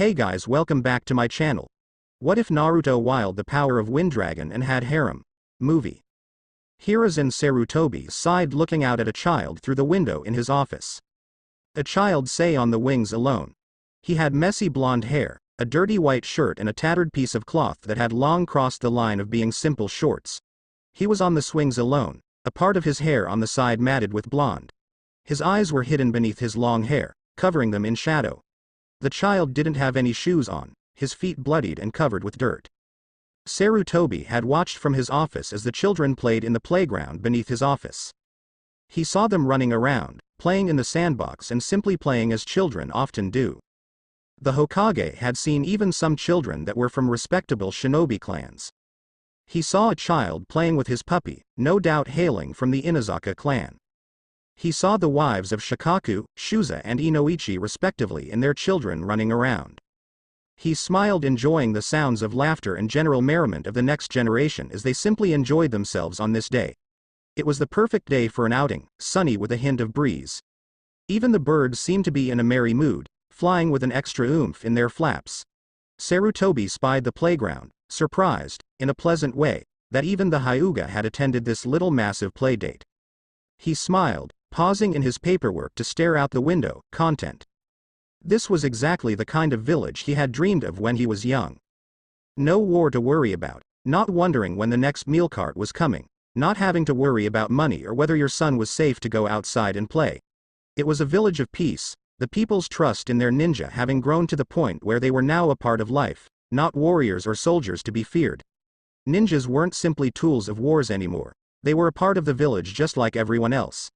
Hey guys, welcome back to my channel. What if Naruto wield the power of Wind Dragon and had harem? Movie. Hiruzen Sarutobi sighed looking out at a child through the window in his office. A child sat on the wings alone. He had messy blonde hair, a dirty white shirt and a tattered piece of cloth that had long crossed the line of being simple shorts. He was on the swings alone, a part of his hair on the side matted with blonde. His eyes were hidden beneath his long hair, covering them in shadow. The child didn't have any shoes on, his feet bloodied and covered with dirt. Sarutobi had watched from his office as the children played in the playground beneath his office. He saw them running around, playing in the sandbox and simply playing as children often do. The Hokage had seen even some children that were from respectable shinobi clans. He saw a child playing with his puppy, no doubt hailing from the Inazaka clan. He saw the wives of Shikaku, Shuza and Inoichi respectively and their children running around. He smiled, enjoying the sounds of laughter and general merriment of the next generation as they simply enjoyed themselves on this day. It was the perfect day for an outing, sunny with a hint of breeze. Even the birds seemed to be in a merry mood, flying with an extra oomph in their flaps. Sarutobi spied the playground, surprised, in a pleasant way, that even the Hyuga had attended this little massive playdate. He smiled, pausing in his paperwork to stare out the window. Content. This was exactly the kind of village he had dreamed of when he was young. No war to worry about, not wondering when the next meal cart was coming, not having to worry about money or whether your son was safe to go outside and play. It was a village of peace, the people's trust in their ninja having grown to the point where they were now a part of life, not warriors or soldiers to be feared. Ninjas weren't simply tools of wars anymore, they were a part of the village just like everyone else.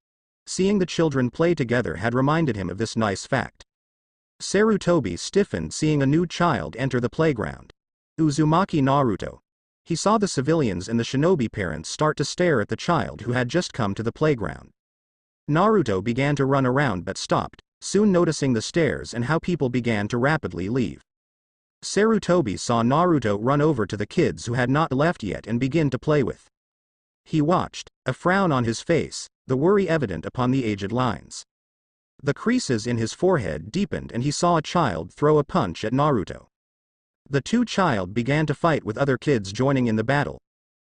Seeing the children play together had reminded him of this nice fact. Sarutobi stiffened seeing a new child enter the playground. Uzumaki Naruto. He saw the civilians and the shinobi parents start to stare at the child who had just come to the playground. Naruto began to run around but stopped, soon noticing the stares and how people began to rapidly leave. Sarutobi saw Naruto run over to the kids who had not left yet and begin to play with. He watched, a frown on his face, the worry evident upon the aged lines. The creases in his forehead deepened and he saw a child throw a punch at Naruto. The two child began to fight with other kids joining in the battle.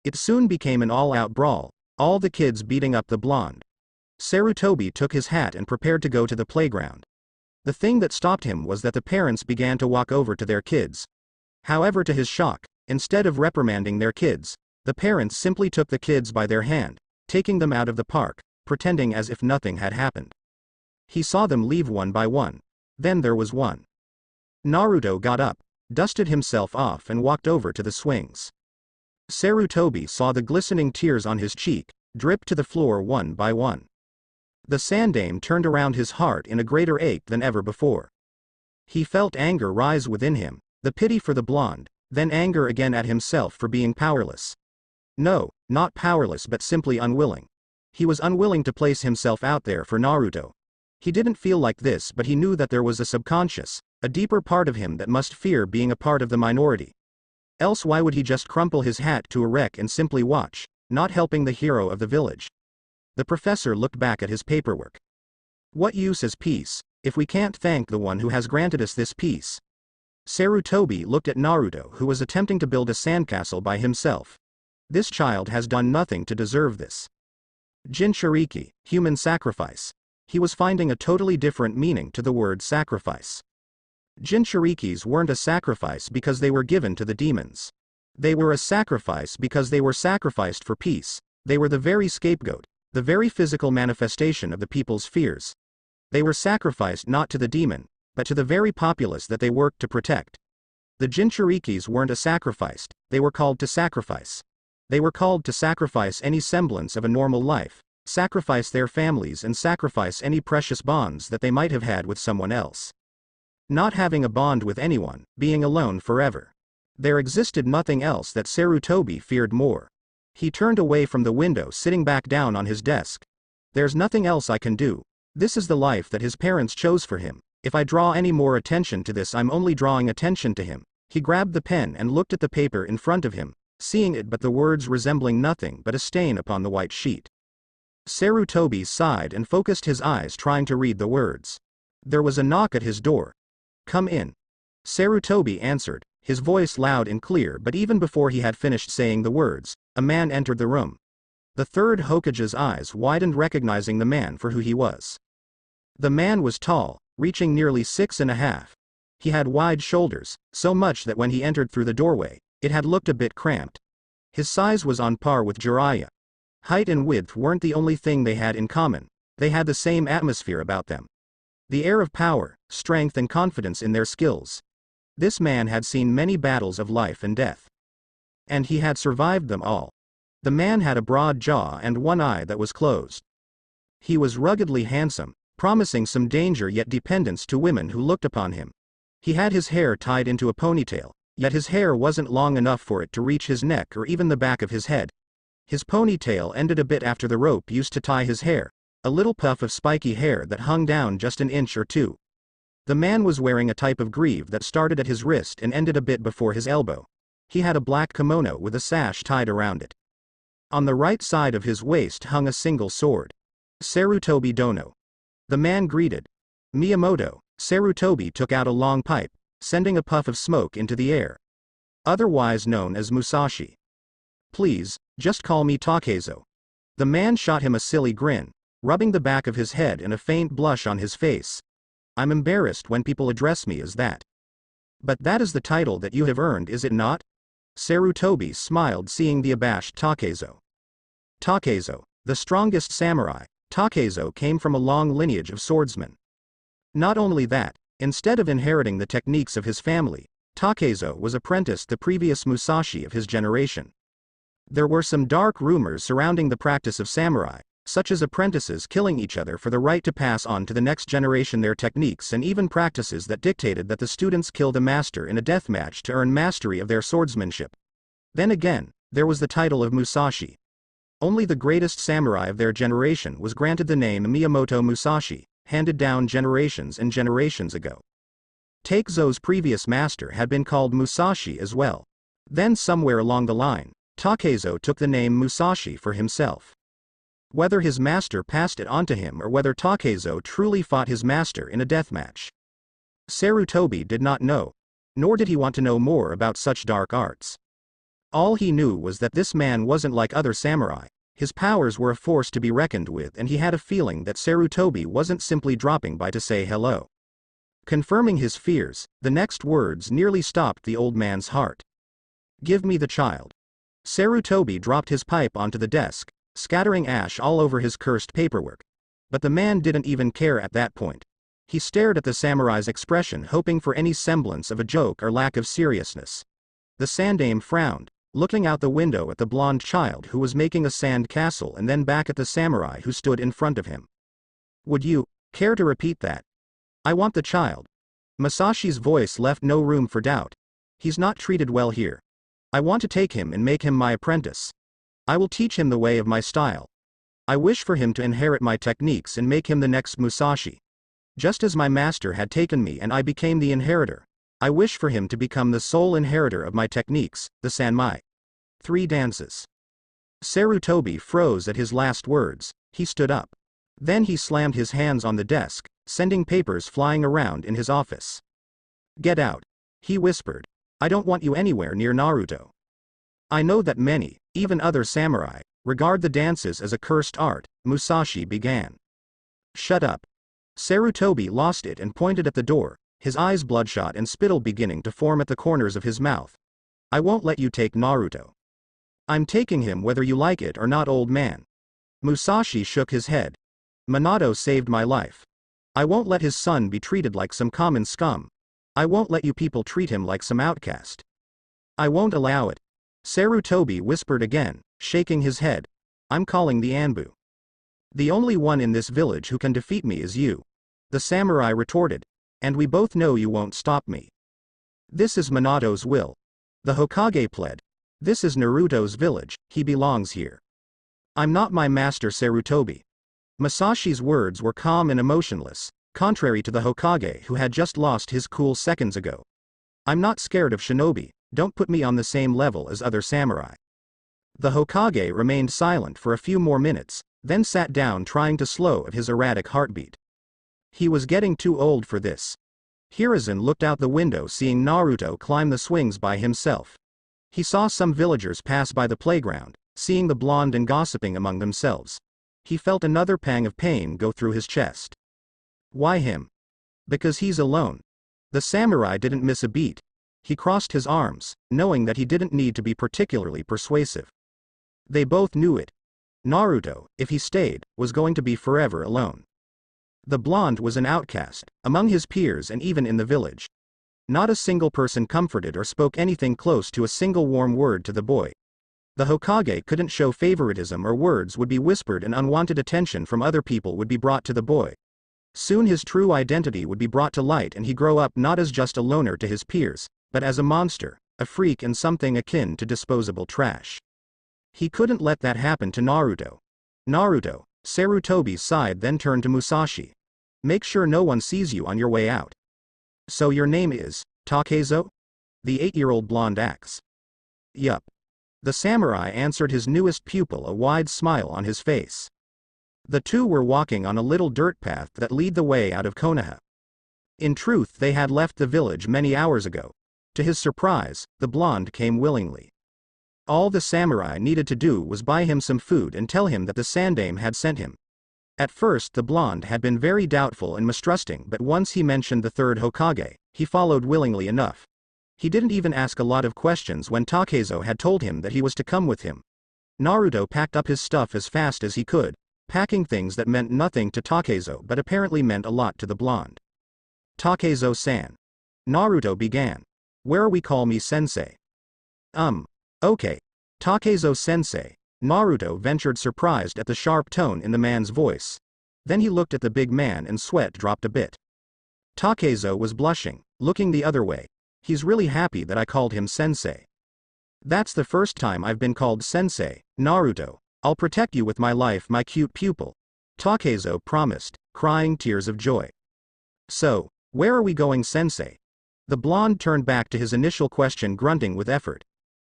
It soon became an all-out brawl, all the kids beating up the blonde. Sarutobi took his hat and prepared to go to the playground. The thing that stopped him was that the parents began to walk over to their kids. However, to his shock, instead of reprimanding their kids, the parents simply took the kids by their hand, taking them out of the park, pretending as if nothing had happened. He saw them leave one by one. Then there was one. Naruto got up, dusted himself off and walked over to the swings. Sarutobi saw the glistening tears on his cheek, drip to the floor one by one. The Sandaime turned around his heart in a greater ache than ever before. He felt anger rise within him, the pity for the blonde, then anger again at himself for being powerless. No, not powerless but simply unwilling. He was unwilling to place himself out there for Naruto. He didn't feel like this, but he knew that there was a subconscious, a deeper part of him that must fear being a part of the minority. Else why would he just crumple his hat to a wreck and simply watch, not helping the hero of the village? The professor looked back at his paperwork. What use is peace, if we can't thank the one who has granted us this peace? Sarutobi looked at Naruto, who was attempting to build a sandcastle by himself. This child has done nothing to deserve this. Jinchuriki, human sacrifice. He was finding a totally different meaning to the word sacrifice. Jinchurikis weren't a sacrifice because they were given to the demons. They were a sacrifice because they were sacrificed for peace. They were the very scapegoat, the very physical manifestation of the people's fears. They were sacrificed not to the demon, but to the very populace that they worked to protect. The Jinchurikis weren't a sacrificed, they were called to sacrifice. They were called to sacrifice any semblance of a normal life, sacrifice their families and sacrifice any precious bonds that they might have had with someone else. Not having a bond with anyone, being alone forever. There existed nothing else that Sarutobi feared more. He turned away from the window, sitting back down on his desk. There's nothing else I can do. This is the life that his parents chose for him. If I draw any more attention to this, I'm only drawing attention to him. He grabbed the pen and looked at the paper in front of him, seeing it but the words resembling nothing but a stain upon the white sheet. Sarutobi sighed and focused his eyes trying to read the words. There was a knock at his door. Come in. Sarutobi answered, his voice loud and clear, but even before he had finished saying the words, a man entered the room. The third Hokage's eyes widened, recognizing the man for who he was. The man was tall, reaching nearly 6.5. He had wide shoulders, so much that when he entered through the doorway, it had looked a bit cramped. His size was on par with Jiraiya. Height and width weren't the only thing they had in common, they had the same atmosphere about them. The air of power, strength and confidence in their skills. This man had seen many battles of life and death. And he had survived them all. The man had a broad jaw and one eye that was closed. He was ruggedly handsome, promising some danger yet dependence to women who looked upon him. He had his hair tied into a ponytail, yet his hair wasn't long enough for it to reach his neck or even the back of his head. His ponytail ended a bit after the rope used to tie his hair, a little puff of spiky hair that hung down just an inch or two. The man was wearing a type of greave that started at his wrist and ended a bit before his elbow. He had a black kimono with a sash tied around it. On the right side of his waist hung a single sword. Sarutobi Dono. The man greeted. Miyamoto. Sarutobi took out a long pipe, sending a puff of smoke into the air. Otherwise known as Musashi. Please, just call me Takezo. The man shot him a silly grin, rubbing the back of his head and a faint blush on his face. I'm embarrassed when people address me as that. But that is the title that you have earned, is it not? Sarutobi smiled, seeing the abashed Takezo. Takezo, the strongest samurai. Takezo came from a long lineage of swordsmen. Not only that, instead of inheriting the techniques of his family, Takezo was apprenticed the previous Musashi of his generation. There were some dark rumors surrounding the practice of samurai, such as apprentices killing each other for the right to pass on to the next generation their techniques, and even practices that dictated that the students kill the master in a deathmatch to earn mastery of their swordsmanship. Then again, there was the title of Musashi. Only the greatest samurai of their generation was granted the name Miyamoto Musashi, handed down generations and generations ago. Takezo's previous master had been called Musashi as well. Then somewhere along the line, Takezo took the name Musashi for himself. Whether his master passed it on to him or whether Takezo truly fought his master in a deathmatch, Sarutobi did not know, nor did he want to know more about such dark arts. All he knew was that this man wasn't like other samurai, his powers were a force to be reckoned with, and he had a feeling that Sarutobi wasn't simply dropping by to say hello. Confirming his fears, the next words nearly stopped the old man's heart. Give me the child. Sarutobi dropped his pipe onto the desk, scattering ash all over his cursed paperwork. But the man didn't even care at that point. He stared at the samurai's expression, hoping for any semblance of a joke or lack of seriousness. The sandaime frowned, looking out the window at the blonde child who was making a sand castle and then back at the samurai who stood in front of him. Would you care to repeat that? I want the child. Musashi's voice left no room for doubt. He's not treated well here. I want to take him and make him my apprentice. I will teach him the way of my style. I wish for him to inherit my techniques and make him the next Musashi. Just as my master had taken me and I became the inheritor, I wish for him to become the sole inheritor of my techniques, the Sanmai. 3 dances. Sarutobi froze at his last words. He stood up. Then he slammed his hands on the desk, sending papers flying around in his office. Get out. He whispered. I don't want you anywhere near Naruto. I know that many, even other samurai, regard the dances as a cursed art, Musashi began. Shut up. Sarutobi lost it and pointed at the door, his eyes bloodshot and spittle beginning to form at the corners of his mouth. I won't let you take Naruto. I'm taking him whether you like it or not, old man. Musashi shook his head. Minato saved my life. I won't let his son be treated like some common scum. I won't let you people treat him like some outcast. I won't allow it. Sarutobi whispered again, shaking his head. I'm calling the Anbu. The only one in this village who can defeat me is you. The samurai retorted. And we both know you won't stop me. This is Minato's will. The Hokage pled. This is Naruto's village, he belongs here. I'm not my master, Sarutobi. Musashi's words were calm and emotionless, contrary to the Hokage who had just lost his cool seconds ago. I'm not scared of shinobi, don't put me on the same level as other samurai. The Hokage remained silent for a few more minutes, then sat down, trying to slow his erratic heartbeat. He was getting too old for this. Hiruzen looked out the window seeing Naruto climb the swings by himself. He saw some villagers pass by the playground, seeing the blonde and gossiping among themselves. He felt another pang of pain go through his chest. Why him? Because he's alone. The samurai didn't miss a beat. He crossed his arms, knowing that he didn't need to be particularly persuasive. They both knew it. Naruto, if he stayed, was going to be forever alone. The blonde was an outcast, among his peers and even in the village. Not a single person comforted or spoke anything close to a single warm word to the boy. The Hokage couldn't show favoritism, or words would be whispered and unwanted attention from other people would be brought to the boy. Soon his true identity would be brought to light and he grow up not as just a loner to his peers, but as a monster, a freak and something akin to disposable trash. He couldn't let that happen to Naruto. Naruto, Sarutobi's side then turned to Musashi. Make sure no one sees you on your way out. So your name is Takezo? The 8-year-old blonde asked. Yup. The samurai answered, his newest pupil a wide smile on his face. The two were walking on a little dirt path that led the way out of Konoha. In truth, they had left the village many hours ago. To his surprise, the blonde came willingly. All the samurai needed to do was buy him some food and tell him that the Sandame had sent him. At first the blonde had been very doubtful and mistrusting, but once he mentioned the third Hokage, he followed willingly enough. He didn't even ask a lot of questions when Takezo had told him that he was to come with him. Naruto packed up his stuff as fast as he could, packing things that meant nothing to Takezo but apparently meant a lot to the blonde. Takezo-san. Naruto began. Where are we? Call me sensei. Okay. Takezo-sensei. Naruto ventured, surprised at the sharp tone in the man's voice. Then he looked at the big man and sweat dropped a bit. Takezo was blushing, looking the other way. He's really happy that I called him sensei. That's the first time I've been called sensei, Naruto. I'll protect you with my life, my cute pupil. Takezo promised, crying tears of joy. So, where are we going, sensei? The blonde turned back to his initial question, grunting with effort.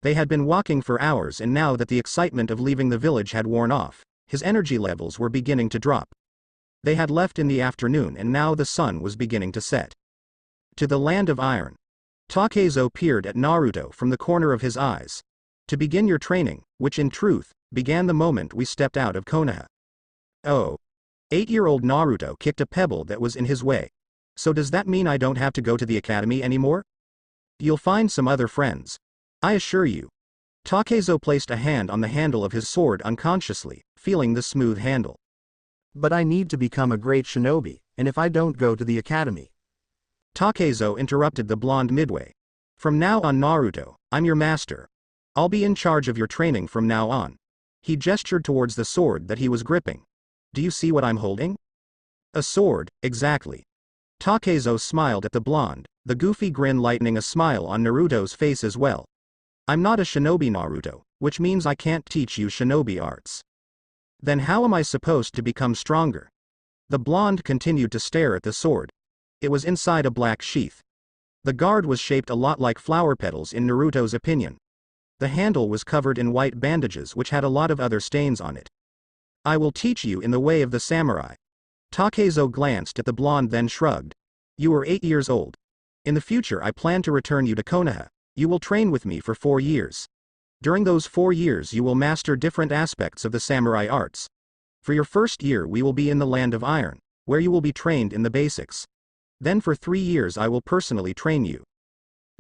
They had been walking for hours, and now that the excitement of leaving the village had worn off, his energy levels were beginning to drop. They had left in the afternoon and now the sun was beginning to set. To the land of iron. Takezo peered at Naruto from the corner of his eyes. To begin your training, which in truth, began the moment we stepped out of Konoha. Oh. 8-year-old Naruto kicked a pebble that was in his way. So does that mean I don't have to go to the academy anymore? You'll find some other friends. I assure you. Takezo placed a hand on the handle of his sword unconsciously, feeling the smooth handle. But I need to become a great shinobi, and if I don't go to the academy. Takezo interrupted the blonde midway. From now on, Naruto, I'm your master. I'll be in charge of your training from now on. He gestured towards the sword that he was gripping. Do you see what I'm holding? A sword, exactly. Takezo smiled at the blonde, the goofy grin lightening a smile on Naruto's face as well. I'm not a shinobi, Naruto, which means I can't teach you shinobi arts. Then how am I supposed to become stronger? The blonde continued to stare at the sword. It was inside a black sheath. The guard was shaped a lot like flower petals in Naruto's opinion. The handle was covered in white bandages which had a lot of other stains on it. I will teach you in the way of the samurai. Takezo glanced at the blonde then shrugged. You are 8 years old. In the future I plan to return you to Konoha. You will train with me for 4 years. During those 4 years you will master different aspects of the samurai arts. For your first year we will be in the land of iron, where you will be trained in the basics. Then for 3 years I will personally train you.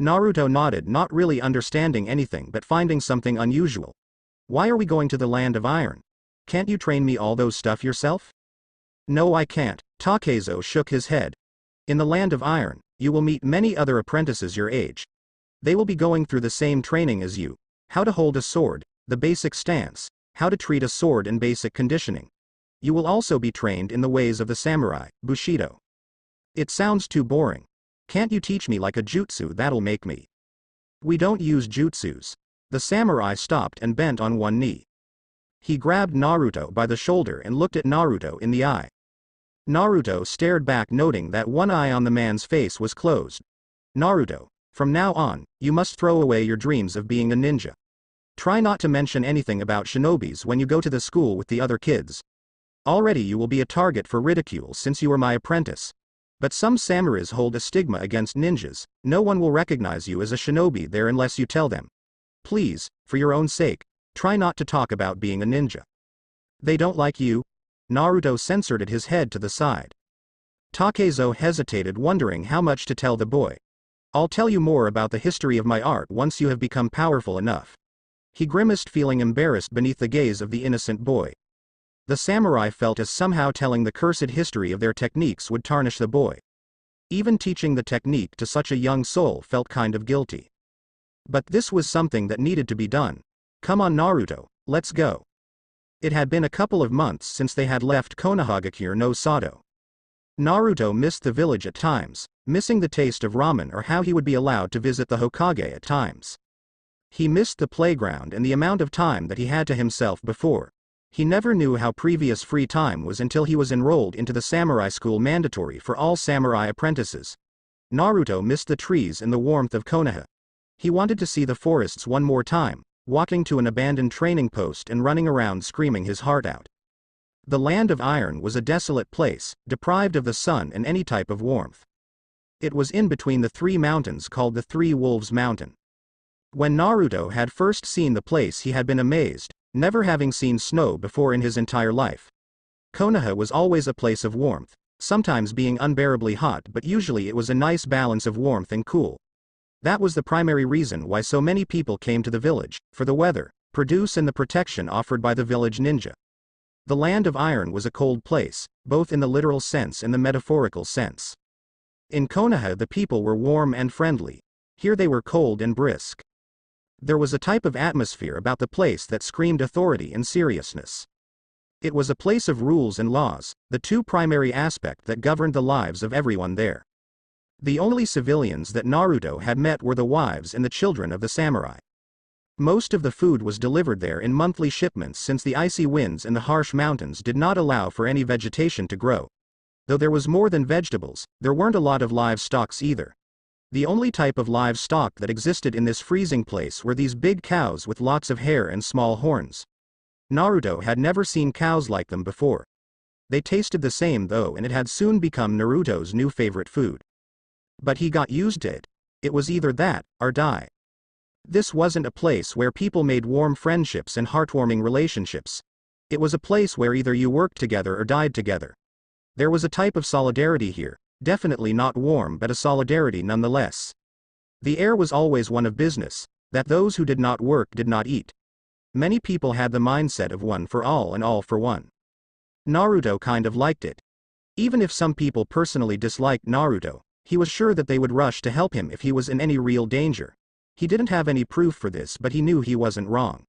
Naruto nodded, not really understanding anything but finding something unusual. Why are we going to the land of iron? Can't you train me all those stuff yourself? No, I can't. Takezo shook his head. In the land of iron, you will meet many other apprentices your age. They will be going through the same training as you. How to hold a sword, the basic stance, how to treat a sword and basic conditioning. You will also be trained in the ways of the samurai, Bushido. It sounds too boring. Can't you teach me like a jutsu that'll make me? We don't use jutsus. The samurai stopped and bent on one knee. He grabbed Naruto by the shoulder and looked at Naruto in the eye. Naruto stared back, noting that one eye on the man's face was closed. Naruto, from now on, you must throw away your dreams of being a ninja. Try not to mention anything about shinobis when you go to the school with the other kids. Already you will be a target for ridicule since you are my apprentice. But some samurais hold a stigma against ninjas. No one will recognize you as a shinobi there unless you tell them. Please, for your own sake, try not to talk about being a ninja. They don't like you? Naruto censored his head to the side. Takezo hesitated, wondering how much to tell the boy. I'll tell you more about the history of my art once you have become powerful enough. He grimaced, feeling embarrassed beneath the gaze of the innocent boy. The samurai felt as somehow telling the cursed history of their techniques would tarnish the boy. Even teaching the technique to such a young soul felt kind of guilty. But this was something that needed to be done. Come on Naruto, let's go. It had been a couple of months since they had left Konohagakure no Sato. Naruto missed the village at times, missing the taste of ramen or how he would be allowed to visit the Hokage at times. He missed the playground and the amount of time that he had to himself before. He never knew how previous free time was until he was enrolled into the samurai school mandatory for all samurai apprentices. Naruto missed the trees and the warmth of Konoha. He wanted to see the forests one more time, walking to an abandoned training post and running around screaming his heart out. The land of iron was a desolate place, deprived of the sun and any type of warmth. It was in between the three mountains called the Three Wolves Mountain. When Naruto had first seen the place, he had been amazed, never having seen snow before in his entire life. Konoha was always a place of warmth, sometimes being unbearably hot, but usually it was a nice balance of warmth and cool. That was the primary reason why so many people came to the village, for the weather, produce and the protection offered by the village ninja. The land of iron was a cold place, both in the literal sense and the metaphorical sense. In Konoha the people were warm and friendly. Here they were cold and brisk. There was a type of atmosphere about the place that screamed authority and seriousness. It was a place of rules and laws, the two primary aspects that governed the lives of everyone there. The only civilians that Naruto had met were the wives and the children of the samurai. Most of the food was delivered there in monthly shipments since the icy winds and the harsh mountains did not allow for any vegetation to grow. Though there was more than vegetables, there weren't a lot of livestock either. The only type of livestock that existed in this freezing place were these big cows with lots of hair and small horns. Naruto had never seen cows like them before. They tasted the same though, and it had soon become Naruto's new favorite food. But he got used to it. It was either that, or die. This wasn't a place where people made warm friendships and heartwarming relationships. It was a place where either you worked together or died together. There was a type of solidarity here, definitely not warm but a solidarity nonetheless. The air was always one of business, that those who did not work did not eat. Many people had the mindset of one for all and all for one. Naruto kind of liked it. Even if some people personally disliked Naruto, he was sure that they would rush to help him if he was in any real danger. He didn't have any proof for this, but he knew he wasn't wrong.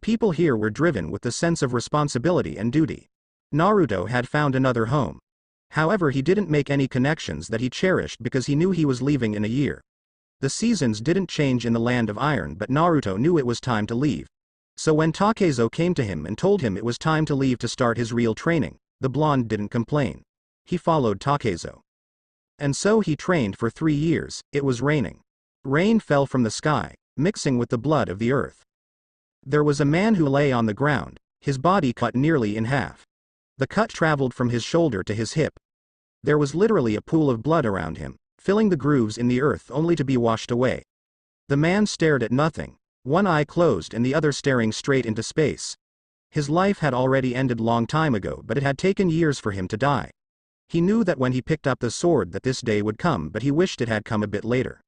People here were driven with the sense of responsibility and duty. Naruto had found another home. However, he didn't make any connections that he cherished because he knew he was leaving in a year. The seasons didn't change in the land of iron, but Naruto knew it was time to leave. So when Takezo came to him and told him it was time to leave to start his real training, the blonde didn't complain. He followed Takezo. And so he trained for 3 years. It was raining. Rain fell from the sky, mixing with the blood of the earth. There was a man who lay on the ground, his body cut nearly in half. The cut traveled from his shoulder to his hip. There was literally a pool of blood around him, filling the grooves in the earth only to be washed away. The man stared at nothing, one eye closed and the other staring straight into space. His life had already ended long time ago, but it had taken years for him to die. He knew that when he picked up the sword that this day would come, but he wished it had come a bit later.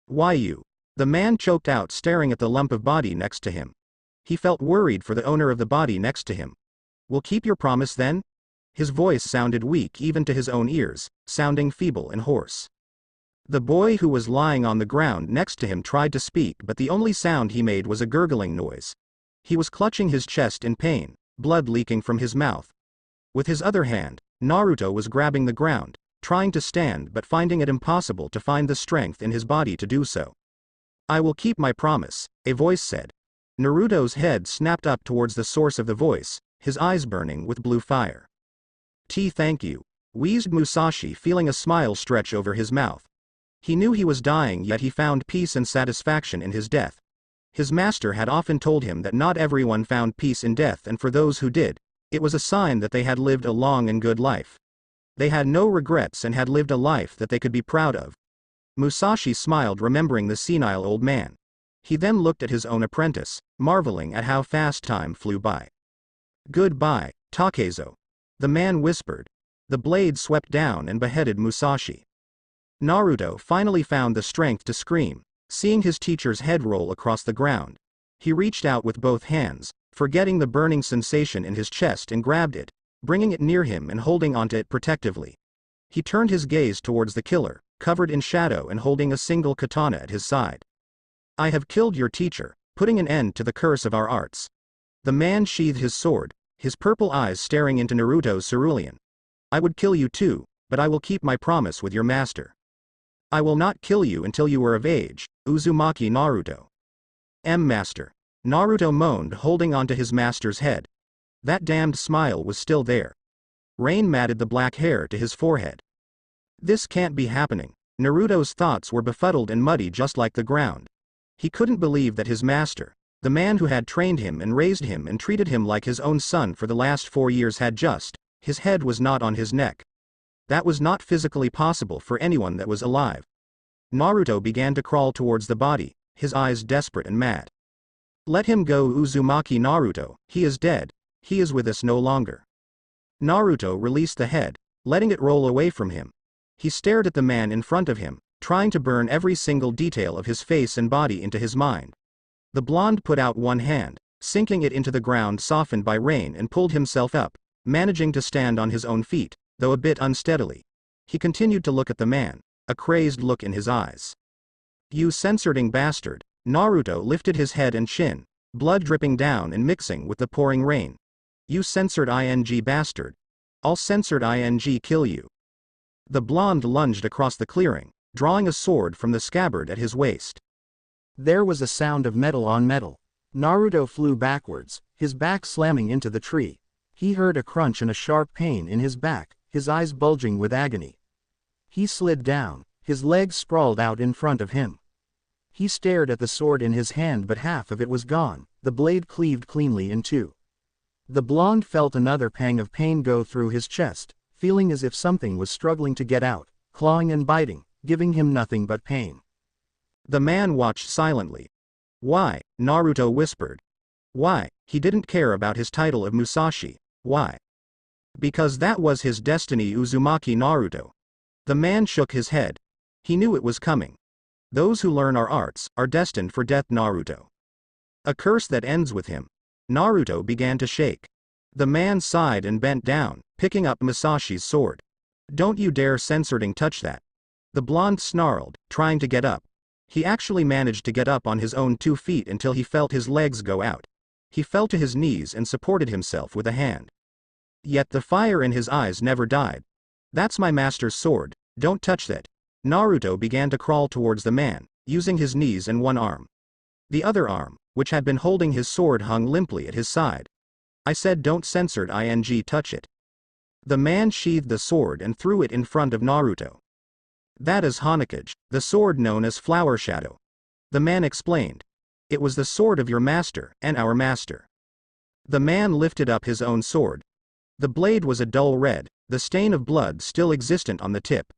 Why you? The man choked out, staring at the lump of body next to him. He felt worried for the owner of the body next to him. Will keep your promise then? His voice sounded weak even to his own ears, sounding feeble and hoarse. The boy who was lying on the ground next to him tried to speak, but the only sound he made was a gurgling noise. He was clutching his chest in pain, blood leaking from his mouth. With his other hand, Naruto was grabbing the ground, trying to stand but finding it impossible to find the strength in his body to do so. I will keep my promise, a voice said. Naruto's head snapped up towards the source of the voice, his eyes burning with blue fire. Thank you, wheezed Musashi, feeling a smile stretch over his mouth. He knew he was dying, yet he found peace and satisfaction in his death. His master had often told him that not everyone found peace in death, and for those who did, it was a sign that they had lived a long and good life. They had no regrets and had lived a life that they could be proud of. Musashi smiled, remembering the senile old man. He then looked at his own apprentice, marveling at how fast time flew by. "Goodbye, Takezo," the man whispered. The blade swept down and beheaded Musashi. Naruto finally found the strength to scream, seeing his teacher's head roll across the ground. He reached out with both hands, forgetting the burning sensation in his chest, and grabbed it, bringing it near him and holding onto it protectively. He turned his gaze towards the killer, covered in shadow and holding a single katana at his side. "I have killed your teacher, putting an end to the curse of our arts." The man sheathed his sword, his purple eyes staring into Naruto's cerulean. "I would kill you too, but I will keep my promise with your master. I will not kill you until you are of age, Uzumaki Naruto." Master." Naruto moaned, holding onto his master's head. That damned smile was still there. Rain matted the black hair to his forehead. This can't be happening. Naruto's thoughts were befuddled and muddy, just like the ground. He couldn't believe that his master, the man who had trained him and raised him and treated him like his own son for the last 4 years, had just, his head was not on his neck. That was not physically possible for anyone that was alive. Naruto began to crawl towards the body, his eyes desperate and mad. "Let him go, Uzumaki Naruto, he is dead, he is with us no longer." Naruto released the head, letting it roll away from him. He stared at the man in front of him, trying to burn every single detail of his face and body into his mind. The blonde put out one hand, sinking it into the ground softened by rain, and pulled himself up, managing to stand on his own feet, though a bit unsteadily. He continued to look at the man, a crazed look in his eyes. "You censoring bastard." Naruto lifted his head and chin, blood dripping down and mixing with the pouring rain. "You censored bastard. I'll censored kill you." The blonde lunged across the clearing, drawing a sword from the scabbard at his waist. There was a sound of metal on metal. Naruto flew backwards, his back slamming into the tree. He heard a crunch and a sharp pain in his back, his eyes bulging with agony. He slid down, his legs sprawled out in front of him. He stared at the sword in his hand, but half of it was gone, the blade cleaved cleanly in two. The blonde felt another pang of pain go through his chest, feeling as if something was struggling to get out, clawing and biting, giving him nothing but pain. The man watched silently. "Why?" Naruto whispered. "Why?" He didn't care about his title of Musashi. Why? Because that was his destiny, Uzumaki Naruto. The man shook his head. He knew it was coming. Those who learn our arts are destined for death, Naruto. A curse that ends with him. Naruto began to shake. The man sighed and bent down, picking up Musashi's sword. "Don't you dare censoring touch that." The blonde snarled, trying to get up. He actually managed to get up on his own 2 feet until he felt his legs go out. He fell to his knees and supported himself with a hand. Yet the fire in his eyes never died. "That's my master's sword, don't touch that." Naruto began to crawl towards the man, using his knees and one arm. The other arm, which had been holding his sword, hung limply at his side. "I said don't censored touch it." The man sheathed the sword and threw it in front of Naruto. "That is Hanakage, the sword known as Flower Shadow." The man explained. "It was the sword of your master, and our master." The man lifted up his own sword. The blade was a dull red, the stain of blood still existent on the tip.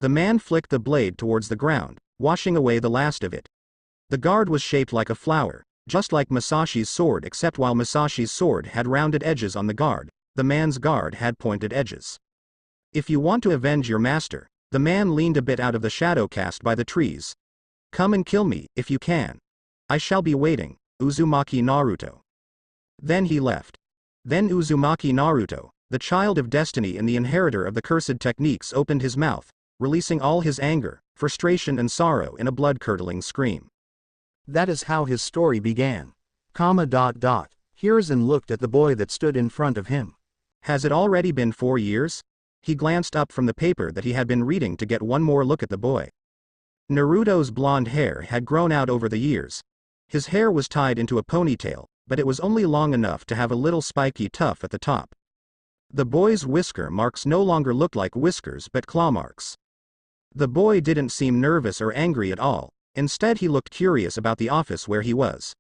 The man flicked the blade towards the ground, washing away the last of it. The guard was shaped like a flower, just like Musashi's sword, except while Musashi's sword had rounded edges on the guard, the man's guard had pointed edges. "If you want to avenge your master," the man leaned a bit out of the shadow cast by the trees. "Come and kill me, if you can. I shall be waiting, Uzumaki Naruto." Then he left. Then Uzumaki Naruto, the child of destiny and the inheritor of the cursed techniques, opened his mouth, releasing all his anger, frustration and sorrow in a blood-curdling scream. That is how his story began. Hiruzen looked at the boy that stood in front of him. Has it already been 4 years? He glanced up from the paper that he had been reading to get one more look at the boy. Naruto's blonde hair had grown out over the years. His hair was tied into a ponytail, but it was only long enough to have a little spiky tuft at the top. The boy's whisker marks no longer looked like whiskers but claw marks. The boy didn't seem nervous or angry at all, instead he looked curious about the office where he was.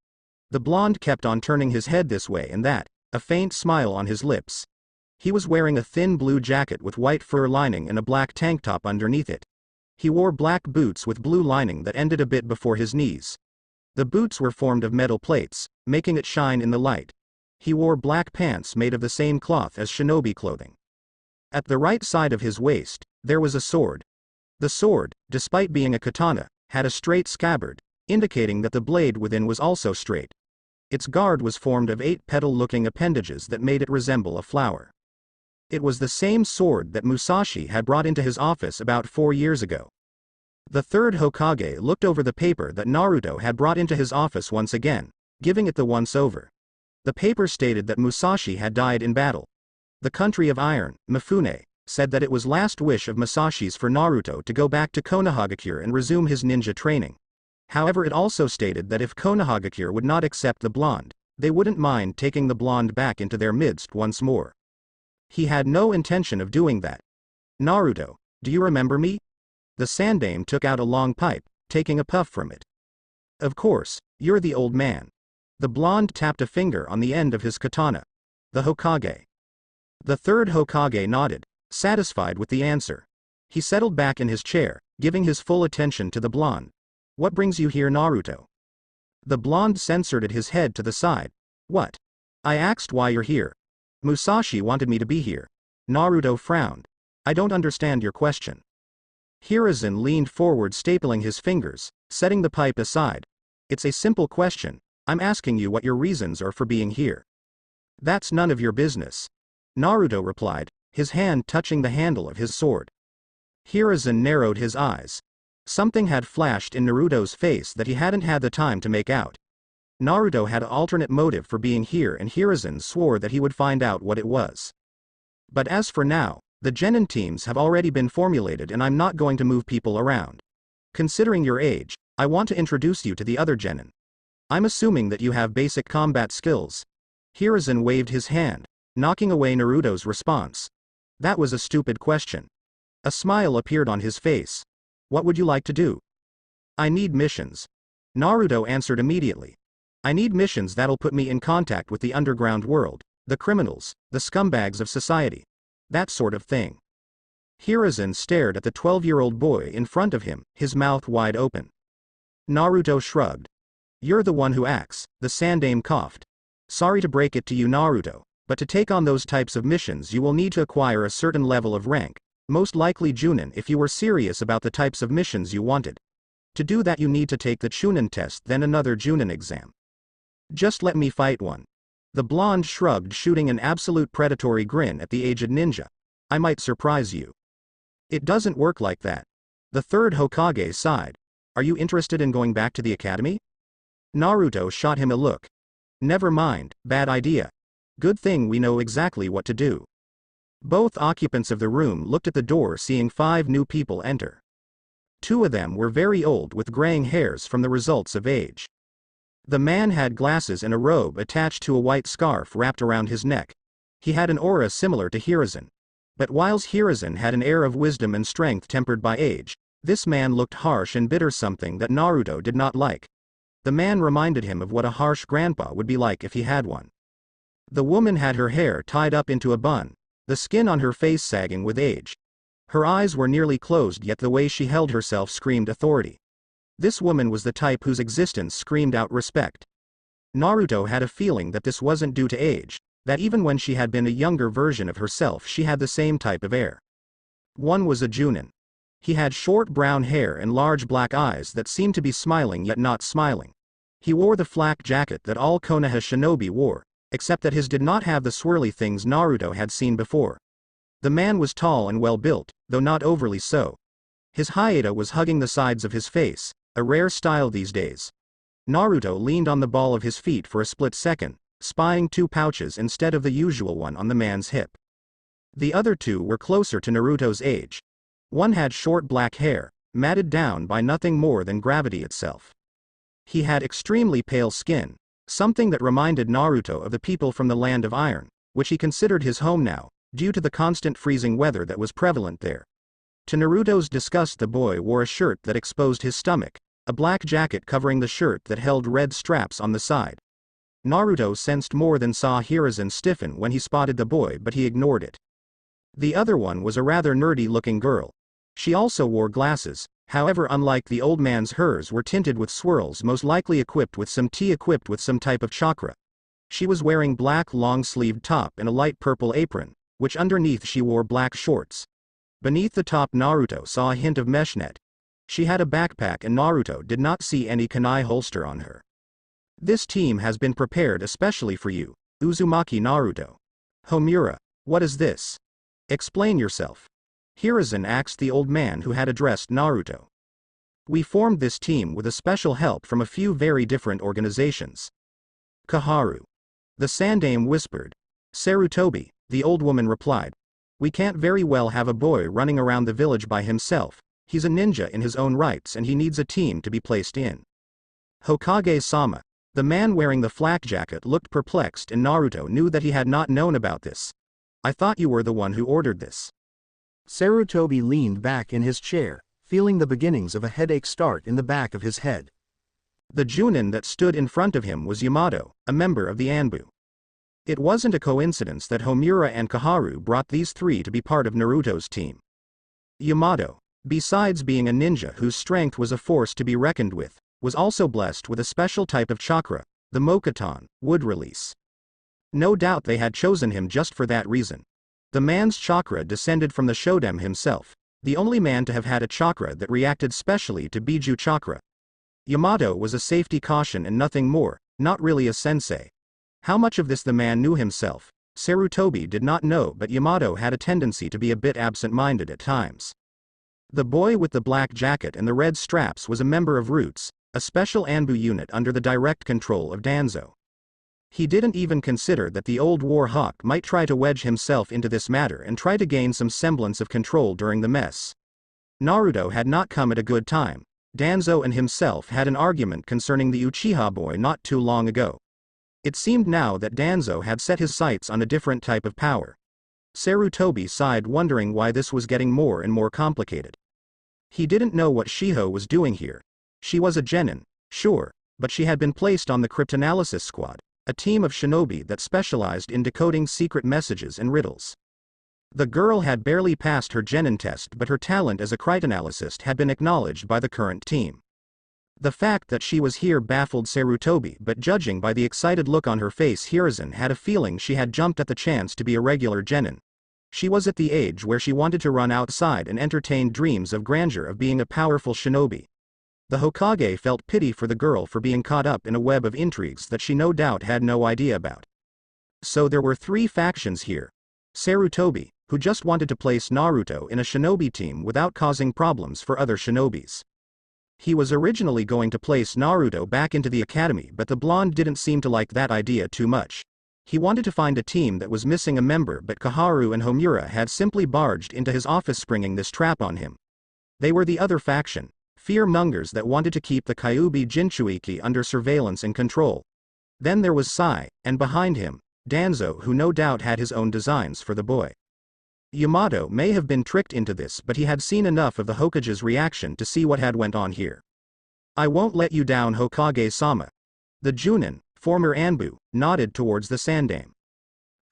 The blonde kept on turning his head this way and that, a faint smile on his lips. He was wearing a thin blue jacket with white fur lining and a black tank top underneath it. He wore black boots with blue lining that ended a bit before his knees. The boots were formed of metal plates, making it shine in the light. He wore black pants made of the same cloth as shinobi clothing. At the right side of his waist, there was a sword. The sword, despite being a katana, had a straight scabbard, indicating that the blade within was also straight. Its guard was formed of 8 petal-looking appendages that made it resemble a flower. It was the same sword that Musashi had brought into his office about 4 years ago. The third Hokage looked over the paper that Naruto had brought into his office once again, giving it the once-over. The paper stated that Musashi had died in battle. The country of iron, Mifune, said that it was last wish of Musashi's for Naruto to go back to Konohagakure and resume his ninja training. However, it also stated that if Konohagakure would not accept the blonde, they wouldn't mind taking the blonde back into their midst once more. He had no intention of doing that. Naruto, do you remember me? The Sandame took out a long pipe, taking a puff from it. Of course, you're the old man. The blonde tapped a finger on the end of his katana. The Hokage. The third Hokage nodded, satisfied with the answer. He settled back in his chair, giving his full attention to the blonde. What brings you here, Naruto? The blonde censored his head to the side. What? I asked why you're here. Musashi wanted me to be here. Naruto frowned. I don't understand your question. Hiruzen leaned forward, stapling his fingers, setting the pipe aside. It's a simple question. I'm asking you what your reasons are for being here. That's none of your business. Naruto replied, his hand touching the handle of his sword. Hiruzen narrowed his eyes. Something had flashed in Naruto's face that he hadn't had the time to make out. Naruto had an alternate motive for being here, and Hiruzen swore that he would find out what it was. But as for now, the genin teams have already been formulated and I'm not going to move people around. Considering your age, I want to introduce you to the other genin. I'm assuming that you have basic combat skills. Hiruzen waved his hand, knocking away Naruto's response. That was a stupid question. A smile appeared on his face. What would you like to do? I need missions. Naruto answered immediately. I need missions that'll put me in contact with the underground world, the criminals, the scumbags of society. That sort of thing. Hiruzen stared at the 12-year-old boy in front of him, his mouth wide open. Naruto shrugged. You're the one who acts, the Sandame coughed. Sorry to break it to you, Naruto, but to take on those types of missions you will need to acquire a certain level of rank, most likely Chunin if you were serious about the types of missions you wanted. To do that you need to take the Chunin test, then another Chunin exam. Just let me fight one. The blonde shrugged, shooting an absolute predatory grin at the aged ninja. I might surprise you. It doesn't work like that. The third Hokage sighed. Are you interested in going back to the academy? Naruto shot him a look. Never mind, bad idea. Good thing we know exactly what to do. Both occupants of the room looked at the door, seeing 5 new people enter. 2 of them were very old with graying hairs from the results of age. The man had glasses and a robe attached to a white scarf wrapped around his neck. He had an aura similar to Hiruzen. But whilst Hiruzen had an air of wisdom and strength tempered by age, this man looked harsh and bitter, something that Naruto did not like. The man reminded him of what a harsh grandpa would be like if he had one. The woman had her hair tied up into a bun, the skin on her face sagging with age. Her eyes were nearly closed, yet the way she held herself screamed authority. This woman was the type whose existence screamed out respect. Naruto had a feeling that this wasn't due to age, that even when she had been a younger version of herself she had the same type of air. One was a Chunin. He had short brown hair and large black eyes that seemed to be smiling yet not smiling. He wore the flak jacket that all Konoha shinobi wore, except that his did not have the swirly things Naruto had seen before. The man was tall and well built, though not overly so. His haida was hugging the sides of his face, a rare style these days. Naruto leaned on the ball of his feet for a split second, spying 2 pouches instead of the usual one on the man's hip. The other 2 were closer to Naruto's age. One had short black hair, matted down by nothing more than gravity itself. He had extremely pale skin, something that reminded Naruto of the people from the land of iron, which he considered his home now, due to the constant freezing weather that was prevalent there. To Naruto's disgust, the boy wore a shirt that exposed his stomach, a black jacket covering the shirt that held red straps on the side. Naruto sensed more than saw Hiruzen stiffen when he spotted the boy, but he ignored it. The other one was a rather nerdy-looking girl. She also wore glasses, however unlike the old man's, hers were tinted with swirls, most likely equipped with some type of chakra. She was wearing black long-sleeved top and a light purple apron, which underneath she wore black shorts. Beneath the top Naruto saw a hint of mesh net. She had a backpack and Naruto did not see any kunai holster on her. This team has been prepared especially for you, Uzumaki Naruto. Homura, what is this? Explain yourself. Hiruzen asked the old man who had addressed Naruto. We formed this team with a special help from a few very different organizations. Koharu. The Sandaime whispered. Sarutobi, the old woman replied. We can't very well have a boy running around the village by himself. He's a ninja in his own rights and he needs a team to be placed in. Hokage-sama. The man wearing the flak jacket looked perplexed and Naruto knew that he had not known about this. I thought you were the one who ordered this. Sarutobi leaned back in his chair, feeling the beginnings of a headache start in the back of his head. The Junin that stood in front of him was Yamato, a member of the Anbu. It wasn't a coincidence that Homura and Koharu brought these three to be part of Naruto's team. Yamato, besides being a ninja whose strength was a force to be reckoned with, was also blessed with a special type of chakra, the Mokuton, wood release. No doubt they had chosen him just for that reason. The man's chakra descended from the Shoden himself, the only man to have had a chakra that reacted specially to Biju chakra. Yamato was a safety caution and nothing more, not really a sensei. How much of this the man knew himself, Sarutobi did not know, but Yamato had a tendency to be a bit absent-minded at times. The boy with the black jacket and the red straps was a member of Roots, a special Anbu unit under the direct control of Danzo. He didn't even consider that the old war hawk might try to wedge himself into this matter and try to gain some semblance of control during the mess. Naruto had not come at a good time. Danzo and himself had an argument concerning the Uchiha boy not too long ago. It seemed now that Danzo had set his sights on a different type of power. Sarutobi sighed, wondering why this was getting more and more complicated. He didn't know what Shiho was doing here. She was a genin, sure, but she had been placed on the cryptanalysis squad, a team of shinobi that specialized in decoding secret messages and riddles. The girl had barely passed her genin test, but her talent as a cryptanalyst had been acknowledged by the current team. The fact that she was here baffled Sarutobi, but judging by the excited look on her face, Hiruzen had a feeling she had jumped at the chance to be a regular genin. She was at the age where she wanted to run outside and entertained dreams of grandeur of being a powerful shinobi. The Hokage felt pity for the girl for being caught up in a web of intrigues that she no doubt had no idea about. So there were three factions here. Sarutobi, who just wanted to place Naruto in a shinobi team without causing problems for other shinobis. He was originally going to place Naruto back into the academy, but the blonde didn't seem to like that idea too much. He wanted to find a team that was missing a member, but Koharu and Homura had simply barged into his office, springing this trap on him. They were the other faction, fear-mongers that wanted to keep the Kyuubi Jinchuiki under surveillance and control. Then there was Sai, and behind him, Danzo, who no doubt had his own designs for the boy. Yamato may have been tricked into this, but he had seen enough of the Hokage's reaction to see what had went on here. I won't let you down, Hokage-sama. The Junin, former Anbu, nodded towards the Sandaime.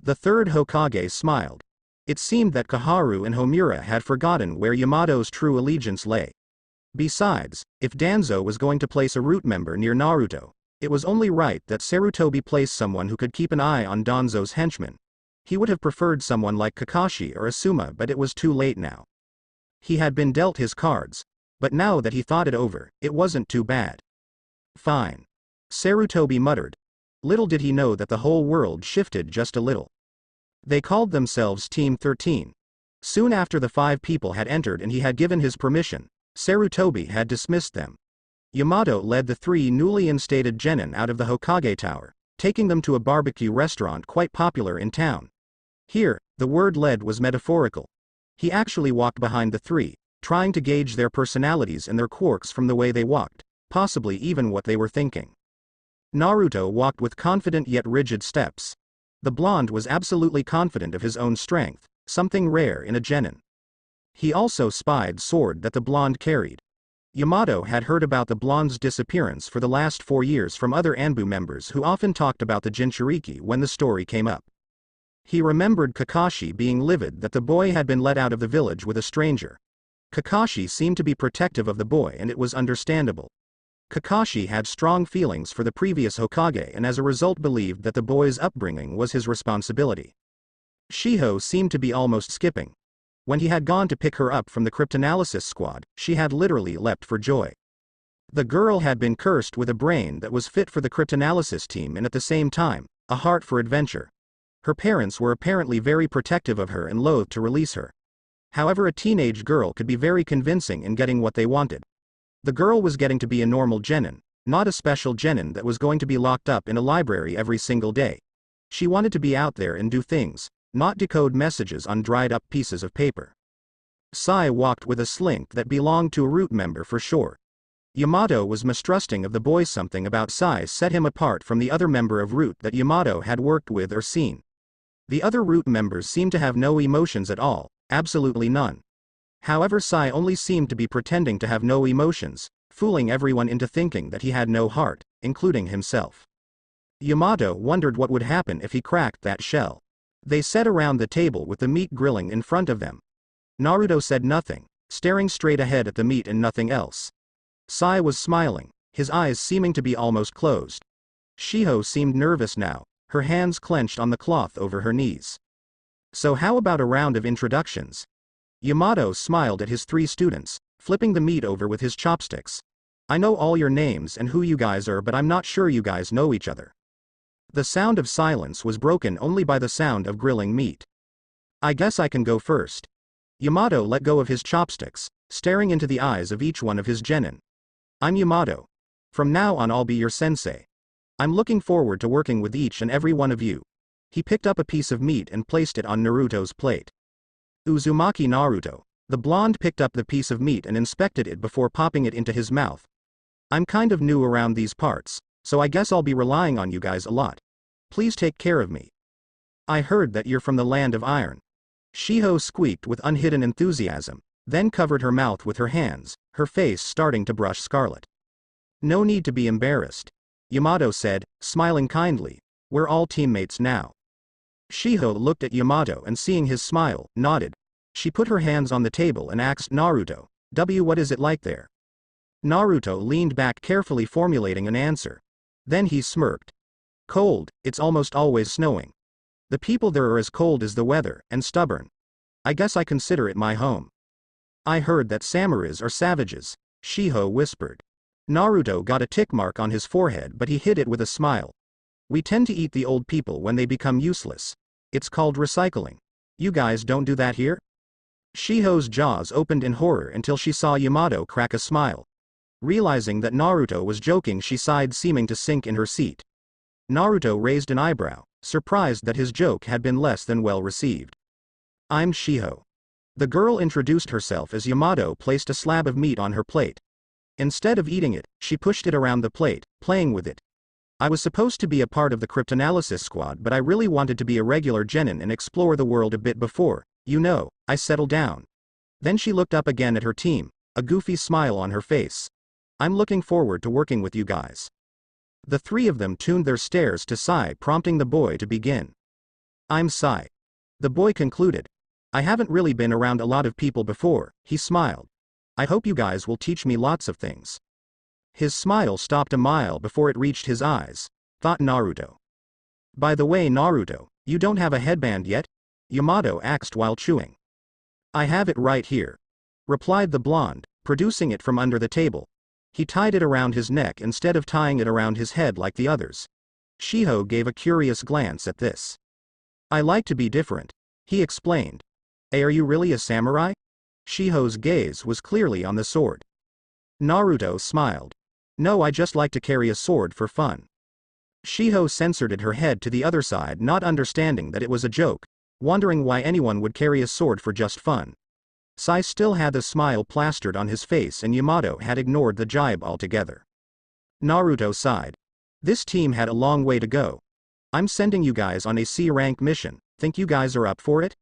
The third Hokage smiled. It seemed that Koharu and Homura had forgotten where Yamato's true allegiance lay. Besides, if Danzo was going to place a root member near Naruto, it was only right that Sarutobi place someone who could keep an eye on Danzo's henchmen. He would have preferred someone like Kakashi or Asuma, but it was too late now. He had been dealt his cards, but now that he thought it over, it wasn't too bad. Fine. Sarutobi muttered. Little did he know that the whole world shifted just a little. They called themselves Team 13. Soon after the 5 people had entered and he had given his permission, Sarutobi had dismissed them. Yamato led the 3 newly instated genin out of the Hokage Tower, taking them to a barbecue restaurant quite popular in town. Here, the word led was metaphorical. He actually walked behind the 3, trying to gauge their personalities and their quirks from the way they walked, possibly even what they were thinking. Naruto walked with confident yet rigid steps. The blonde was absolutely confident of his own strength, something rare in a genin. He also spied sword that the blonde carried. Yamato had heard about the blonde's disappearance for the last 4 years from other Anbu members who often talked about the Jinchuriki when the story came up. He remembered Kakashi being livid that the boy had been let out of the village with a stranger. Kakashi seemed to be protective of the boy, and it was understandable. Kakashi had strong feelings for the previous Hokage and as a result believed that the boy's upbringing was his responsibility. Shiho seemed to be almost skipping. When he had gone to pick her up from the cryptanalysis squad, she had literally leapt for joy. The girl had been cursed with a brain that was fit for the cryptanalysis team and at the same time, a heart for adventure. Her parents were apparently very protective of her and loath to release her. However, a teenage girl could be very convincing in getting what they wanted. The girl was getting to be a normal genin, not a special genin that was going to be locked up in a library every single day. She wanted to be out there and do things, not decode messages on dried-up pieces of paper. Sai walked with a slink that belonged to a root member for sure. Yamato was mistrusting of the boy. Something about Sai set him apart from the other member of root that Yamato had worked with or seen. The other root members seemed to have no emotions at all, absolutely none. However, Sai only seemed to be pretending to have no emotions, fooling everyone into thinking that he had no heart, including himself. Yamato wondered what would happen if he cracked that shell. They sat around the table with the meat grilling in front of them. Naruto said nothing, staring straight ahead at the meat and nothing else. Sai was smiling, his eyes seeming to be almost closed. Shiho seemed nervous now, her hands clenched on the cloth over her knees. So how about a round of introductions? Yamato smiled at his 3 students, flipping the meat over with his chopsticks. I know all your names and who you guys are, but I'm not sure you guys know each other. The sound of silence was broken only by the sound of grilling meat. I guess I can go first. Yamato let go of his chopsticks, staring into the eyes of each one of his genin. I'm Yamato. From now on I'll be your sensei. I'm looking forward to working with each and every one of you. He picked up a piece of meat and placed it on Naruto's plate. Uzumaki Naruto. The blonde picked up the piece of meat and inspected it before popping it into his mouth. I'm kind of new around these parts, so I guess I'll be relying on you guys a lot. Please take care of me. I heard that you're from the land of iron. Shiho squeaked with unhidden enthusiasm, then covered her mouth with her hands, her face starting to brush scarlet. No need to be embarrassed, Yamato said, smiling kindly. We're all teammates now. Shiho looked at Yamato and seeing his smile, nodded. She put her hands on the table and asked Naruto, what is it like there? Naruto leaned back carefully formulating an answer. Then he smirked. Cold, it's almost always snowing. The people there are as cold as the weather, and stubborn. I guess I consider it my home. I heard that samurais are savages, Shiho whispered. Naruto got a tick mark on his forehead, but he hid it with a smile. We tend to eat the old people when they become useless. It's called recycling. You guys don't do that here? Shiho's jaws opened in horror until she saw Yamato crack a smile. Realizing that Naruto was joking, she sighed, seeming to sink in her seat. Naruto raised an eyebrow, surprised that his joke had been less than well received. I'm Shiho. The girl introduced herself as Yamato placed a slab of meat on her plate. Instead of eating it, she pushed it around the plate, playing with it. I was supposed to be a part of the cryptanalysis squad, but I really wanted to be a regular genin and explore the world a bit before, I settle down. Then she looked up again at her team, a goofy smile on her face. I'm looking forward to working with you guys. The 3 of them tuned their stares to Sai, prompting the boy to begin. I'm Sai. The boy concluded. I haven't really been around a lot of people before, he smiled. I hope you guys will teach me lots of things. His smile stopped a mile before it reached his eyes, thought Naruto. By the way, Naruto, you don't have a headband yet? Yamato asked while chewing. I have it right here, replied the blonde, producing it from under the table. He tied it around his neck instead of tying it around his head like the others. Shiho gave a curious glance at this. I like to be different, he explained. Hey, are you really a samurai? Shiho's gaze was clearly on the sword. Naruto smiled. No, I just like to carry a sword for fun. Shiho censored her head to the other side, not understanding that it was a joke, wondering why anyone would carry a sword for just fun. Sai still had the smile plastered on his face and Yamato had ignored the jibe altogether. Naruto sighed. This team had a long way to go. I'm sending you guys on a C-rank mission, think you guys are up for it?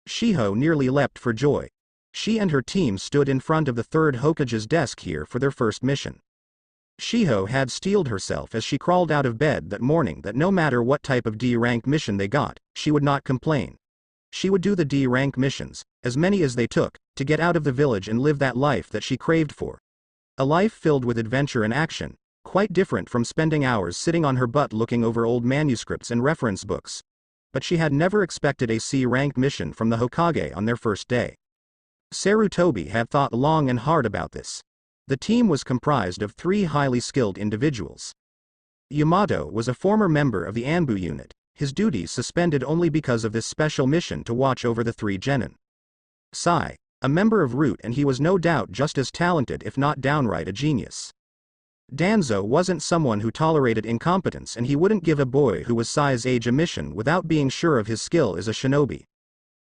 Shiho nearly leapt for joy. She and her team stood in front of the third Hokage's desk here for their first mission. Shiho had steeled herself as she crawled out of bed that morning that no matter what type of D-rank mission they got, she would not complain. She would do the D-rank missions, as many as they took, to get out of the village and live that life that she craved for. A life filled with adventure and action, quite different from spending hours sitting on her butt looking over old manuscripts and reference books. But she had never expected a C-rank mission from the Hokage on their first day. Sarutobi had thought long and hard about this. The team was comprised of 3 highly skilled individuals. Yamato was a former member of the Anbu unit, his duties suspended only because of this special mission to watch over the 3 genin. Sai, a member of Root, and he was no doubt just as talented if not downright a genius. Danzo wasn't someone who tolerated incompetence, and he wouldn't give a boy who was Sai's age a mission without being sure of his skill as a shinobi.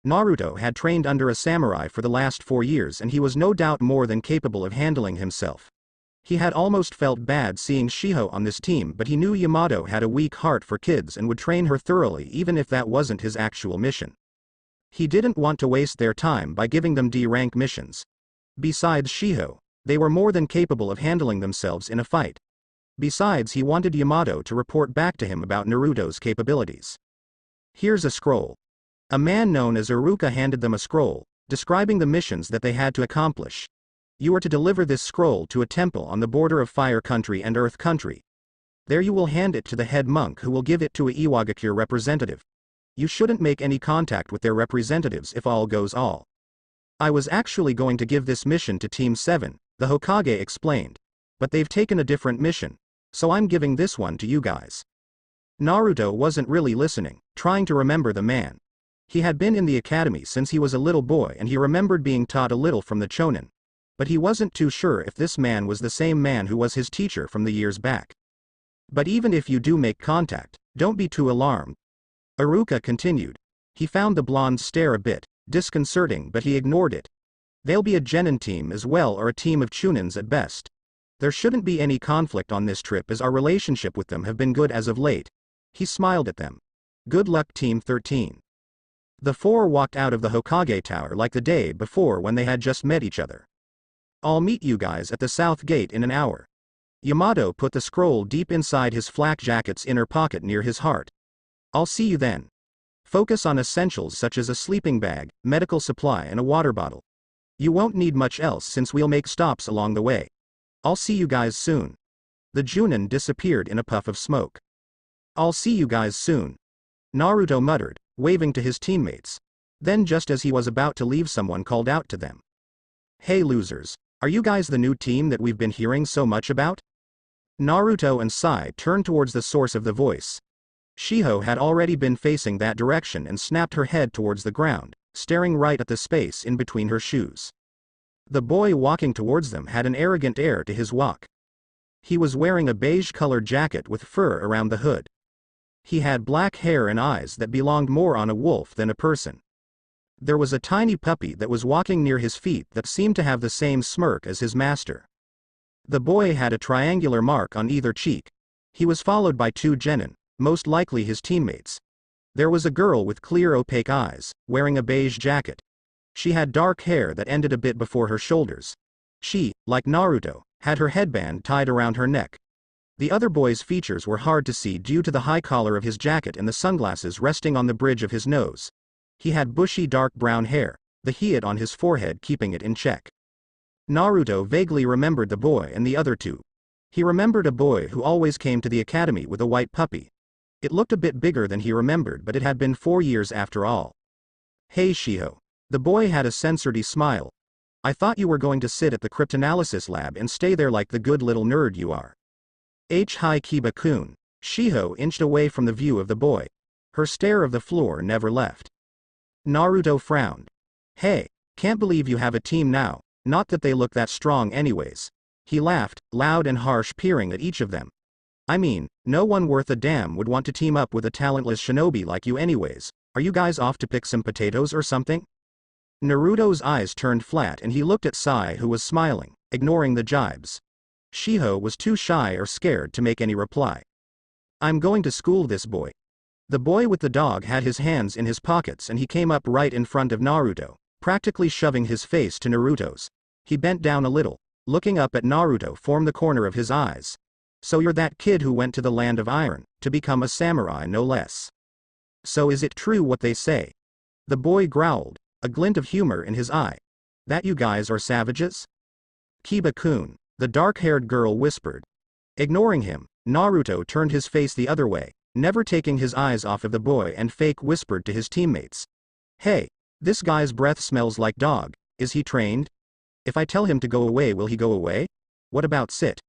Naruto had trained under a samurai for the last 4 years, and he was no doubt more than capable of handling himself. He had almost felt bad seeing Shiho on this team, but he knew Yamato had a weak heart for kids and would train her thoroughly even if that wasn't his actual mission. He didn't want to waste their time by giving them D-rank missions. Besides Shiho, they were more than capable of handling themselves in a fight. Besides, he wanted Yamato to report back to him about Naruto's capabilities. Here's a scroll. A man known as Iruka handed them a scroll, describing the missions that they had to accomplish. You are to deliver this scroll to a temple on the border of Fire Country and Earth Country. There you will hand it to the head monk, who will give it to a Iwagakure representative. You shouldn't make any contact with their representatives if all goes all. I was actually going to give this mission to Team 7, the Hokage explained. But they've taken a different mission, so I'm giving this one to you guys. Naruto wasn't really listening, trying to remember the man. He had been in the academy since he was a little boy, and he remembered being taught a little from the Chonin. But he wasn't too sure if this man was the same man who was his teacher from the years back. But even if you do make contact, don't be too alarmed. Iruka continued. He found the blonde's stare a bit disconcerting, but he ignored it. They'll be a genin team as well, or a team of chunins at best. There shouldn't be any conflict on this trip, as our relationship with them have been good as of late. He smiled at them. Good luck, Team 13. The 4 walked out of the Hokage Tower like the day before when they had just met each other. I'll meet you guys at the south gate in an hour. Yamato put the scroll deep inside his flak jacket's inner pocket near his heart. I'll see you then. Focus on essentials such as a sleeping bag, medical supply, and a water bottle. You won't need much else since we'll make stops along the way. I'll see you guys soon. The Junin disappeared in a puff of smoke. I'll see you guys soon, Naruto muttered, waving to his teammates. Then just as he was about to leave, someone called out to them. Hey losers, are you guys the new team that we've been hearing so much about? Naruto and Sai turned towards the source of the voice. Shiho had already been facing that direction and snapped her head towards the ground, staring right at the space in between her shoes. The boy walking towards them had an arrogant air to his walk. He was wearing a beige-colored jacket with fur around the hood. He had black hair and eyes that belonged more on a wolf than a person. There was a tiny puppy that was walking near his feet that seemed to have the same smirk as his master. The boy had a triangular mark on either cheek. He was followed by 2 genin, most likely his teammates. There was a girl with clear opaque eyes, wearing a beige jacket. She had dark hair that ended a bit before her shoulders. She, like Naruto, had her headband tied around her neck. The other boy's features were hard to see due to the high collar of his jacket and the sunglasses resting on the bridge of his nose. He had bushy dark brown hair, the heat on his forehead keeping it in check. Naruto vaguely remembered the boy and the other 2. He remembered a boy who always came to the academy with a white puppy. It looked a bit bigger than he remembered, but it had been 4 years after all. Hey Shiho. The boy had a censored smile. I thought you were going to sit at the cryptanalysis lab and stay there like the good little nerd you are. Hi Kiba-kun. Shiho inched away from the view of the boy. Her stare of the floor never left. Naruto frowned. Hey, can't believe you have a team now, not that they look that strong anyways. He laughed, loud and harsh, peering at each of them. I mean, no one worth a damn would want to team up with a talentless shinobi like you anyways. Are you guys off to pick some potatoes or something? Naruto's eyes turned flat and he looked at Sai, who was smiling, ignoring the jibes. Shiho was too shy or scared to make any reply. I'm going to school this boy. The boy with the dog had his hands in his pockets and he came up right in front of Naruto, practically shoving his face to Naruto's. He bent down a little, looking up at Naruto from the corner of his eyes. So you're that kid who went to the land of iron, to become a samurai no less. So is it true what they say? The boy growled, a glint of humor in his eye. That you guys are savages? Kiba-kun, the dark-haired girl whispered. Ignoring him, Naruto turned his face the other way, never taking his eyes off of the boy, and fake whispered to his teammates. Hey, this guy's breath smells like dog. Is he trained? If I tell him to go away, will he go away? What about sit?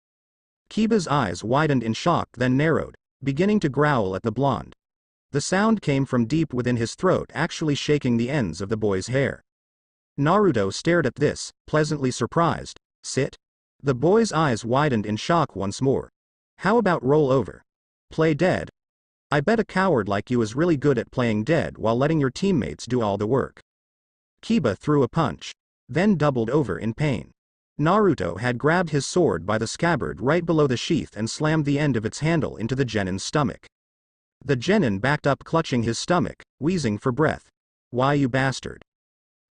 Kiba's eyes widened in shock, then narrowed, beginning to growl at the blonde. The sound came from deep within his throat, actually shaking the ends of the boy's hair. Naruto stared at this, pleasantly surprised. Sit? The boy's eyes widened in shock once more. How about roll over? Play dead? I bet a coward like you is really good at playing dead while letting your teammates do all the work. Kiba threw a punch, then doubled over in pain. Naruto had grabbed his sword by the scabbard right below the sheath and slammed the end of its handle into the genin's stomach. The genin backed up, clutching his stomach, wheezing for breath. Why, you bastard?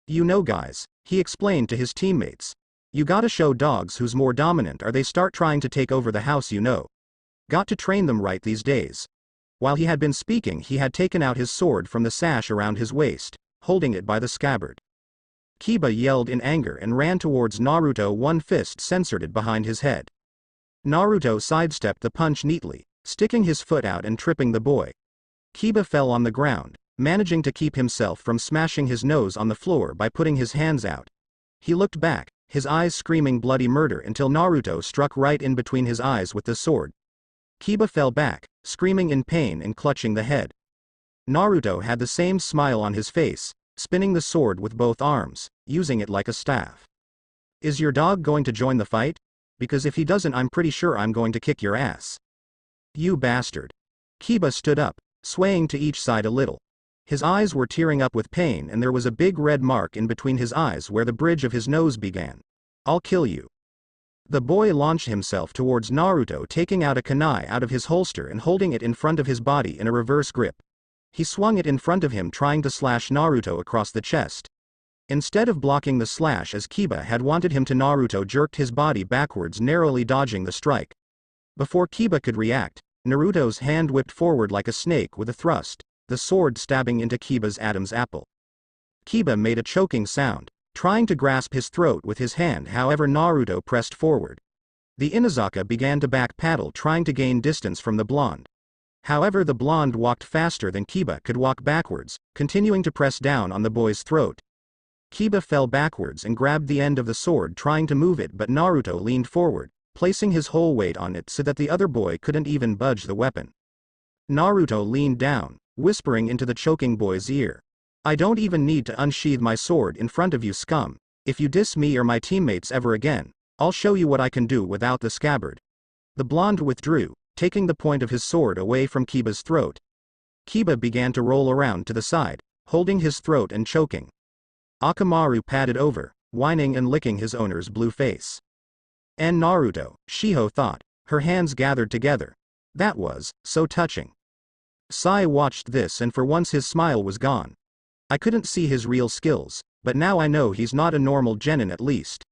You know, guys, he explained to his teammates. You gotta show dogs who's more dominant or they start trying to take over the house, you know. Got to train them right these days. While he had been speaking, he had taken out his sword from the sash around his waist, holding it by the scabbard. Kiba yelled in anger and ran towards Naruto, one fist censored behind his head. Naruto sidestepped the punch neatly, sticking his foot out and tripping the boy. Kiba fell on the ground, managing to keep himself from smashing his nose on the floor by putting his hands out. He looked back, his eyes screaming bloody murder, until Naruto struck right in between his eyes with the sword. Kiba fell back, screaming in pain and clutching the head. Naruto had the same smile on his face, spinning the sword with both arms, using it like a staff. Is your dog going to join the fight? Because if he doesn't, I'm pretty sure I'm going to kick your ass. You bastard. Kiba stood up, swaying to each side a little. His eyes were tearing up with pain and there was a big red mark in between his eyes where the bridge of his nose began. I'll kill you. The boy launched himself towards Naruto, taking out a kunai out of his holster and holding it in front of his body in a reverse grip. He swung it in front of him, trying to slash Naruto across the chest. Instead of blocking the slash as Kiba had wanted him to, Naruto jerked his body backwards, narrowly dodging the strike. Before Kiba could react, Naruto's hand whipped forward like a snake with a thrust, the sword stabbing into Kiba's Adam's apple. Kiba made a choking sound, trying to grasp his throat with his hand, however Naruto pressed forward. The Inazaka began to back paddle, trying to gain distance from the blonde. However, the blonde walked faster than Kiba could walk backwards, continuing to press down on the boy's throat. Kiba fell backwards and grabbed the end of the sword, trying to move it, but Naruto leaned forward, placing his whole weight on it so that the other boy couldn't even budge the weapon. Naruto leaned down, whispering into the choking boy's ear. I don't even need to unsheath my sword in front of you, scum. If you diss me or my teammates ever again, I'll show you what I can do without the scabbard. The blonde withdrew, taking the point of his sword away from Kiba's throat. Kiba began to roll around to the side, holding his throat and choking. Akamaru padded over, whining and licking his owner's blue face. And Naruto, Shiho thought, her hands gathered together. That was so touching. Sai watched this and for once his smile was gone. I couldn't see his real skills, but now I know he's not a normal genin at least.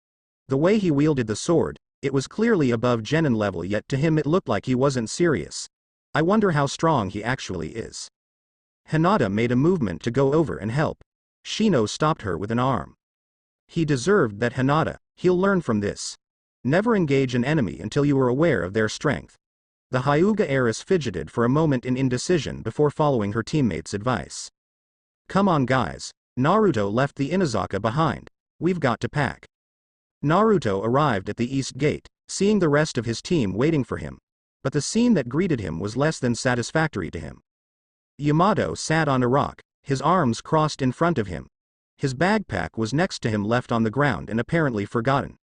The way he wielded the sword, it was clearly above genin level, yet to him it looked like he wasn't serious. I wonder how strong he actually is. Hinata made a movement to go over and help. Shino stopped her with an arm. He deserved that, Hinata, he'll learn from this. Never engage an enemy until you are aware of their strength. The Hyuga heiress fidgeted for a moment in indecision before following her teammate's advice. Come on guys, Naruto left the Inazaka behind. We've got to pack. Naruto arrived at the east gate, seeing the rest of his team waiting for him. But the scene that greeted him was less than satisfactory to him. Yamato sat on a rock, his arms crossed in front of him. His backpack was next to him, left on the ground and apparently forgotten.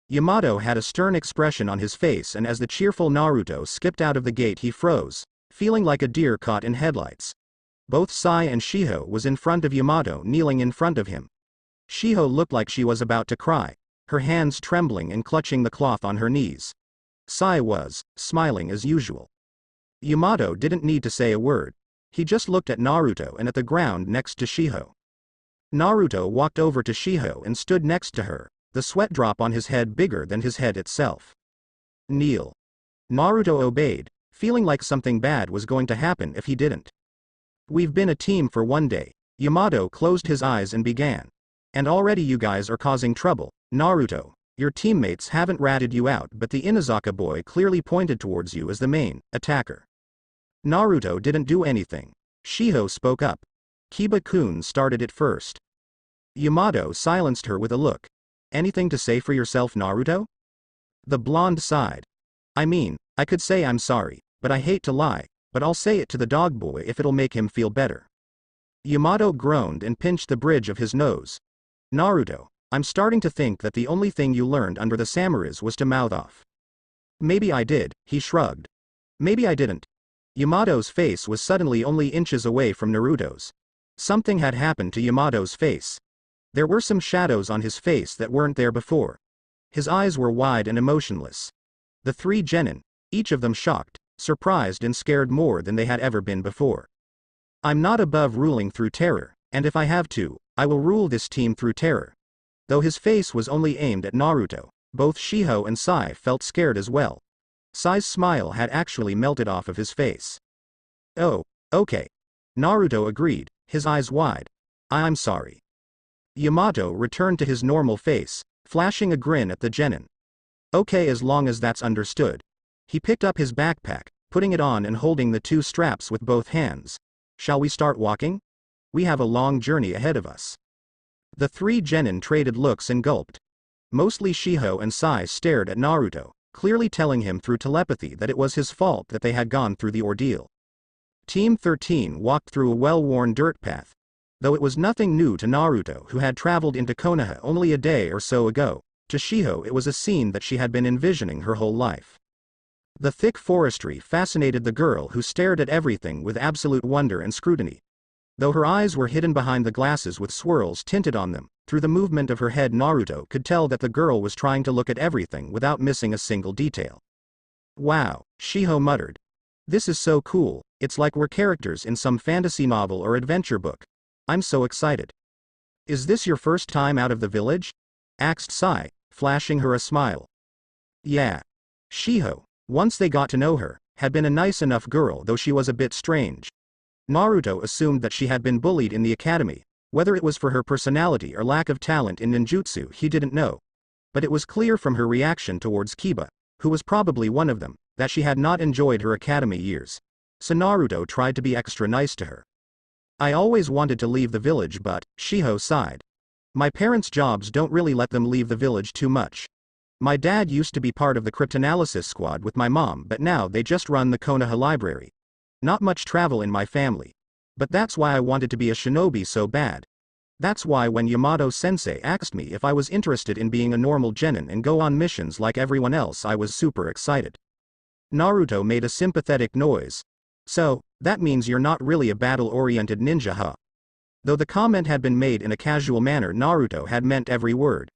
Yamato had a stern expression on his face, and as the cheerful Naruto skipped out of the gate he froze, feeling like a deer caught in headlights. Both Sai and Shiho was in front of Yamato, kneeling in front of him. Shiho looked like she was about to cry, her hands trembling and clutching the cloth on her knees. Sai was smiling as usual. Yamato didn't need to say a word. He just looked at Naruto and at the ground next to Shiho. Naruto walked over to Shiho and stood next to her, the sweat drop on his head bigger than his head itself. Kneel. Naruto obeyed, feeling like something bad was going to happen if he didn't. We've been a team for one day. Yamato closed his eyes and began. And already you guys are causing trouble. Naruto, your teammates haven't ratted you out, but the Inazaka boy clearly pointed towards you as the main attacker. Naruto didn't do anything. Shiho spoke up. Kiba-kun started it first. Yamato silenced her with a look. Anything to say for yourself, Naruto? The blonde sighed. I mean, I could say I'm sorry, but I hate to lie, but I'll say it to the dog boy if it'll make him feel better. Yamato groaned and pinched the bridge of his nose. Naruto, I'm starting to think that the only thing you learned under the samurais was to mouth off. Maybe I did, he shrugged. Maybe I didn't. Yamato's face was suddenly only inches away from Naruto's. Something had happened to Yamato's face. There were some shadows on his face that weren't there before. His eyes were wide and emotionless. The three genin, each of them shocked, surprised and scared more than they had ever been before. I'm not above ruling through terror, and if I have to, I will rule this team through terror. Though his face was only aimed at Naruto, both Shiho and Sai felt scared as well. Sai's smile had actually melted off of his face. Oh, okay. Naruto agreed, his eyes wide. I'm sorry. Yamato returned to his normal face, flashing a grin at the genin. Okay, as long as that's understood. He picked up his backpack, putting it on and holding the two straps with both hands. Shall we start walking? We have a long journey ahead of us. The three genin traded looks and gulped. Mostly Shiho and Sai stared at Naruto, clearly telling him through telepathy that it was his fault that they had gone through the ordeal. Team 13 walked through a well-worn dirt path. Though it was nothing new to Naruto, who had traveled into Konoha only a day or so ago, to Shiho it was a scene that she had been envisioning her whole life. The thick forestry fascinated the girl, who stared at everything with absolute wonder and scrutiny. Though her eyes were hidden behind the glasses with swirls tinted on them, through the movement of her head Naruto could tell that the girl was trying to look at everything without missing a single detail. Wow, Shiho muttered. This is so cool, it's like we're characters in some fantasy novel or adventure book. I'm so excited. Is this your first time out of the village? Asked Sai, flashing her a smile. Yeah. Shiho, once they got to know her, had been a nice enough girl, though she was a bit strange. Naruto assumed that she had been bullied in the academy. Whether it was for her personality or lack of talent in ninjutsu he didn't know. But it was clear from her reaction towards Kiba, who was probably one of them, that she had not enjoyed her academy years. So Naruto tried to be extra nice to her. I always wanted to leave the village, but, Shiho sighed. My parents' jobs don't really let them leave the village too much. My dad used to be part of the cryptanalysis squad with my mom, but now they just run the Konoha library. Not much travel in my family. But that's why I wanted to be a shinobi so bad. That's why when Yamato-sensei asked me if I was interested in being a normal genin and go on missions like everyone else, I was super excited. Naruto made a sympathetic noise. So, that means you're not really a battle-oriented ninja, huh? Though the comment had been made in a casual manner, Naruto had meant every word.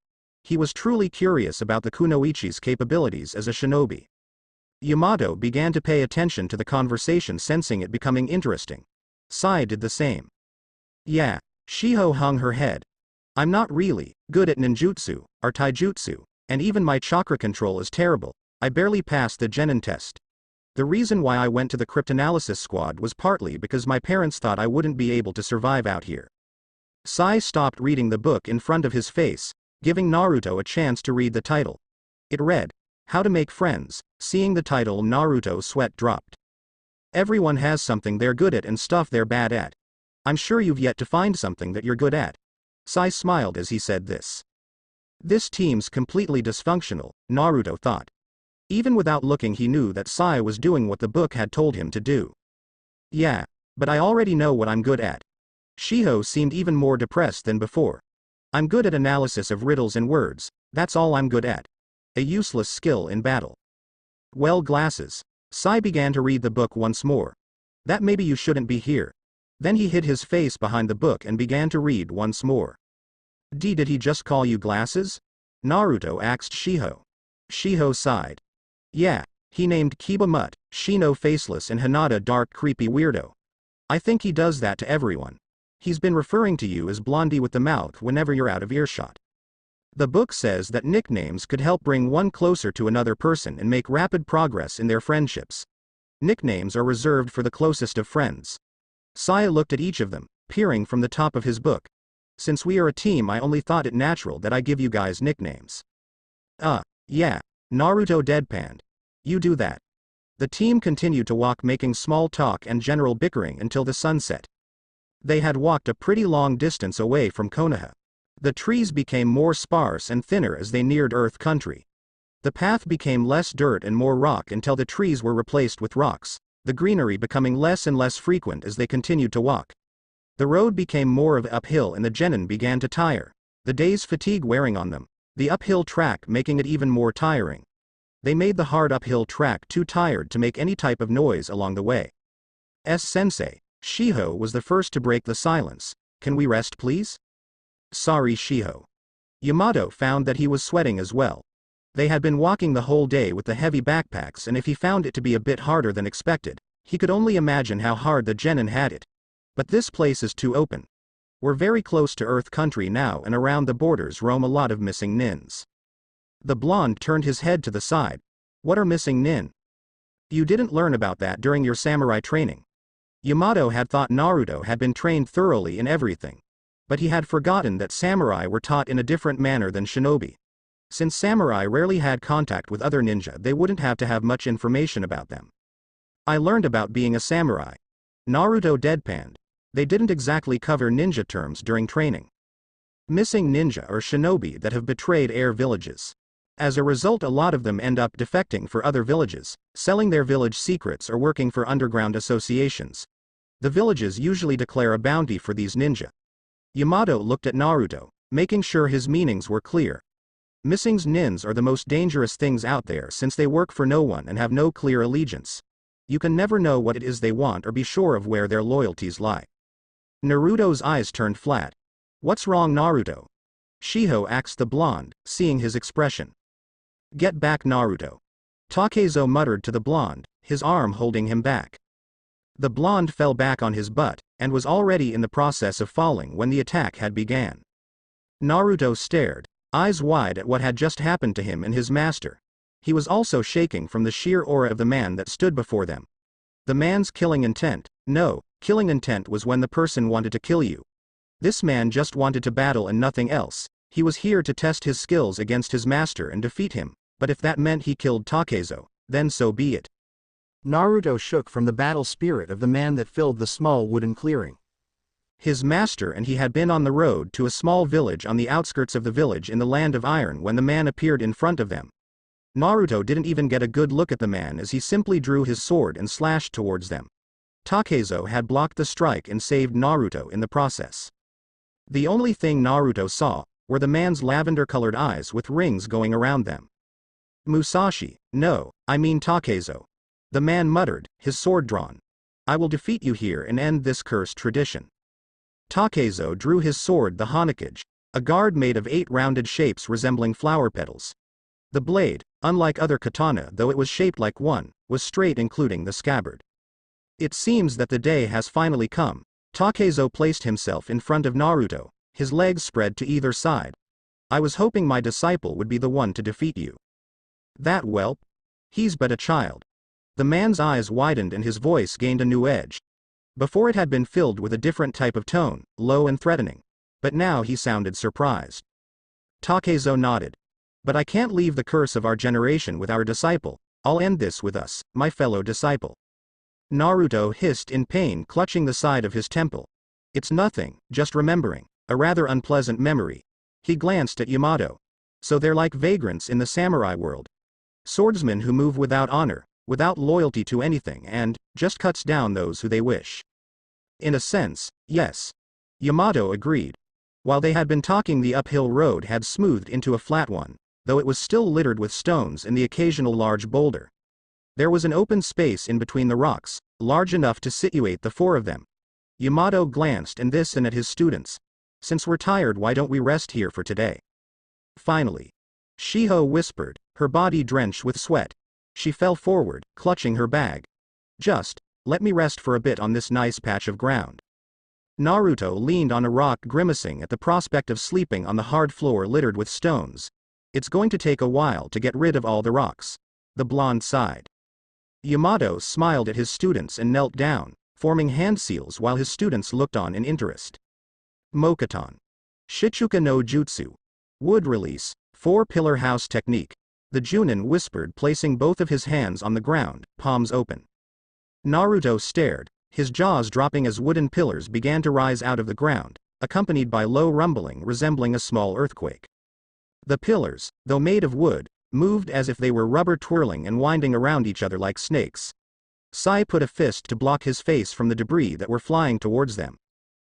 He was truly curious about the kunoichi's capabilities as a shinobi. Yamato began to pay attention to the conversation, sensing it becoming interesting. Sai did the same. Yeah, Shiho hung her head. I'm not really good at ninjutsu, or taijutsu, and even my chakra control is terrible. I barely passed the genin test. The reason why I went to the cryptanalysis squad was partly because my parents thought I wouldn't be able to survive out here. Sai stopped reading the book in front of his face, giving Naruto a chance to read the title. It read, How to Make Friends. Seeing the title, Naruto's sweat dropped. Everyone has something they're good at and stuff they're bad at. I'm sure you've yet to find something that you're good at. Sai smiled as he said this. This team's completely dysfunctional, Naruto thought. Even without looking, he knew that Sai was doing what the book had told him to do. Yeah, but I already know what I'm good at. Shiho seemed even more depressed than before. I'm good at analysis of riddles and words, that's all I'm good at. A useless skill in battle. Well, glasses. Sai began to read the book once more. That maybe you shouldn't be here. Then he hid his face behind the book and began to read once more. Did he just call you glasses? Naruto asked Shiho. Shiho sighed. Yeah, he named Kiba Mutt, Shino faceless and Hinata dark creepy weirdo. I think he does that to everyone. He's been referring to you as Blondie with the mouth whenever you're out of earshot. The book says that nicknames could help bring one closer to another person and make rapid progress in their friendships. Nicknames are reserved for the closest of friends. Saya looked at each of them, peering from the top of his book. Since we are a team, I only thought it natural that I give you guys nicknames. Yeah, Naruto deadpanned. You do that. The team continued to walk, making small talk and general bickering until the sun set. They had walked a pretty long distance away from Konoha. The trees became more sparse and thinner as they neared Earth Country. The path became less dirt and more rock until the trees were replaced with rocks, the greenery becoming less and less frequent as they continued to walk. The road became more of uphill and the genin began to tire, the day's fatigue wearing on them, the uphill track making it even more tiring. They made the hard uphill track too tired to make any type of noise along the way. Sensei, Shiho was the first to break the silence. Can we rest, please? Sorry, Shiho. Yamato found that he was sweating as well. They had been walking the whole day with the heavy backpacks, and if he found it to be a bit harder than expected, he could only imagine how hard the genin had it. But this place is too open. We're very close to Earth Country now, and around the borders roam a lot of missing nins. The blonde turned his head to the side. What are missing nin? You didn't learn about that during your samurai training. Yamato had thought Naruto had been trained thoroughly in everything. But he had forgotten that samurai were taught in a different manner than shinobi. Since samurai rarely had contact with other ninja, they wouldn't have to have much information about them. I learned about being a samurai. Naruto deadpanned. They didn't exactly cover ninja terms during training. Missing ninja are shinobi that have betrayed air villages. As a result, a lot of them end up defecting for other villages, selling their village secrets or working for underground associations. The villages usually declare a bounty for these ninja. Yamato looked at Naruto, making sure his meanings were clear. Missing nins are the most dangerous things out there since they work for no one and have no clear allegiance. You can never know what it is they want or be sure of where their loyalties lie. Naruto's eyes turned flat. What's wrong, Naruto? Shiho asked the blonde, seeing his expression. Get back, Naruto. Takezo muttered to the blonde, his arm holding him back. The blonde fell back on his butt, and was already in the process of falling when the attack had began. Naruto stared, eyes wide at what had just happened to him and his master. He was also shaking from the sheer aura of the man that stood before them. The man's killing intent. No, killing intent was when the person wanted to kill you. This man just wanted to battle and nothing else. He was here to test his skills against his master and defeat him, but if that meant he killed Takezo, then so be it. Naruto shook from the battle spirit of the man that filled the small wooden clearing. His master and he had been on the road to a small village on the outskirts of the village in the Land of Iron when the man appeared in front of them. Naruto didn't even get a good look at the man as he simply drew his sword and slashed towards them. Takezo had blocked the strike and saved Naruto in the process. The only thing Naruto saw were the man's lavender-colored eyes with rings going around them. Musashi, no, I mean Takezo. The man muttered, his sword drawn. I will defeat you here and end this cursed tradition. Takezo drew his sword, the Hanakage, a guard made of 8 rounded shapes resembling flower petals. The blade, unlike other katana though it was shaped like one, was straight including the scabbard. It seems that the day has finally come. Takezo placed himself in front of Naruto, his legs spread to either side. I was hoping my disciple would be the one to defeat you. That whelp? He's but a child. The man's eyes widened and his voice gained a new edge. Before it had been filled with a different type of tone, low and threatening. But now he sounded surprised. Takezo nodded. But I can't leave the curse of our generation with our disciple. I'll end this with us, my fellow disciple. Naruto hissed in pain, clutching the side of his temple. It's nothing, just remembering. A rather unpleasant memory. He glanced at Yamato. So they're like vagrants in the samurai world. Swordsmen who move without honor, without loyalty to anything and, just cuts down those who they wish. In a sense, yes. Yamato agreed. While they had been talking, the uphill road had smoothed into a flat one, though it was still littered with stones and the occasional large boulder. There was an open space in between the rocks, large enough to situate the 4 of them. Yamato glanced at this and at his students. Since we're tired, why don't we rest here for today? Finally. Shiho whispered, her body drenched with sweat. She fell forward, clutching her bag. Just, let me rest for a bit on this nice patch of ground. Naruto leaned on a rock, grimacing at the prospect of sleeping on the hard floor littered with stones. It's going to take a while to get rid of all the rocks. The blonde sighed. Yamato smiled at his students and knelt down, forming hand seals while his students looked on in interest. Mokaton. Shichuka no Jutsu. Wood release, 4-pillar house technique. The Junin whispered, placing both of his hands on the ground, palms open. Naruto stared, his jaws dropping as wooden pillars began to rise out of the ground, accompanied by low rumbling resembling a small earthquake. The pillars, though made of wood, moved as if they were rubber, twirling and winding around each other like snakes. Sai put a fist to block his face from the debris that were flying towards them.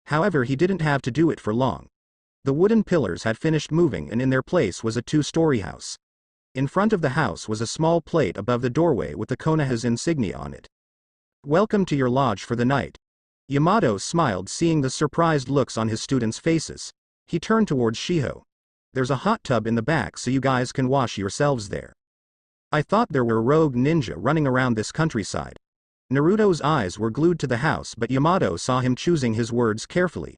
However, he didn't have to do it for long. The wooden pillars had finished moving, and in their place was a 2-story house. In front of the house was a small plate above the doorway with the Konoha's insignia on it. "Welcome to your lodge for the night." Yamato smiled, seeing the surprised looks on his students' faces. He turned towards Shiho. "There's a hot tub in the back so you guys can wash yourselves there. I thought there were rogue ninja running around this countryside." Naruto's eyes were glued to the house, but Yamato saw him choosing his words carefully.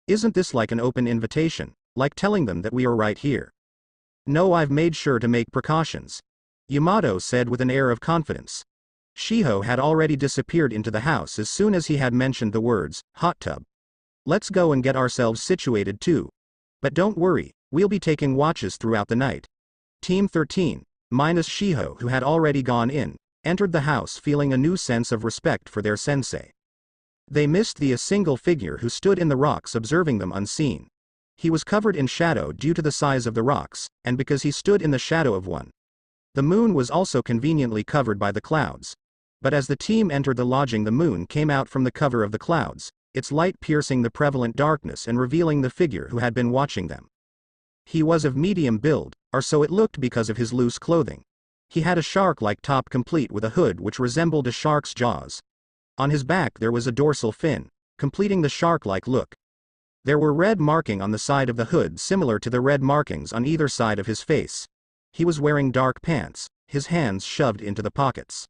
"Isn't this like an open invitation, like telling them that we are right here?" "No, I've made sure to make precautions," Yamato said with an air of confidence. Shiho had already disappeared into the house as soon as he had mentioned the words, hot tub. "Let's go and get ourselves situated too. But don't worry, we'll be taking watches throughout the night." Team 13, minus Shiho, who had already gone in, entered the house feeling a new sense of respect for their sensei. They missed the single figure who stood in the rocks observing them unseen. He was covered in shadow due to the size of the rocks, and because he stood in the shadow of one. The moon was also conveniently covered by the clouds. But as the team entered the lodging, the moon came out from the cover of the clouds, its light piercing the prevalent darkness and revealing the figure who had been watching them. He was of medium build, or so it looked because of his loose clothing. He had a shark-like top complete with a hood which resembled a shark's jaws. On his back there was a dorsal fin, completing the shark-like look. There were red marking on the side of the hood similar to the red markings on either side of his face. He was wearing dark pants, his hands shoved into the pockets.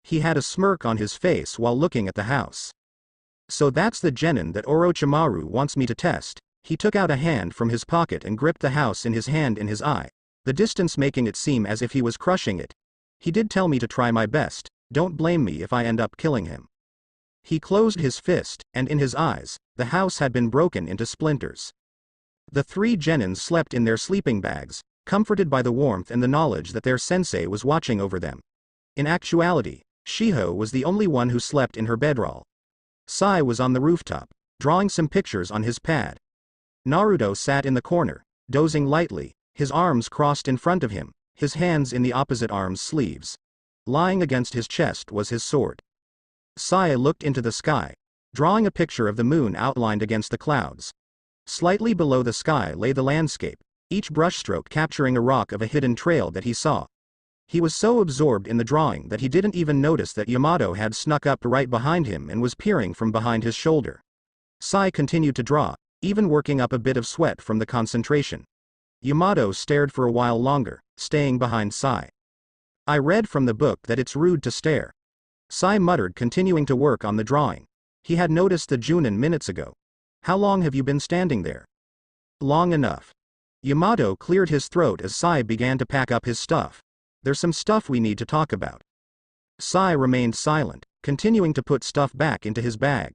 He had a smirk on his face while looking at the house. "So that's the genin that Orochimaru wants me to test." He took out a hand from his pocket and gripped the house in his hand in his eye, the distance making it seem as if he was crushing it. "He did tell me to try my best, don't blame me if I end up killing him." He closed his fist, and in his eyes, the house had been broken into splinters. The 3 genins slept in their sleeping bags, comforted by the warmth and the knowledge that their sensei was watching over them. In actuality, Shiho was the only one who slept in her bedroll. Sai was on the rooftop, drawing some pictures on his pad. Naruto sat in the corner, dozing lightly, his arms crossed in front of him, his hands in the opposite arm's sleeves. Lying against his chest was his sword. Sai looked into the sky, drawing a picture of the moon outlined against the clouds. Slightly below the sky lay the landscape, each brushstroke capturing a rock of a hidden trail that he saw. He was so absorbed in the drawing that he didn't even notice that Yamato had snuck up right behind him and was peering from behind his shoulder. Sai continued to draw, even working up a bit of sweat from the concentration. Yamato stared for a while longer, staying behind Sai. "I read from the book that it's rude to stare," Sai muttered, continuing to work on the drawing. He had noticed the Junin minutes ago. "How long have you been standing there?" "Long enough." Yamato cleared his throat as Sai began to pack up his stuff. "There's some stuff we need to talk about." Sai remained silent, continuing to put stuff back into his bag.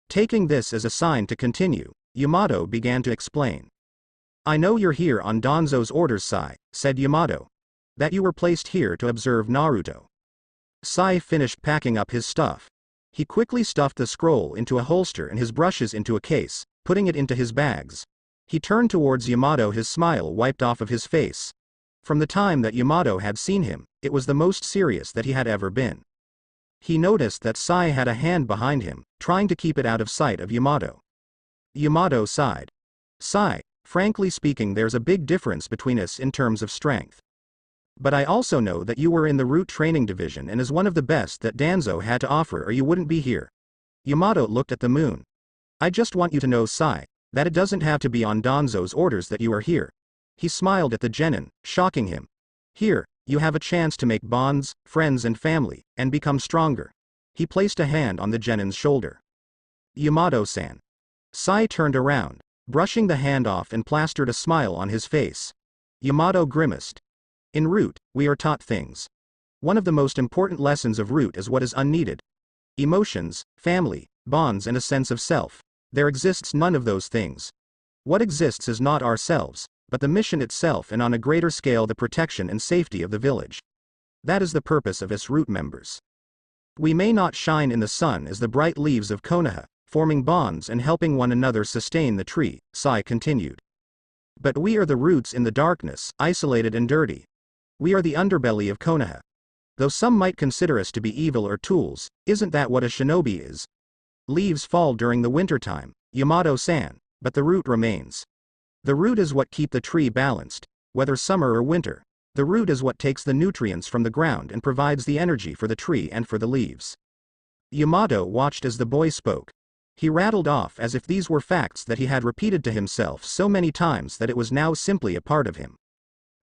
Taking this as a sign to continue, Yamato began to explain. "I know you're here on Danzo's orders, Sai," said Yamato. "That you were placed here to observe Naruto." Sai finished packing up his stuff. He quickly stuffed the scroll into a holster and his brushes into a case, putting it into his bags. He turned towards Yamato, his smile wiped off of his face. From the time that Yamato had seen him, it was the most serious that he had ever been. He noticed that Sai had a hand behind him, trying to keep it out of sight of Yamato. Yamato sighed. "Sai, frankly speaking, there's a big difference between us in terms of strength. But I also know that you were in the root training division and is one of the best that Danzo had to offer, or you wouldn't be here." Yamato looked at the moon. "I just want you to know, Sai, that it doesn't have to be on Danzo's orders that you are here." He smiled at the genin, shocking him. "Here, you have a chance to make bonds, friends and family, and become stronger." He placed a hand on the genin's shoulder. "Yamato-san. Sai turned around, brushing the hand off and plastered a smile on his face. Yamato grimaced. In Root, we are taught things. One of the most important lessons of Root is what is unneeded. Emotions, family, bonds and a sense of self. There exists none of those things. What exists is not ourselves, but the mission itself and on a greater scale the protection and safety of the village. That is the purpose of us Root members. We may not shine in the sun as the bright leaves of Konoha, forming bonds and helping one another sustain the tree, Sai continued. But we are the roots in the darkness, isolated and dirty. We are the underbelly of Konoha. Though some might consider us to be evil or tools, isn't that what a shinobi is? Leaves fall during the wintertime, Yamato-san, but the root remains. The root is what keeps the tree balanced, whether summer or winter. The root is what takes the nutrients from the ground and provides the energy for the tree and for the leaves. Yamato watched as the boy spoke. He rattled off as if these were facts that he had repeated to himself so many times that it was now simply a part of him.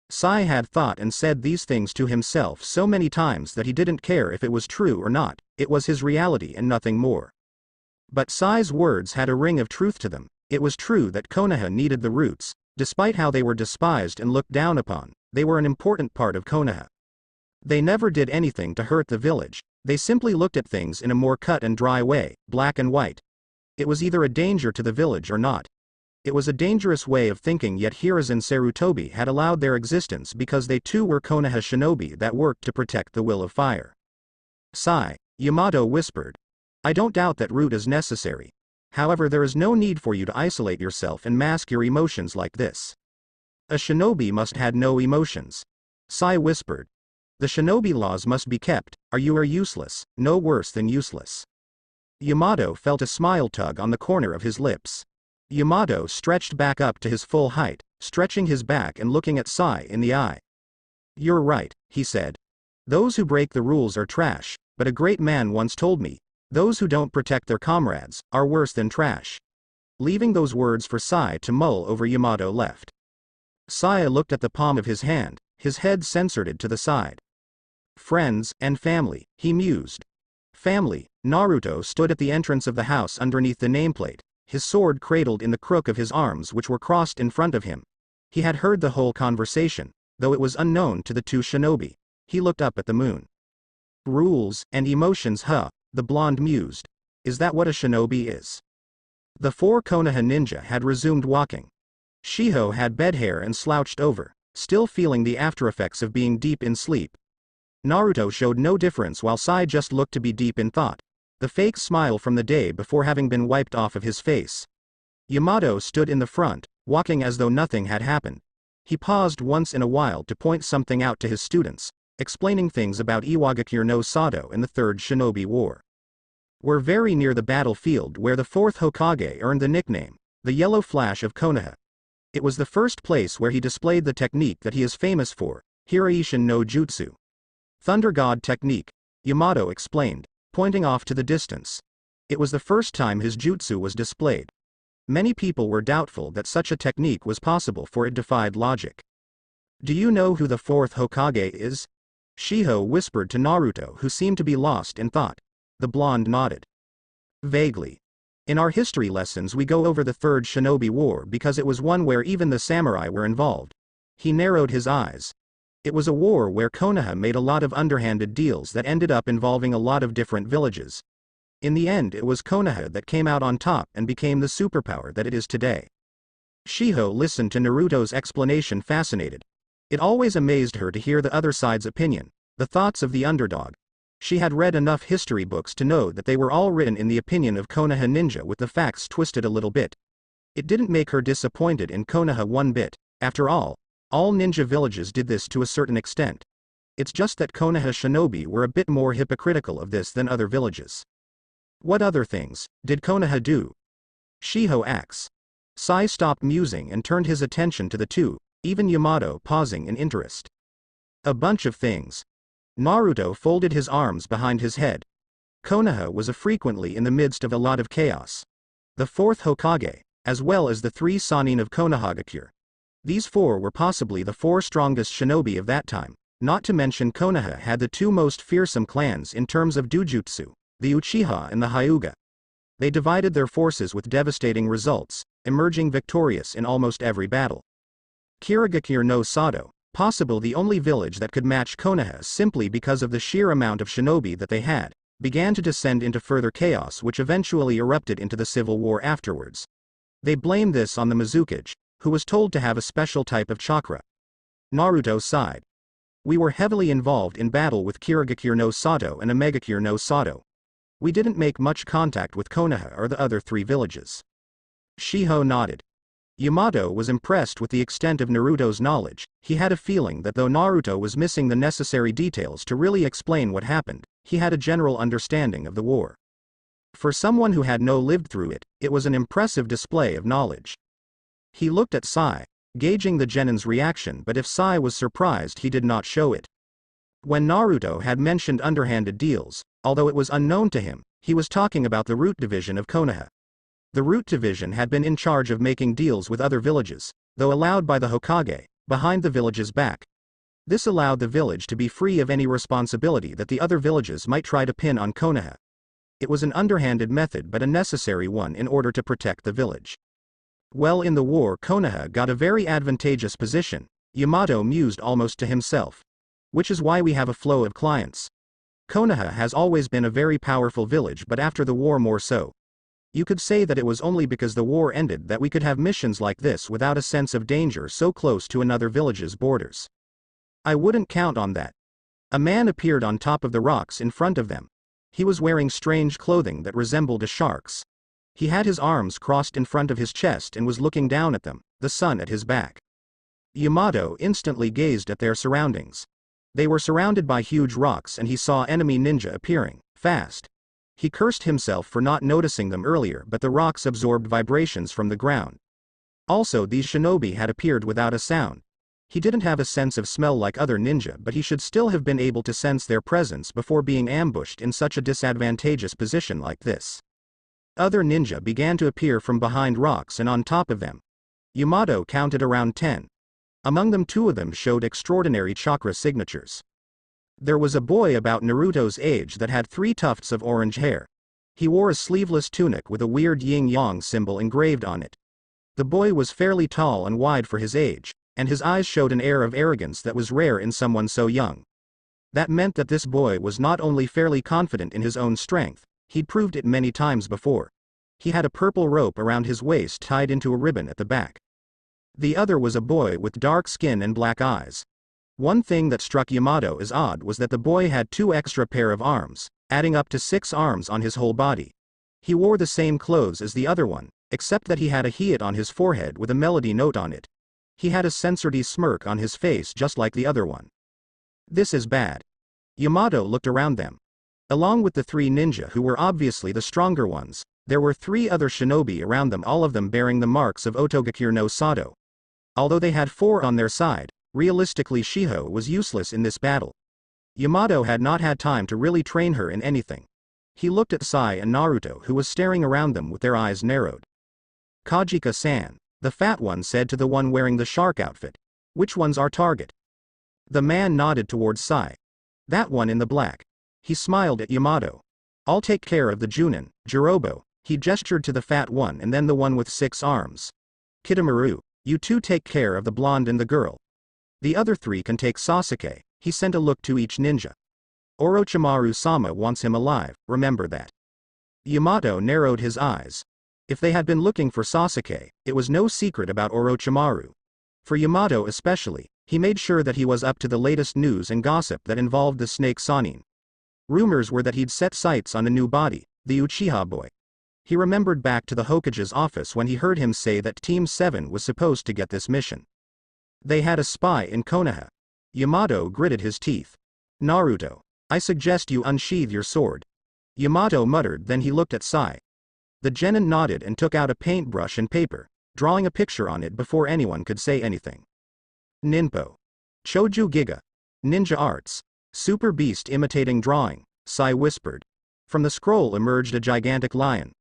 Sai had thought and said these things to himself so many times that he didn't care if it was true or not, it was his reality and nothing more. But Sai's words had a ring of truth to them. It was true that Konoha needed the roots. Despite how they were despised and looked down upon, they were an important part of Konoha. They never did anything to hurt the village. They simply looked at things in a more cut and dry way, black and white. It was either a danger to the village or not. It was a dangerous way of thinking, yet Hiruzen Sarutobi had allowed their existence because they too were Konoha shinobi that worked to protect the will of fire. Sai, Yamato whispered. I don't doubt that root is necessary. However, there is no need for you to isolate yourself and mask your emotions like this. A shinobi must have no emotions. Sai whispered. The shinobi laws must be kept, or you are useless, no worse than useless. Yamato felt a smile tug on the corner of his lips. Yamato stretched back up to his full height, stretching his back and looking at Sai in the eye. You're right, he said. Those who break the rules are trash, but a great man once told me, those who don't protect their comrades are worse than trash. Leaving those words for Sai to mull over, Yamato left. Sai looked at the palm of his hand, his head censored to the side. Friends and family, he mused. Family. Naruto stood at the entrance of the house underneath the nameplate, his sword cradled in the crook of his arms which were crossed in front of him. He had heard the whole conversation, though it was unknown to the two shinobi. He looked up at the moon. Rules and emotions, huh? The blonde mused. Is that what a shinobi is? The four Konoha ninja had resumed walking. Shiho had bed hair and slouched over, still feeling the aftereffects of being deep in sleep. Naruto showed no difference while Sai just looked to be deep in thought, the fake smile from the day before having been wiped off of his face. Yamato stood in the front, walking as though nothing had happened. He paused once in a while to point something out to his students, explaining things about Iwagakure no Sato and the Third Shinobi War. We're very near the battlefield where the fourth Hokage earned the nickname, the Yellow Flash of Konoha. It was the first place where he displayed the technique that he is famous for, Hiraishin no Jutsu. Thunder God technique, Yamato explained, pointing off to the distance. It was the first time his jutsu was displayed. Many people were doubtful that such a technique was possible, for it defied logic. Do you know who the fourth Hokage is? Shiho whispered to Naruto, who seemed to be lost in thought. The blonde nodded. Vaguely. In our history lessons we go over the Third Shinobi War because it was one where even the samurai were involved. He narrowed his eyes. It was a war where Konoha made a lot of underhanded deals that ended up involving a lot of different villages. In the end it was Konoha that came out on top and became the superpower that it is today. Shiho listened to Naruto's explanation fascinated. It always amazed her to hear the other side's opinion, the thoughts of the underdog. She had read enough history books to know that they were all written in the opinion of Konoha ninja with the facts twisted a little bit. It didn't make her disappointed in Konoha one bit. After all ninja villages did this to a certain extent. It's just that Konoha shinobi were a bit more hypocritical of this than other villages. What other things did Konoha do? Shiho asks. Sai stopped musing and turned his attention to the two, even Yamato pausing in interest. A bunch of things. Naruto folded his arms behind his head. Konoha was frequently in the midst of a lot of chaos. The fourth Hokage, as well as the three Sannin of Konohagakure. These four were possibly the four strongest shinobi of that time, not to mention Konoha had the two most fearsome clans in terms of dujutsu, the Uchiha and the Hyuga. They divided their forces with devastating results, emerging victorious in almost every battle. Kirigakure no Sato, possibly the only village that could match Konoha simply because of the sheer amount of shinobi that they had, began to descend into further chaos which eventually erupted into the civil war afterwards. They blamed this on the Mizukage, who was told to have a special type of chakra. Naruto sighed. We were heavily involved in battle with Kirigakure no Sato and Omegakure no Sato. We didn't make much contact with Konoha or the other 3 villages. Shiho nodded. Yamato was impressed with the extent of Naruto's knowledge. He had a feeling that though Naruto was missing the necessary details to really explain what happened, he had a general understanding of the war. For someone who had no lived through it, it was an impressive display of knowledge. He looked at Sai, gauging the genin's reaction, but if Sai was surprised, he did not show it. When Naruto had mentioned underhanded deals, although it was unknown to him, he was talking about the root division of Konoha. The root division had been in charge of making deals with other villages, though allowed by the Hokage, behind the village's back. This allowed the village to be free of any responsibility that the other villages might try to pin on Konoha. It was an underhanded method but a necessary one in order to protect the village. Well, in the war Konoha got a very advantageous position, Yamato mused almost to himself. Which is why we have a flow of clients. Konoha has always been a very powerful village, but after the war more so. You could say that it was only because the war ended that we could have missions like this without a sense of danger so close to another village's borders. I wouldn't count on that. A man appeared on top of the rocks in front of them. He was wearing strange clothing that resembled a shark's. He had his arms crossed in front of his chest and was looking down at them, the sun at his back. Yamato instantly gazed at their surroundings. They were surrounded by huge rocks and he saw enemy ninja appearing, fast. He cursed himself for not noticing them earlier, but the rocks absorbed vibrations from the ground. Also, these shinobi had appeared without a sound. He didn't have a sense of smell like other ninja, but he should still have been able to sense their presence before being ambushed in such a disadvantageous position like this. Other ninja began to appear from behind rocks and on top of them. Yamato counted around 10. Among them 2 of them showed extraordinary chakra signatures. There was a boy about Naruto's age that had 3 tufts of orange hair. He wore a sleeveless tunic with a weird yin-yang symbol engraved on it. The boy was fairly tall and wide for his age, and his eyes showed an air of arrogance that was rare in someone so young. That meant that this boy was not only fairly confident in his own strength, he'd proved it many times before. He had a purple rope around his waist tied into a ribbon at the back. The other was a boy with dark skin and black eyes. One thing that struck Yamato as odd was that the boy had 2 extra pair of arms, adding up to 6 arms on his whole body. He wore the same clothes as the other one, except that he had a hiat on his forehead with a melody note on it. He had a censored smirk on his face just like the other one. This is bad. Yamato looked around them. Along with the 3 ninja who were obviously the stronger ones, there were 3 other shinobi around them, all of them bearing the marks of Otogakure no Sato. Although they had 4 on their side, realistically Shiho was useless in this battle. Yamato had not had time to really train her in anything. He looked at Sai and Naruto, who was staring around them with their eyes narrowed. Kajika-san, the fat one said to the one wearing the shark outfit. Which one's our target? The man nodded towards Sai. That one in the black. He smiled at Yamato. I'll take care of the Junin, Jirobo. He gestured to the fat one and then the one with 6 arms. Kitamaru, you 2 take care of the blonde and the girl. The other 3 can take Sasuke. He sent a look to each ninja. Orochimaru-sama wants him alive, remember that. Yamato narrowed his eyes. If they had been looking for Sasuke, it was no secret about Orochimaru. For Yamato especially, he made sure that he was up to the latest news and gossip that involved the snake Sannin. Rumors were that he'd set sights on a new body, the Uchiha boy. He remembered back to the Hokage's office when he heard him say that Team 7 was supposed to get this mission. They had a spy in Konoha. Yamato gritted his teeth. Naruto, I suggest you unsheathe your sword. Yamato muttered, then he looked at Sai. The genin nodded and took out a paintbrush and paper, drawing a picture on it before anyone could say anything. Ninpo. Choju Giga. Ninja arts. Super beast imitating drawing, Sai whispered. From the scroll emerged a gigantic lion.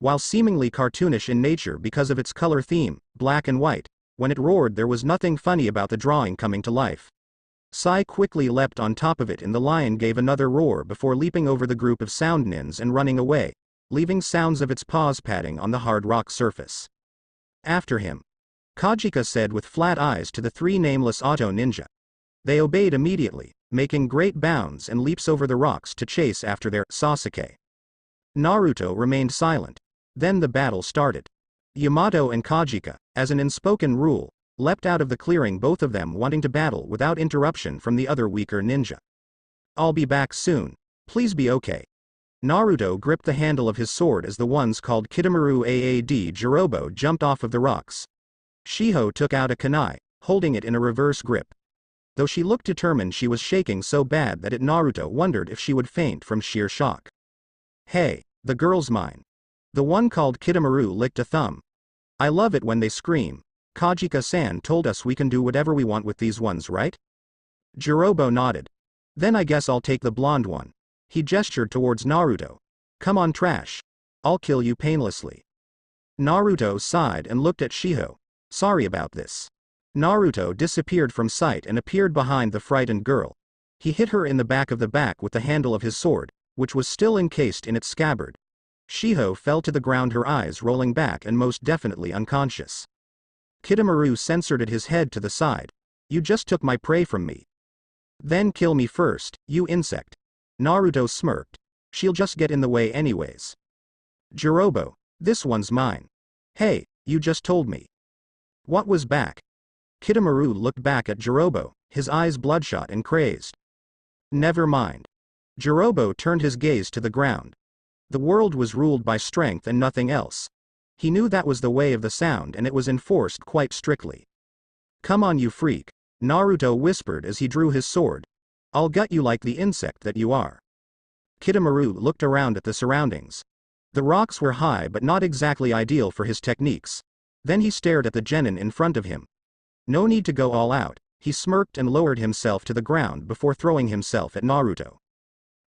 While seemingly cartoonish in nature because of its color theme, black and white, when it roared there was nothing funny about the drawing coming to life. Sai quickly leapt on top of it and the lion gave another roar before leaping over the group of sound nins and running away. leaving sounds of its paws padding on the hard rock surface. After him, Kajika said with flat eyes to the three nameless auto ninja. They obeyed immediately, making great bounds and leaps over the rocks to chase after their Sasuke. Naruto remained silent. Then the battle started. Yamato and Kajika, as an unspoken rule, leapt out of the clearing, both of them wanting to battle without interruption from the other weaker ninja. I'll be back soon. Please be okay. Naruto gripped the handle of his sword as the ones called Kidomaru Aad Jirobo jumped off of the rocks. Shiho took out a kunai, holding it in a reverse grip. Though she looked determined, she was shaking so bad that Naruto wondered if she would faint from sheer shock. Hey, the girl's mine. The one called Kidomaru licked a thumb. I love it when they scream. Kajika-san told us we can do whatever we want with these ones, right? Jirobo nodded. Then I guess I'll take the blonde one. He gestured towards Naruto. Come on, trash. I'll kill you painlessly. Naruto sighed and looked at Shiho. Sorry about this. Naruto disappeared from sight and appeared behind the frightened girl. He hit her in the back with the handle of his sword, which was still encased in its scabbard. Shiho fell to the ground, her eyes rolling back and most definitely unconscious. Kidomaru censored his head to the side. You just took my prey from me. Then kill me first, you insect. Naruto smirked. She'll just get in the way anyways. Jirobo, this one's mine. Hey, you just told me. What was back? Kidomaru looked back at Jirobo, his eyes bloodshot and crazed. Never mind. Jirobo turned his gaze to the ground. The world was ruled by strength and nothing else. He knew that was the way of the sound, and it was enforced quite strictly. Come on, you freak, Naruto whispered as he drew his sword. I'll gut you like the insect that you are. Kidomaru looked around at the surroundings. The rocks were high but not exactly ideal for his techniques. Then he stared at the genin in front of him. No need to go all out, he smirked and lowered himself to the ground before throwing himself at Naruto.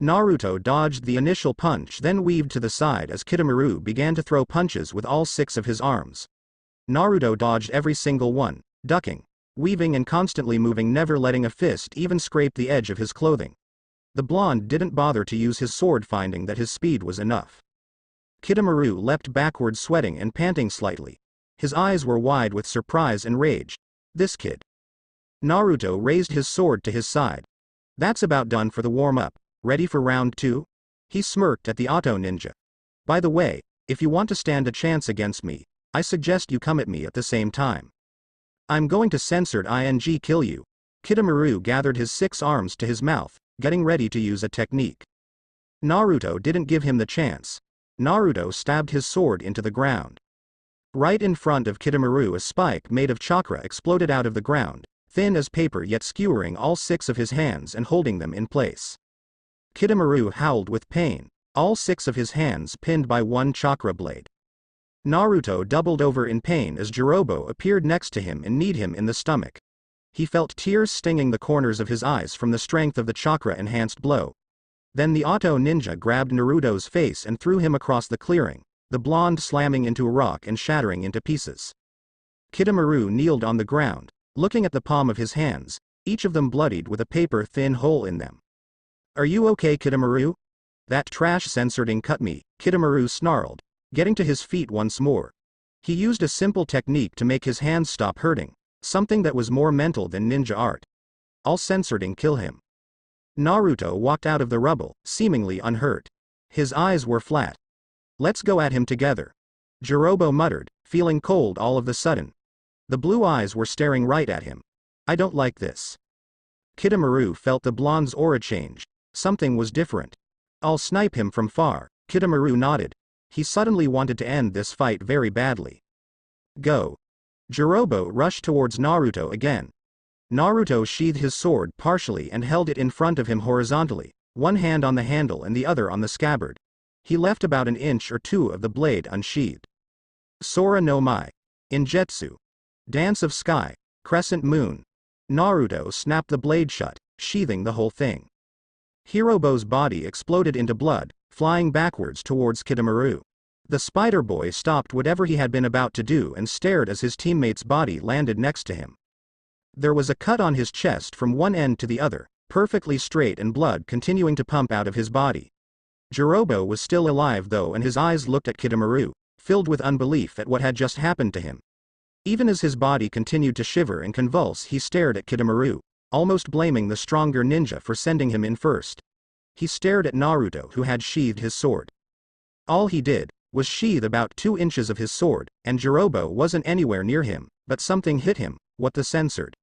Naruto dodged the initial punch, then weaved to the side as Kidomaru began to throw punches with all 6 of his arms. Naruto dodged every single one, ducking, weaving and constantly moving, never letting a fist even scrape the edge of his clothing. The blonde didn't bother to use his sword, finding that his speed was enough. Kidomaru leapt backward, sweating and panting slightly. His eyes were wide with surprise and rage. This kid. Naruto raised his sword to his side. That's about done for the warm-up. Ready for round 2? He smirked at the auto ninja. By the way, if you want to stand a chance against me, I suggest you come at me at the same time. I'm going to censored ing kill you. Kidomaru gathered his 6 arms to his mouth, getting ready to use a technique. Naruto didn't give him the chance. Naruto stabbed his sword into the ground. Right in front of Kidomaru, a spike made of chakra exploded out of the ground, thin as paper yet skewering all 6 of his hands and holding them in place. Kidomaru howled with pain, all 6 of his hands pinned by one chakra blade. Naruto doubled over in pain as Jirobo appeared next to him and kneed him in the stomach. He felt tears stinging the corners of his eyes from the strength of the chakra-enhanced blow. Then the auto ninja grabbed Naruto's face and threw him across the clearing, the blonde slamming into a rock and shattering into pieces. Kidomaru kneeled on the ground, looking at the palm of his hands, each of them bloodied with a paper-thin hole in them. Are you okay, Kidomaru? That trash censoring cut me, Kidomaru snarled, getting to his feet once more. He used a simple technique to make his hands stop hurting, something that was more mental than ninja art. I'll censoring kill him. Naruto walked out of the rubble, seemingly unhurt. His eyes were flat. Let's go at him together. Jirobo muttered, feeling cold all of a sudden. The blue eyes were staring right at him. I don't like this. Kidomaru felt the blonde's aura change. Something was different. I'll snipe him from far, Kidomaru nodded. He suddenly wanted to end this fight very badly. Go. Jirobo rushed towards Naruto again. Naruto sheathed his sword partially and held it in front of him horizontally, one hand on the handle and the other on the scabbard. He left about an inch or 2 of the blade unsheathed. Sora no Mai. Injetsu. Dance of Sky, Crescent Moon. Naruto snapped the blade shut, sheathing the whole thing. Hirobo's body exploded into blood, flying backwards towards Kidomaru. The Spider Boy stopped whatever he had been about to do and stared as his teammate's body landed next to him. There was a cut on his chest from one end to the other, perfectly straight, and blood continuing to pump out of his body. Jirobo was still alive though, and his eyes looked at Kidomaru, filled with unbelief at what had just happened to him. Even as his body continued to shiver and convulse, he stared at Kidomaru, almost blaming the stronger ninja for sending him in first. He stared at Naruto, who had sheathed his sword. All he did was sheathe about 2 inches of his sword, and Jirobo wasn't anywhere near him, but something hit him. What the censored?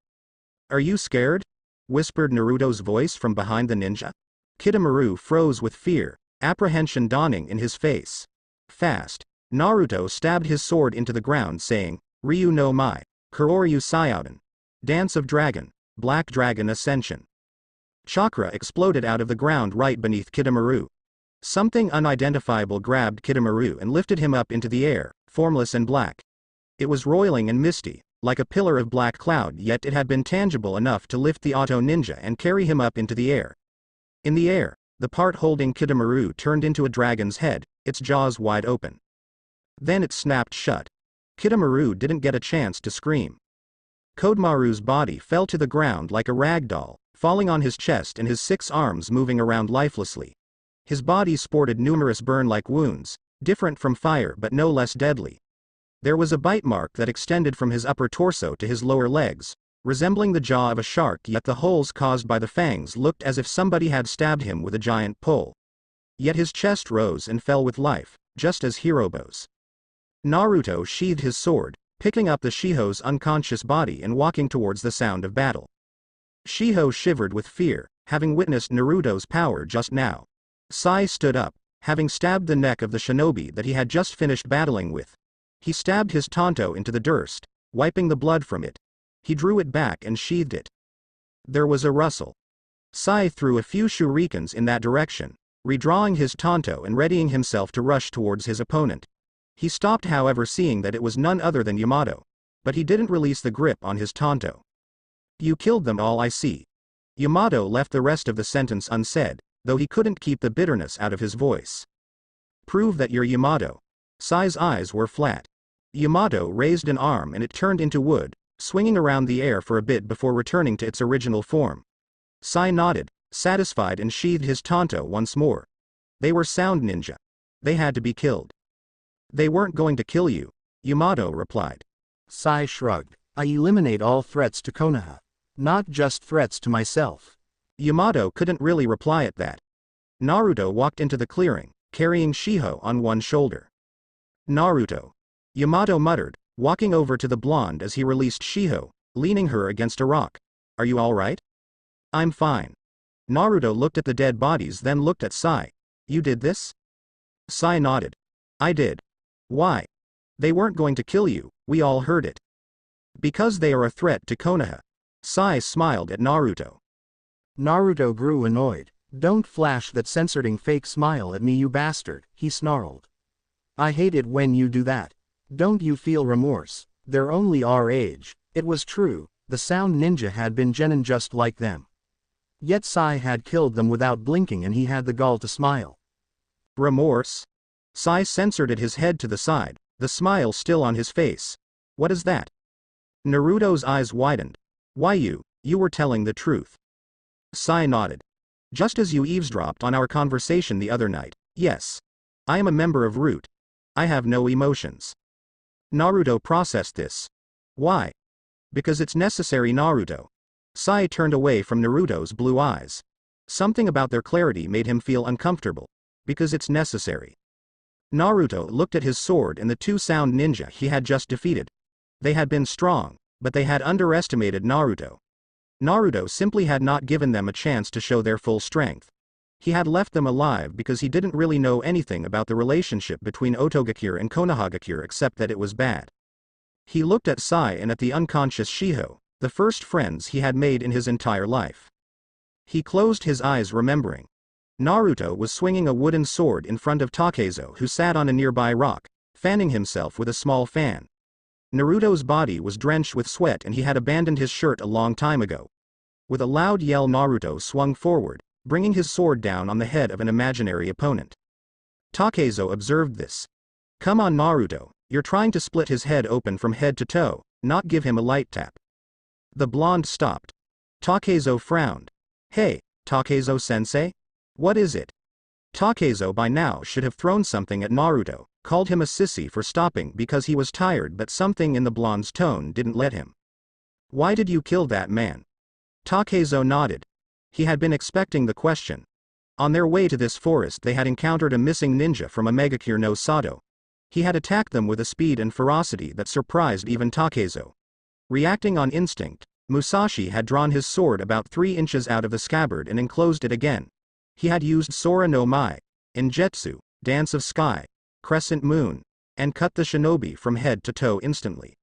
"Are you scared?" whispered Naruto's voice from behind the ninja. Kidomaru froze with fear, apprehension dawning in his face. Fast, Naruto stabbed his sword into the ground, saying, "Ryu no Mai, Kuroryu Saiyouden. Dance of Dragon, Black Dragon Ascension." Chakra exploded out of the ground right beneath Kidomaru. Something unidentifiable grabbed Kidomaru and lifted him up into the air, formless and black. It was roiling and misty, like a pillar of black cloud, yet it had been tangible enough to lift the auto ninja and carry him up into the air. In the air, the part holding Kidomaru turned into a dragon's head, its jaws wide open. Then it snapped shut. Kidomaru didn't get a chance to scream. Kodamaru's body fell to the ground like a rag doll, falling on his chest and his 6 arms moving around lifelessly. His body sported numerous burn-like wounds, different from fire but no less deadly. There was a bite mark that extended from his upper torso to his lower legs, resembling the jaw of a shark, yet the holes caused by the fangs looked as if somebody had stabbed him with a giant pole. Yet his chest rose and fell with life, just as Hirobo's. Naruto sheathed his sword, picking up the Shiho's unconscious body and walking towards the sound of battle. Shiho shivered with fear, having witnessed Naruto's power just now. Sai stood up, having stabbed the neck of the shinobi that he had just finished battling with. He stabbed his tanto into the durst, wiping the blood from it. He drew it back and sheathed it. There was a rustle. Sai threw a few shurikens in that direction, redrawing his tanto and readying himself to rush towards his opponent. He stopped, however, seeing that it was none other than Yamato. But he didn't release the grip on his tanto. "You killed them all, I see." Yamato left the rest of the sentence unsaid, though he couldn't keep the bitterness out of his voice. "Prove that you're Yamato." Sai's eyes were flat. Yamato raised an arm and it turned into wood, swinging around the air for a bit before returning to its original form. Sai nodded, satisfied, and sheathed his tanto once more. They were sound ninja. They had to be killed. "They weren't going to kill you," Yamato replied. Sai shrugged. "I eliminate all threats to Konoha. Not just threats to myself." Yamato couldn't really reply at that. Naruto walked into the clearing, carrying Shiho on one shoulder. "Naruto," Yamato muttered, walking over to the blonde as he released Shiho, leaning her against a rock. "Are you all right?" "I'm fine." Naruto looked at the dead bodies, then looked at Sai. "You did this?" Sai nodded. "I did." "Why?" "They weren't going to kill you, we all heard it." "Because they are a threat to Konoha." Sai smiled at Naruto. Naruto grew annoyed. "Don't flash that censoring fake smile at me, you bastard," he snarled. "I hate it when you do that. Don't you feel remorse? They're only our age." It was true, the sound ninja had been genin just like them. Yet Sai had killed them without blinking, and he had the gall to smile. "Remorse?" Sai censored at his head to the side, the smile still on his face. "What is that?" Naruto's eyes widened. "Why, you were telling the truth." Sai nodded. "Just as you eavesdropped on our conversation the other night, yes. I am a member of Root. I have no emotions." Naruto processed this. "Why?" "Because it's necessary, Naruto." Sai turned away from Naruto's blue eyes. Something about their clarity made him feel uncomfortable. "Because it's necessary." Naruto looked at his sword and the 2 sound ninja he had just defeated. They had been strong, but they had underestimated Naruto. Naruto simply had not given them a chance to show their full strength. He had left them alive because he didn't really know anything about the relationship between Otogakure and Konohagakure except that it was bad. He looked at Sai and at the unconscious Shiho, the first friends he had made in his entire life. He closed his eyes, remembering. Naruto was swinging a wooden sword in front of Takezo, who sat on a nearby rock, fanning himself with a small fan. Naruto's body was drenched with sweat and he had abandoned his shirt a long time ago. With a loud yell, Naruto swung forward, bringing his sword down on the head of an imaginary opponent. Takezo observed this. "Come on, Naruto, you're trying to split his head open from head to toe, not give him a light tap." The blonde stopped. Takezo frowned. "Hey, Takezo-sensei? What is it?" Takezo by now should have thrown something at Naruto, called him a sissy for stopping because he was tired, but something in the blonde's tone didn't let him. Why did you kill that man? Takezo nodded. He had been expecting the question. On their way to this forest they had encountered a missing ninja from Megakure no Sato. He had attacked them with a speed and ferocity that surprised even Takezo. Reacting on instinct, Musashi had drawn his sword about 3 inches out of the scabbard and enclosed it again. He had used Sora no Mai, Injetsu, Dance of Sky, Crescent Moon, and cut the shinobi from head to toe instantly.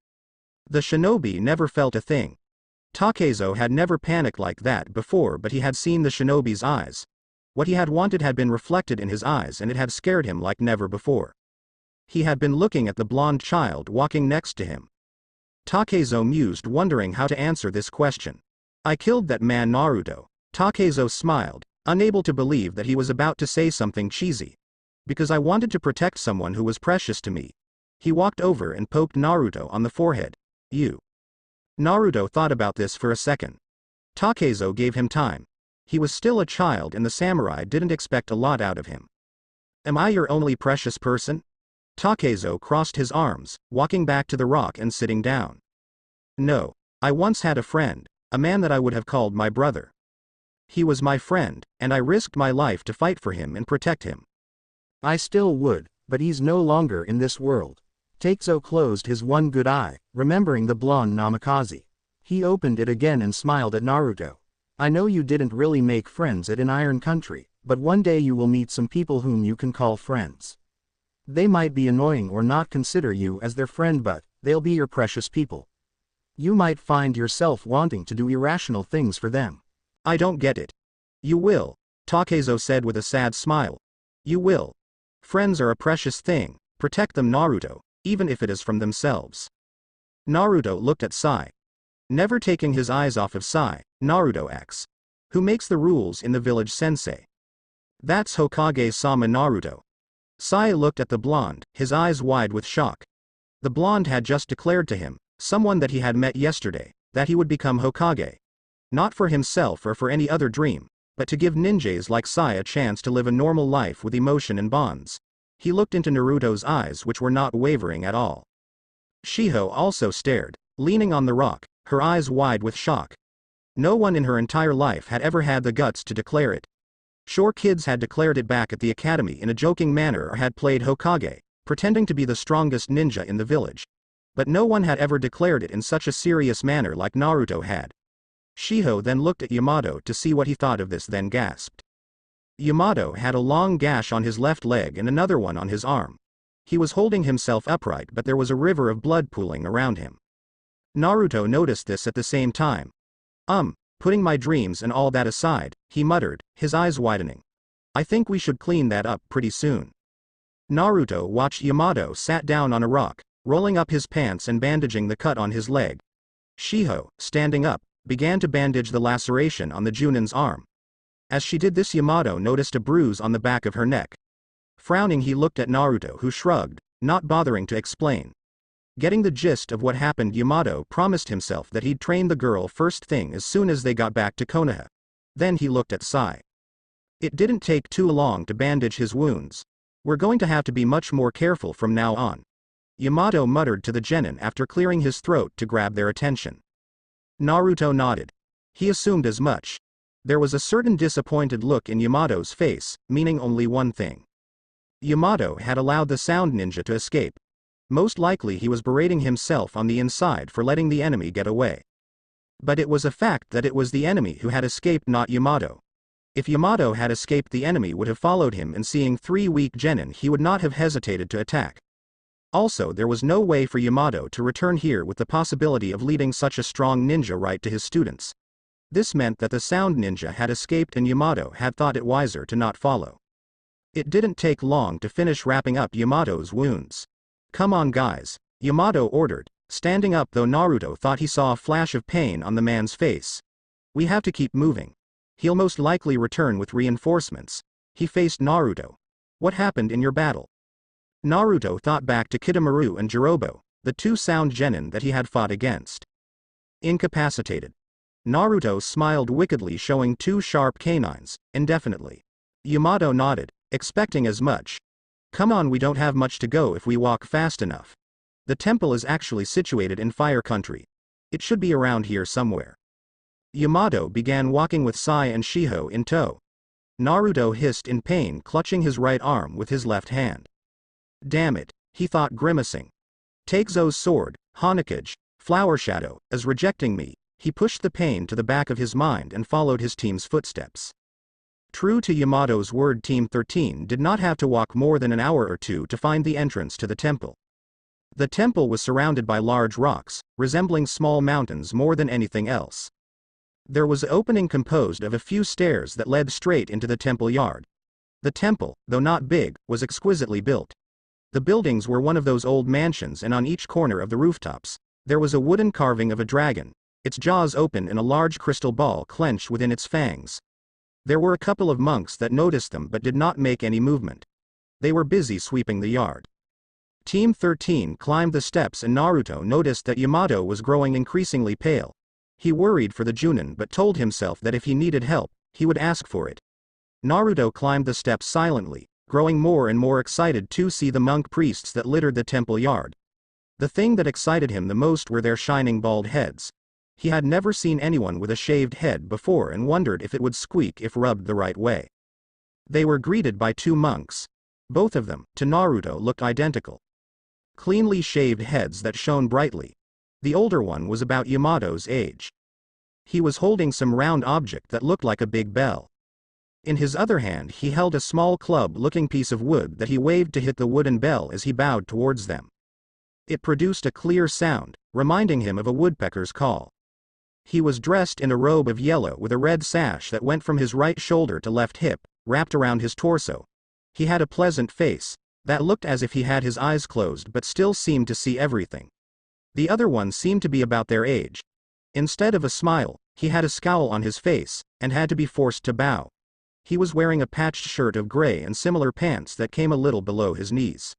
The shinobi never felt a thing. Takezo had never panicked like that before, but he had seen the shinobi's eyes. What he had wanted had been reflected in his eyes, and it had scared him like never before. He had been looking at the blonde child walking next to him. Takezo mused, wondering how to answer this question. I killed that man Naruto. Takezo smiled, unable to believe that he was about to say something cheesy. Because I wanted to protect someone who was precious to me. He walked over and poked Naruto on the forehead. You. Naruto thought about this for a second. Takezo gave him time. He was still a child and the samurai didn't expect a lot out of him. Am I your only precious person? Takezo crossed his arms, walking back to the rock and sitting down. No. I once had a friend, a man that I would have called my brother. He was my friend, and I risked my life to fight for him and protect him. I still would, but he's no longer in this world. Takezo closed his one good eye, remembering the blonde Namikaze. He opened it again and smiled at Naruto. I know you didn't really make friends at an iron country, but one day you will meet some people whom you can call friends. They might be annoying or not consider you as their friend, but they'll be your precious people. You might find yourself wanting to do irrational things for them. I don't get it. You will, Takezo said with a sad smile. You will. Friends are a precious thing, protect them Naruto, even if it is from themselves. Naruto looked at Sai. Never taking his eyes off of Sai, Naruto asks. Who makes the rules in the village sensei? That's Hokage-sama Naruto. Sai looked at the blonde, his eyes wide with shock. The blonde had just declared to him, someone that he had met yesterday, that he would become Hokage. Not for himself or for any other dream, but to give ninjas like Sai a chance to live a normal life with emotion and bonds. He looked into Naruto's eyes, which were not wavering at all. Shiho also stared, leaning on the rock, her eyes wide with shock. No one in her entire life had ever had the guts to declare it. Sure, kids had declared it back at the academy in a joking manner or had played Hokage, pretending to be the strongest ninja in the village. But no one had ever declared it in such a serious manner like Naruto had. Shiho then looked at Yamato to see what he thought of this, then gasped. Yamato had a long gash on his left leg and another one on his arm. He was holding himself upright, but there was a river of blood pooling around him. Naruto noticed this at the same time. Putting my dreams and all that aside, he muttered, his eyes widening. I think we should clean that up pretty soon. Naruto watched Yamato sat down on a rock, rolling up his pants and bandaging the cut on his leg. Shiho, standing up, began to bandage the laceration on the Junin's arm. As she did this, Yamato noticed a bruise on the back of her neck. Frowning, he looked at Naruto, who shrugged, not bothering to explain. Getting the gist of what happened, Yamato promised himself that he'd train the girl first thing as soon as they got back to Konoha. Then he looked at Sai. It didn't take too long to bandage his wounds. We're going to have to be much more careful from now on. Yamato muttered to the genin after clearing his throat to grab their attention. Naruto nodded. He assumed as much. There was a certain disappointed look in Yamato's face, meaning only one thing. Yamato had allowed the sound ninja to escape. Most likely he was berating himself on the inside for letting the enemy get away. But it was a fact that it was the enemy who had escaped, not Yamato. If Yamato had escaped, the enemy would have followed him, and seeing 3 weak genin, he would not have hesitated to attack. Also, there was no way for Yamato to return here with the possibility of leading such a strong ninja right to his students. This meant that the sound ninja had escaped and Yamato had thought it wiser to not follow. It didn't take long to finish wrapping up Yamato's wounds. Come on guys, Yamato ordered, standing up, though Naruto thought he saw a flash of pain on the man's face. We have to keep moving. He'll most likely return with reinforcements. He faced Naruto. What happened in your battle? Naruto thought back to Kitamura and Jirobo, the 2 sound genin that he had fought against. Incapacitated. Naruto smiled wickedly, showing 2 sharp canines, indefinitely. Yamato nodded, expecting as much. Come on, we don't have much to go if we walk fast enough. The temple is actually situated in Fire Country. It should be around here somewhere. Yamato began walking with Sai and Shiho in tow. Naruto hissed in pain, clutching his right arm with his left hand. Damn it, he thought, grimacing. Take Zo's sword, Hanakage, Flower Shadow, as rejecting me. He pushed the pain to the back of his mind and followed his team's footsteps. True to Yamato's word, Team 13 did not have to walk more than an hour or two to find the entrance to the temple. The temple was surrounded by large rocks, resembling small mountains more than anything else. There was an opening composed of a few stairs that led straight into the temple yard. The temple, though not big, was exquisitely built. The buildings were one of those old mansions, and on each corner of the rooftops, there was a wooden carving of a dragon, its jaws open and a large crystal ball clenched within its fangs. There were a couple of monks that noticed them but did not make any movement. They were busy sweeping the yard. Team 13 climbed the steps and Naruto noticed that Yamato was growing increasingly pale. He worried for the Junin but told himself that if he needed help, he would ask for it. Naruto climbed the steps silently, growing more and more excited to see the monk priests that littered the temple yard. The thing that excited him the most were their shining bald heads. He had never seen anyone with a shaved head before and wondered if it would squeak if rubbed the right way. They were greeted by two monks. Both of them, to Naruto, looked identical. Cleanly shaved heads that shone brightly. The older one was about Yamato's age. He was holding some round object that looked like a big bell. In his other hand he held a small club-looking piece of wood that he waved to hit the wooden bell as he bowed towards them. It produced a clear sound, reminding him of a woodpecker's call. He was dressed in a robe of yellow with a red sash that went from his right shoulder to left hip, wrapped around his torso. He had a pleasant face, that looked as if he had his eyes closed but still seemed to see everything. The other one seemed to be about their age. Instead of a smile, he had a scowl on his face, and had to be forced to bow. He was wearing a patched shirt of gray and similar pants that came a little below his knees.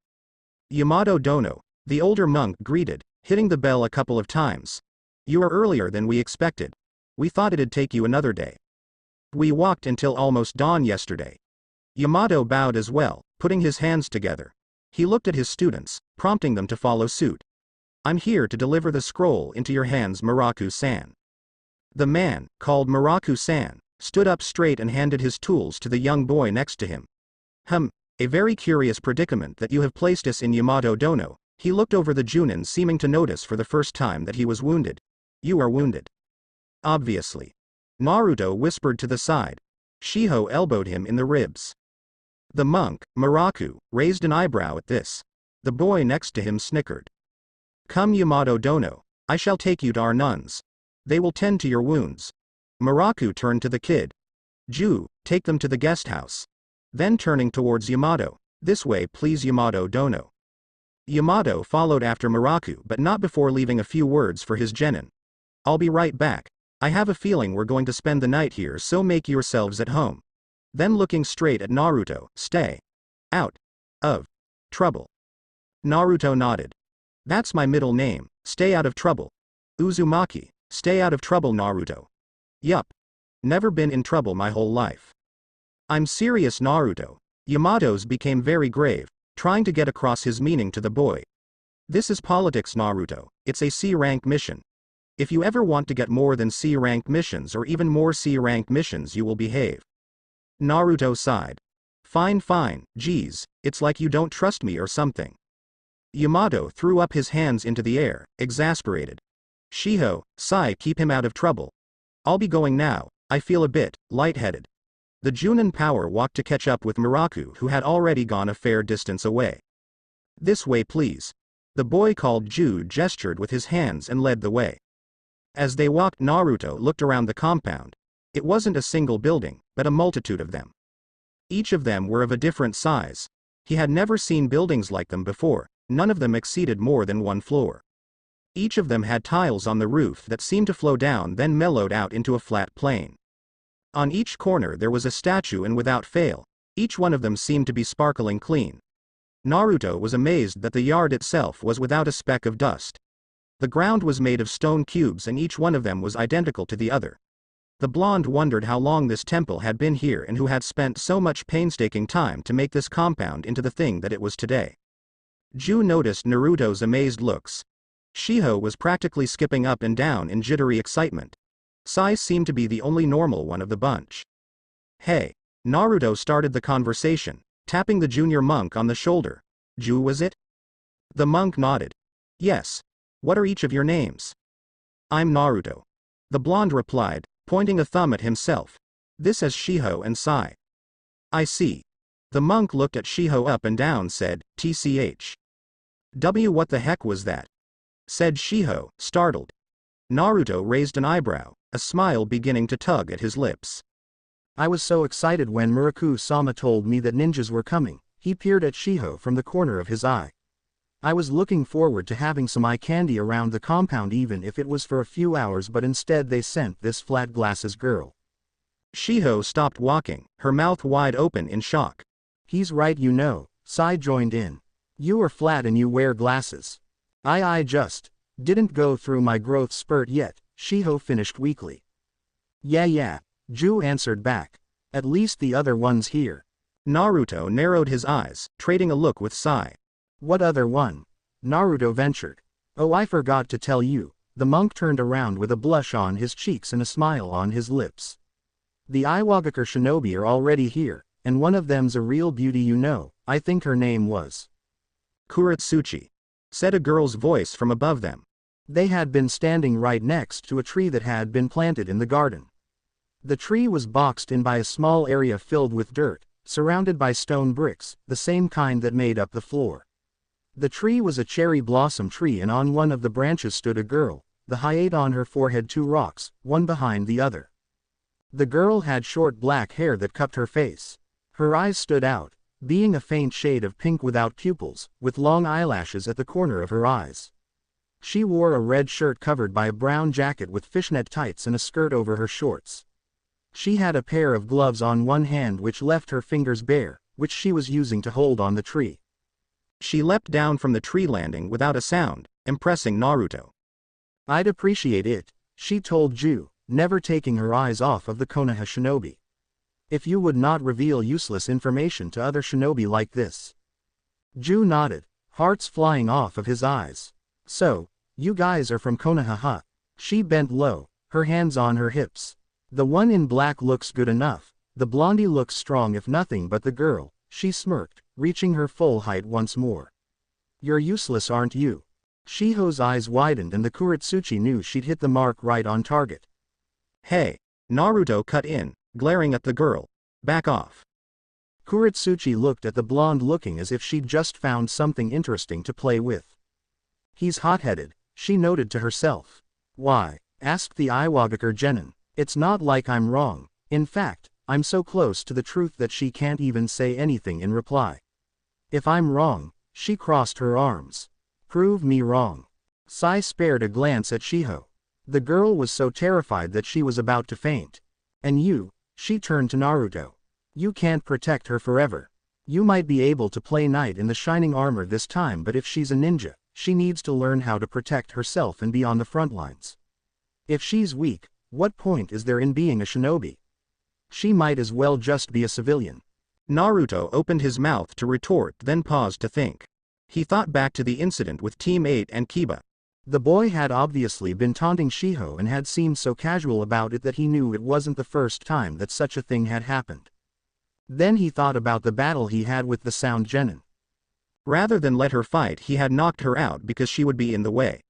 Yamato Dono, the older monk greeted, hitting the bell a couple of times. You are earlier than we expected. We thought it'd take you another day. We walked until almost dawn yesterday. Yamato bowed as well, putting his hands together. He looked at his students, prompting them to follow suit. I'm here to deliver the scroll into your hands, Muraku-san. The man, called Muraku-san, stood up straight and handed his tools to the young boy next to him. A very curious predicament that you have placed us in, Yamato Dono. He looked over the Junin, seeming to notice for the first time that he was wounded. You are wounded. Obviously. Naruto whispered to the side. Shiho elbowed him in the ribs. The monk, Muraku, raised an eyebrow at this. The boy next to him snickered. Come, Yamato Dono, I shall take you to our nuns. They will tend to your wounds. Muraku turned to the kid. Ju, take them to the guest house. Then turning towards Yamato, this way please, Yamato Dono. Yamato followed after Muraku but not before leaving a few words for his genin. I'll be right back. I have a feeling we're going to spend the night here, so make yourselves at home. Then looking straight at Naruto, stay out of trouble. Naruto nodded. That's my middle name, stay out of trouble. Uzumaki, stay out of trouble, Naruto. Yup. Never been in trouble my whole life. I'm serious, Naruto. Yamato's became very grave, trying to get across his meaning to the boy. This is politics, Naruto. It's a C-rank mission. If you ever want to get more than C-rank missions or even more C-rank missions, you will behave. Naruto sighed. Fine, geez, it's like you don't trust me or something. Yamato threw up his hands into the air, exasperated. Shiho, Sai, keep him out of trouble. I'll be going now, I feel a bit lightheaded. The Junin power walked to catch up with Muraku, who had already gone a fair distance away. This way please. The boy called Ju gestured with his hands and led the way. As they walked, Naruto looked around the compound. It wasn't a single building, but a multitude of them. Each of them were of a different size. He had never seen buildings like them before, none of them exceeded more than one floor. Each of them had tiles on the roof that seemed to flow down then mellowed out into a flat plane. On each corner there was a statue, and without fail, each one of them seemed to be sparkling clean. Naruto was amazed that the yard itself was without a speck of dust. The ground was made of stone cubes and each one of them was identical to the other. The blonde wondered how long this temple had been here and who had spent so much painstaking time to make this compound into the thing that it was today. Ju noticed Naruto's amazed looks. Shiho was practically skipping up and down in jittery excitement. Sai seemed to be the only normal one of the bunch. Hey. Naruto started the conversation, tapping the junior monk on the shoulder. Ju, was it? The monk nodded. Yes. What are each of your names? I'm Naruto. The blonde replied, pointing a thumb at himself. This is Shiho and Sai. I see. The monk looked at Shiho up and down, said, TCH. What the heck was that? Said Shiho, startled. Naruto raised an eyebrow, a smile beginning to tug at his lips. I was so excited when Muraku-sama told me that ninjas were coming. He peered at Shiho from the corner of his eye. I was looking forward to having some eye candy around the compound even if it was for a few hours, but instead they sent this flat glasses girl. Shiho stopped walking, her mouth wide open in shock. He's right, you know, Sai joined in. You are flat and you wear glasses. I just didn't go through my growth spurt yet, Shiho finished weakly. Yeah, Ju answered back. At least the other one's here. Naruto narrowed his eyes, trading a look with Sai. What other one? Naruto ventured. Oh, I forgot to tell you. The monk turned around with a blush on his cheeks and a smile on his lips. The Iwagakure shinobi are already here, and one of them's a real beauty, you know. I think her name was Kuratsuchi, said a girl's voice from above them. They had been standing right next to a tree that had been planted in the garden. The tree was boxed in by a small area filled with dirt, surrounded by stone bricks, the same kind that made up the floor. The tree was a cherry blossom tree, and on one of the branches stood a girl, the height on her forehead 2 rocks, one behind the other. The girl had short black hair that cupped her face. Her eyes stood out, being a faint shade of pink without pupils, with long eyelashes at the corner of her eyes. She wore a red shirt covered by a brown jacket with fishnet tights and a skirt over her shorts. She had a pair of gloves on one hand which left her fingers bare, which she was using to hold on the tree. She leapt down from the tree landing without a sound, impressing Naruto. I'd appreciate it, she told Ju, never taking her eyes off of the Konoha shinobi. If you would not reveal useless information to other shinobi like this. Ju nodded, hearts flying off of his eyes. So, you guys are from Konoha, huh? She bent low, her hands on her hips. The one in black looks good enough, the blondie looks strong if nothing but the girl, she smirked, reaching her full height once more. You're useless, aren't you? Shiho's eyes widened and the Kuratsuchi knew she'd hit the mark right on target. Hey, Naruto cut in, glaring at the girl. Back off. Kuratsuchi looked at the blonde looking as if she'd just found something interesting to play with. He's hot-headed, she noted to herself. Why? Asked the Iwagakure genin. It's not like I'm wrong. In fact, I'm so close to the truth that she can't even say anything in reply. If I'm wrong, she crossed her arms. Prove me wrong. Sai spared a glance at Shiho. The girl was so terrified that she was about to faint. And you, she turned to Naruto. You can't protect her forever. You might be able to play knight in the shining armor this time, but if she's a ninja, she needs to learn how to protect herself and be on the front lines. If she's weak, what point is there in being a shinobi? She might as well just be a civilian. Naruto opened his mouth to retort, then paused to think. He thought back to the incident with Team 8 and Kiba. The boy had obviously been taunting Shiho and had seemed so casual about it that he knew it wasn't the first time that such a thing had happened. Then he thought about the battle he had with the Sound Genin. Rather than let her fight, he had knocked her out because she would be in the way.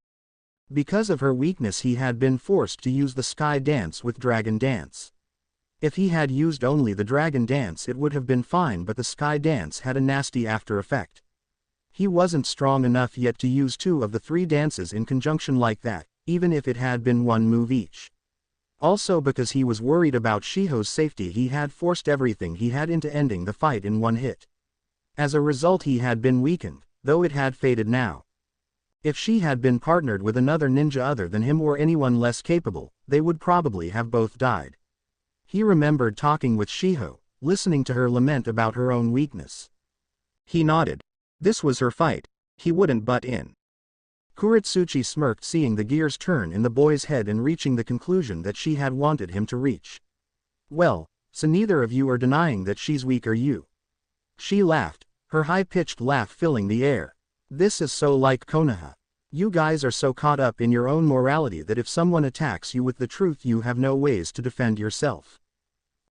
Because of her weakness he had been forced to use the Sky Dance with Dragon Dance. If he had used only the Dragon Dance it would have been fine, but the Sky Dance had a nasty after effect. He wasn't strong enough yet to use 2 of the 3 dances in conjunction like that, even if it had been 1 move each. Also because he was worried about Shiho's safety he had forced everything he had into ending the fight in 1 hit. As a result he had been weakened, though it had faded now. If she had been partnered with another ninja other than him or anyone less capable, they would probably have both died. He remembered talking with Shiho, listening to her lament about her own weakness. He nodded. This was her fight. He wouldn't butt in. Kuretsuchi smirked, seeing the gears turn in the boy's head and reaching the conclusion that she had wanted him to reach. Well, so neither of you are denying that she's weak, are you? She laughed, her high-pitched laugh filling the air. This is so like Konoha. You guys are so caught up in your own morality that if someone attacks you with the truth you have no ways to defend yourself.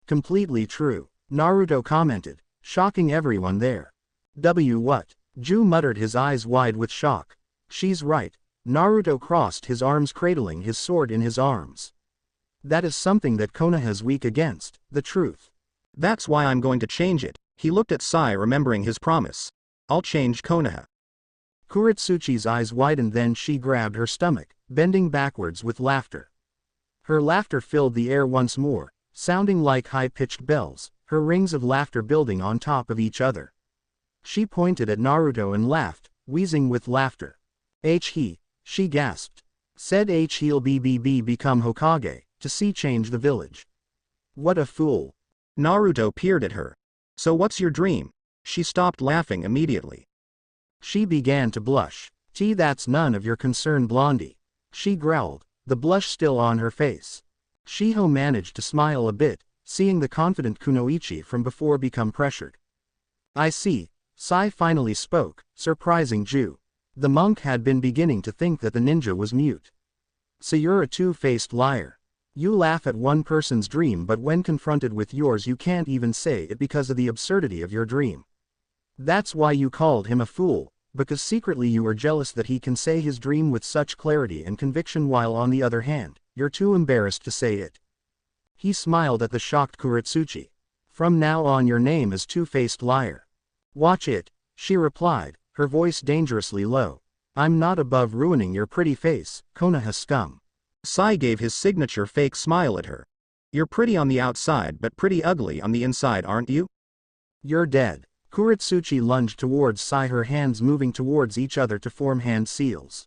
Completely true, Naruto commented, shocking everyone there. What? Ju muttered, his eyes wide with shock. She's right. Naruto crossed his arms, cradling his sword in his arms. That is something that Konoha's weak against, the truth. That's why I'm going to change it. He looked at Sai, remembering his promise. I'll change Konoha. Kuretsuchi's eyes widened, then she grabbed her stomach, bending backwards with laughter. Her laughter filled the air once more, sounding like high-pitched bells, her rings of laughter building on top of each other. She pointed at Naruto and laughed, wheezing with laughter. She gasped. Said he'll become Hokage, to see change the village. What a fool. Naruto peered at her. So what's your dream? She stopped laughing immediately. She began to blush. That's none of your concern, Blondie. She growled, the blush still on her face. Shiho managed to smile a bit, seeing the confident Kunoichi from before become pressured. I see. Sai finally spoke, surprising Ju. The monk had been beginning to think that the ninja was mute. So you're a two-faced liar. You laugh at one person's dream, but when confronted with yours you can't even say it because of the absurdity of your dream. That's why you called him a fool, because secretly you are jealous that he can say his dream with such clarity and conviction, while on the other hand, you're too embarrassed to say it. He smiled at the shocked Kuretsuchi. From now on your name is Two-Faced Liar. Watch it, she replied, her voice dangerously low. I'm not above ruining your pretty face, Konoha scum. Sai gave his signature fake smile at her. You're pretty on the outside but pretty ugly on the inside, aren't you? You're dead. Kuretsuchi lunged towards Sai, her hands moving towards each other to form hand seals.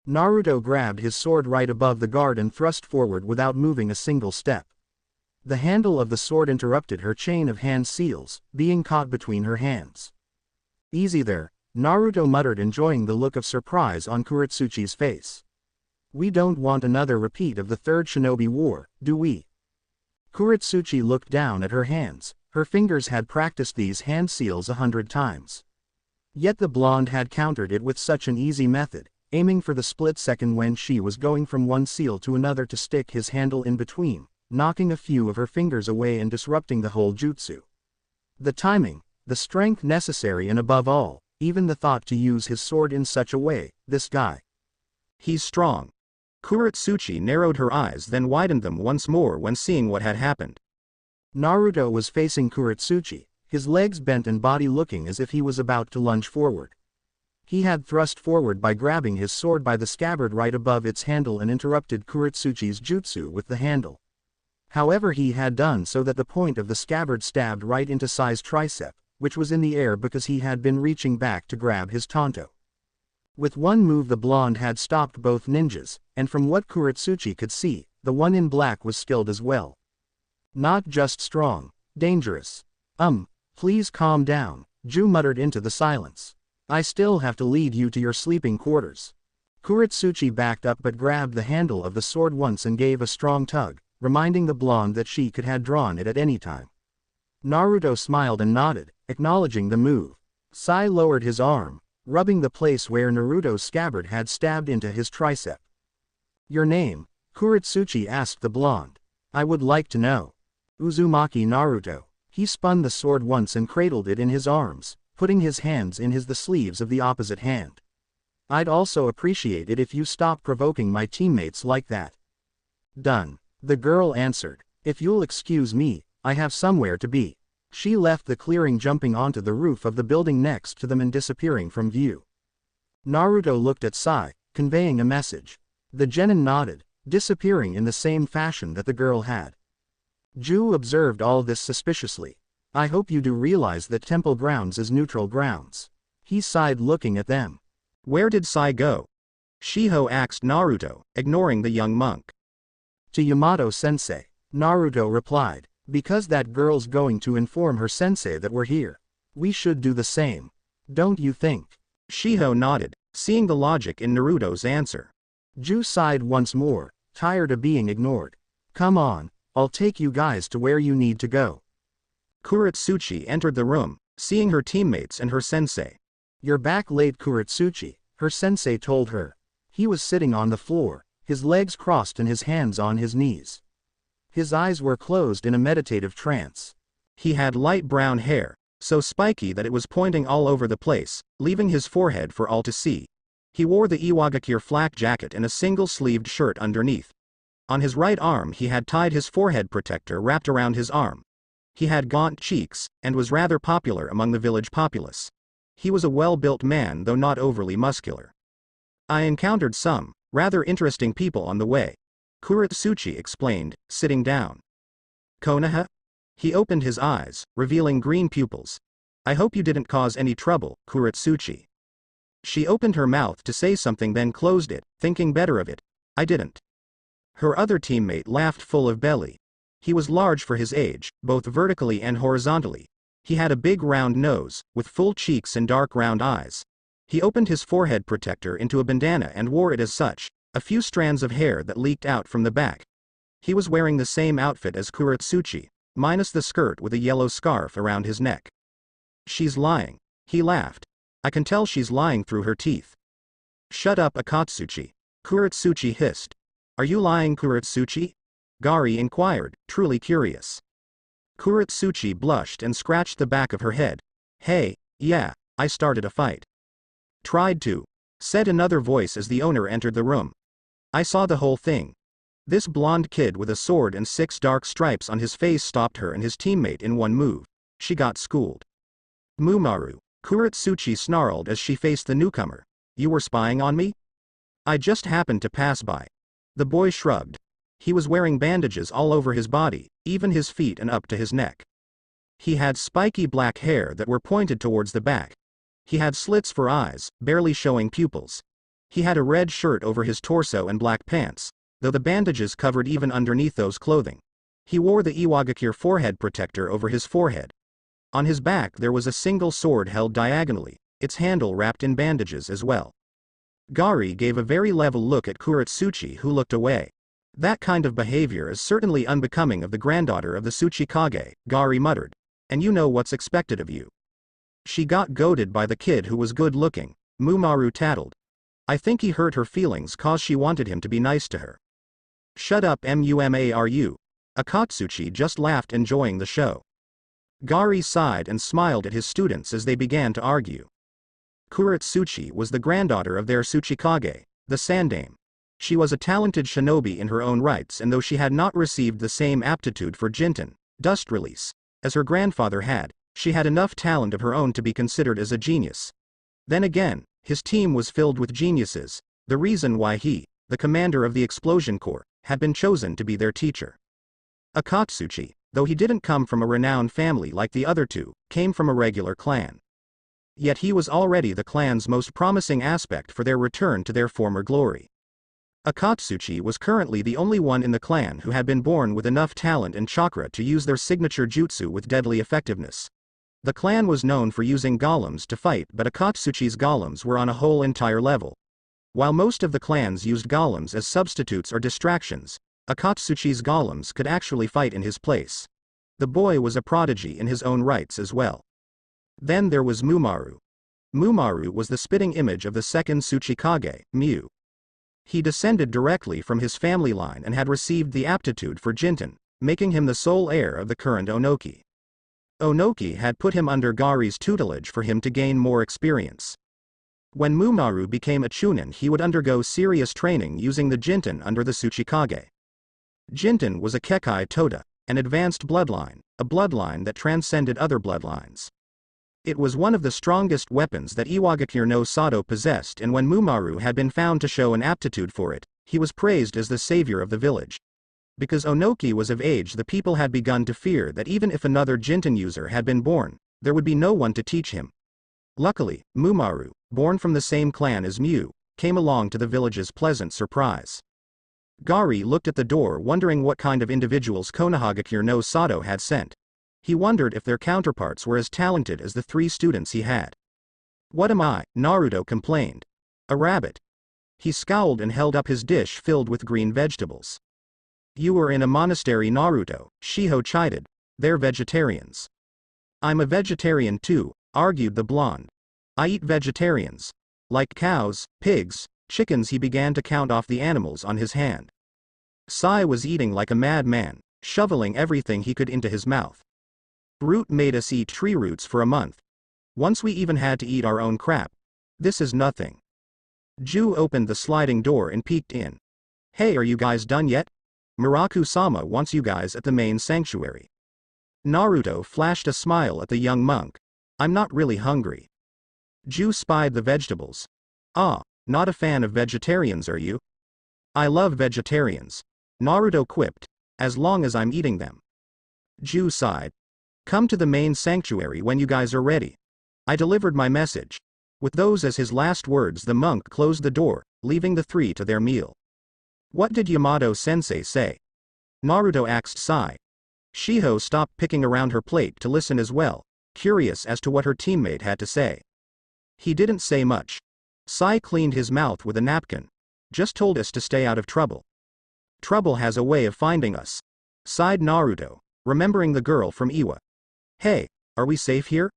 Naruto grabbed his sword right above the guard and thrust forward without moving a single step. The handle of the sword interrupted her chain of hand seals, being caught between her hands. Easy there, Naruto muttered, enjoying the look of surprise on Kuretsuchi's face. We don't want another repeat of the Third Shinobi War, do we? Kuretsuchi looked down at her hands. Her fingers had practiced these hand seals 100 times. Yet the blonde had countered it with such an easy method, aiming for the split second when she was going from one seal to another to stick his handle in between, knocking a few of her fingers away and disrupting the whole jutsu. The timing, the strength necessary, and above all, even the thought to use his sword in such a way, this guy. He's strong. Kuretsuchi narrowed her eyes, then widened them once more when seeing what had happened. Naruto was facing Kuretsuchi, his legs bent and body looking as if he was about to lunge forward. He had thrust forward by grabbing his sword by the scabbard right above its handle and interrupted Kuretsuchi's jutsu with the handle. However, he had done so that the point of the scabbard stabbed right into Sai's tricep, which was in the air because he had been reaching back to grab his tanto. With one move the blonde had stopped both ninjas, and from what Kuretsuchi could see, the one in black was skilled as well. Not just strong, dangerous. Please calm down, Ju muttered into the silence. I still have to lead you to your sleeping quarters. Kuretsuchi backed up but grabbed the handle of the sword once and gave a strong tug, reminding the blonde that she could have drawn it at any time. Naruto smiled and nodded, acknowledging the move. Sai lowered his arm, rubbing the place where Naruto's scabbard had stabbed into his tricep. Your name? Kuretsuchi asked the blonde. I would like to know. Uzumaki Naruto. He spun the sword once and cradled it in his arms, putting his hands in the sleeves of the opposite hand. I'd also appreciate it if you stop provoking my teammates like that. Done. The girl answered. If you'll excuse me, I have somewhere to be. She left the clearing, jumping onto the roof of the building next to them and disappearing from view. Naruto looked at Sai, conveying a message. The genin nodded, disappearing in the same fashion that the girl had. Ju observed all this suspiciously. I hope you do realize that temple grounds is neutral grounds. He sighed, looking at them. Where did Sai go? Shiho asked Naruto, ignoring the young monk. To Yamato-sensei, Naruto replied, because that girl's going to inform her sensei that we're here. We should do the same. Don't you think? Shiho nodded, seeing the logic in Naruto's answer. Ju sighed once more, tired of being ignored. Come on, I'll take you guys to where you need to go. Kuretsuchi entered the room, seeing her teammates and her sensei. You're back late, Kuretsuchi, her sensei told her. He was sitting on the floor, his legs crossed and his hands on his knees. His eyes were closed in a meditative trance. He had light brown hair, so spiky that it was pointing all over the place, leaving his forehead for all to see. He wore the Iwagakure flak jacket and a single-sleeved shirt underneath. On his right arm he had tied his forehead protector wrapped around his arm. He had gaunt cheeks, and was rather popular among the village populace. He was a well-built man though not overly muscular. I encountered some rather interesting people on the way, Kuretsuchi explained, sitting down. Konoha? He opened his eyes, revealing green pupils. I hope you didn't cause any trouble, Kuretsuchi. She opened her mouth to say something then closed it, thinking better of it. I didn't. Her other teammate laughed full of belly. He was large for his age, both vertically and horizontally. He had a big round nose, with full cheeks and dark round eyes. He opened his forehead protector into a bandana and wore it as such, a few strands of hair that leaked out from the back. He was wearing the same outfit as Kuretsuchi, minus the skirt with a yellow scarf around his neck. She's lying. He laughed. I can tell she's lying through her teeth. Shut up, Akatsuchi. Kuretsuchi hissed. Are you lying, Kuretsuchi? Gari inquired, truly curious. Kuretsuchi blushed and scratched the back of her head. Hey, yeah, I started a fight. Tried to, said another voice as the owner entered the room. I saw the whole thing. This blonde kid with a sword and 6 dark stripes on his face stopped her and his teammate in one move. She got schooled. Mumaru, Kuretsuchi snarled as she faced the newcomer. You were spying on me? I just happened to pass by. The boy shrugged. He was wearing bandages all over his body, even his feet and up to his neck. He had spiky black hair that were pointed towards the back. He had slits for eyes, barely showing pupils. He had a red shirt over his torso and black pants, though the bandages covered even underneath those clothing. He wore the Iwagakure forehead protector over his forehead. On his back there was a single sword held diagonally, its handle wrapped in bandages as well. Gari gave a very level look at Kuretsuchi, who looked away. That kind of behavior is certainly unbecoming of the granddaughter of the Tsuchikage, Gari muttered. And you know what's expected of you. She got goaded by the kid who was good looking, Mumaru tattled. I think he hurt her feelings cause she wanted him to be nice to her. Shut up, Mumaru. Akatsuchi just laughed, enjoying the show. Gari sighed and smiled at his students as they began to argue. Kuretsuchi was the granddaughter of their Tsuchikage, the Sandame. She was a talented shinobi in her own rights, and though she had not received the same aptitude for Jinten, dust release, as her grandfather had, she had enough talent of her own to be considered as a genius. Then again, his team was filled with geniuses, the reason why he, the commander of the Explosion Corps, had been chosen to be their teacher. Akatsuchi, though he didn't come from a renowned family like the other two, came from a regular clan. Yet he was already the clan's most promising aspect for their return to their former glory. Akatsuchi was currently the only one in the clan who had been born with enough talent and chakra to use their signature jutsu with deadly effectiveness. The clan was known for using golems to fight, but Akatsuchi's golems were on a whole entire level. While most of the clans used golems as substitutes or distractions, Akatsuchi's golems could actually fight in his place. The boy was a prodigy in his own rights as well. Then there was Mumaru. Mumaru was the spitting image of the second Tsuchikage, Mu. He descended directly from his family line and had received the aptitude for Jinten, making him the sole heir of the current Onoki. Onoki had put him under Gari's tutelage for him to gain more experience. When Mumaru became a Chunin, he would undergo serious training using the Jinten under the Tsuchikage. Jinten was a Kekai Toda, an advanced bloodline, a bloodline that transcended other bloodlines. It was one of the strongest weapons that Iwagakure no Sato possessed, and when Mumaru had been found to show an aptitude for it, he was praised as the savior of the village. Because Onoki was of age, the people had begun to fear that even if another Jinten user had been born, there would be no one to teach him. Luckily, Mumaru, born from the same clan as Mu, came along to the village's pleasant surprise. Gari looked at the door, wondering what kind of individuals Konohagakure no Sato had sent. He wondered if their counterparts were as talented as the 3 students he had. What am I? Naruto complained. A rabbit. He scowled and held up his dish filled with green vegetables. You were in a monastery, Naruto, Shiho chided. They're vegetarians. I'm a vegetarian too, argued the blonde. I eat vegetarians. Like cows, pigs, chickens. He began to count off the animals on his hand. Sai was eating like a madman, shoveling everything he could into his mouth. Root made us eat tree roots for a month. Once we even had to eat our own crap. This is nothing. Ju opened the sliding door and peeked in. Hey, are you guys done yet? Muraku-sama wants you guys at the main sanctuary. Naruto flashed a smile at the young monk. I'm not really hungry. Ju spied the vegetables. Ah, not a fan of vegetarians, are you? I love vegetarians. Naruto quipped. As long as I'm eating them. Ju sighed. Come to the main sanctuary when you guys are ready. I delivered my message. With those as his last words, the monk closed the door, leaving the three to their meal. What did Yamato-sensei say? Naruto asked Sai. Shiho stopped picking around her plate to listen as well, curious as to what her teammate had to say. He didn't say much. Sai cleaned his mouth with a napkin. Just told us to stay out of trouble. Trouble has a way of finding us. Sighed Naruto, remembering the girl from Iwa. Hey, are we safe here?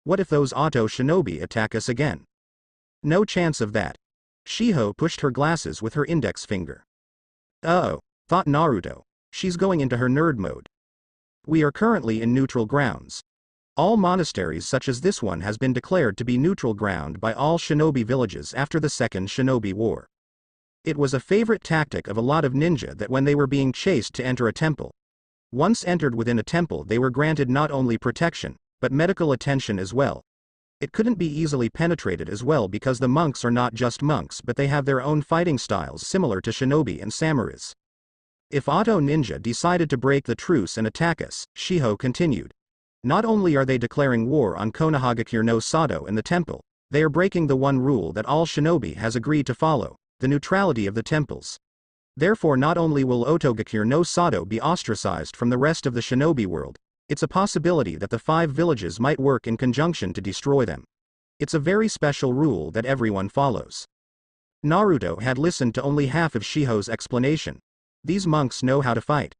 What if those auto shinobi attack us again? No chance of that. Shiho pushed her glasses with her index finger. Uh-oh, thought Naruto. She's going into her nerd mode. We are currently in neutral grounds. All monasteries such as this one has been declared to be neutral ground by all shinobi villages after the Second Shinobi War. It was a favorite tactic of a lot of ninja that when they were being chased to enter a temple. Once entered within a temple, they were granted not only protection, but medical attention as well. It couldn't be easily penetrated as well because the monks are not just monks, but they have their own fighting styles similar to shinobi and samurais. If Auto Ninja decided to break the truce and attack us, Shiho continued. Not only are they declaring war on Konohagakure no Sato and the temple, they are breaking the one rule that all shinobi has agreed to follow, the neutrality of the temples. Therefore not only will Otogakure no Sato be ostracized from the rest of the shinobi world, it's a possibility that the 5 villages might work in conjunction to destroy them. It's a very special rule that everyone follows. Naruto had listened to only half of Shiho's explanation. These monks know how to fight.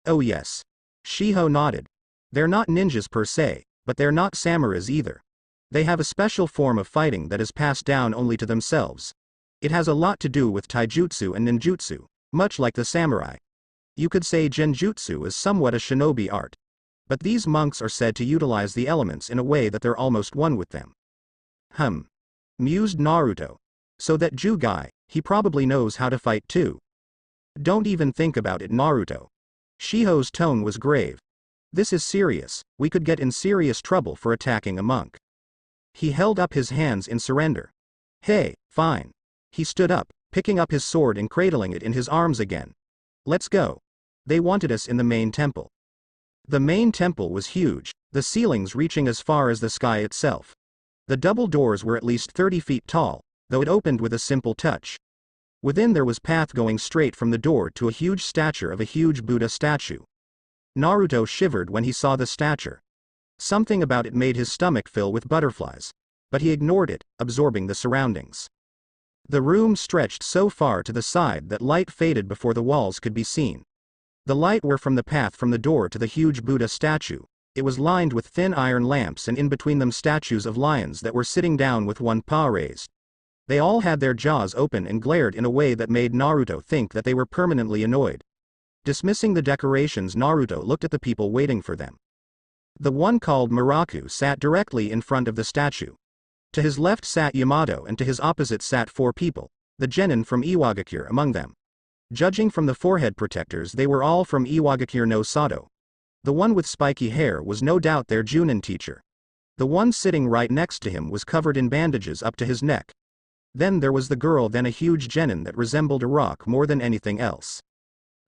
Oh yes. Shiho nodded. They're not ninjas per se, but they're not samurais either. They have a special form of fighting that is passed down only to themselves. It has a lot to do with taijutsu and ninjutsu, much like the samurai. You could say genjutsu is somewhat a shinobi art. But these monks are said to utilize the elements in a way that they're almost one with them. Mused Naruto. So that Ju guy, he probably knows how to fight too. Don't even think about it, Naruto. Shiho's tone was grave. This is serious, we could get in serious trouble for attacking a monk. He held up his hands in surrender. Hey, fine. He stood up, picking up his sword and cradling it in his arms again. Let's go. They wanted us in the main temple. The main temple was huge, the ceilings reaching as far as the sky itself. The double doors were at least 30 feet tall, though it opened with a simple touch. Within there was path going straight from the door to a huge stature of a huge Buddha statue. Naruto shivered when he saw the stature. Something about it made his stomach fill with butterflies. But he ignored it, absorbing the surroundings. The room stretched so far to the side that light faded before the walls could be seen. The light were from the path from the door to the huge Buddha statue. It was lined with thin iron lamps and in between them statues of lions that were sitting down with one paw raised. They all had their jaws open and glared in a way that made Naruto think that they were permanently annoyed. Dismissing the decorations, Naruto looked at the people waiting for them. The one called Muraku sat directly in front of the statue. To his left sat Yamato and to his opposite sat 4 people, the genin from Iwagakure among them. Judging from the forehead protectors, they were all from Iwagakure no Sato. The one with spiky hair was no doubt their Junin teacher. The one sitting right next to him was covered in bandages up to his neck. Then there was the girl, then a huge genin that resembled a rock more than anything else.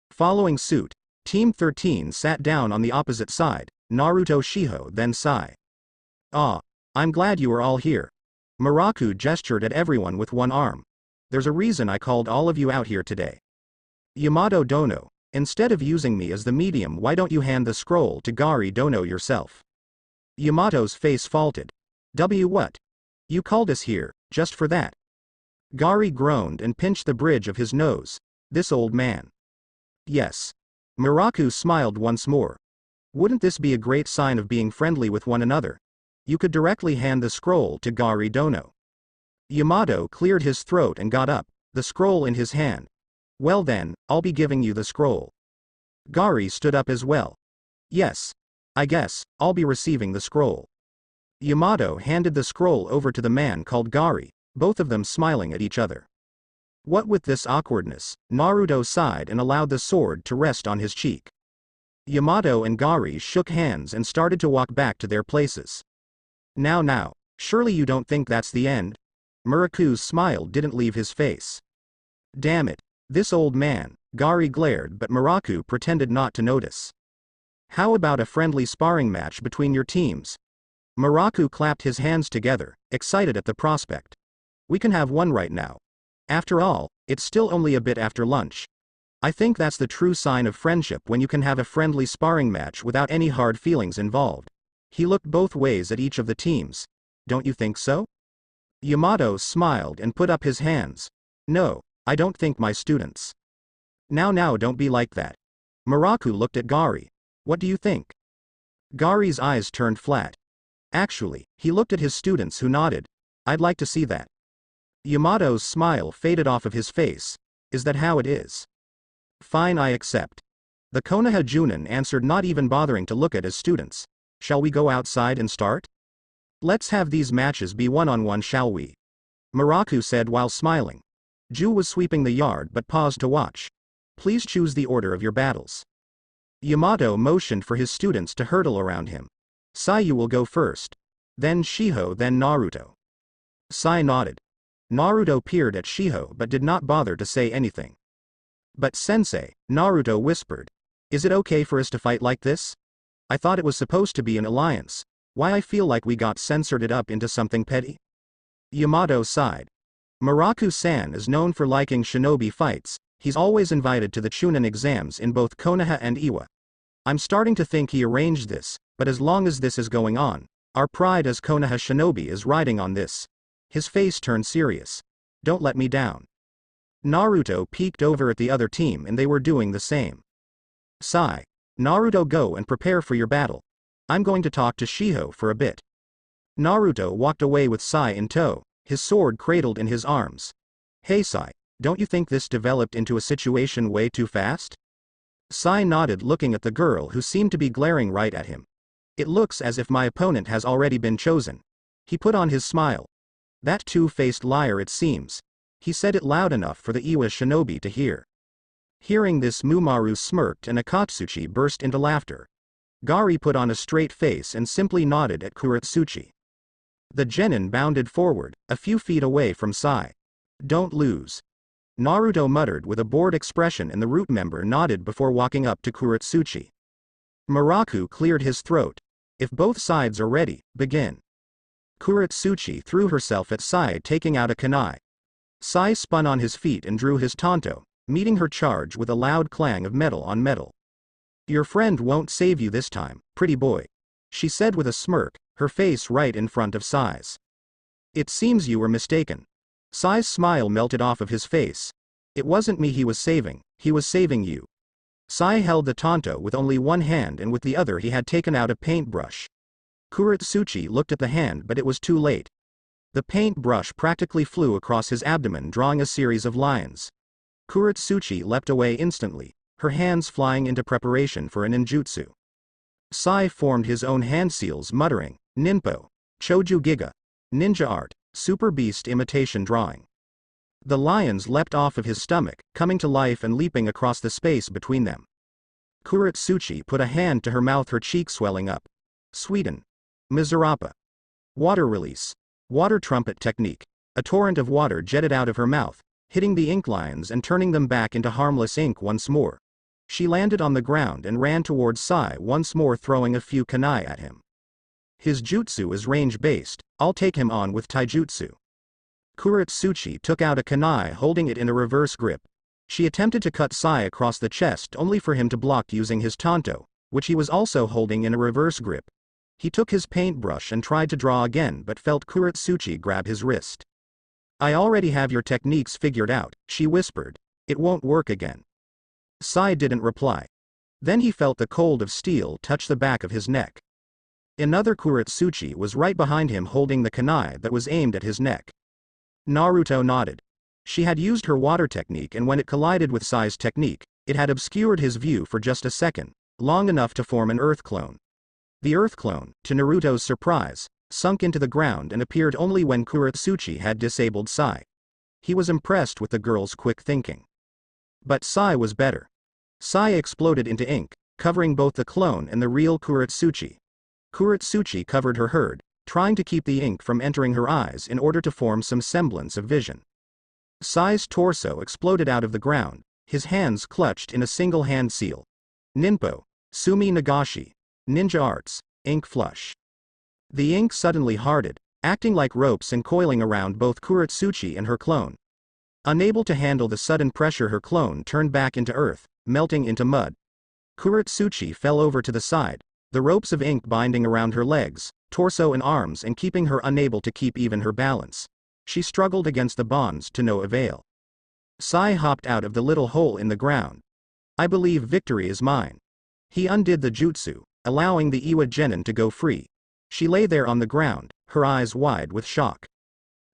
Following suit, Team 13 sat down on the opposite side, Naruto, Shiho, then Sai. Ah, I'm glad you are all here. Muraku gestured at everyone with one arm. There's a reason I called all of you out here today. Yamato Dono, instead of using me as the medium, why don't you hand the scroll to Gari Dono yourself? Yamato's face faulted. What? You called us here, just for that. Gari groaned and pinched the bridge of his nose. This old man. Yes. Muraku smiled once more. Wouldn't this be a great sign of being friendly with one another? You could directly hand the scroll to Gari Dono. Yamato cleared his throat and got up, the scroll in his hand. Well then, I'll be giving you the scroll. Gari stood up as well. Yes. I guess, I'll be receiving the scroll. Yamato handed the scroll over to the man called Gari, both of them smiling at each other. What with this awkwardness, Naruto sighed and allowed the sword to rest on his cheek. Yamato and Gari shook hands and started to walk back to their places. Now, surely you don't think that's the end? Muraku's smile didn't leave his face. Damn it, this old man, Gari glared but Muraku pretended not to notice. How about a friendly sparring match between your teams? Muraku clapped his hands together, excited at the prospect. We can have one right now. After all, it's still only a bit after lunch. I think that's the true sign of friendship when you can have a friendly sparring match without any hard feelings involved. He looked both ways at each of the teams. Don't you think so? Yamato smiled and put up his hands. No, I don't think my students. Now don't be like that. Muraku looked at Gari. What do you think? Gari's eyes turned flat. Actually, he looked at his students who nodded. I'd like to see that. Yamato's smile faded off of his face. Is that how it is? Fine, I accept. The Konoha Junin answered, not even bothering to look at his students. Shall we go outside and start? Let's have these matches be one-on-one, shall we? Muraku said while smiling. Ju was sweeping the yard but paused to watch. Please choose the order of your battles. Yamato motioned for his students to hurtle around him. Sai, you will go first. Then Shiho, then Naruto. Sai nodded. Naruto peered at Shiho but did not bother to say anything. But sensei, Naruto whispered. Is it okay for us to fight like this? I thought it was supposed to be an alliance. Why I feel like we got censored it up into something petty? Yamato sighed. Muraku-san is known for liking shinobi fights. He's always invited to the Chunin exams in both Konoha and Iwa. I'm starting to think he arranged this, but as long as this is going on, our pride as Konoha shinobi is riding on this. His face turned serious. Don't let me down. Naruto peeked over at the other team and they were doing the same. Sai. Naruto, go and prepare for your battle. I'm going to talk to Shiho for a bit. Naruto walked away with Sai in tow, his sword cradled in his arms. Hey Sai, don't you think this developed into a situation way too fast? Sai nodded, looking at the girl who seemed to be glaring right at him. It looks as if my opponent has already been chosen. He put on his smile. That two-faced liar, it seems. He said it loud enough for the Iwa shinobi to hear. Hearing this, Mumaru smirked and Akatsuchi burst into laughter. Gari put on a straight face and simply nodded at Kuretsuchi. The genin bounded forward, a few feet away from Sai. Don't lose. Naruto muttered with a bored expression and the root member nodded before walking up to Kuretsuchi. Muraku cleared his throat. If both sides are ready, begin. Kuretsuchi threw herself at Sai, taking out a kunai. Sai spun on his feet and drew his tanto, meeting her charge with a loud clang of metal on metal. Your friend won't save you this time, pretty boy, she said with a smirk, her face right in front of Sai's. It seems you were mistaken. Sai's smile melted off of his face. It wasn't me he was saving you. Sai held the tanto with only one hand and with the other he had taken out a paintbrush. Kuretsuchi looked at the hand but it was too late. The paintbrush practically flew across his abdomen, drawing a series of lines. Kuretsuchi leapt away instantly, her hands flying into preparation for a ninjutsu. Sai formed his own hand seals, muttering, Ninpo, Choju Giga, Ninja Art, Super Beast imitation drawing. The lions leapt off of his stomach, coming to life and leaping across the space between them. Kuretsuchi put a hand to her mouth, her cheek swelling up. Sweden. Miserapa. Water release. Water trumpet technique. A torrent of water jetted out of her mouth, hitting the ink lions and turning them back into harmless ink once more. She landed on the ground and ran towards Sai, once more throwing a few kunai at him. His jutsu is range-based, I'll take him on with taijutsu. Kuretsuchi took out a kunai, holding it in a reverse grip. She attempted to cut Sai across the chest only for him to block using his tanto, which he was also holding in a reverse grip. He took his paintbrush and tried to draw again but felt Kuretsuchi grab his wrist. I already have your techniques figured out, she whispered. It won't work again. Sai didn't reply. Then he felt the cold of steel touch the back of his neck. Another Kuretsuchi was right behind him holding the kunai that was aimed at his neck. Naruto nodded. She had used her water technique, and when it collided with Sai's technique, it had obscured his view for just a second, long enough to form an earth clone. The earth clone, to Naruto's surprise, sunk into the ground and appeared only when Kuretsuchi had disabled Sai. He was impressed with the girl's quick thinking. But Sai was better. Sai exploded into ink, covering both the clone and the real Kuretsuchi. Kuretsuchi covered her herd, trying to keep the ink from entering her eyes in order to form some semblance of vision. Sai's torso exploded out of the ground, his hands clutched in a single hand seal. Ninpo, Sumi Nagashi, Ninja Arts, Ink Flush. The ink suddenly hardened, acting like ropes and coiling around both Kuretsuchi and her clone. Unable to handle the sudden pressure, her clone turned back into earth, melting into mud. Kuretsuchi fell over to the side, the ropes of ink binding around her legs, torso and arms and keeping her unable to keep even her balance. She struggled against the bonds to no avail. Sai hopped out of the little hole in the ground. I believe victory is mine. He undid the jutsu, allowing the Iwa genin to go free. She lay there on the ground, her eyes wide with shock.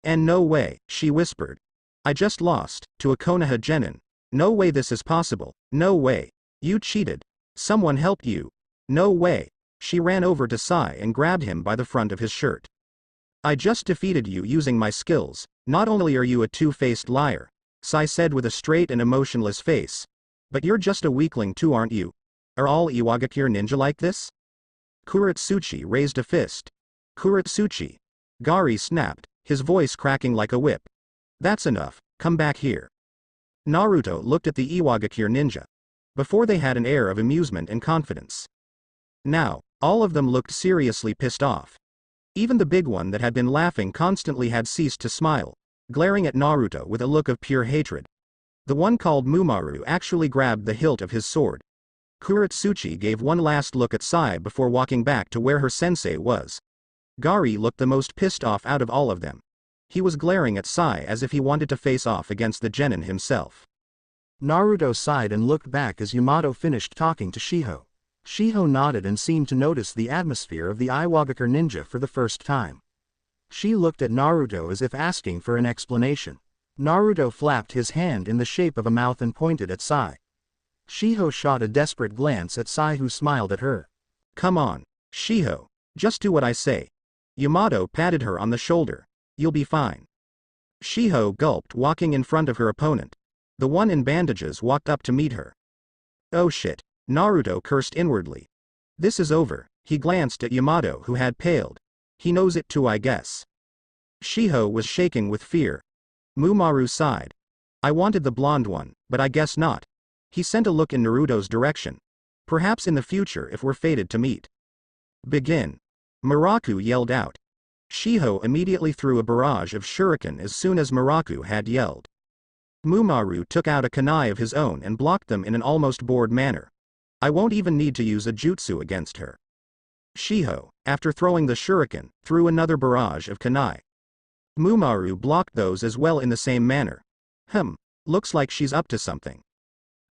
And no way, she whispered. I just lost, to a Konoha genin. No way this is possible, no way. You cheated. Someone helped you. No way. She ran over to Sai and grabbed him by the front of his shirt. I just defeated you using my skills. Not only are you a two-faced liar, Sai said with a straight and emotionless face, but you're just a weakling too, aren't you? Are all Iwagakure ninja like this? Kuretsuchi raised a fist. Kuretsuchi. Gari snapped, his voice cracking like a whip. That's enough, come back here. Naruto looked at the Iwagakure ninja. Before they had an air of amusement and confidence. Now, all of them looked seriously pissed off. Even the big one that had been laughing constantly had ceased to smile, glaring at Naruto with a look of pure hatred. The one called Mumaru actually grabbed the hilt of his sword. Kuretsuchi gave one last look at Sai before walking back to where her sensei was. Gari looked the most pissed off out of all of them. He was glaring at Sai as if he wanted to face off against the genin himself. Naruto sighed and looked back as Yamato finished talking to Shiho. Shiho nodded and seemed to notice the atmosphere of the Iwagakure ninja for the first time. She looked at Naruto as if asking for an explanation. Naruto flapped his hand in the shape of a mouth and pointed at Sai. Shiho shot a desperate glance at Sai, who smiled at her. Come on, Shiho, just do what I say. Yamato patted her on the shoulder. You'll be fine. Shiho gulped, walking in front of her opponent. The one in bandages walked up to meet her. Oh shit, Naruto cursed inwardly. This is over. He glanced at Yamato, who had paled. He knows it too, I guess. Shiho was shaking with fear. Mumaru sighed. I wanted the blonde one, but I guess not. He sent a look in Naruto's direction. Perhaps in the future if we're fated to meet. Begin. Muraku yelled out. Shiho immediately threw a barrage of shuriken as soon as Muraku had yelled. Mumaru took out a kunai of his own and blocked them in an almost bored manner. I won't even need to use a jutsu against her. Shiho, after throwing the shuriken, threw another barrage of kunai. Mumaru blocked those as well in the same manner. Looks like she's up to something.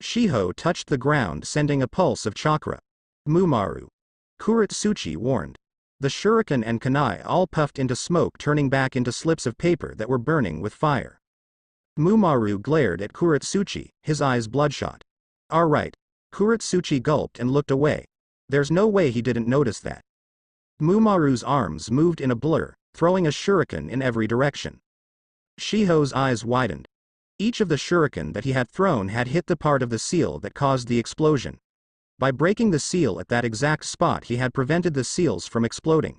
Shiho touched the ground, sending a pulse of chakra. Mumaru. Kuretsuchi warned. The shuriken and kunai all puffed into smoke, turning back into slips of paper that were burning with fire. Mumaru glared at Kuretsuchi, his eyes bloodshot. Alright. Kuretsuchi gulped and looked away. There's no way he didn't notice that. Mumaru's arms moved in a blur, throwing a shuriken in every direction. Shiho's eyes widened. Each of the shuriken that he had thrown had hit the part of the seal that caused the explosion. By breaking the seal at that exact spot, he had prevented the seals from exploding.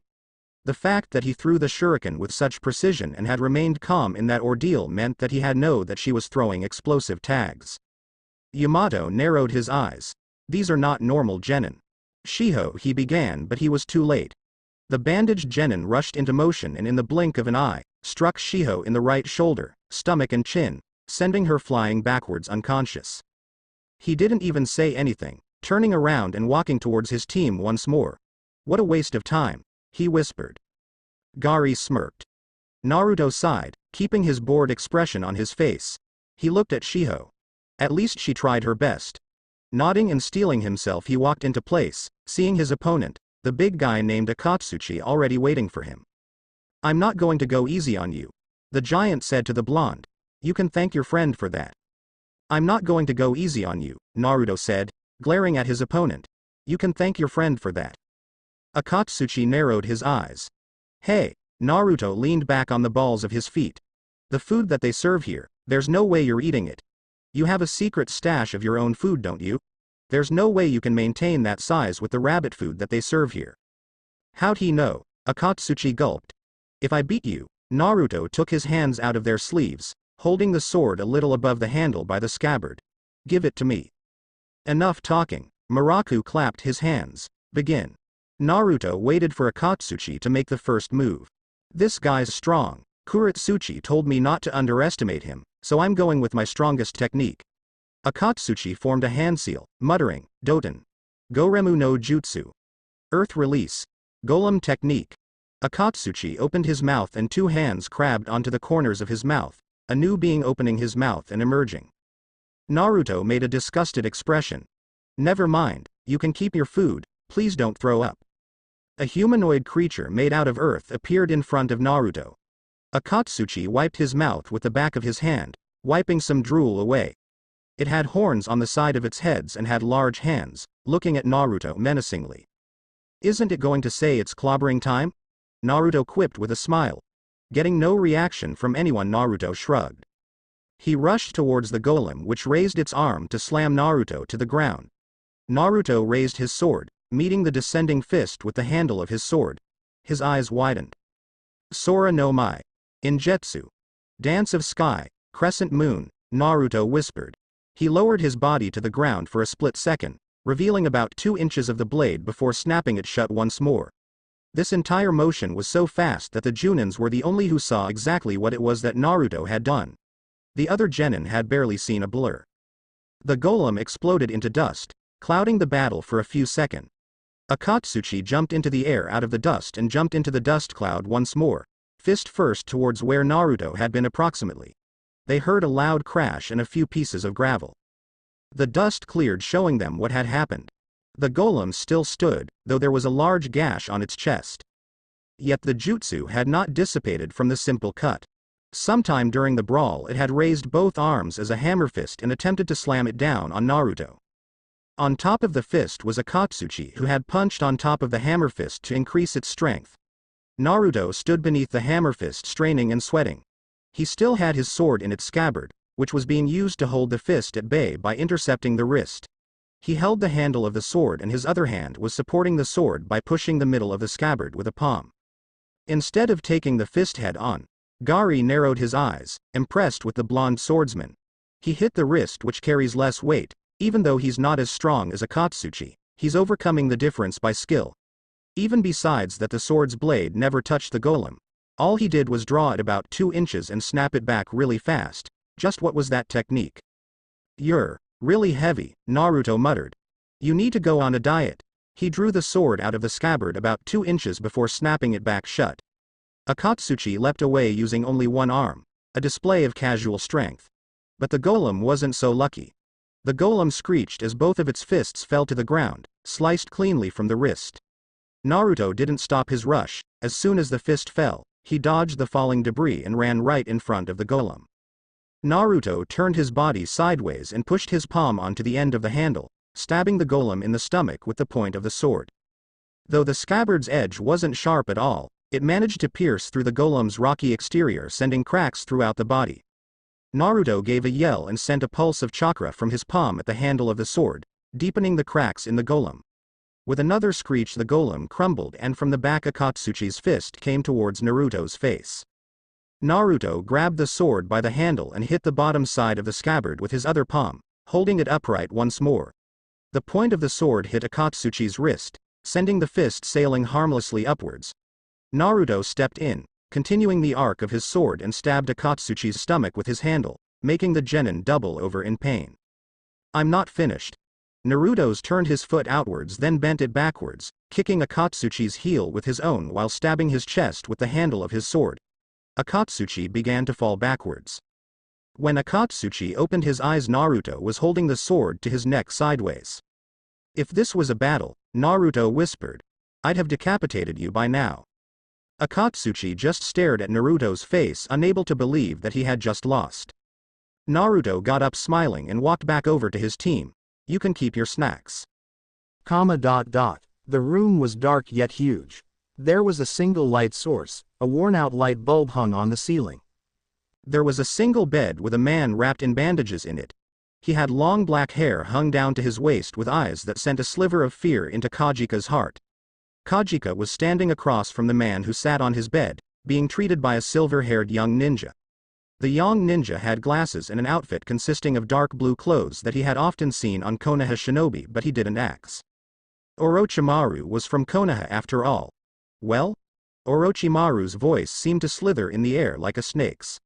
The fact that he threw the shuriken with such precision and had remained calm in that ordeal meant that he had known that she was throwing explosive tags. Yamato narrowed his eyes. These are not normal genin. Shiho, he began, but he was too late. The bandaged genin rushed into motion and in the blink of an eye, struck Shiho in the right shoulder, stomach and chin, sending her flying backwards unconscious. He didn't even say anything, turning around and walking towards his team once more. What a waste of time, he whispered. Gary smirked. Naruto sighed, keeping his bored expression on his face. He looked at Shiho. At least she tried her best. Nodding and steeling himself, he walked into place, seeing his opponent, the big guy named Akatsuchi, already waiting for him. I'm not going to go easy on you, the giant said to the blonde. You can thank your friend for that. I'm not going to go easy on you, Naruto said, glaring at his opponent. You can thank your friend for that. Akatsuchi narrowed his eyes. Hey, Naruto leaned back on the balls of his feet. The food that they serve here, there's no way you're eating it. You have a secret stash of your own food, don't you? There's no way you can maintain that size with the rabbit food that they serve here. How'd he know? Akatsuchi gulped. If I beat you, Naruto took his hands out of their sleeves, holding the sword a little above the handle by the scabbard. Give it to me. Enough talking, Muraku clapped his hands. Begin. Naruto waited for Akatsuchi to make the first move. This guy's strong. Kuretsuchi told me not to underestimate him, so I'm going with my strongest technique. Akatsuchi formed a hand seal, muttering, Doten. Goremu no Jutsu. Earth release. Golem technique. Akatsuchi opened his mouth and two hands crabbed onto the corners of his mouth, a new being opening his mouth and emerging. Naruto made a disgusted expression. Never mind, you can keep your food, please don't throw up. A humanoid creature made out of earth appeared in front of Naruto. Akatsuchi wiped his mouth with the back of his hand, wiping some drool away. It had horns on the side of its heads and had large hands, looking at Naruto menacingly. Isn't it going to say it's clobbering time? Naruto quipped with a smile. Getting no reaction from anyone, Naruto shrugged. He rushed towards the golem, which raised its arm to slam Naruto to the ground. Naruto raised his sword, meeting the descending fist with the handle of his sword. His eyes widened. Sora no Mai. Injetsu. Dance of Sky, Crescent Moon, Naruto whispered. He lowered his body to the ground for a split second, revealing about 2 inches of the blade before snapping it shut once more. This entire motion was so fast that the Junins were the only who saw exactly what it was that Naruto had done. The other genin had barely seen a blur. The golem exploded into dust, clouding the battle for a few seconds. Akatsuchi jumped into the air out of the dust and jumped into the dust cloud once more, fist first towards where Naruto had been approximately. They heard a loud crash and a few pieces of gravel. The dust cleared, showing them what had happened. The golem still stood, though there was a large gash on its chest. Yet the jutsu had not dissipated from the simple cut. Sometime during the brawl it had raised both arms as a hammer fist and attempted to slam it down on Naruto. On top of the fist was Akatsuchi, who had punched on top of the hammer fist to increase its strength. Naruto stood beneath the hammer fist, straining and sweating. He still had his sword in its scabbard, which was being used to hold the fist at bay by intercepting the wrist. He held the handle of the sword and his other hand was supporting the sword by pushing the middle of the scabbard with a palm. Instead of taking the fist head on, Gary narrowed his eyes, impressed with the blonde swordsman. He hit the wrist, which carries less weight. Even though he's not as strong as Akatsuchi, he's overcoming the difference by skill. Even besides that, the sword's blade never touched the golem. All he did was draw it about 2 inches and snap it back really fast. Just what was that technique? You're really heavy, Naruto muttered. You need to go on a diet. He drew the sword out of the scabbard about 2 inches before snapping it back shut. Akatsuchi leapt away using only one arm, a display of casual strength. But the golem wasn't so lucky. The golem screeched as both of its fists fell to the ground, sliced cleanly from the wrist. Naruto didn't stop his rush. As soon as the fist fell, he dodged the falling debris and ran right in front of the golem. Naruto turned his body sideways and pushed his palm onto the end of the handle, stabbing the golem in the stomach with the point of the sword. Though the scabbard's edge wasn't sharp at all, it managed to pierce through the golem's rocky exterior, sending cracks throughout the body. Naruto gave a yell and sent a pulse of chakra from his palm at the handle of the sword, deepening the cracks in the golem. With another screech, the golem crumbled, and from the back Akatsuchi's fist came towards Naruto's face. Naruto grabbed the sword by the handle and hit the bottom side of the scabbard with his other palm, holding it upright once more. The point of the sword hit Akatsuchi's wrist, sending the fist sailing harmlessly upwards. Naruto stepped in, continuing the arc of his sword, and stabbed Akatsuchi's stomach with his handle, making the genin double over in pain. I'm not finished. Naruto's turned his foot outwards then bent it backwards, kicking Akatsuchi's heel with his own while stabbing his chest with the handle of his sword. Akatsuchi began to fall backwards. When Akatsuchi opened his eyes, Naruto was holding the sword to his neck sideways. If this was a battle, Naruto whispered, I'd have decapitated you by now. Akatsuchi just stared at Naruto's face, unable to believe that he had just lost. Naruto got up smiling and walked back over to his team. You can keep your snacks. The room was dark yet huge. There was a single light source, a worn-out light bulb hung on the ceiling. There was a single bed with a man wrapped in bandages in it. He had long black hair hung down to his waist with eyes that sent a sliver of fear into Kajika's heart. Kajika was standing across from the man who sat on his bed, being treated by a silver-haired young ninja. The young ninja had glasses and an outfit consisting of dark blue clothes that he had often seen on Konoha shinobi, but he didn't ask. Orochimaru was from Konoha after all. Well? Orochimaru's voice seemed to slither in the air like a snake's.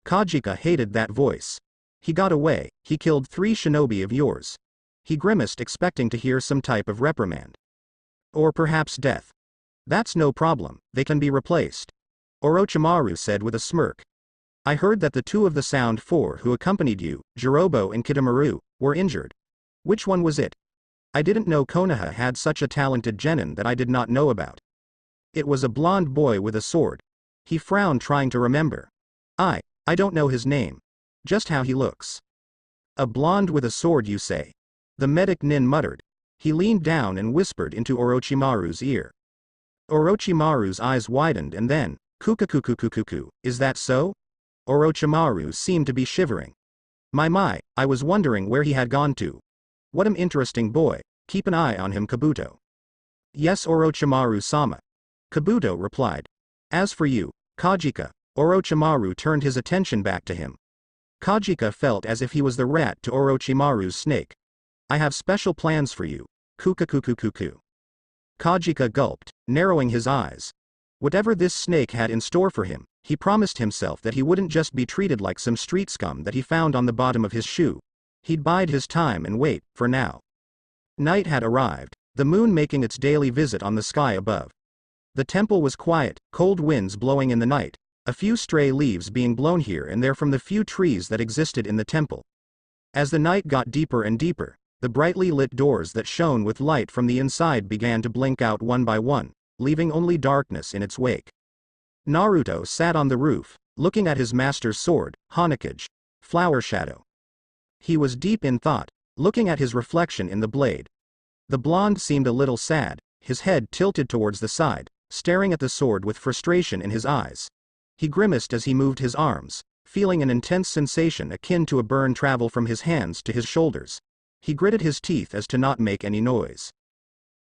Kajika hated that voice. He got away, he killed 3 shinobi of yours. He grimaced, expecting to hear some type of reprimand. Or perhaps death. That's no problem, they can be replaced. Orochimaru said with a smirk. I heard that the 2 of the Sound 4 who accompanied you, Jirobo and Kitamaru, were injured. Which one was it? I didn't know Konoha had such a talented genin that I did not know about. It was a blonde boy with a sword. He frowned, trying to remember. I don't know his name. Just how he looks. A blonde with a sword, you say? The medic nin muttered. He leaned down and whispered into Orochimaru's ear. Orochimaru's eyes widened and then, kukakukukukuku, is that so? Orochimaru seemed to be shivering. My, I was wondering where he had gone to. What an interesting boy, keep an eye on him, Kabuto. Yes, Orochimaru-sama. Kabuto replied. As for you, Kajika, Orochimaru turned his attention back to him. Kajika felt as if he was the rat to Orochimaru's snake. I have special plans for you, kukakukukuku. Kajika gulped, narrowing his eyes. Whatever this snake had in store for him, he promised himself that he wouldn't just be treated like some street scum that he found on the bottom of his shoe. He'd bide his time and wait, for now. Night had arrived, the moon making its daily visit on the sky above. The temple was quiet, cold winds blowing in the night, a few stray leaves being blown here and there from the few trees that existed in the temple. As the night got deeper and deeper, the brightly lit doors that shone with light from the inside began to blink out one by one, leaving only darkness in its wake. Naruto sat on the roof, looking at his master's sword, Hanakage, Flower Shadow. He was deep in thought, looking at his reflection in the blade. The blonde seemed a little sad, his head tilted towards the side, staring at the sword with frustration in his eyes. He grimaced as he moved his arms, feeling an intense sensation akin to a burn travel from his hands to his shoulders. He gritted his teeth as to not make any noise.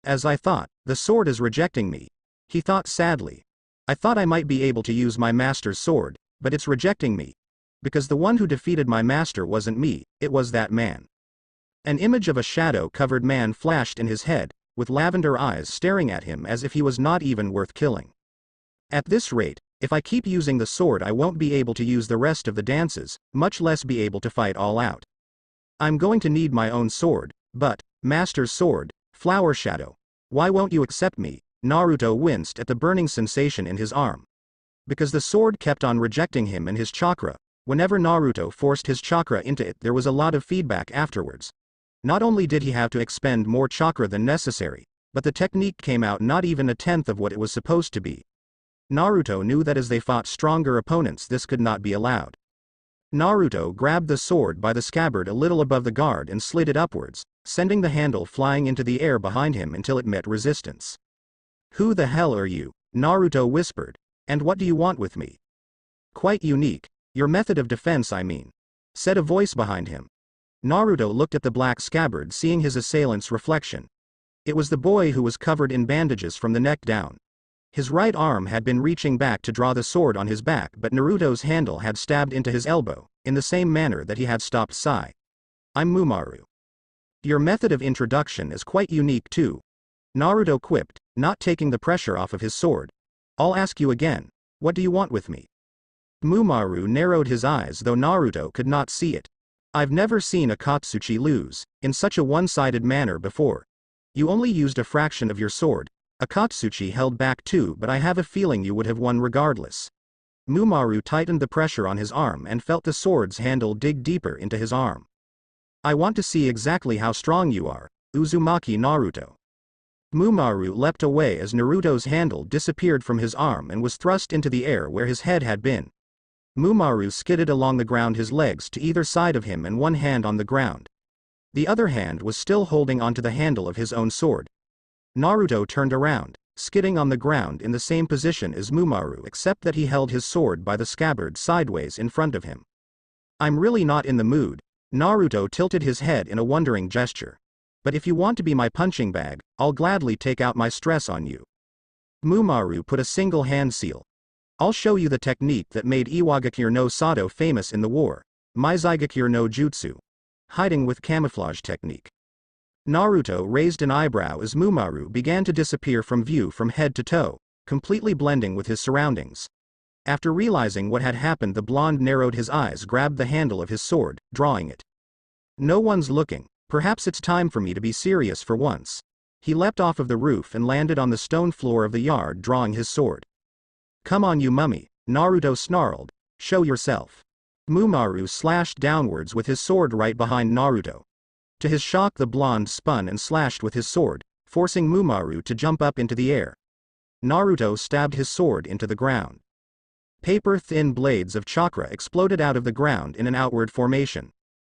As I thought, the sword is rejecting me. He thought sadly. I thought I might be able to use my master's sword, but it's rejecting me. Because the one who defeated my master wasn't me, it was that man. An image of a shadow-covered man flashed in his head, with lavender eyes staring at him as if he was not even worth killing. At this rate, if I keep using the sword, I won't be able to use the rest of the dances, much less be able to fight all out. I'm going to need my own sword, but, Master's sword, Flower Shadow, why won't you accept me? Naruto winced at the burning sensation in his arm. Because the sword kept on rejecting him and his chakra. Whenever Naruto forced his chakra into it, there was a lot of feedback afterwards. Not only did he have to expend more chakra than necessary, but the technique came out not even a tenth of what it was supposed to be. Naruto knew that as they fought stronger opponents, this could not be allowed. Naruto grabbed the sword by the scabbard a little above the guard and slid it upwards, sending the handle flying into the air behind him until it met resistance. Who the hell are you? Naruto whispered. And what do you want with me? Quite unique. Your method of defense, I mean, said a voice behind him. Naruto looked at the black scabbard, seeing his assailant's reflection. It was the boy who was covered in bandages from the neck down. His right arm had been reaching back to draw the sword on his back, but Naruto's handle had stabbed into his elbow, in the same manner that he had stopped Sai. I'm Mumaru. Your method of introduction is quite unique too. Naruto quipped, not taking the pressure off of his sword. I'll ask you again, what do you want with me? Mumaru narrowed his eyes, though Naruto could not see it. I've never seen a Katsuchi lose, in such a one-sided manner before. You only used a fraction of your sword. Akatsuchi held back too, but I have a feeling you would have won regardless. Mumaru tightened the pressure on his arm and felt the sword's handle dig deeper into his arm. I want to see exactly how strong you are, Uzumaki Naruto. Mumaru leapt away as Naruto's handle disappeared from his arm and was thrust into the air where his head had been. Mumaru skidded along the ground, his legs to either side of him and one hand on the ground. The other hand was still holding onto the handle of his own sword. Naruto turned around, skidding on the ground in the same position as Mumaru except that he held his sword by the scabbard sideways in front of him. I'm really not in the mood. Naruto tilted his head in a wondering gesture. But if you want to be my punching bag, I'll gladly take out my stress on you. Mumaru put a single hand seal. I'll show you the technique that made Iwagakure no Sato famous in the war, Mizaigakure no Jutsu. Hiding with camouflage technique. Naruto raised an eyebrow as Mumaru began to disappear from view from head to toe, completely blending with his surroundings. After realizing what had happened, the blonde narrowed his eyes, grabbed the handle of his sword, drawing it. No one's looking, perhaps it's time for me to be serious for once. He leapt off of the roof and landed on the stone floor of the yard, drawing his sword. Come on, you mummy, Naruto snarled, show yourself. Mumaru slashed downwards with his sword right behind Naruto. To his shock, the blonde spun and slashed with his sword, forcing Mumaru to jump up into the air. Naruto stabbed his sword into the ground. Paper-thin blades of chakra exploded out of the ground in an outward formation.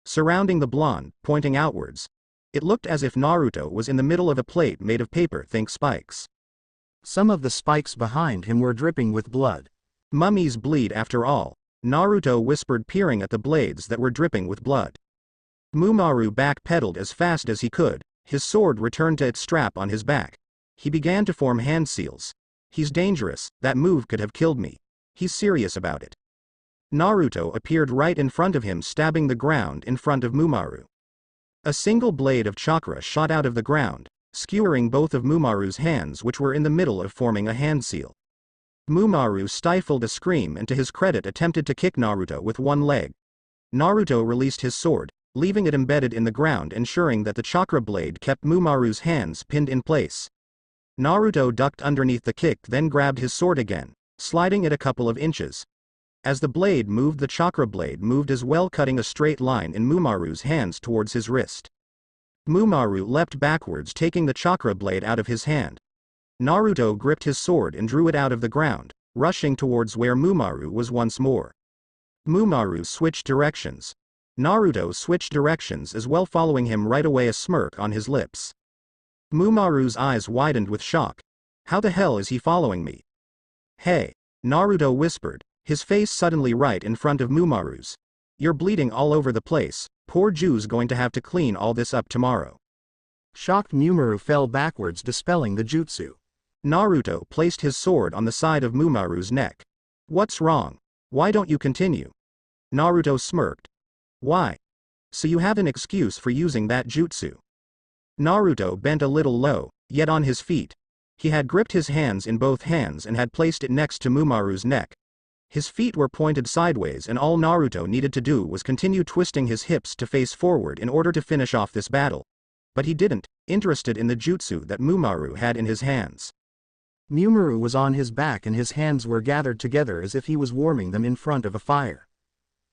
Surrounding the blonde, pointing outwards. It looked as if Naruto was in the middle of a plate made of paper, think spikes. Some of the spikes behind him were dripping with blood. Mummies bleed after all, Naruto whispered, peering at the blades that were dripping with blood. Mumaru backpedaled as fast as he could, his sword returned to its strap on his back. He began to form hand seals. He's dangerous, that move could have killed me. He's serious about it. Naruto appeared right in front of him, stabbing the ground in front of Mumaru. A single blade of chakra shot out of the ground, skewering both of Mumaru's hands, which were in the middle of forming a hand seal. Mumaru stifled a scream and to his credit attempted to kick Naruto with one leg. Naruto released his sword, leaving it embedded in the ground, ensuring that the chakra blade kept Mumaru's hands pinned in place. Naruto ducked underneath the kick, then grabbed his sword again, sliding it a couple of inches. As the blade moved, the chakra blade moved as well, cutting a straight line in Mumaru's hands towards his wrist. Mumaru leapt backwards, taking the chakra blade out of his hand. Naruto gripped his sword and drew it out of the ground, rushing towards where Mumaru was once more. Mumaru switched directions. Naruto switched directions as well, following him right away, a smirk on his lips. Mumaru's eyes widened with shock. How the hell is he following me? Hey, Naruto whispered, his face suddenly right in front of Mumaru's. You're bleeding all over the place, poor Ju's going to have to clean all this up tomorrow. Shocked Mumaru fell backwards, dispelling the jutsu. Naruto placed his sword on the side of Mumaru's neck. What's wrong? Why don't you continue? Naruto smirked. Why? So you have an excuse for using that jutsu. Naruto bent a little low, yet on his feet. He had gripped his hands in both hands and had placed it next to Mumaru's neck. His feet were pointed sideways and all Naruto needed to do was continue twisting his hips to face forward in order to finish off this battle. But he didn't, interested in the jutsu that Mumaru had in his hands. Mumaru was on his back and his hands were gathered together as if he was warming them in front of a fire.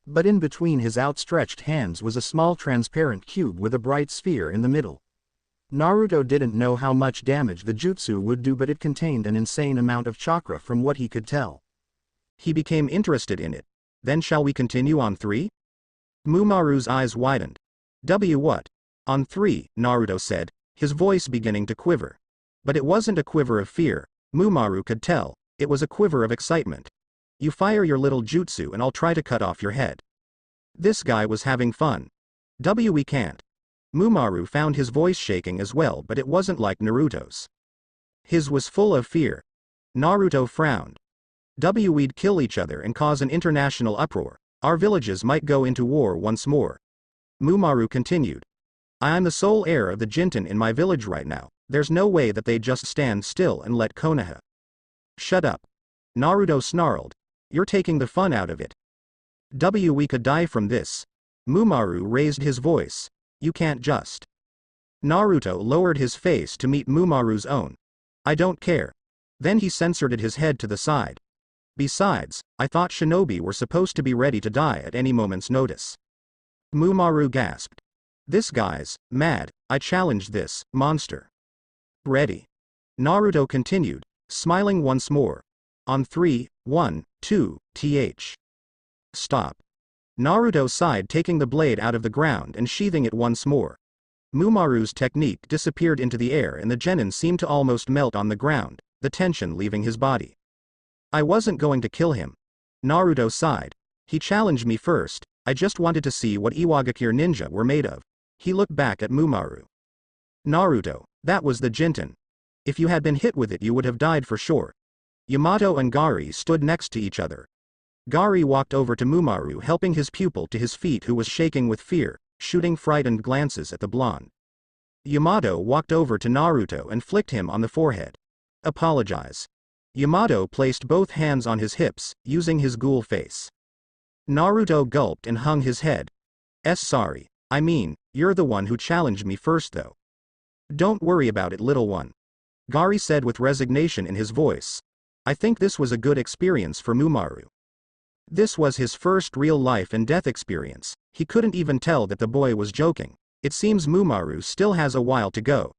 But in between his outstretched hands was a small transparent cube with a bright sphere in the middle. Naruto didn't know how much damage the jutsu would do, but it contained an insane amount of chakra from what he could tell. He became interested in it. Then shall we continue on 3? Mumaru's eyes widened. What? On 3, Naruto said, his voice beginning to quiver. But it wasn't a quiver of fear, Mumaru could tell, it was a quiver of excitement. You fire your little jutsu and I'll try to cut off your head. This guy was having fun. We can't. Mumaru found his voice shaking as well, but it wasn't like Naruto's. His was full of fear. Naruto frowned. We'd kill each other and cause an international uproar. Our villages might go into war once more. Mumaru continued. I'm the sole heir of the Jinten in my village right now. There's no way that they just stand still and let Konoha. Shut up. Naruto snarled. You're taking the fun out of it. We could die from this. Mumaru raised his voice. You can't just. Naruto lowered his face to meet Mumaru's own. I don't care. Then he censored his head to the side. Besides, I thought shinobi were supposed to be ready to die at any moment's notice. Mumaru gasped. This guy's mad. I challenged this monster. Ready. Naruto continued, smiling once more. On 3, 1, 2, th. Stop. Naruto sighed, taking the blade out of the ground and sheathing it once more. Mumaru's technique disappeared into the air and the genin seemed to almost melt on the ground, the tension leaving his body. I wasn't going to kill him. Naruto sighed. He challenged me first. I just wanted to see what Iwagakure ninja were made of. He looked back at Mumaru. Naruto, that was the Jinten. If you had been hit with it you would have died for sure. Yamato and Gari stood next to each other. Gari walked over to Mumaru, helping his pupil to his feet who was shaking with fear, shooting frightened glances at the blonde. Yamato walked over to Naruto and flicked him on the forehead. Apologize. Yamato placed both hands on his hips, using his ghoul face. Naruto gulped and hung his head. Sorry. I mean, you're the one who challenged me first though. Don't worry about it, little one. Gari said with resignation in his voice. I think this was a good experience for Mumaru. This was his first real life and death experience. He couldn't even tell that the boy was joking. It seems Mumaru still has a while to go.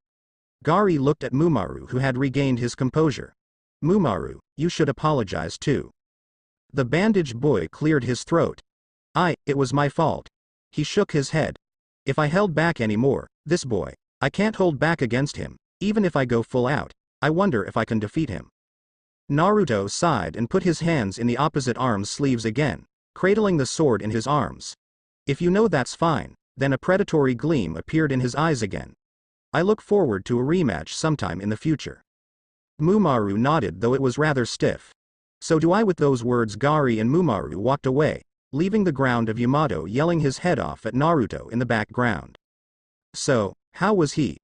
Gari looked at Mumaru, who had regained his composure. Mumaru, you should apologize too. The bandaged boy cleared his throat. It was my fault. He shook his head. If I held back anymore, this boy, I can't hold back against him. Even if I go full out, I wonder if I can defeat him. Naruto sighed and put his hands in the opposite arm's sleeves again, cradling the sword in his arms. If you know, that's fine. Then a predatory gleam appeared in his eyes again. I look forward to a rematch sometime in the future. Mumaru nodded, though it was rather stiff. So do I. With those words, Gari and Mumaru walked away, leaving the ground of Yamato yelling his head off at Naruto in the background. So, how was he?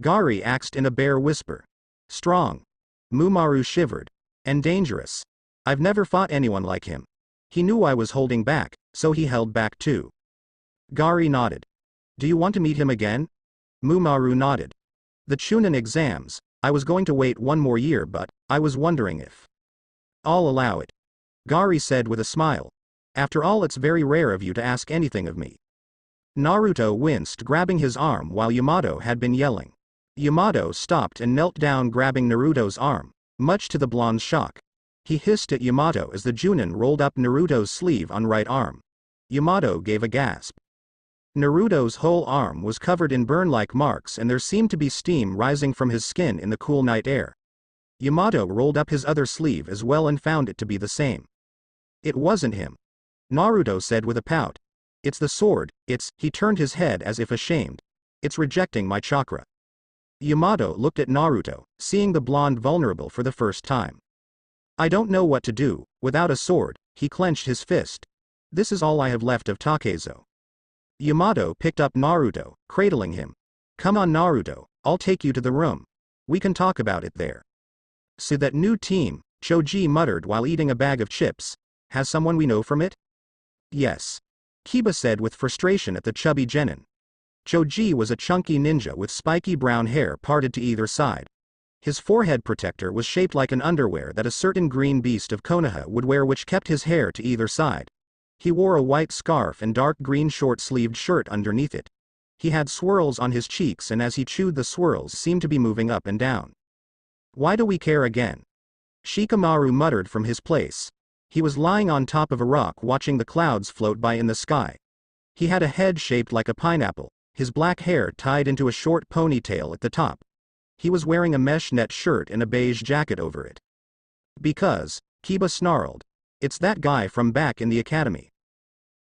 Gari asked in a bare whisper. Strong. Mumaru shivered. And dangerous. I've never fought anyone like him. He knew I was holding back, so he held back too. Gari nodded. Do you want to meet him again? Mumaru nodded. The Chunin exams, I was going to wait one more year, but I was wondering if I'll allow it. Gari said with a smile. After all, it's very rare of you to ask anything of me. Naruto winced, grabbing his arm while Yamato had been yelling. Yamato stopped and knelt down, grabbing Naruto's arm, much to the blonde's shock. He hissed at Yamato as the Chunin rolled up Naruto's sleeve on right arm. Yamato gave a gasp. Naruto's whole arm was covered in burn-like marks and there seemed to be steam rising from his skin in the cool night air. Yamato rolled up his other sleeve as well and found it to be the same. It wasn't him. Naruto said with a pout. It's the sword, he turned his head as if ashamed. It's rejecting my chakra. Yamato looked at Naruto, seeing the blonde vulnerable for the first time. I don't know what to do. Without a sword, he clenched his fist. This is all I have left of Takezo. Yamato picked up Naruto, cradling him. Come on Naruto, I'll take you to the room. We can talk about it there. So that new team, Choji muttered while eating a bag of chips. Has someone we know from it? Yes. Kiba said with frustration at the chubby genin. Choji was a chunky ninja with spiky brown hair parted to either side. His forehead protector was shaped like an underwear that a certain green beast of Konoha would wear, which kept his hair to either side. He wore a white scarf and dark green short-sleeved shirt underneath it. He had swirls on his cheeks and as he chewed the swirls seemed to be moving up and down. Why do we care again? Shikamaru muttered from his place. He was lying on top of a rock watching the clouds float by in the sky. He had a head shaped like a pineapple, his black hair tied into a short ponytail at the top. He was wearing a mesh net shirt and a beige jacket over it. Because, Kiba snarled. It's that guy from back in the academy.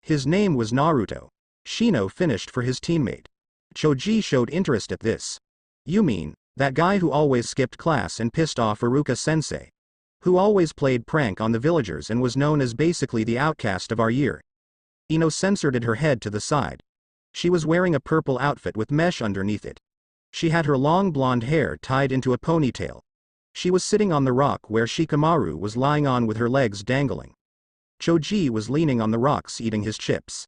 His name was Naruto. Shino finished for his teammate. Choji showed interest at this. You mean, that guy who always skipped class and pissed off Iruka-sensei? Who always played prank on the villagers and was known as basically the outcast of our year? Ino censored her head to the side. She was wearing a purple outfit with mesh underneath it. She had her long blonde hair tied into a ponytail. She was sitting on the rock where Shikamaru was lying on with her legs dangling. Choji was leaning on the rocks eating his chips.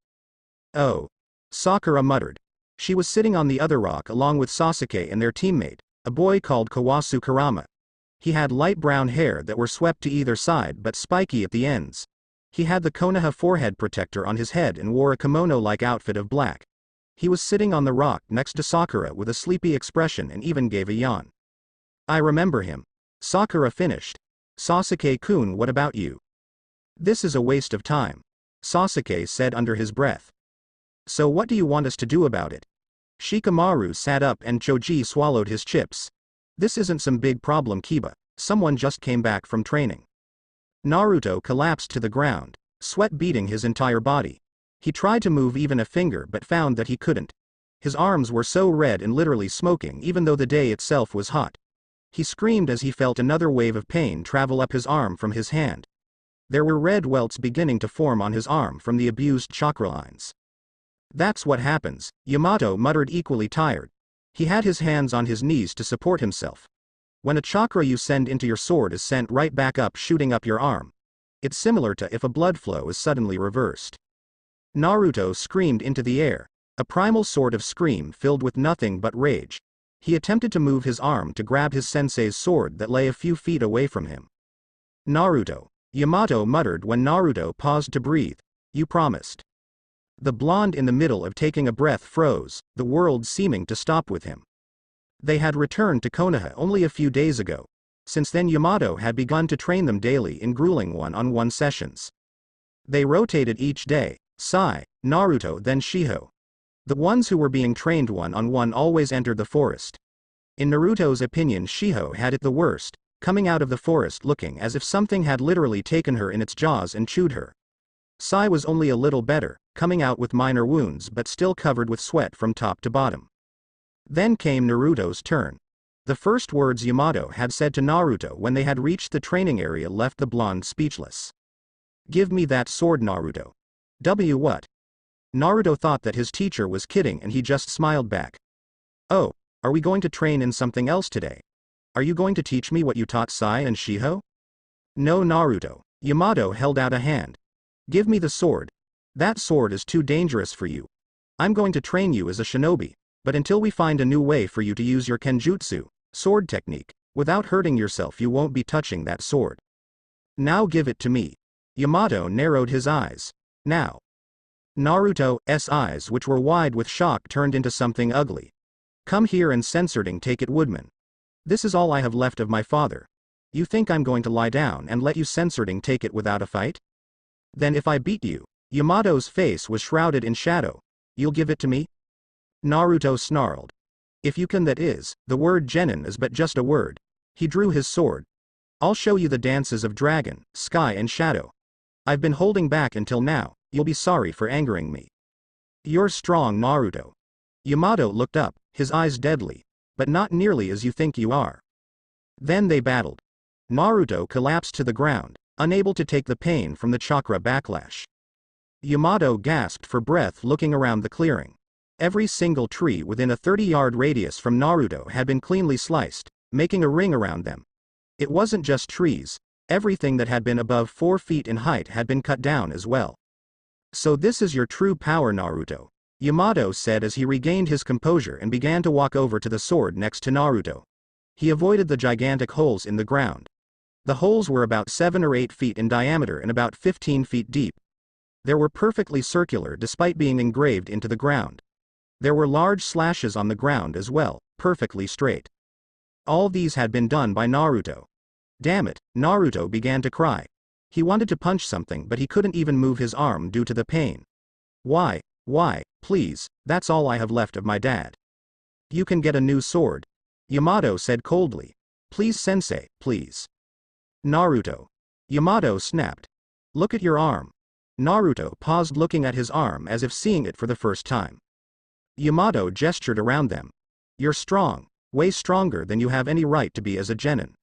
Oh. Sakura muttered. She was sitting on the other rock along with Sasuke and their teammate, a boy called Kawasu Kurama. He had light brown hair that were swept to either side but spiky at the ends. He had the Konoha forehead protector on his head and wore a kimono-like outfit of black. He was sitting on the rock next to Sakura with a sleepy expression and even gave a yawn. I remember him. Sakura finished. Sasuke-kun, what about you? This is a waste of time. Sasuke said under his breath. So what do you want us to do about it? Shikamaru sat up and Choji swallowed his chips. This isn't some big problem, Kiba. Someone just came back from training. Naruto collapsed to the ground, sweat beading his entire body. He tried to move even a finger but found that he couldn't. His arms were so red and literally smoking even though the day itself was hot. He screamed as he felt another wave of pain travel up his arm from his hand. There were red welts beginning to form on his arm from the abused chakra lines. That's what happens, Yamato muttered, equally tired. He had his hands on his knees to support himself. When a chakra you send into your sword is sent right back up, shooting up your arm. It's similar to if a blood flow is suddenly reversed. Naruto screamed into the air, a primal sort of scream filled with nothing but rage. He attempted to move his arm to grab his sensei's sword that lay a few feet away from him. Naruto, Yamato muttered when Naruto paused to breathe. You promised. The blonde in the middle of taking a breath froze, the world seeming to stop with him. They had returned to Konoha only a few days ago. Since then Yamato had begun to train them daily in grueling one-on-one sessions. They rotated each day, Sai, Naruto then Shiho. The ones who were being trained one-on-one always entered the forest. In Naruto's opinion, Shiho had it the worst, coming out of the forest looking as if something had literally taken her in its jaws and chewed her. Sai was only a little better, coming out with minor wounds but still covered with sweat from top to bottom. Then came Naruto's turn. The first words Yamato had said to Naruto when they had reached the training area left the blonde speechless. Give me that sword, Naruto. What? Naruto thought that his teacher was kidding and he just smiled back. Oh, are we going to train in something else today? Are you going to teach me what you taught Sai and Shiho? No, Naruto. Yamato held out a hand. Give me the sword. That sword is too dangerous for you. I'm going to train you as a shinobi, but until we find a new way for you to use your kenjutsu, sword technique, without hurting yourself, you won't be touching that sword. Now give it to me. Yamato narrowed his eyes. Now. Naruto's eyes, which were wide with shock, turned into something ugly. Come here and censoring, take it, Woodman. This is all I have left of my father. You think I'm going to lie down and let you censoring take it without a fight? Then if I beat you, Yamato's face was shrouded in shadow, you'll give it to me? Naruto snarled. If you can, that is, the word genin is but just a word. He drew his sword. I'll show you the dances of dragon, sky and shadow. I've been holding back until now, you'll be sorry for angering me. You're strong, Naruto. Yamato looked up, his eyes deadly, but not nearly as you think you are. Then they battled. Naruto collapsed to the ground, unable to take the pain from the chakra backlash. Yamato gasped for breath looking around the clearing. Every single tree within a 30-yard radius from Naruto had been cleanly sliced, making a ring around them. It wasn't just trees, everything that had been above 4 feet in height had been cut down as well. So this is your true power, Naruto, Yamato said as he regained his composure and began to walk over to the sword next to Naruto. He avoided the gigantic holes in the ground. The holes were about 7 or 8 feet in diameter and about 15 feet deep. They were perfectly circular despite being engraved into the ground. There were large slashes on the ground as well, perfectly straight. All these had been done by Naruto. Damn it, Naruto began to cry. He wanted to punch something but he couldn't even move his arm due to the pain. Why, please, that's all I have left of my dad. You can get a new sword. Yamato said coldly. Please sensei, please. Naruto. Yamato snapped. Look at your arm. Naruto paused looking at his arm as if seeing it for the first time. Yamato gestured around them. You're strong, way stronger than you have any right to be as a genin.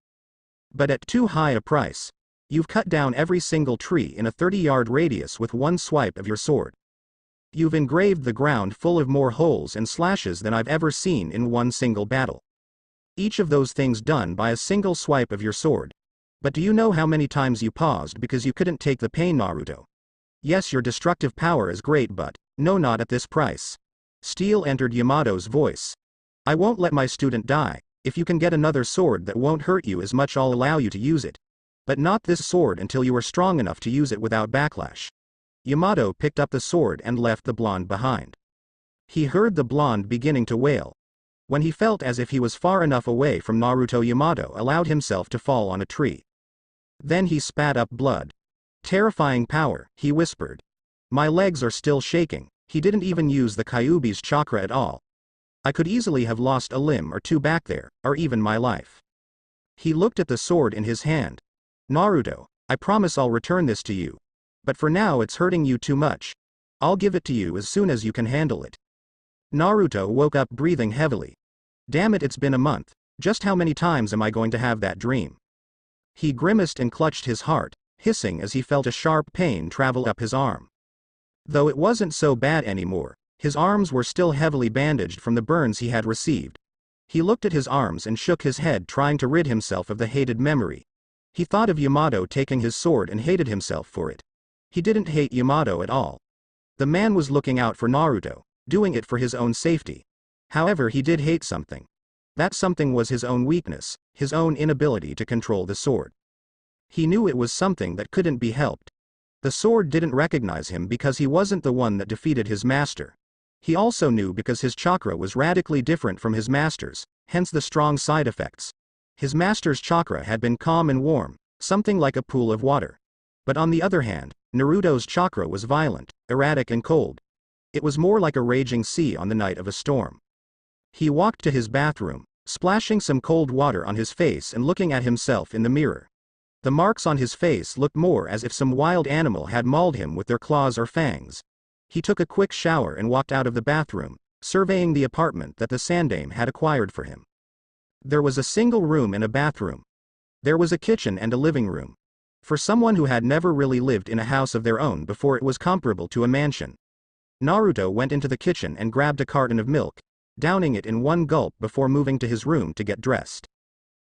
But at too high a price. You've cut down every single tree in a 30-yard radius with one swipe of your sword. You've engraved the ground full of more holes and slashes than I've ever seen in one single battle. Each of those things done by a single swipe of your sword. But do you know how many times you paused because you couldn't take the pain, Naruto? Yes, your destructive power is great, but No, not at this price. Steel entered Yamato's voice. I won't let my student die. If you can get another sword that won't hurt you as much, I'll allow you to use it. But not this sword until you are strong enough to use it without backlash. Yamato picked up the sword and left the blonde behind. He heard the blonde beginning to wail. When he felt as if he was far enough away from Naruto, Yamato allowed himself to fall on a tree. Then he spat up blood. Terrifying power, he whispered. My legs are still shaking. He didn't even use the Kyuubi's chakra at all. I could easily have lost a limb or two back there, or even my life. He looked at the sword in his hand. Naruto, I promise I'll return this to you. But for now it's hurting you too much. I'll give it to you as soon as you can handle it. Naruto woke up breathing heavily. Damn it, it's been a month. Just how many times am I going to have that dream? He grimaced and clutched his heart, hissing as he felt a sharp pain travel up his arm. Though it wasn't so bad anymore, his arms were still heavily bandaged from the burns he had received. He looked at his arms and shook his head, trying to rid himself of the hated memory. He thought of Yamato taking his sword and hated himself for it. He didn't hate Yamato at all. The man was looking out for Naruto, doing it for his own safety. However, he did hate something. That something was his own weakness, his own inability to control the sword. He knew it was something that couldn't be helped. The sword didn't recognize him because he wasn't the one that defeated his master. He also knew because his chakra was radically different from his master's, hence the strong side effects. His master's chakra had been calm and warm, something like a pool of water. But on the other hand, Naruto's chakra was violent, erratic and cold. It was more like a raging sea on the night of a storm. He walked to his bathroom, splashing some cold water on his face and looking at himself in the mirror. The marks on his face looked more as if some wild animal had mauled him with their claws or fangs. He took a quick shower and walked out of the bathroom, surveying the apartment that the Sandaime had acquired for him. There was a single room and a bathroom. There was a kitchen and a living room. For someone who had never really lived in a house of their own before, it was comparable to a mansion. Naruto went into the kitchen and grabbed a carton of milk, downing it in one gulp before moving to his room to get dressed.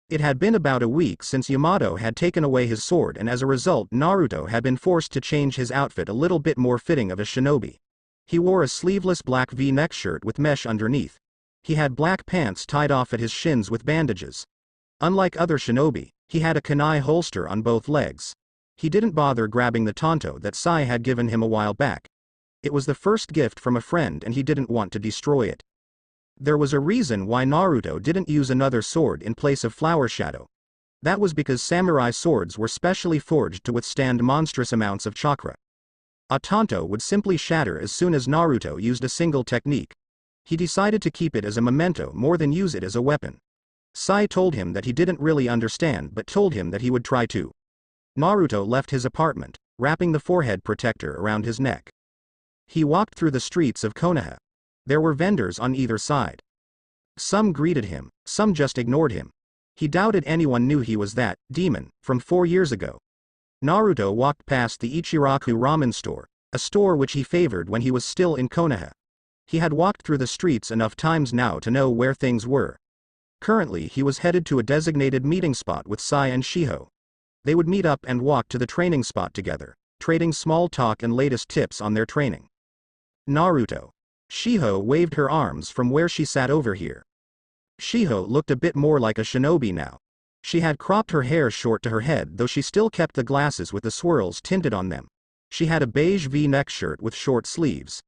It had been about a week since Yamato had taken away his sword, and as a result Naruto had been forced to change his outfit a little bit more fitting of a shinobi. He wore a sleeveless black V-neck shirt with mesh underneath. He had black pants tied off at his shins with bandages. Unlike other shinobi, he had a kunai holster on both legs. He didn't bother grabbing the tanto that Sai had given him a while back. It was the first gift from a friend and he didn't want to destroy it. There was a reason why Naruto didn't use another sword in place of Flower Shadow. That was because samurai swords were specially forged to withstand monstrous amounts of chakra. A tanto would simply shatter as soon as Naruto used a single technique. He decided to keep it as a memento more than use it as a weapon. Sai told him that he didn't really understand but told him that he would try to. Naruto left his apartment, wrapping the forehead protector around his neck. He walked through the streets of Konoha. There were vendors on either side. Some greeted him, some just ignored him. He doubted anyone knew he was that demon from 4 years ago. Naruto walked past the Ichiraku ramen store, a store which he favored when he was still in Konoha. He had walked through the streets enough times now to know where things were. Currently he was headed to a designated meeting spot with Sai and Shiho. They would meet up and walk to the training spot together, trading small talk and latest tips on their training. Naruto. Shiho waved her arms from where she sat over here. Shiho looked a bit more like a shinobi now. She had cropped her hair short to her head, though she still kept the glasses with the swirls tinted on them. She had a beige V-neck shirt with short sleeves.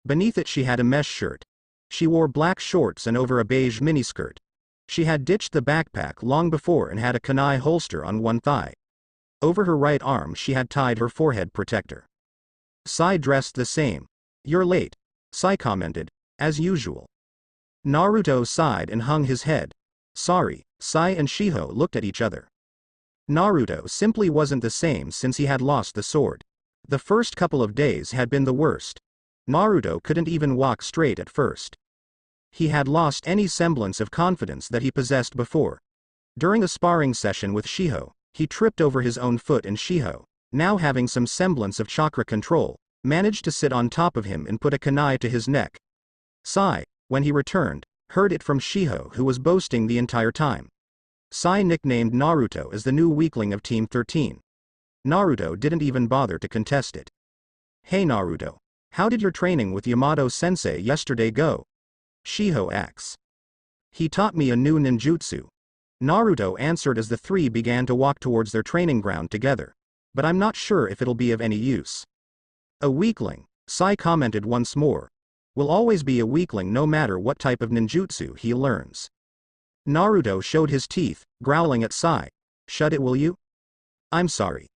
Beneath it she had a mesh shirt. She wore black shorts and over a beige miniskirt. She had ditched the backpack long before and had a kunai holster on one thigh. Over her right arm she had tied her forehead protector. Sai dressed the same. You're late, Sai commented, as usual. Naruto sighed and hung his head. Sorry. Sai and Shiho looked at each other. Naruto simply wasn't the same since he had lost the sword. The first couple of days had been the worst. Naruto couldn't even walk straight at first. He had lost any semblance of confidence that he possessed before. During a sparring session with Shiho, he tripped over his own foot, and Shiho, now having some semblance of chakra control, managed to sit on top of him and put a kunai to his neck. Sai, when he returned, heard it from Shiho, who was boasting the entire time. Sai nicknamed Naruto as the new weakling of Team 13. Naruto didn't even bother to contest it. Hey Naruto. How did your training with Yamato-sensei yesterday go? Shiho asks. He taught me a new ninjutsu. Naruto answered as the three began to walk towards their training ground together. But I'm not sure if it'll be of any use. A weakling, Sai commented once more. Will always be a weakling no matter what type of ninjutsu he learns. Naruto showed his teeth, growling at Sai. Shut it, will you? I'm sorry.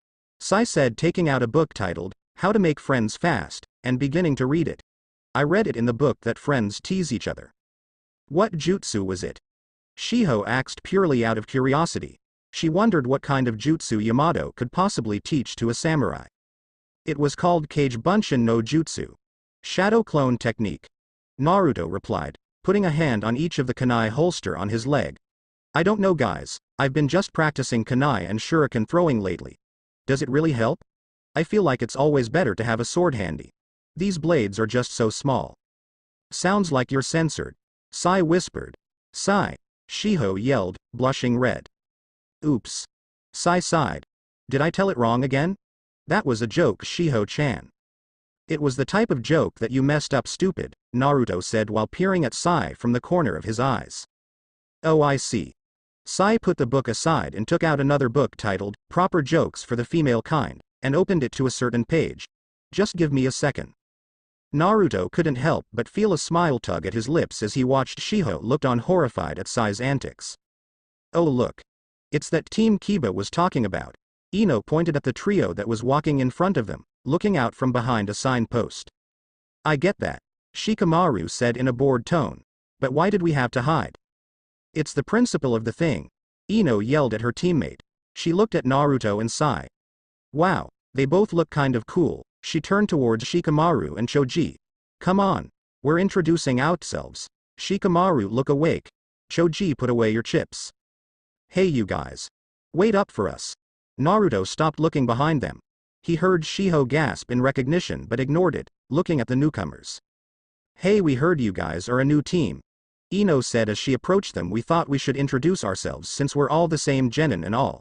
Sai said, taking out a book titled, How to Make Friends Fast, and beginning to read it. I read it in the book that friends tease each other. What jutsu was it? Shiho asked purely out of curiosity. She wondered what kind of jutsu Yamato could possibly teach to a samurai. It was called Kage Bunshin no Jutsu. Shadow clone technique. Naruto replied, putting a hand on each of the kunai holster on his leg. I don't know guys, I've been just practicing kunai and shuriken throwing lately. Does it really help? I feel like it's always better to have a sword handy. These blades are just so small. Sounds like you're censored. Sai whispered. Sai. Shiho yelled, blushing red. Oops. Sai sighed. Did I tell it wrong again? That was a joke, Shiho-chan. It was the type of joke that you messed up, stupid, Naruto said while peering at Sai from the corner of his eyes. Oh, I see. Sai put the book aside and took out another book titled, Proper Jokes for the Female Kind, and opened it to a certain page. Just give me a second. Naruto couldn't help but feel a smile tug at his lips as he watched Shiho looked on horrified at Sai's antics. Oh look. It's that Team Kiba was talking about. Ino pointed at the trio that was walking in front of them, looking out from behind a signpost. I get that, Shikamaru said in a bored tone. But why did we have to hide? It's the principle of the thing. Ino yelled at her teammate. She looked at Naruto and Sai. Wow, they both look kind of cool. She turned towards Shikamaru and Choji. Come on. We're introducing ourselves. Shikamaru, look awake. Choji, put away your chips. Hey you guys. Wait up for us. Naruto stopped looking behind them. He heard Shiho gasp in recognition but ignored it, looking at the newcomers. Hey, we heard you guys are a new team. Ino said as she approached them. We thought we should introduce ourselves since we're all the same genin and all.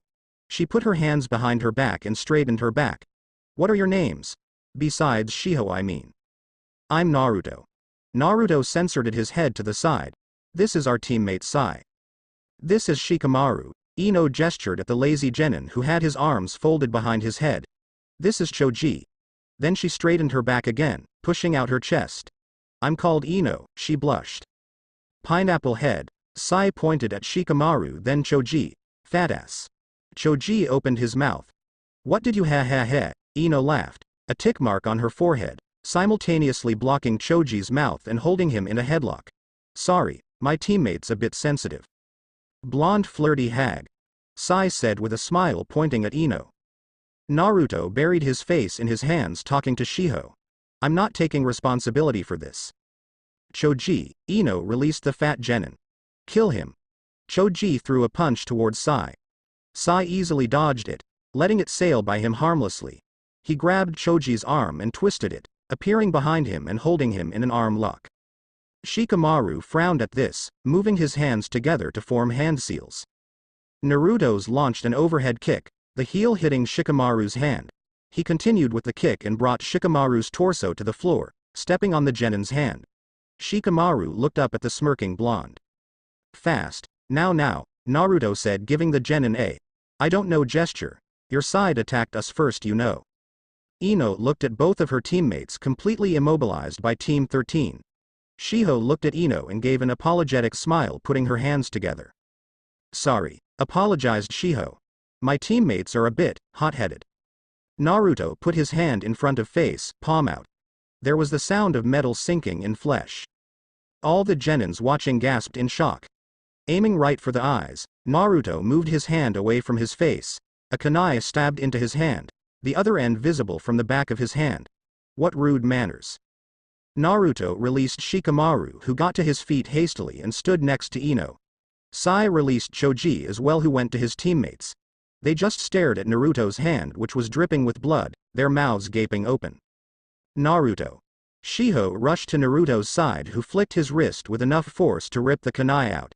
She put her hands behind her back and straightened her back. What are your names? Besides Shiho, I mean. I'm Naruto. Naruto censored his head to the side. This is our teammate Sai. This is Shikamaru. Ino gestured at the lazy genin who had his arms folded behind his head. This is Choji. Then she straightened her back again, pushing out her chest. I'm called Ino, she blushed. Pineapple head. Sai pointed at Shikamaru, then Choji. Fat ass. Choji opened his mouth. What did you ha? Ino laughed. A tick mark on her forehead, simultaneously blocking Choji's mouth and holding him in a headlock. Sorry, my teammate's a bit sensitive. Blonde flirty hag. Sai said with a smile pointing at Ino. Naruto buried his face in his hands talking to Shiho. I'm not taking responsibility for this. Choji, Ino released the fat genin. Kill him. Choji threw a punch towards Sai. Sai easily dodged it, letting it sail by him harmlessly. He grabbed Choji's arm and twisted it, appearing behind him and holding him in an arm lock. Shikamaru frowned at this, moving his hands together to form hand seals. Naruto's launched an overhead kick, the heel hitting Shikamaru's hand. He continued with the kick and brought Shikamaru's torso to the floor, stepping on the genin's hand. Shikamaru looked up at the smirking blonde. Fast, now, Naruto said, giving the genin a I don't know gesture. Your side attacked us first, you know. Ino looked at both of her teammates completely immobilized by Team 13. Shiho looked at Ino and gave an apologetic smile, putting her hands together. Sorry, apologized Shiho. My teammates are a bit hot-headed. Naruto put his hand in front of face, palm out. There was the sound of metal sinking in flesh. All the genins watching gasped in shock. Aiming right for the eyes, Naruto moved his hand away from his face. A kunai stabbed into his hand, the other end visible from the back of his hand. What rude manners. Naruto released Shikamaru, who got to his feet hastily and stood next to Ino. Sai released Choji as well, who went to his teammates. They just stared at Naruto's hand, which was dripping with blood, their mouths gaping open. Naruto. Shiho rushed to Naruto's side, who flicked his wrist with enough force to rip the kunai out.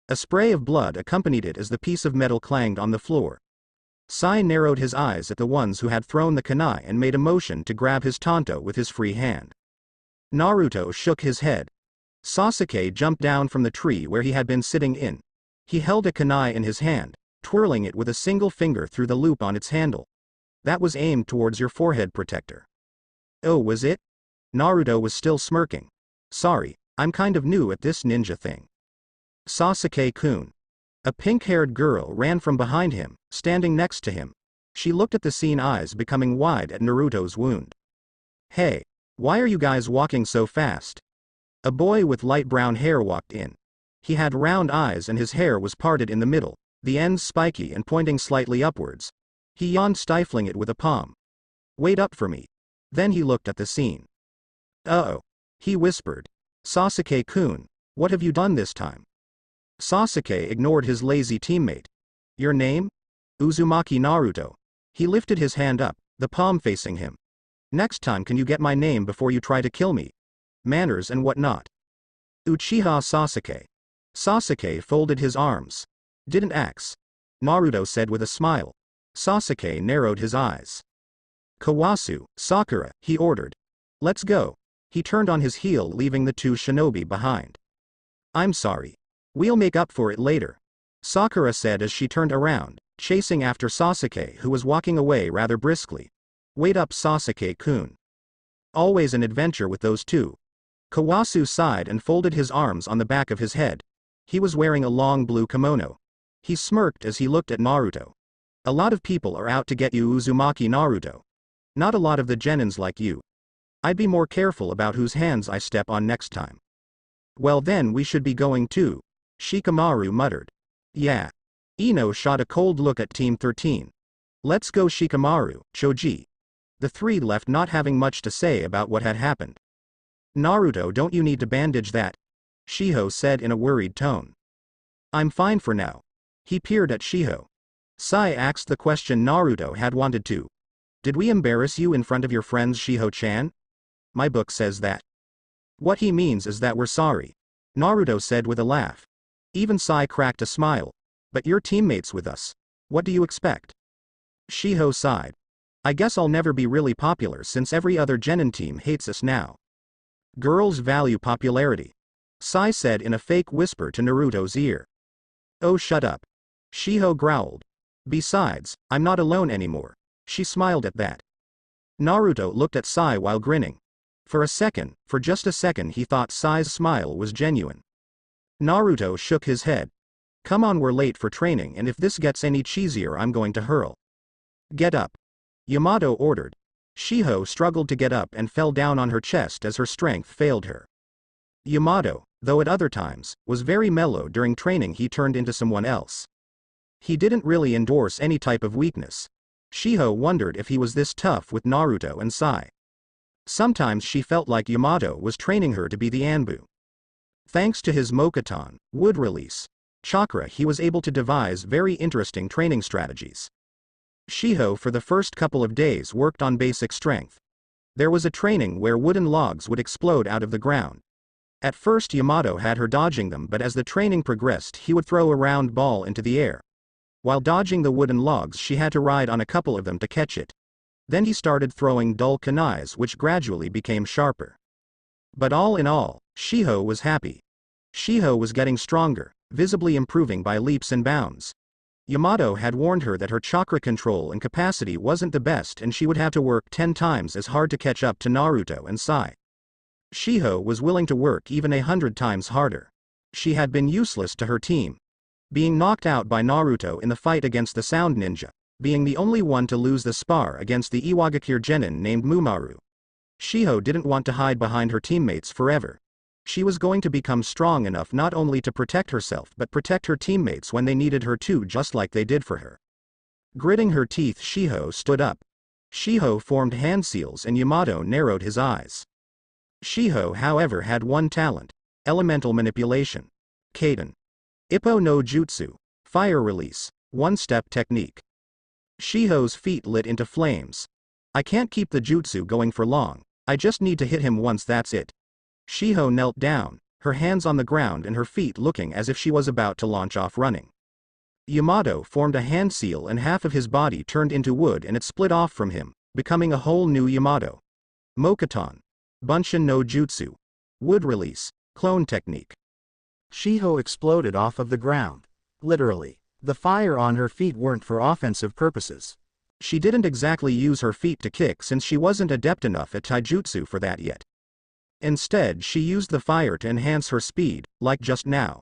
A spray of blood accompanied it as the piece of metal clanged on the floor. Sai narrowed his eyes at the ones who had thrown the kunai and made a motion to grab his tanto with his free hand. Naruto shook his head. Sasuke jumped down from the tree where he had been sitting in. He held a kunai in his hand, twirling it with a single finger through the loop on its handle. That was aimed towards your forehead protector. Oh, was it? Naruto was still smirking. Sorry, I'm kind of new at this ninja thing. Sasuke-kun. A pink-haired girl ran from behind him, standing next to him. She looked at the scene, eyes becoming wide at Naruto's wound. Hey, why are you guys walking so fast? A boy with light brown hair walked in. He had round eyes and his hair was parted in the middle, the ends spiky and pointing slightly upwards. He yawned, stifling it with a palm. Wait up for me. Then he looked at the scene. Uh-oh. He whispered. Sasuke-kun, what have you done this time? Sasuke ignored his lazy teammate. Your name? Uzumaki Naruto. He lifted his hand up, the palm facing him. Next time can you get my name before you try to kill me? Manners and whatnot. Uchiha Sasuke. Sasuke folded his arms. Didn't axe. Naruto said with a smile. Sasuke narrowed his eyes. Kawasu, Sakura, he ordered. Let's go. He turned on his heel, leaving the two shinobi behind. I'm sorry. We'll make up for it later, Sakura said as she turned around, chasing after Sasuke, who was walking away rather briskly. Wait up, Sasuke-kun. Always an adventure with those two. Kawasu sighed and folded his arms on the back of his head. He was wearing a long blue kimono. He smirked as he looked at Naruto. A lot of people are out to get you, Uzumaki Naruto. Not a lot of the genins like you. I'd be more careful about whose hands I step on next time. Well then we should be going too, Shikamaru muttered. Yeah. Ino shot a cold look at Team 13. Let's go, Shikamaru, Choji. The three left, not having much to say about what had happened. Naruto, don't you need to bandage that? Shiho said in a worried tone. I'm fine for now. He peered at Shiho. Sai asked the question Naruto had wanted to. Did we embarrass you in front of your friends, Shiho-chan? My book says that. What he means is that we're sorry, Naruto said with a laugh. Even Sai cracked a smile. But you're teammates with us. What do you expect? Shiho sighed. I guess I'll never be really popular since every other genin team hates us now. Girls value popularity, Sai said in a fake whisper to Naruto's ear. Oh, shut up. Shiho growled. Besides, I'm not alone anymore. She smiled at that. Naruto looked at Sai while grinning. For just a second he thought Sai's smile was genuine. Naruto shook his head. Come on, we're late for training, and if this gets any cheesier I'm going to hurl. Get up, Yamato ordered. Shiho struggled to get up and fell down on her chest as her strength failed her. Yamato, though at other times, was very mellow. During training he turned into someone else. He didn't really endorse any type of weakness. Shiho wondered if he was this tough with Naruto and Sai. Sometimes she felt like Yamato was training her to be the Anbu. Thanks to his Mokuton, wood release, chakra, he was able to devise very interesting training strategies. Shiho for the first couple of days worked on basic strength. There was a training where wooden logs would explode out of the ground. At first Yamato had her dodging them, but as the training progressed he would throw a round ball into the air. While dodging the wooden logs she had to ride on a couple of them to catch it. Then he started throwing dull kunais which gradually became sharper. But all in all, Shiho was happy. Shiho was getting stronger, visibly improving by leaps and bounds. Yamato had warned her that her chakra control and capacity wasn't the best and she would have to work 10 times as hard to catch up to Naruto and Sai. Shiho was willing to work even 100 times harder. She had been useless to her team. Being knocked out by Naruto in the fight against the Sound Ninja. Being the only one to lose the spar against the Iwagakure genin named Mumaru. Shiho didn't want to hide behind her teammates forever. She was going to become strong enough not only to protect herself but protect her teammates when they needed her too, just like they did for her. Gritting her teeth, Shiho stood up. Shiho formed hand seals and Yamato narrowed his eyes. Shiho, however, had one talent: elemental manipulation. Kaden. Ippo no Jutsu. Fire release. One-step technique. Shiho's feet lit into flames. I can't keep the jutsu going for long. I just need to hit him once, that's it. Shiho knelt down, her hands on the ground and her feet looking as if she was about to launch off running. Yamato formed a hand seal and half of his body turned into wood and it split off from him, becoming a whole new Yamato. Mokuton. Bunshin no Jutsu. Wood release. Clone technique. Shiho exploded off of the ground. Literally. The fire on her feet weren't for offensive purposes. She didn't exactly use her feet to kick since she wasn't adept enough at taijutsu for that yet. Instead, she used the fire to enhance her speed, like just now.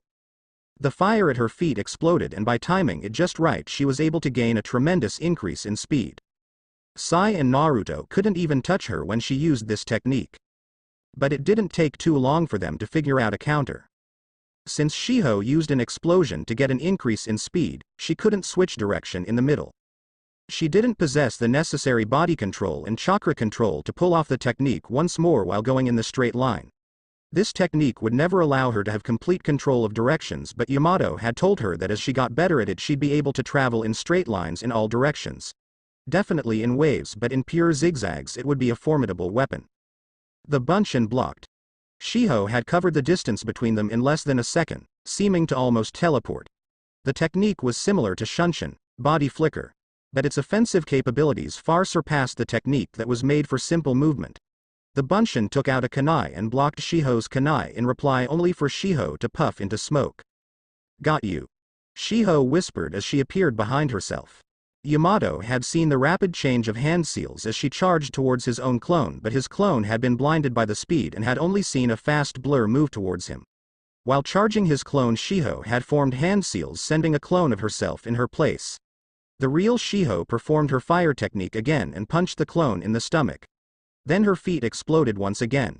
The fire at her feet exploded, and by timing it just right, she was able to gain a tremendous increase in speed. Sai and Naruto couldn't even touch her when she used this technique. But it didn't take too long for them to figure out a counter. Since Shiho used an explosion to get an increase in speed, she couldn't switch direction in the middle. She didn't possess the necessary body control and chakra control to pull off the technique once more while going in the straight line. This technique would never allow her to have complete control of directions, but Yamato had told her that as she got better at it she'd be able to travel in straight lines in all directions. Definitely in waves, but in pure zigzags it would be a formidable weapon. The Bunshin blocked. Shiho had covered the distance between them in less than a second, seeming to almost teleport. The technique was similar to Shunshin, body flicker, but its offensive capabilities far surpassed the technique that was made for simple movement. The Bunshin took out a kunai and blocked Shiho's kunai in reply, only for Shiho to puff into smoke. "Got you," Shiho whispered as she appeared behind herself. Yamato had seen the rapid change of hand seals as she charged towards his own clone, but his clone had been blinded by the speed and had only seen a fast blur move towards him. While charging his clone, Shiho had formed hand seals, sending a clone of herself in her place. The real Shiho performed her fire technique again and punched the clone in the stomach. Then her feet exploded once again.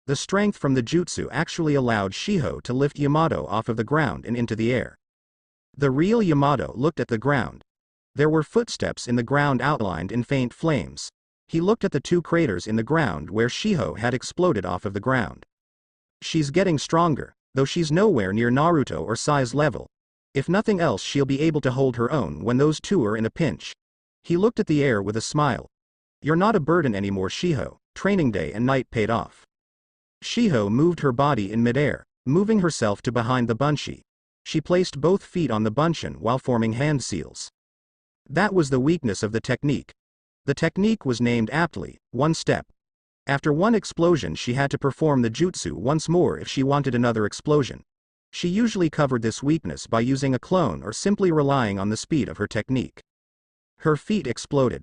The strength from the jutsu actually allowed Shiho to lift Yamato off of the ground and into the air. The real Yamato looked at the ground. There were footsteps in the ground outlined in faint flames. He looked at the two craters in the ground where Shiho had exploded off of the ground. She's getting stronger, though she's nowhere near Naruto or Sai's level. If nothing else, she'll be able to hold her own when those two are in a pinch. He looked at the air with a smile. "You're not a burden anymore, Shiho." Training day and night paid off. Shiho moved her body in midair, moving herself to behind the bunshi. She placed both feet on the bunshin while forming hand seals. That was the weakness of the technique. The technique was named aptly, one step. After one explosion she had to perform the jutsu once more if she wanted another explosion. She usually covered this weakness by using a clone or simply relying on the speed of her technique. Her feet exploded.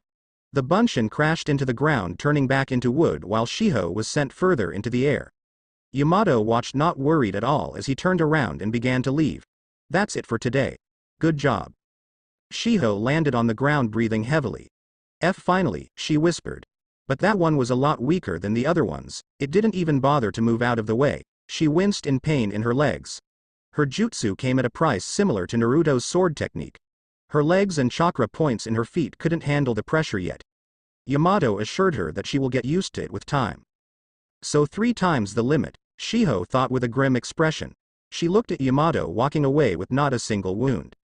The bunshin crashed into the ground, turning back into wood while Shiho was sent further into the air. Yamato watched, not worried at all, as he turned around and began to leave. "That's it for today. Good job." Shiho landed on the ground breathing heavily. Finally," she whispered. "But that one was a lot weaker than the other ones. It didn't even bother to move out of the way." She winced in pain in her legs. Her jutsu came at a price similar to Naruto's sword technique. Her legs and chakra points in her feet couldn't handle the pressure yet. Yamato assured her that she will get used to it with time. "So 3 times the limit," Shiho thought with a grim expression. She looked at Yamato walking away with not a single wound.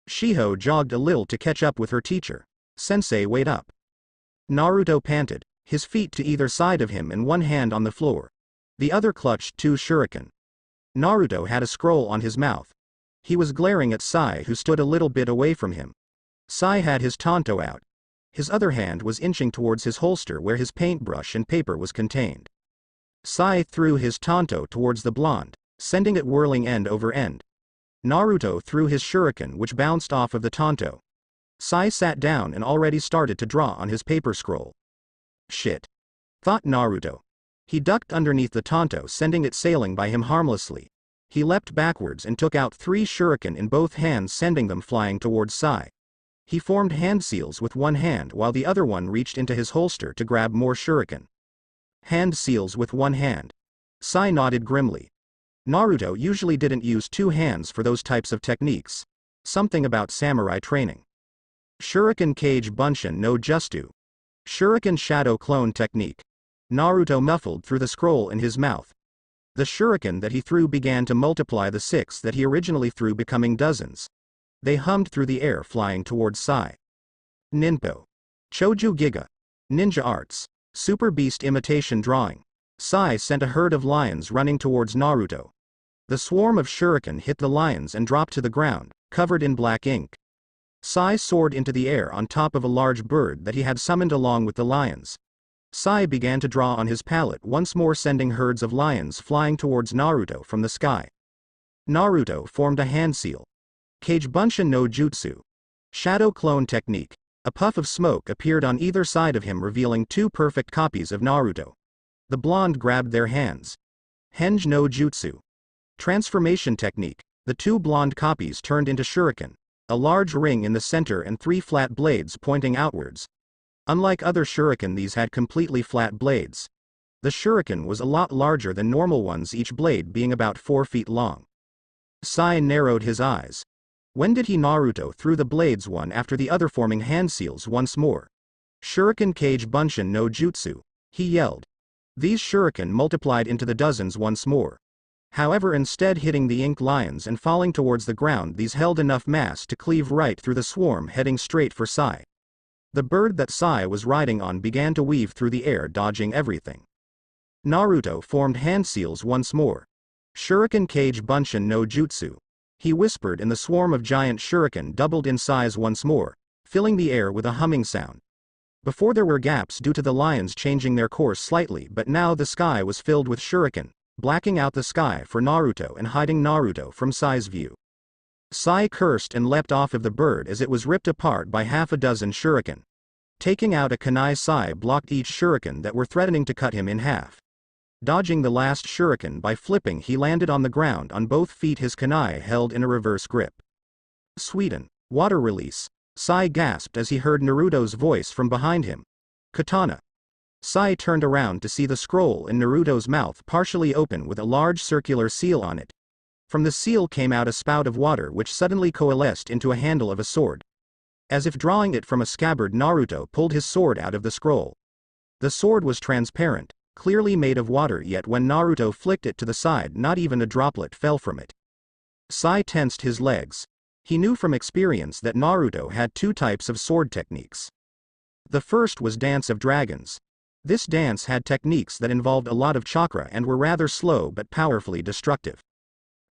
Shiho jogged a little to catch up with her teacher. "Sensei, wait up." Naruto panted, his feet to either side of him and one hand on the floor. The other clutched 2 shuriken. Naruto had a scroll on his mouth. He was glaring at Sai, who stood a little bit away from him. Sai had his tanto out. His other hand was inching towards his holster where his paintbrush and paper was contained. Sai threw his tanto towards the blonde, sending it whirling end over end. Naruto threw his shuriken, which bounced off of the tanto. Sai sat down and already started to draw on his paper scroll. "Shit," thought Naruto. He ducked underneath the tanto, sending it sailing by him harmlessly. He leapt backwards and took out 3 shuriken in both hands, sending them flying towards Sai. He formed hand seals with one hand while the other one reached into his holster to grab more shuriken. Hand seals with one hand. Sai nodded grimly. Naruto usually didn't use 2 hands for those types of techniques. Something about samurai training. Shuriken Cage Bunshin no Jutsu. Shuriken Shadow Clone Technique. Naruto muffled through the scroll in his mouth. The shuriken that he threw began to multiply, the 6 that he originally threw becoming dozens. They hummed through the air, flying towards Sai. Ninpo. Choju Giga. Ninja Arts. Super Beast Imitation Drawing. Sai sent a herd of lions running towards Naruto. The swarm of shuriken hit the lions and dropped to the ground, covered in black ink. Sai soared into the air on top of a large bird that he had summoned along with the lions. Sai began to draw on his palette once more, sending herds of lions flying towards Naruto from the sky. Naruto formed a hand seal. Kage Bunshin no Jutsu. Shadow clone technique. A puff of smoke appeared on either side of him, revealing two perfect copies of Naruto. The blonde grabbed their hands. Henge no Jutsu. Transformation technique. The two blonde copies turned into shuriken, a large ring in the center and three flat blades pointing outwards. Unlike other shuriken, these had completely flat blades. The shuriken was a lot larger than normal ones, each blade being about 4 feet long. Sai narrowed his eyes. When did he? Naruto threw the blades one after the other, forming hand seals once more. Shuriken Kage Bunshin no Jutsu, he yelled. These shuriken multiplied into the dozens once more. However, instead hitting the ink lions and falling towards the ground, these held enough mass to cleave right through the swarm, heading straight for Sai. The bird that Sai was riding on began to weave through the air, dodging everything. Naruto formed hand seals once more. Shuriken Kage Bunshin no Jutsu, he whispered, and the swarm of giant shuriken doubled in size once more, filling the air with a humming sound. Before there were gaps due to the lions changing their course slightly, but now the sky was filled with shuriken, blacking out the sky for Naruto and hiding Naruto from Sai's view. Sai cursed and leapt off of the bird as it was ripped apart by half a dozen shuriken. Taking out a kunai, Sai blocked each shuriken that were threatening to cut him in half. Dodging the last shuriken by flipping, he landed on the ground on both feet, his kunai held in a reverse grip. Sweden, water release. Sai gasped as he heard Naruto's voice from behind him. Katana. Sai turned around to see the scroll in Naruto's mouth partially open with a large circular seal on it. From the seal came out a spout of water which suddenly coalesced into a handle of a sword. As if drawing it from a scabbard, Naruto pulled his sword out of the scroll. The sword was transparent, clearly made of water, yet when Naruto flicked it to the side, not even a droplet fell from it. Sai tensed his legs. He knew from experience that Naruto had two types of sword techniques. The first was Dance of Dragons. This dance had techniques that involved a lot of chakra and were rather slow but powerfully destructive.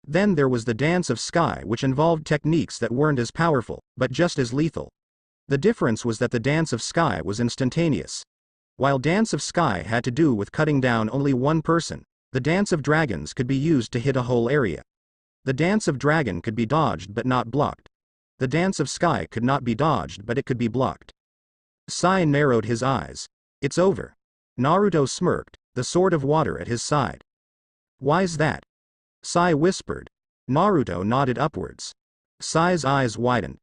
Then there was the Dance of Sky, which involved techniques that weren't as powerful, but just as lethal. The difference was that the Dance of Sky was instantaneous. While Dance of Sky had to do with cutting down only one person, the Dance of Dragons could be used to hit a whole area. The Dance of Dragon could be dodged but not blocked. The Dance of Sky could not be dodged, but it could be blocked. Sai narrowed his eyes. It's over. Naruto smirked, the sword of water at his side. Why's that? Sai whispered. Naruto nodded upwards. Sai's eyes widened.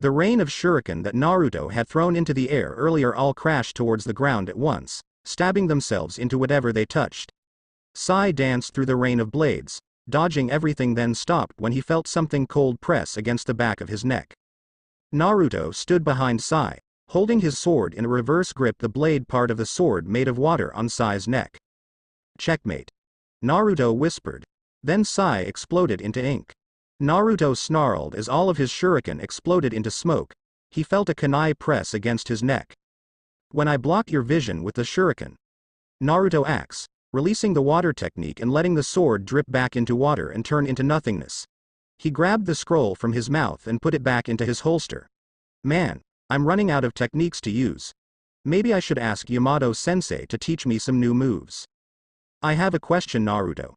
The rain of shuriken that Naruto had thrown into the air earlier all crashed towards the ground at once, stabbing themselves into whatever they touched. Sai danced through the rain of blades, dodging everything, then stopped when he felt something cold press against the back of his neck. Naruto stood behind Sai, holding his sword in a reverse grip, the blade part of the sword made of water on Sai's neck. Checkmate. Naruto whispered. Then Sai exploded into ink. Naruto snarled as all of his shuriken exploded into smoke. He felt a kunai press against his neck. When I block your vision with the shuriken. Naruto acts, releasing the water technique and letting the sword drip back into water and turn into nothingness. He grabbed the scroll from his mouth and put it back into his holster. Man, I'm running out of techniques to use. Maybe I should ask Yamato-sensei to teach me some new moves. I have a question, Naruto.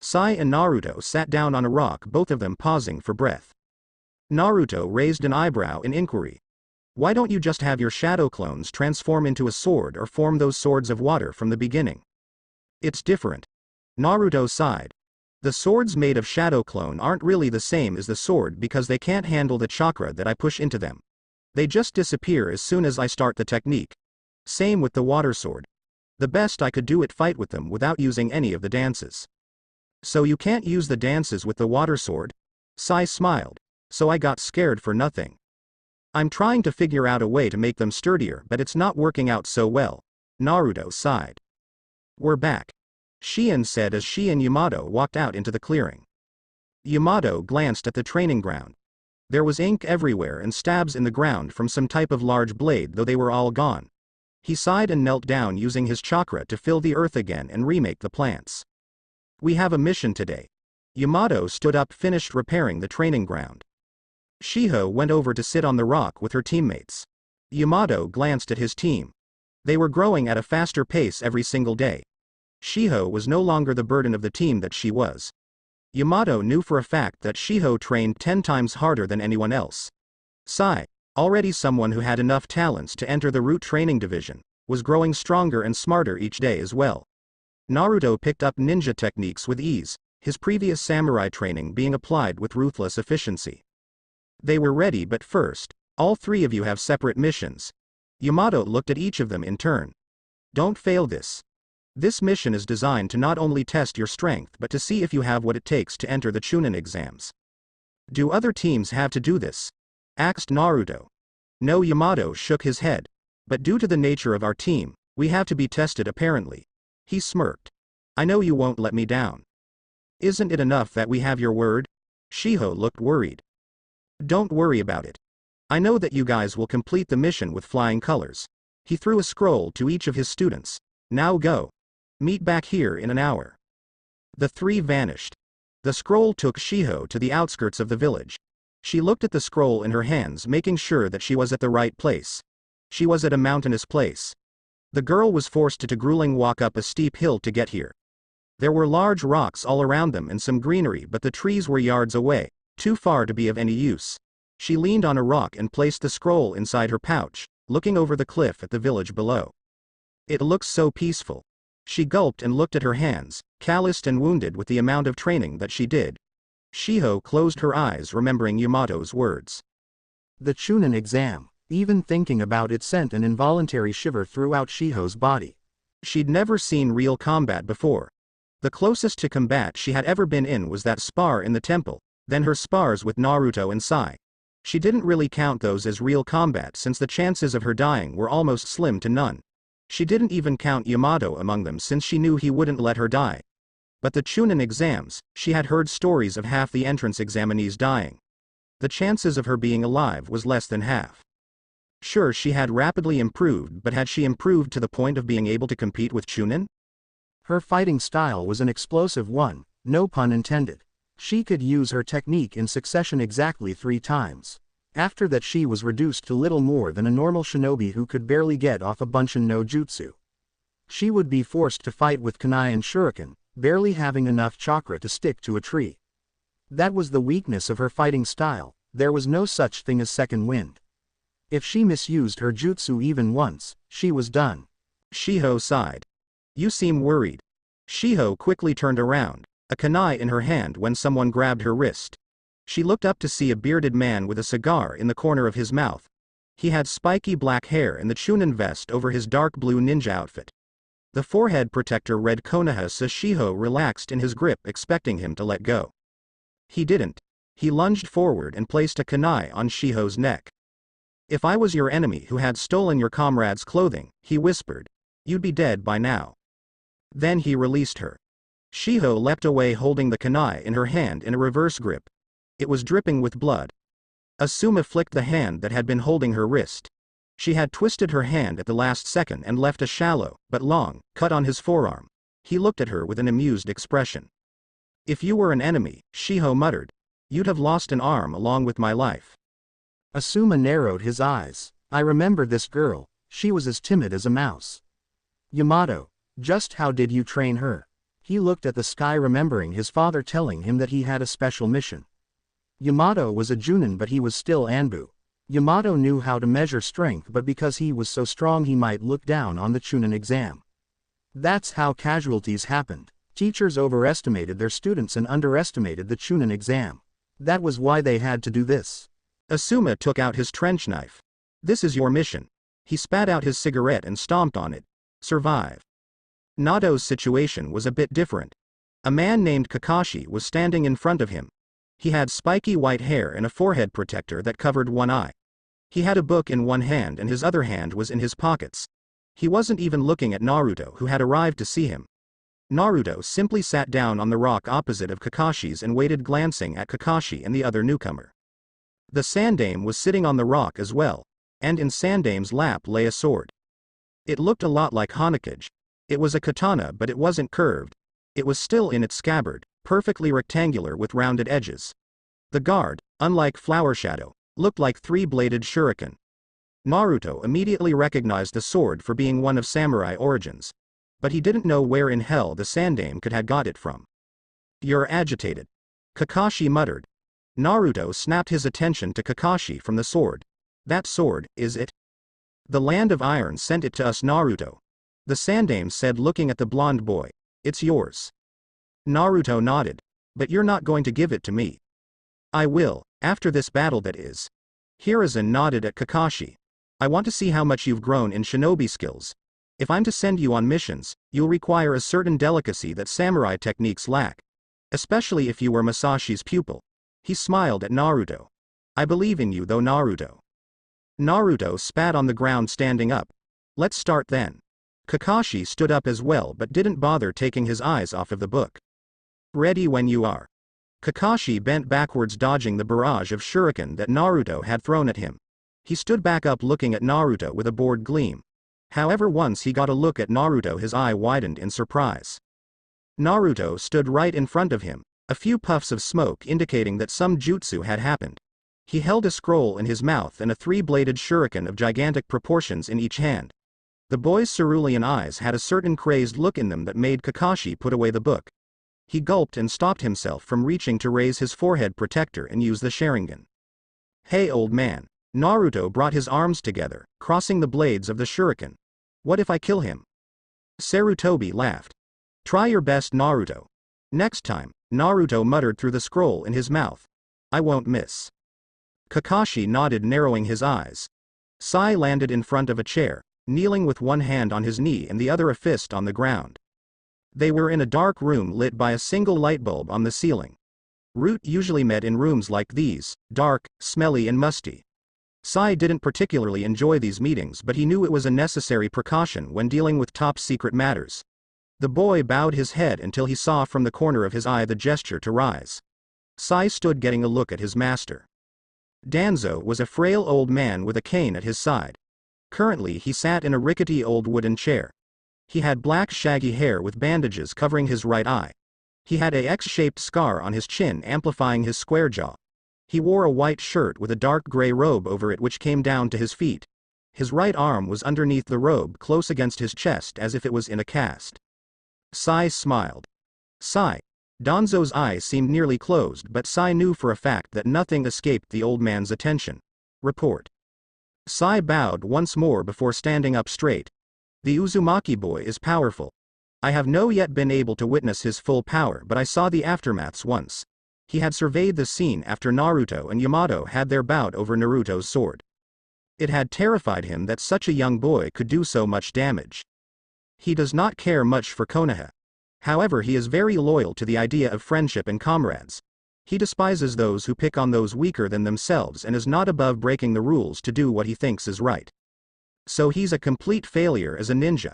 Sai and Naruto sat down on a rock, both of them pausing for breath. Naruto raised an eyebrow in inquiry. Why don't you just have your shadow clones transform into a sword or form those swords of water from the beginning? It's different. Naruto sighed. The swords made of shadow clone aren't really the same as the sword because they can't handle the chakra that I push into them. They just disappear as soon as I start the technique. Same with the water sword. The best I could do it fight with them without using any of the dances. So you can't use the dances with the water sword? Sai smiled. So I got scared for nothing. I'm trying to figure out a way to make them sturdier, but it's not working out so well. Naruto sighed. We're back. Shien said as she and Yamato walked out into the clearing. Yamato glanced at the training ground. There was ink everywhere and stabs in the ground from some type of large blade, though they were all gone. He sighed and knelt down, using his chakra to fill the earth again and remake the plants. We have a mission today. Yamato stood up, finished repairing the training ground. Shiho went over to sit on the rock with her teammates. Yamato glanced at his team. They were growing at a faster pace every single day. Shiho was no longer the burden of the team that she was. Yamato knew for a fact that Shiho trained 10 times harder than anyone else. Sai, already someone who had enough talents to enter the root training division, was growing stronger and smarter each day as well. Naruto picked up ninja techniques with ease, his previous samurai training being applied with ruthless efficiency. They were ready, but first, all three of you have separate missions. Yamato looked at each of them in turn. Don't fail this. This mission is designed to not only test your strength but to see if you have what it takes to enter the Chunin exams. Do other teams have to do this? Asked Naruto. No, Yamato shook his head. But due to the nature of our team, we have to be tested apparently. He smirked. I know you won't let me down. Isn't it enough that we have your word? Shiho looked worried. Don't worry about it. I know that you guys will complete the mission with flying colors. He threw a scroll to each of his students. Now go. Meet back here in an hour. The three vanished. The scroll took Shiho to the outskirts of the village. She looked at the scroll in her hands, making sure that she was at the right place. She was at a mountainous place. The girl was forced to grueling walk up a steep hill to get here. There were large rocks all around them and some greenery, but the trees were yards away, too far to be of any use. She leaned on a rock and placed the scroll inside her pouch, looking over the cliff at the village below. It looked so peaceful. She gulped and looked at her hands, calloused and wounded with the amount of training that she did. Shiho closed her eyes, remembering Yamato's words. The Chunin exam. Even thinking about it sent an involuntary shiver throughout Shiho's body. She'd never seen real combat before. The closest to combat she had ever been in was that spar in the temple, then her spars with Naruto and Sai. She didn't really count those as real combat since the chances of her dying were almost slim to none. She didn't even count Yamato among them since she knew he wouldn't let her die. But the Chunin exams, she had heard stories of half the entrance examinees dying. The chances of her being alive was less than half. Sure, she had rapidly improved, but had she improved to the point of being able to compete with Chunin? Her fighting style was an explosive one, no pun intended. She could use her technique in succession exactly 3 times. After that she was reduced to little more than a normal shinobi who could barely get off a Bunshin no jutsu. She would be forced to fight with kunai and shuriken, barely having enough chakra to stick to a tree. That was the weakness of her fighting style. There was no such thing as second wind. If she misused her jutsu even once, she was done. Shiho sighed. You seem worried. Shiho quickly turned around, a kunai in her hand, when someone grabbed her wrist. She looked up to see a bearded man with a cigar in the corner of his mouth. He had spiky black hair and the Chunin vest over his dark blue ninja outfit. The forehead protector read Konoha, so Shiho relaxed in his grip, expecting him to let go. He didn't. He lunged forward and placed a kunai on Shiho's neck. If I was your enemy who had stolen your comrade's clothing, he whispered, you'd be dead by now. Then he released her. Shiho leapt away holding the kunai in her hand in a reverse grip. It was dripping with blood. Asuma flicked the hand that had been holding her wrist. She had twisted her hand at the last second and left a shallow, but long, cut on his forearm. He looked at her with an amused expression. If you were an enemy, Shiho muttered, you'd have lost an arm along with my life. Asuma narrowed his eyes. I remember this girl, she was as timid as a mouse. Yamato, just how did you train her? He looked at the sky, remembering his father telling him that he had a special mission. Yamato was a Junin, but he was still Anbu. Yamato knew how to measure strength, but because he was so strong he might look down on the Chunin exam. That's how casualties happened. Teachers overestimated their students and underestimated the Chunin exam. That was why they had to do this. Asuma took out his trench knife. This is your mission. He spat out his cigarette and stomped on it. Survive. Nado's situation was a bit different. A man named Kakashi was standing in front of him. He had spiky white hair and a forehead protector that covered one eye. He had a book in one hand and his other hand was in his pockets. He wasn't even looking at Naruto, who had arrived to see him. Naruto simply sat down on the rock opposite of Kakashi's and waited, glancing at Kakashi and the other newcomer. The Sandame was sitting on the rock as well, and in Sandame's lap lay a sword. It looked a lot like Hanakage. It was a katana, but it wasn't curved. It was still in its scabbard, perfectly rectangular with rounded edges. The guard, unlike Flower Shadow, looked like 3-bladed shuriken. Naruto immediately recognized the sword for being one of samurai origins. But he didn't know where in hell the Sandame could have got it from. You're agitated. Kakashi muttered. Naruto snapped his attention to Kakashi from the sword. That sword, is it? The Land of Iron sent it to us, Naruto. The Sandame said, looking at the blonde boy. It's yours. Naruto nodded. But you're not going to give it to me. I will, after this battle, that is. Hiruzen nodded at Kakashi. I want to see how much you've grown in shinobi skills. If I'm to send you on missions, you'll require a certain delicacy that samurai techniques lack. Especially if you were Masashi's pupil. He smiled at Naruto. I believe in you though, Naruto. Naruto spat on the ground, standing up. Let's start then. Kakashi stood up as well but didn't bother taking his eyes off of the book. Ready when you are. Kakashi bent backwards, dodging the barrage of shuriken that Naruto had thrown at him. He stood back up, looking at Naruto with a bored gleam. However, once he got a look at Naruto, his eye widened in surprise. Naruto stood right in front of him, a few puffs of smoke indicating that some jutsu had happened. He held a scroll in his mouth and a three-bladed shuriken of gigantic proportions in each hand. The boy's cerulean eyes had a certain crazed look in them that made Kakashi put away the book. He gulped and stopped himself from reaching to raise his forehead protector and use the Sharingan. Hey old man. Naruto brought his arms together, crossing the blades of the shuriken. What if I kill him? Sarutobi laughed. Try your best, Naruto. Next time, Naruto muttered through the scroll in his mouth. I won't miss. Kakashi nodded, narrowing his eyes. Sai landed in front of a chair, kneeling with one hand on his knee and the other a fist on the ground. They were in a dark room lit by a single light bulb on the ceiling. Root usually met in rooms like these, dark, smelly and musty. Sai didn't particularly enjoy these meetings, but he knew it was a necessary precaution when dealing with top-secret matters. The boy bowed his head until he saw from the corner of his eye the gesture to rise. Sai stood getting a look at his master. Danzo was a frail old man with a cane at his side. Currently he sat in a rickety old wooden chair. He had black shaggy hair with bandages covering his right eye. He had a X-shaped scar on his chin amplifying his square jaw. He wore a white shirt with a dark gray robe over it which came down to his feet. His right arm was underneath the robe, close against his chest as if it was in a cast. Sai smiled. Sai. Danzo's eyes seemed nearly closed, but Sai knew for a fact that nothing escaped the old man's attention. Report. Sai bowed once more before standing up straight. The Uzumaki boy is powerful. I have no yet been able to witness his full power, but I saw the aftermaths once. He had surveyed the scene after Naruto and Yamato had their bout over Naruto's sword. It had terrified him that such a young boy could do so much damage. He does not care much for Konoha. However, he is very loyal to the idea of friendship and comrades. He despises those who pick on those weaker than themselves and is not above breaking the rules to do what he thinks is right. So he's a complete failure as a ninja.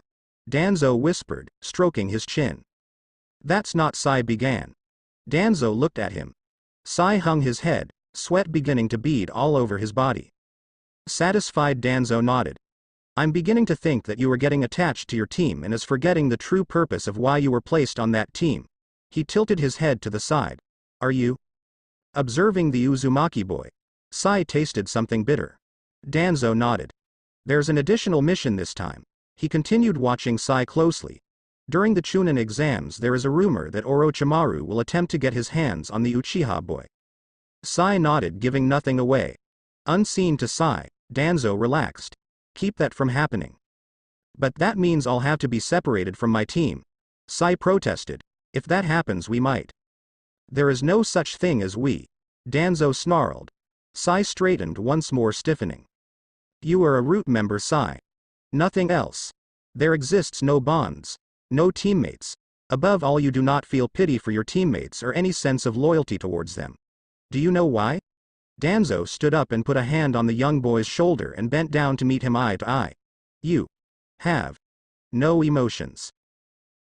Danzo whispered, stroking his chin. That's not. Sai began. Danzo looked at him. Sai hung his head, sweat beginning to bead all over his body. Satisfied, Danzo nodded. I'm beginning to think that you are getting attached to your team and is forgetting the true purpose of why you were placed on that team. He tilted his head to the side. Are you? Observing the Uzumaki boy. Sai tasted something bitter. Danzo nodded. There's an additional mission this time. He continued, watching Sai closely. During the Chunin exams there is a rumor that Orochimaru will attempt to get his hands on the Uchiha boy. Sai nodded, giving nothing away. Unseen to Sai, Danzo relaxed. Keep that from happening. But that means I'll have to be separated from my team. Sai protested. If that happens we might. There is no such thing as we. Danzo snarled. Sai straightened once more, stiffening. You are a root member, Sai. Nothing else. There exists no bonds. No teammates. Above all, you do not feel pity for your teammates or any sense of loyalty towards them. Do you know why? Danzo stood up and put a hand on the young boy's shoulder and bent down to meet him eye to eye. You have no emotions.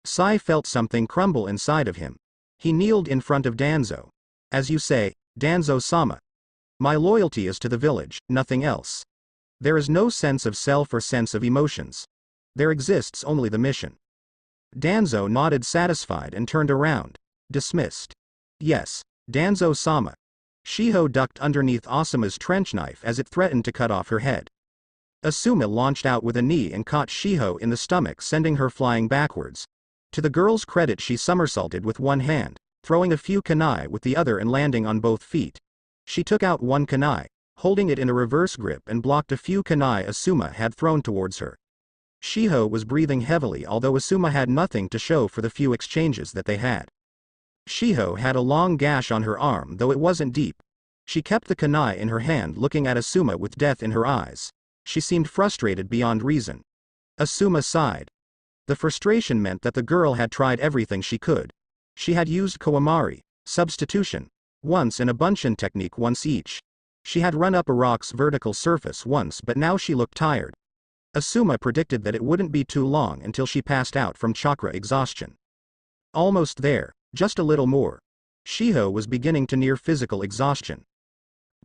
Sai felt something crumble inside of him. He kneeled in front of Danzo. As you say, Danzo-sama. My loyalty is to the village, nothing else. There is no sense of self or sense of emotions. There exists only the mission. Danzo nodded, satisfied, and turned around. Dismissed. Yes, Danzo-sama. Shiho ducked underneath Asuma's trench knife as it threatened to cut off her head. Asuma launched out with a knee and caught Shiho in the stomach, sending her flying backwards. To the girl's credit, she somersaulted with one hand, throwing a few kunai with the other and landing on both feet. She took out one kunai, holding it in a reverse grip, and blocked a few kunai Asuma had thrown towards her. Shiho was breathing heavily, although Asuma had nothing to show for the few exchanges that they had. Shiho had a long gash on her arm, though it wasn't deep. She kept the kunai in her hand, looking at Asuma with death in her eyes. She seemed frustrated beyond reason. Asuma sighed. The frustration meant that the girl had tried everything she could. She had used Kawamari, substitution, once, and a bunshin technique once each. She had run up a rock's vertical surface once, but now she looked tired. Asuma predicted that it wouldn't be too long until she passed out from chakra exhaustion. Almost there, just a little more. Shiho was beginning to near physical exhaustion.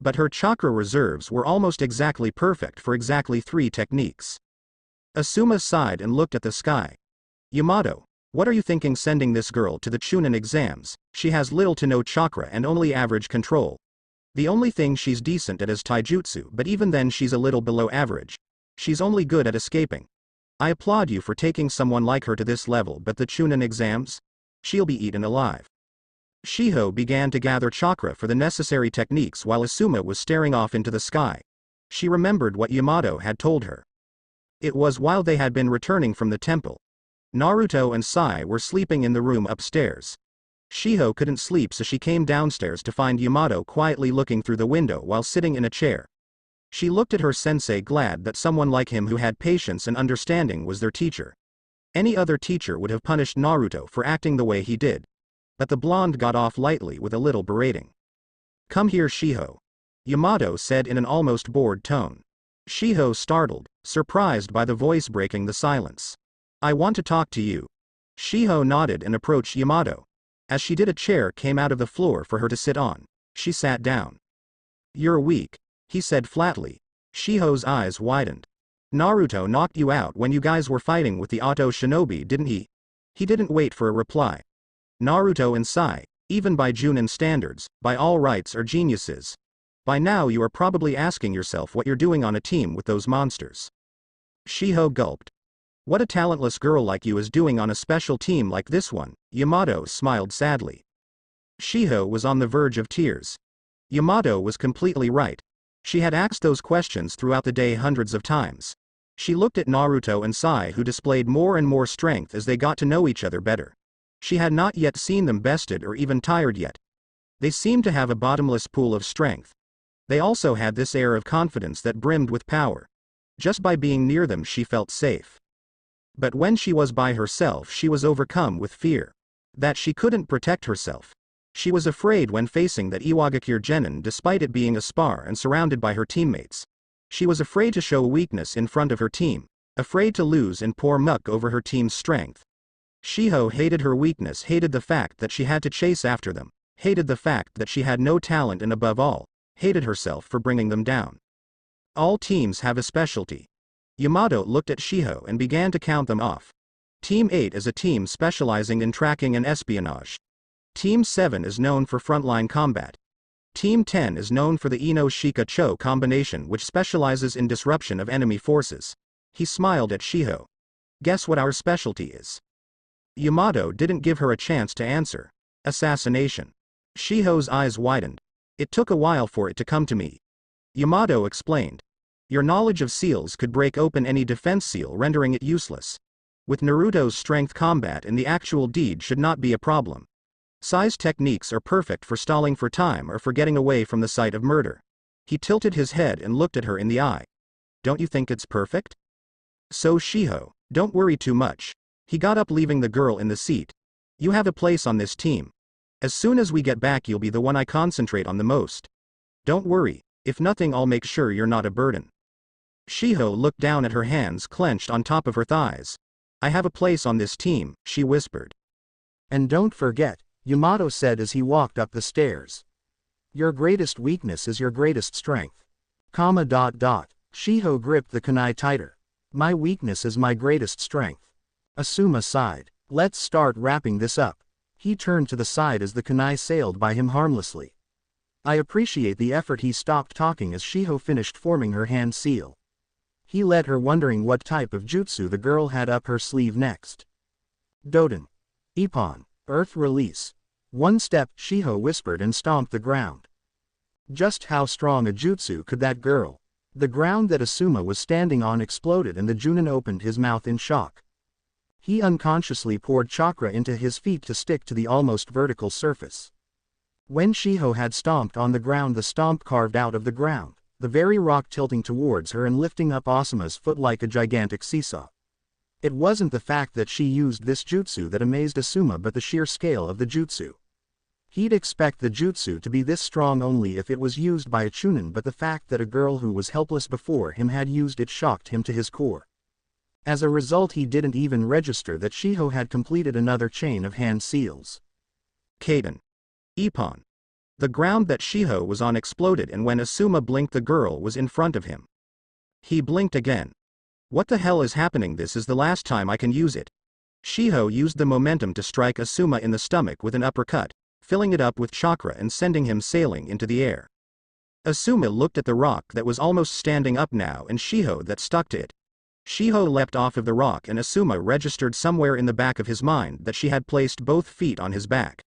But her chakra reserves were almost exactly perfect for exactly 3 techniques. Asuma sighed and looked at the sky. Yamato, what are you thinking sending this girl to the Chunin exams? She has little to no chakra and only average control. The only thing she's decent at is taijutsu, but even then she's a little below average. She's only good at escaping. I applaud you for taking someone like her to this level, but the Chunin exams? She'll be eaten alive. Shiho began to gather chakra for the necessary techniques while Asuma was staring off into the sky. She remembered what Yamato had told her. It was while they had been returning from the temple. Naruto and Sai were sleeping in the room upstairs. Shiho couldn't sleep, so she came downstairs to find Yamato quietly looking through the window while sitting in a chair. She looked at her sensei, glad that someone like him who had patience and understanding was their teacher. Any other teacher would have punished Naruto for acting the way he did. But the blonde got off lightly with a little berating. Come here, Shiho, Yamato said in an almost bored tone. Shiho startled, surprised by the voice breaking the silence. I want to talk to you. Shiho nodded and approached Yamato. As she did, a chair came out of the floor for her to sit on. She sat down. You're weak, he said flatly. Shiho's eyes widened. Naruto knocked you out when you guys were fighting with the Auto Shinobi, didn't he? He didn't wait for a reply. Naruto and Sai, even by Junin standards, by all rights are geniuses. By now you are probably asking yourself what you're doing on a team with those monsters. Shiho gulped. What a talentless girl like you is doing on a special team like this one, Yamato smiled sadly. Shiho was on the verge of tears. Yamato was completely right. She had asked those questions throughout the day hundreds of times. She looked at Naruto and Sai, who displayed more and more strength as they got to know each other better. She had not yet seen them bested or even tired yet. They seemed to have a bottomless pool of strength. They also had this air of confidence that brimmed with power. Just by being near them she felt safe. But when she was by herself she was overcome with fear. That she couldn't protect herself. She was afraid when facing that Iwagakure genin, despite it being a spar and surrounded by her teammates. She was afraid to show weakness in front of her team, afraid to lose and pour muck over her team's strength. Shiho hated her weakness, hated the fact that she had to chase after them, hated the fact that she had no talent, and above all, hated herself for bringing them down. All teams have a specialty. Yamato looked at Shiho and began to count them off. Team 8 is a team specializing in tracking and espionage. Team 7 is known for frontline combat. Team 10 is known for the Ino Shika Cho combination, which specializes in disruption of enemy forces. He smiled at Shiho. Guess what our specialty is? Yamato didn't give her a chance to answer. Assassination. Shiho's eyes widened. It took a while for it to come to me. Yamato explained. Your knowledge of seals could break open any defense seal, rendering it useless. With Naruto's strength, combat and the actual deed should not be a problem. Sai's techniques are perfect for stalling for time or for getting away from the site of murder. He tilted his head and looked at her in the eye. Don't you think it's perfect? So Shiho, don't worry too much. He got up, leaving the girl in the seat. You have a place on this team. As soon as we get back you'll be the one I concentrate on the most. Don't worry, if nothing I'll make sure you're not a burden. Shiho looked down at her hands clenched on top of her thighs. I have a place on this team, she whispered. And don't forget, Yamato said as he walked up the stairs. Your greatest weakness is your greatest strength. Shiho gripped the kunai tighter. My weakness is my greatest strength. Asuma sighed. Let's start wrapping this up. He turned to the side as the kunai sailed by him harmlessly. I appreciate the effort. He stopped talking as Shiho finished forming her hand seal. He led her, wondering what type of jutsu the girl had up her sleeve next. Doden. Ippon. Earth release. One step, Shiho whispered and stomped the ground. Just how strong a jutsu could that girl? The ground that Asuma was standing on exploded and the Junin opened his mouth in shock. He unconsciously poured chakra into his feet to stick to the almost vertical surface. When Shiho had stomped on the ground, the stomp carved out of the ground, the very rock tilting towards her and lifting up Asuma's foot like a gigantic seesaw. It wasn't the fact that she used this jutsu that amazed Asuma, but the sheer scale of the jutsu. He'd expect the jutsu to be this strong only if it was used by a chunin, but the fact that a girl who was helpless before him had used it shocked him to his core. As a result, he didn't even register that Shiho had completed another chain of hand seals. Kaden. Ippon. The ground that Shiho was on exploded, and when Asuma blinked, the girl was in front of him. He blinked again. What the hell is happening? This is the last time I can use it. Shiho used the momentum to strike Asuma in the stomach with an uppercut, filling it up with chakra and sending him sailing into the air. Asuma looked at the rock that was almost standing up now and Shiho that stuck to it. Shiho leapt off of the rock and Asuma registered somewhere in the back of his mind that she had placed both feet on his back.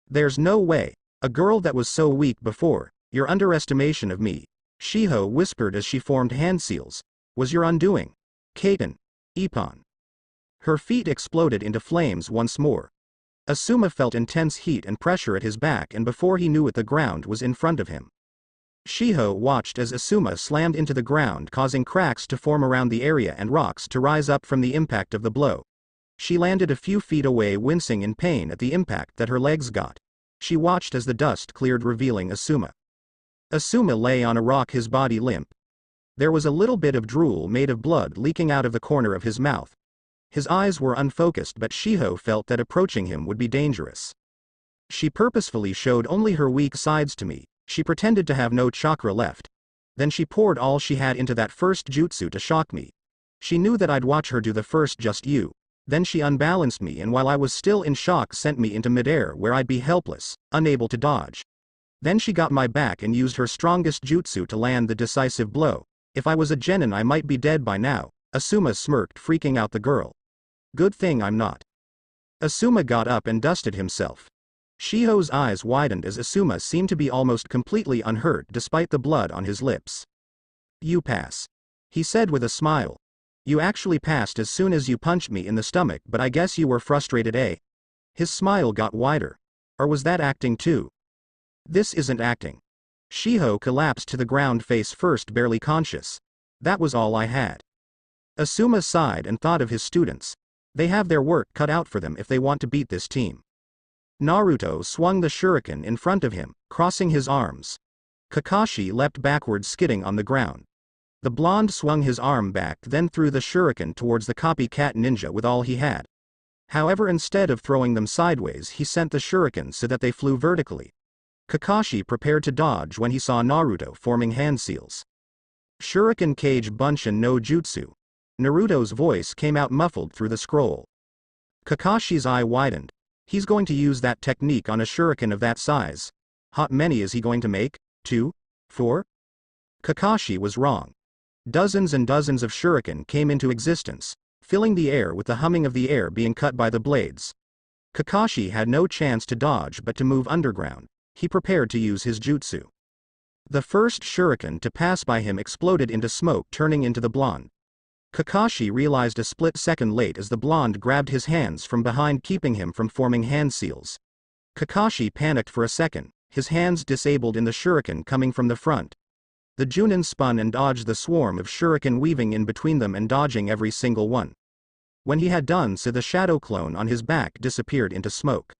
There's no way. A girl that was so weak before, your underestimation of me, Shiho whispered as she formed hand seals, was your undoing. Kaden. Ippon. Her feet exploded into flames once more. Asuma felt intense heat and pressure at his back, and before he knew it, the ground was in front of him. Shiho watched as Asuma slammed into the ground, causing cracks to form around the area and rocks to rise up from the impact of the blow. She landed a few feet away, wincing in pain at the impact that her legs got. She watched as the dust cleared, revealing Asuma. Asuma lay on a rock, his body limp. There was a little bit of drool made of blood leaking out of the corner of his mouth. His eyes were unfocused, but Shiho felt that approaching him would be dangerous. She purposefully showed only her weak sides to me. She pretended to have no chakra left. Then she poured all she had into that first jutsu to shock me. She knew that I'd watch her do the first just you. Then she unbalanced me, and while I was still in shock, sent me into midair where I'd be helpless, unable to dodge. Then she got my back and used her strongest jutsu to land the decisive blow. If I was a genin, I might be dead by now. Asuma smirked, freaking out the girl. Good thing I'm not. Asuma got up and dusted himself. Shiho's eyes widened as Asuma seemed to be almost completely unhurt despite the blood on his lips. You pass. He said with a smile. You actually passed as soon as you punched me in the stomach, but I guess you were frustrated, eh? His smile got wider. Or was that acting too? This isn't acting. Shiho collapsed to the ground face first, barely conscious. That was all I had. Asuma sighed and thought of his students. They have their work cut out for them if they want to beat this team. Naruto swung the shuriken in front of him, crossing his arms. Kakashi leapt backward, skidding on the ground. The blonde swung his arm back, then threw the shuriken towards the copycat ninja with all he had. However, instead of throwing them sideways, he sent the shuriken so that they flew vertically. Kakashi prepared to dodge when he saw Naruto forming hand seals. Shuriken Cage Bunshin no Jutsu. Naruto's voice came out muffled through the scroll. Kakashi's eye widened. He's going to use that technique on a shuriken of that size. How many is he going to make? 2? 4? Kakashi was wrong. Dozens and dozens of shuriken came into existence, filling the air with the humming of the air being cut by the blades. Kakashi had no chance to dodge but to move underground. He prepared to use his jutsu. The first shuriken to pass by him exploded into smoke, turning into the blonde. Kakashi realized a split second late as the blonde grabbed his hands from behind, keeping him from forming hand seals. Kakashi panicked for a second, his hands disabled in the shuriken coming from the front. The Junin spun and dodged the swarm of shuriken, weaving in between them and dodging every single one. When he had done so, the shadow clone on his back disappeared into smoke.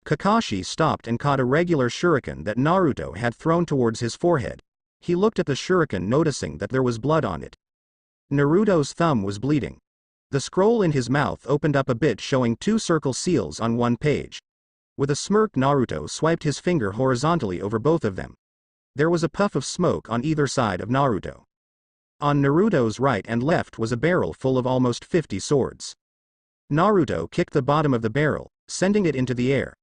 Kakashi stopped and caught a regular shuriken that Naruto had thrown towards his forehead. He looked at the shuriken, noticing that there was blood on it. Naruto's thumb was bleeding. The scroll in his mouth opened up a bit, showing 2 circle seals on one page. With a smirk, Naruto swiped his finger horizontally over both of them. There was a puff of smoke on either side of Naruto. On Naruto's right and left was a barrel full of almost 50 swords. Naruto kicked the bottom of the barrel, sending it into the air.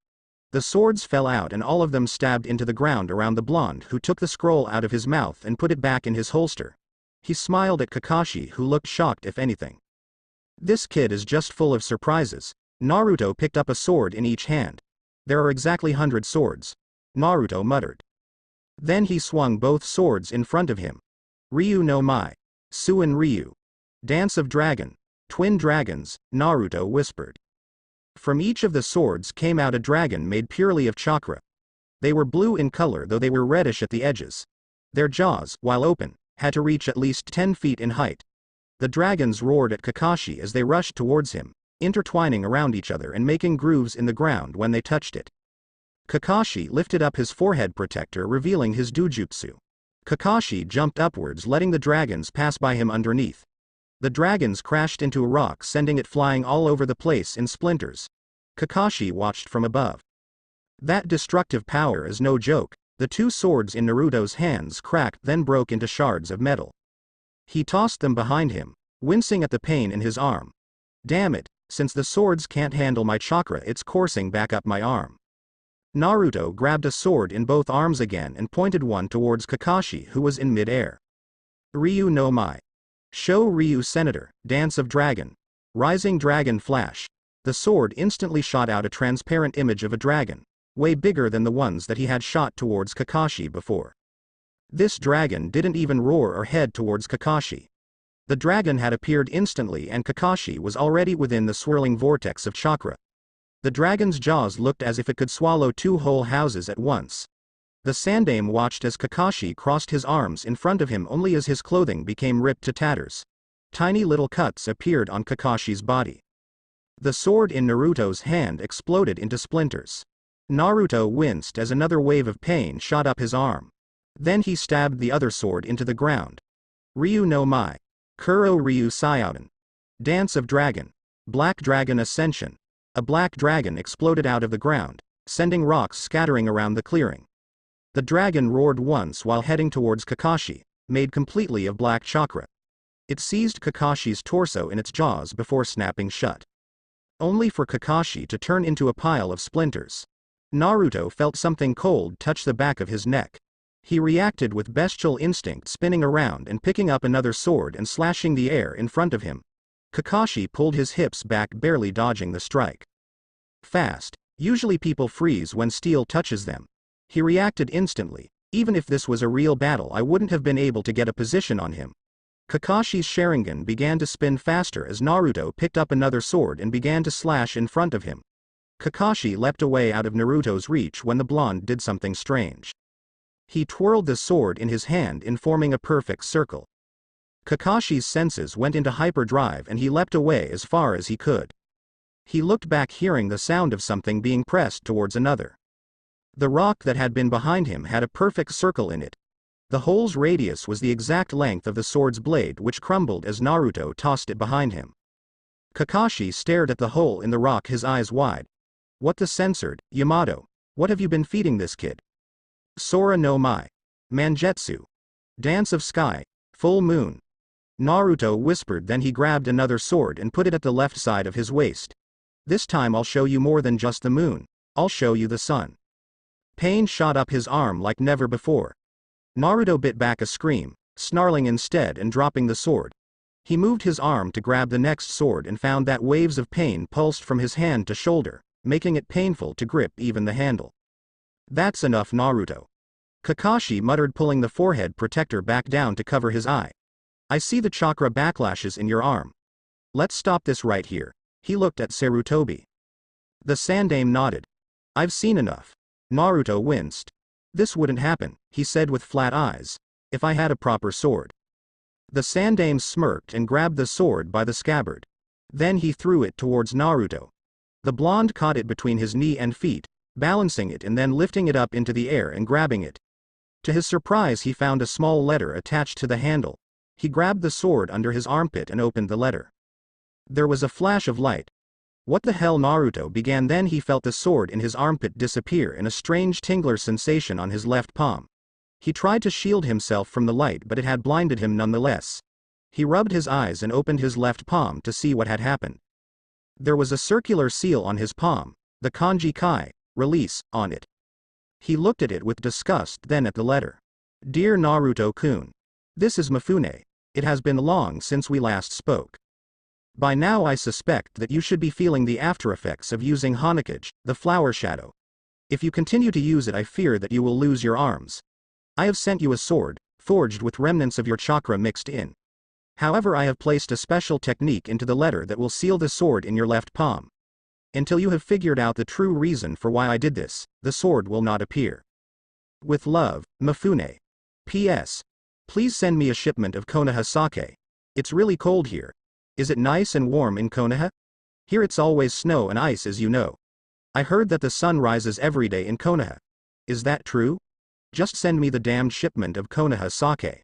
The swords fell out and all of them stabbed into the ground around the blonde, who took the scroll out of his mouth and put it back in his holster. He smiled at Kakashi, who looked shocked if anything. This kid is just full of surprises. Naruto picked up a sword in each hand. There are exactly 100 swords. Naruto muttered. Then he swung both swords in front of him. Ryu no Mai. Suin Ryu. Dance of Dragon. Twin dragons, Naruto whispered. From each of the swords came out a dragon made purely of chakra. They were blue in color, though they were reddish at the edges. Their jaws, while open, had to reach at least 10 feet in height. The dragons roared at Kakashi as they rushed towards him, intertwining around each other and making grooves in the ground when they touched it. Kakashi lifted up his forehead protector, revealing his dojutsu. Kakashi jumped upwards, letting the dragons pass by him underneath. The dragons crashed into a rock, sending it flying all over the place in splinters. Kakashi watched from above. That destructive power is no joke. The two swords in Naruto's hands cracked, then broke into shards of metal. He tossed them behind him, wincing at the pain in his arm. Damn it, since the swords can't handle my chakra, it's coursing back up my arm. Naruto grabbed a sword in both arms again and pointed one towards Kakashi, who was in mid-air. Ryu no Mai. Show Ryu Senator, Dance of Dragon. Rising Dragon Flash. The sword instantly shot out a transparent image of a dragon, way bigger than the ones that he had shot towards Kakashi before. This dragon didn't even roar or head towards Kakashi. The dragon had appeared instantly and Kakashi was already within the swirling vortex of chakra. The dragon's jaws looked as if it could swallow 2 whole houses at once. The Sandaime watched as Kakashi crossed his arms in front of him, only as his clothing became ripped to tatters. Tiny little cuts appeared on Kakashi's body. The sword in Naruto's hand exploded into splinters. Naruto winced as another wave of pain shot up his arm. Then he stabbed the other sword into the ground. Ryu no Mai. Kuro Ryu Saiyoden. Dance of Dragon. Black Dragon Ascension. A black dragon exploded out of the ground, sending rocks scattering around the clearing. The dragon roared once while heading towards Kakashi, made completely of black chakra. It seized Kakashi's torso in its jaws before snapping shut. Only for Kakashi to turn into a pile of splinters. Naruto felt something cold touch the back of his neck. He reacted with bestial instinct, spinning around and picking up another sword and slashing the air in front of him. Kakashi pulled his hips back, barely dodging the strike. Fast. Usually people freeze when steel touches them. He reacted instantly. Even if this was a real battle, I wouldn't have been able to get a position on him. Kakashi's Sharingan began to spin faster as Naruto picked up another sword and began to slash in front of him. Kakashi leapt away out of Naruto's reach when the blonde did something strange. He twirled the sword in his hand, forming a perfect circle. Kakashi's senses went into hyperdrive and he leapt away as far as he could. He looked back, hearing the sound of something being pressed towards another. The rock that had been behind him had a perfect circle in it. The hole's radius was the exact length of the sword's blade, which crumbled as Naruto tossed it behind him. Kakashi stared at the hole in the rock, his eyes wide. What the censored, Yamato? What have you been feeding this kid? Sora no Mai. Manjetsu. Dance of Sky. Full Moon. Naruto whispered, then he grabbed another sword and put it at the left side of his waist. This time I'll show you more than just the moon. I'll show you the sun. Pain shot up his arm like never before. Naruto bit back a scream, snarling instead and dropping the sword. He moved his arm to grab the next sword and found that waves of pain pulsed from his hand to shoulder, making it painful to grip even the handle. That's enough, Naruto. Kakashi muttered, pulling the forehead protector back down to cover his eye. I see the chakra backlashes in your arm. Let's stop this right here. He looked at Sarutobi. The Sandaime nodded. I've seen enough. Naruto winced. This wouldn't happen, he said with flat eyes, if I had a proper sword. The Sandaime smirked and grabbed the sword by the scabbard. Then he threw it towards Naruto. The blonde caught it between his knee and feet, balancing it and then lifting it up into the air and grabbing it. To his surprise, he found a small letter attached to the handle. He grabbed the sword under his armpit and opened the letter. There was a flash of light. What the hell? Naruto began, then he felt the sword in his armpit disappear in a strange tingler sensation on his left palm. He tried to shield himself from the light, but it had blinded him nonetheless. He rubbed his eyes and opened his left palm to see what had happened. There was a circular seal on his palm, the kanji kai, release, on it. He looked at it with disgust, then at the letter. Dear Naruto-kun. This is Mifune. It has been long since we last spoke. By now I suspect that you should be feeling the aftereffects of using Hanakage, the flower shadow. If you continue to use it, I fear that you will lose your arms. I have sent you a sword, forged with remnants of your chakra mixed in. However, I have placed a special technique into the letter that will seal the sword in your left palm. Until you have figured out the true reason for why I did this, the sword will not appear. With love, Mifune. P.S. Please send me a shipment of Konoha sake. It's really cold here. Is it nice and warm in Konoha? Here it's always snow and ice, as you know. I heard that the sun rises every day in Konoha. Is that true? Just send me the damned shipment of Konoha sake.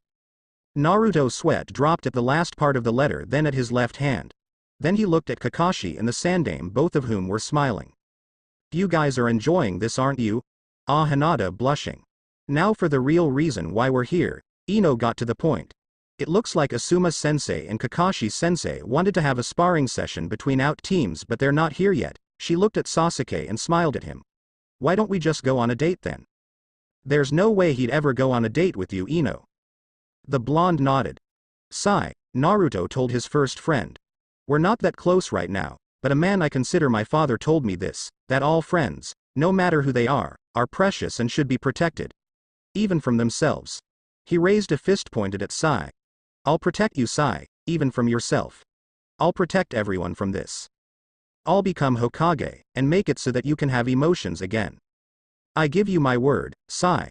Naruto's sweat dropped at the last part of the letter, then at his left hand. Then he looked at Kakashi and the Sandame, both of whom were smiling. You guys are enjoying this, aren't you? Ah, Hinata, blushing. Now for the real reason why we're here. Ino got to the point. It looks like Asuma-sensei and Kakashi-sensei wanted to have a sparring session between out teams, but they're not here yet. She looked at Sasuke and smiled at him. Why don't we just go on a date then? There's no way he'd ever go on a date with you, Ino. The blonde nodded. Sigh, Naruto told his first friend. We're not that close right now, but a man I consider my father told me this, that all friends, no matter who they are precious and should be protected. Even from themselves. He raised a fist pointed at Sai. I'll protect you, Sai, even from yourself. I'll protect everyone from this. I'll become Hokage, and make it so that you can have emotions again. I give you my word, Sai.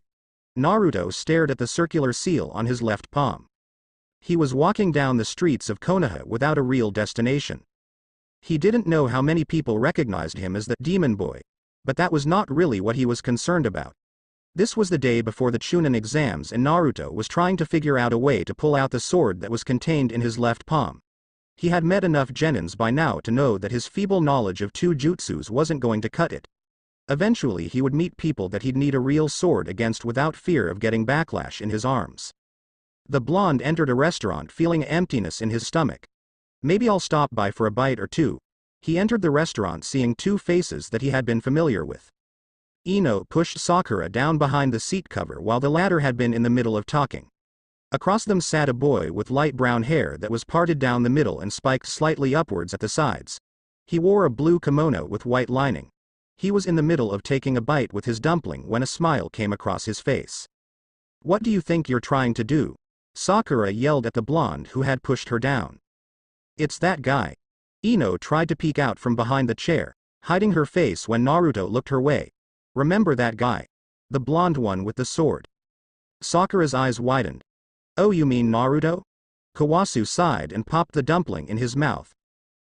Naruto stared at the circular seal on his left palm. He was walking down the streets of Konoha without a real destination. He didn't know how many people recognized him as the demon boy, but that was not really what he was concerned about. This was the day before the Chunin exams, and Naruto was trying to figure out a way to pull out the sword that was contained in his left palm. He had met enough genins by now to know that his feeble knowledge of two jutsus wasn't going to cut it. Eventually he would meet people that he'd need a real sword against without fear of getting backlash in his arms. The blonde entered a restaurant feeling emptiness in his stomach. Maybe I'll stop by for a bite or two. He entered the restaurant seeing two faces that he had been familiar with. Ino pushed Sakura down behind the seat cover while the latter had been in the middle of talking. Across them sat a boy with light brown hair that was parted down the middle and spiked slightly upwards at the sides. He wore a blue kimono with white lining. He was in the middle of taking a bite with his dumpling when a smile came across his face. What do you think you're trying to do? Sakura yelled at the blonde who had pushed her down. It's that guy. Ino tried to peek out from behind the chair, hiding her face when Naruto looked her way. Remember that guy? The blonde one with the sword. Sakura's eyes widened. Oh, you mean Naruto? Kawasu sighed and popped the dumpling in his mouth.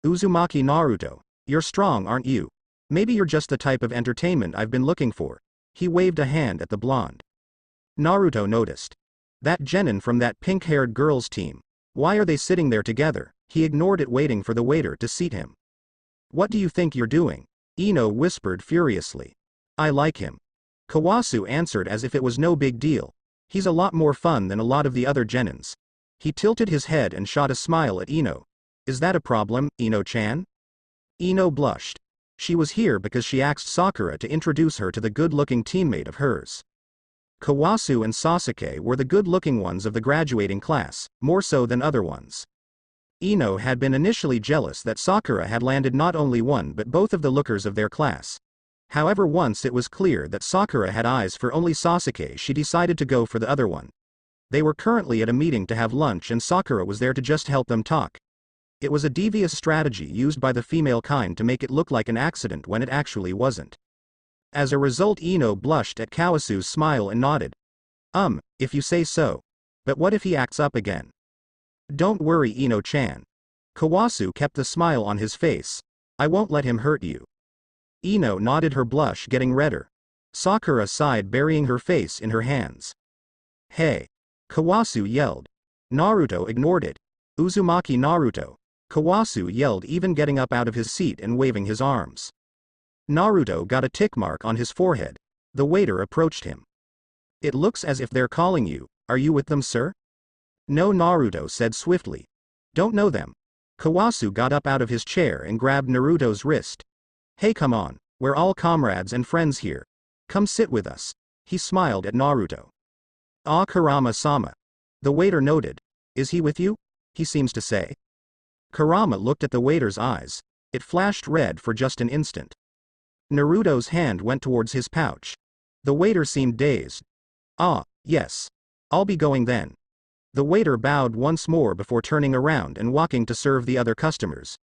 Uzumaki Naruto, you're strong, aren't you? Maybe you're just the type of entertainment I've been looking for. He waved a hand at the blonde. Naruto noticed. That genin from that pink-haired girl's team. Why are they sitting there together? He ignored it, waiting for the waiter to seat him. What do you think you're doing? Ino whispered furiously. I like him. Kawasu answered as if it was no big deal. He's a lot more fun than a lot of the other genins. He tilted his head and shot a smile at Ino. Is that a problem, Ino-chan? Ino blushed. She was here because she asked Sakura to introduce her to the good-looking teammate of hers. Kawasu and Sasuke were the good-looking ones of the graduating class, more so than other ones. Ino had been initially jealous that Sakura had landed not only one but both of the lookers of their class. However, once it was clear that Sakura had eyes for only Sasuke, she decided to go for the other one. They were currently at a meeting to have lunch and Sakura was there to just help them talk. It was a devious strategy used by the female kind to make it look like an accident when it actually wasn't. As a result, Ino blushed at Kawasu's smile and nodded. If you say so. But what if he acts up again? Don't worry, Ino-chan. Kawasu kept the smile on his face. I won't let him hurt you. Ino nodded, her blush getting redder. Sakura sighed, burying her face in her hands. Hey! Kawasu yelled. Naruto ignored it. Uzumaki Naruto! Kawasu yelled, even getting up out of his seat and waving his arms. Naruto got a tick mark on his forehead. The waiter approached him. It looks as if they're calling you. Are you with them, sir? No, Naruto said swiftly. Don't know them. Kawasu got up out of his chair and grabbed Naruto's wrist. Hey, come on, we're all comrades and friends here. Come sit with us. He smiled at Naruto. Ah, Kurama-sama. The waiter noted. Is he with you? he seems to say. Kurama looked at the waiter's eyes. It flashed red for just an instant. Naruto's hand went towards his pouch. The waiter seemed dazed. Ah, yes. I'll be going then. The waiter bowed once more before turning around and walking to serve the other customers.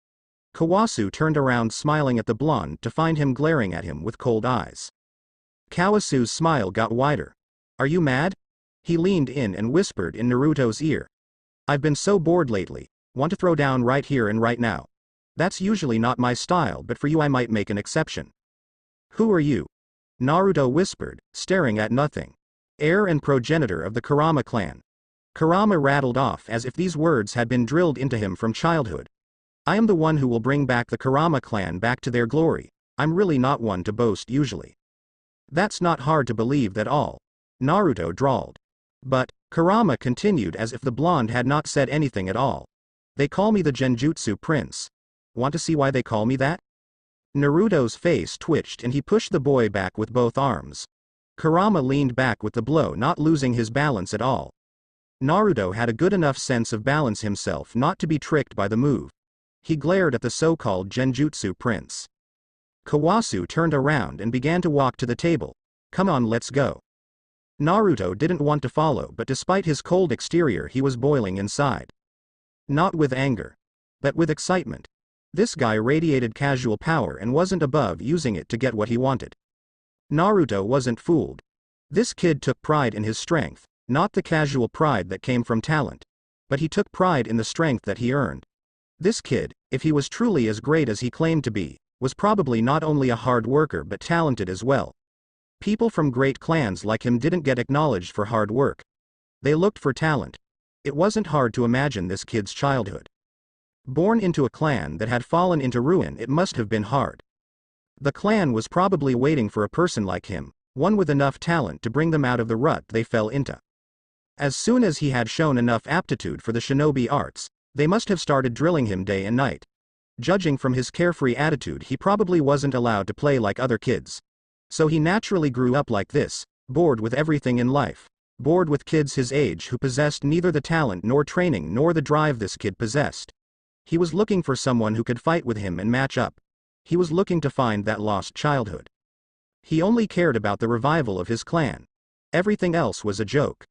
Kawasu turned around smiling at the blonde to find him glaring at him with cold eyes. Kawasu's smile got wider. Are you mad? He leaned in and whispered in Naruto's ear. I've been so bored lately, want to throw down right here and right now. That's usually not my style, but for you I might make an exception. Who are you? Naruto whispered, staring at nothing. Heir and progenitor of the Kurama clan. Kurama rattled off as if these words had been drilled into him from childhood. I am the one who will bring back the Kurama clan back to their glory. I'm really not one to boast usually. That's not hard to believe at all. Naruto drawled. But, Kurama continued as if the blonde had not said anything at all. They call me the Genjutsu Prince. Want to see why they call me that? Naruto's face twitched and he pushed the boy back with both arms. Kurama leaned back with the blow, not losing his balance at all. Naruto had a good enough sense of balance himself not to be tricked by the move. He glared at the so-called Genjutsu Prince. Kawasu turned around and began to walk to the table. Come on, let's go. Naruto didn't want to follow, but despite his cold exterior he was boiling inside. Not with anger, but with excitement. This guy radiated casual power and wasn't above using it to get what he wanted. Naruto wasn't fooled. This kid took pride in his strength, not the casual pride that came from talent. But he took pride in the strength that he earned. This kid, if he was truly as great as he claimed to be, was probably not only a hard worker but talented as well. People from great clans like him didn't get acknowledged for hard work. They looked for talent. It wasn't hard to imagine this kid's childhood. Born into a clan that had fallen into ruin, it must have been hard. The clan was probably waiting for a person like him, one with enough talent to bring them out of the rut they fell into. As soon as he had shown enough aptitude for the shinobi arts, they must have started drilling him day and night. Judging from his carefree attitude, he probably wasn't allowed to play like other kids. So he naturally grew up like this, bored with everything in life, bored with kids his age who possessed neither the talent nor training nor the drive this kid possessed. He was looking for someone who could fight with him and match up. He was looking to find that lost childhood. He only cared about the revival of his clan. Everything else was a joke.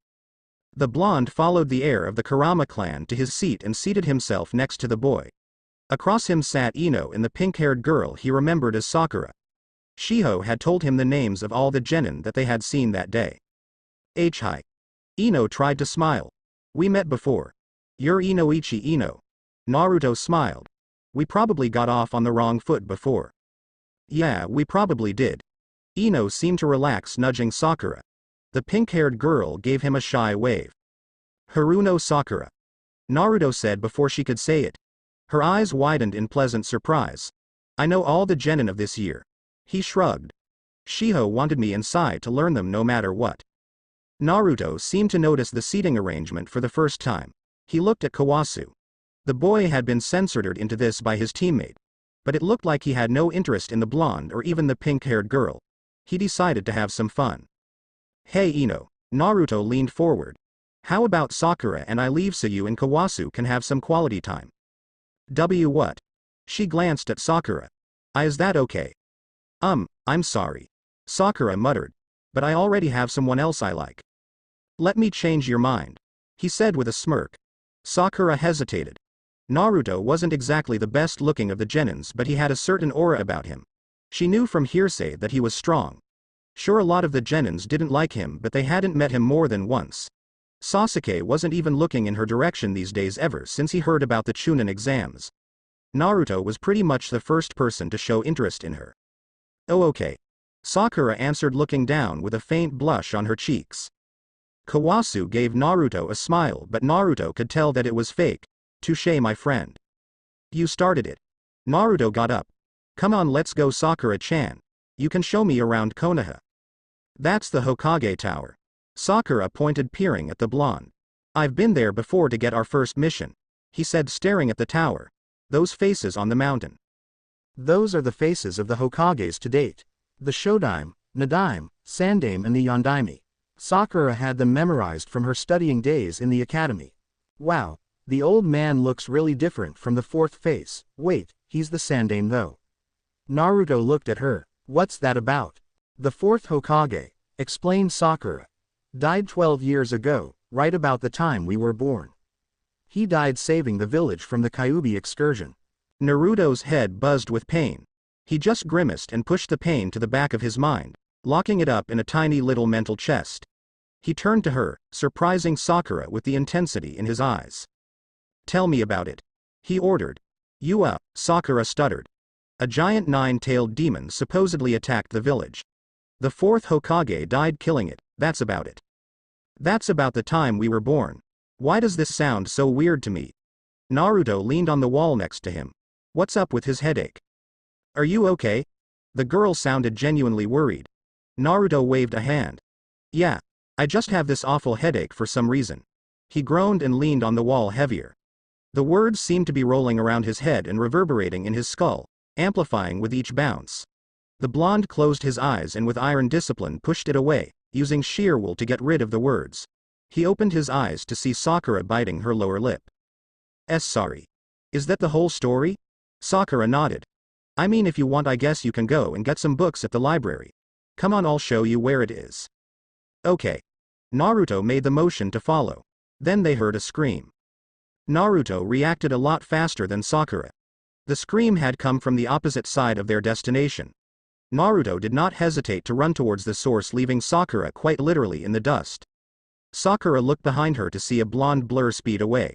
The blonde followed the heir of the Kurama clan to his seat and seated himself next to the boy. Across him sat Ino and the pink-haired girl he remembered as Sakura. Shiho had told him the names of all the genin that they had seen that day. Hi. Ino tried to smile. We met before. You're Inoichi Ino. Naruto smiled. We probably got off on the wrong foot before. Yeah, we probably did. Ino seemed to relax, nudging Sakura. The pink-haired girl gave him a shy wave. Haruno Sakura. Naruto said before she could say it. Her eyes widened in pleasant surprise. I know all the genin of this year. He shrugged. Shiho wanted me inside to learn them no matter what. Naruto seemed to notice the seating arrangement for the first time. He looked at Kawasu. The boy had been censored into this by his teammate. But it looked like he had no interest in the blonde or even the pink-haired girl. He decided to have some fun. Hey Ino. Naruto leaned forward. How about Sakura and I leave so you and Kawasu can have some quality time? What? She glanced at Sakura. Is that okay? I'm sorry. Sakura muttered. But I already have someone else I like. Let me change your mind. He said with a smirk. Sakura hesitated. Naruto wasn't exactly the best looking of the genins, but he had a certain aura about him. She knew from hearsay that he was strong. Sure, a lot of the genins didn't like him, but they hadn't met him more than once. Sasuke wasn't even looking in her direction these days ever since he heard about the Chunin exams. Naruto was pretty much the first person to show interest in her. Oh okay. Sakura answered, looking down with a faint blush on her cheeks. Kawasu gave Naruto a smile, but Naruto could tell that it was fake. Touché, my friend. You started it. Naruto got up. Come on, let's go, Sakura-chan. You can show me around Konoha. That's the Hokage Tower. Sakura pointed, peering at the blonde. I've been there before to get our first mission, he said, staring at the tower. Those faces on the mountain. Those are the faces of the Hokages to date. The Shodaime, Nadaime, Sandaime and the Yondaime. Sakura had them memorized from her studying days in the academy. Wow, The old man looks really different from the fourth face. Wait, he's the Sandaime though. Naruto looked at her. What's that about? The fourth Hokage, explained Sakura. Died 12 years ago, right about the time we were born. He died saving the village from the Kyuubi excursion. Naruto's head buzzed with pain. He just grimaced and pushed the pain to the back of his mind, locking it up in a tiny little mental chest. He turned to her, surprising Sakura with the intensity in his eyes. Tell me about it, he ordered. Sakura stuttered. A giant nine-tailed demon supposedly attacked the village. The fourth Hokage died killing it, that's about it. That's about the time we were born. Why does this sound so weird to me? Naruto leaned on the wall next to him. What's up with his headache? Are you okay? The girl sounded genuinely worried. Naruto waved a hand. Yeah, I just have this awful headache for some reason. He groaned and leaned on the wall heavier. The words seemed to be rolling around his head and reverberating in his skull, amplifying with each bounce. The blonde closed his eyes and with iron discipline pushed it away, using sheer will to get rid of the words. He opened his eyes to see Sakura biting her lower lip. Sorry. Is that the whole story? Sakura nodded. I mean, if you want, I guess you can go and get some books at the library. Come on, I'll show you where it is. Okay. Naruto made the motion to follow. Then they heard a scream. Naruto reacted a lot faster than Sakura. The scream had come from the opposite side of their destination. Naruto did not hesitate to run towards the source, leaving Sakura quite literally in the dust. Sakura looked behind her to see a blonde blur speed away.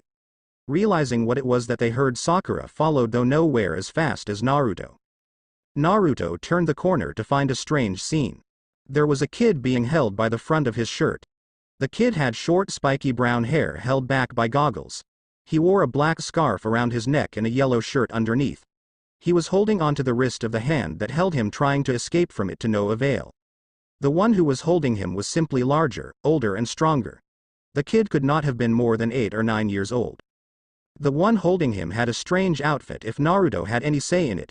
Realizing what it was that they heard, Sakura followed, though nowhere as fast as Naruto. Naruto turned the corner to find a strange scene. There was a kid being held by the front of his shirt. The kid had short spiky brown hair held back by goggles. He wore a black scarf around his neck and a yellow shirt underneath. He was holding onto the wrist of the hand that held him, trying to escape from it to no avail. The one who was holding him was simply larger, older and stronger. The kid could not have been more than 8 or 9 years old. The one holding him had a strange outfit, if Naruto had any say in it.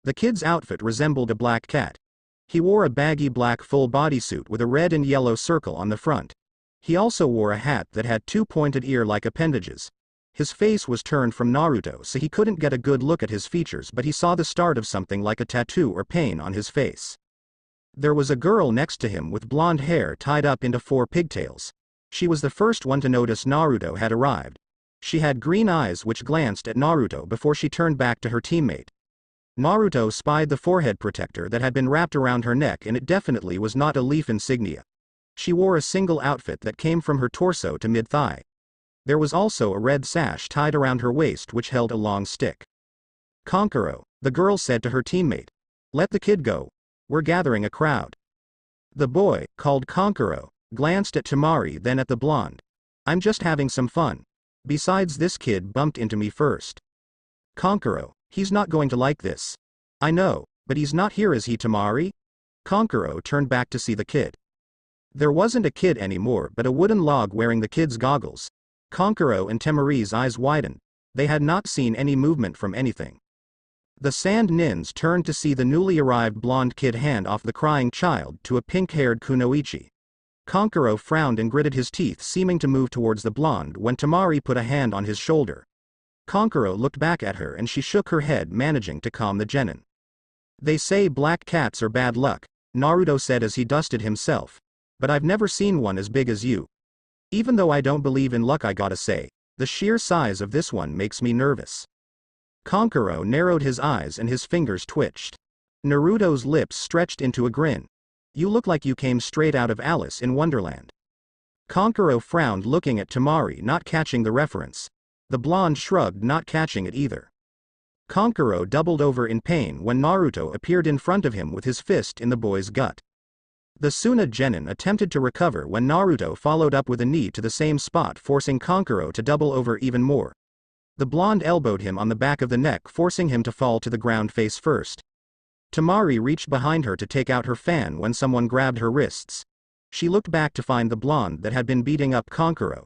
The kid's outfit resembled a black cat. He wore a baggy black full bodysuit with a red and yellow circle on the front. He also wore a hat that had 2 pointed ear-like appendages. His face was turned from Naruto, so he couldn't get a good look at his features, but he saw the start of something like a tattoo or pain on his face. There was a girl next to him with blonde hair tied up into 4 pigtails. She was the first one to notice Naruto had arrived. She had green eyes which glanced at Naruto before she turned back to her teammate. Naruto spied the forehead protector that had been wrapped around her neck, and it definitely was not a leaf insignia. She wore a single outfit that came from her torso to mid-thigh. There was also a red sash tied around her waist which held a long stick. Kankuro, the girl said to her teammate. Let the kid go. We're gathering a crowd. The boy, called Kankuro, glanced at Temari, then at the blonde. I'm just having some fun. Besides, this kid bumped into me first. Kankuro, he's not going to like this. I know, but he's not here, is he, Temari? Kankuro turned back to see the kid. There wasn't a kid anymore, but a wooden log wearing the kid's goggles. Kankuro and Temari's eyes widened. They had not seen any movement from anything. The sand nins turned to see the newly arrived blonde kid hand off the crying child to a pink-haired kunoichi. Kankuro frowned and gritted his teeth, seeming to move towards the blonde when Temari put a hand on his shoulder. Kankuro looked back at her and she shook her head, managing to calm the genin. They say black cats are bad luck, Naruto said as he dusted himself. But I've never seen one as big as you. Even though I don't believe in luck, I gotta say, the sheer size of this one makes me nervous. Kankuro narrowed his eyes and his fingers twitched. Naruto's lips stretched into a grin. You look like you came straight out of Alice in Wonderland. Kankuro frowned, looking at Temari, not catching the reference. The blonde shrugged, not catching it either. Kankuro doubled over in pain when Naruto appeared in front of him with his fist in the boy's gut. The Suna genin attempted to recover when Naruto followed up with a knee to the same spot, forcing Kankuro to double over even more. The blonde elbowed him on the back of the neck, forcing him to fall to the ground face first. Temari reached behind her to take out her fan when someone grabbed her wrists. She looked back to find the blonde that had been beating up Kankuro.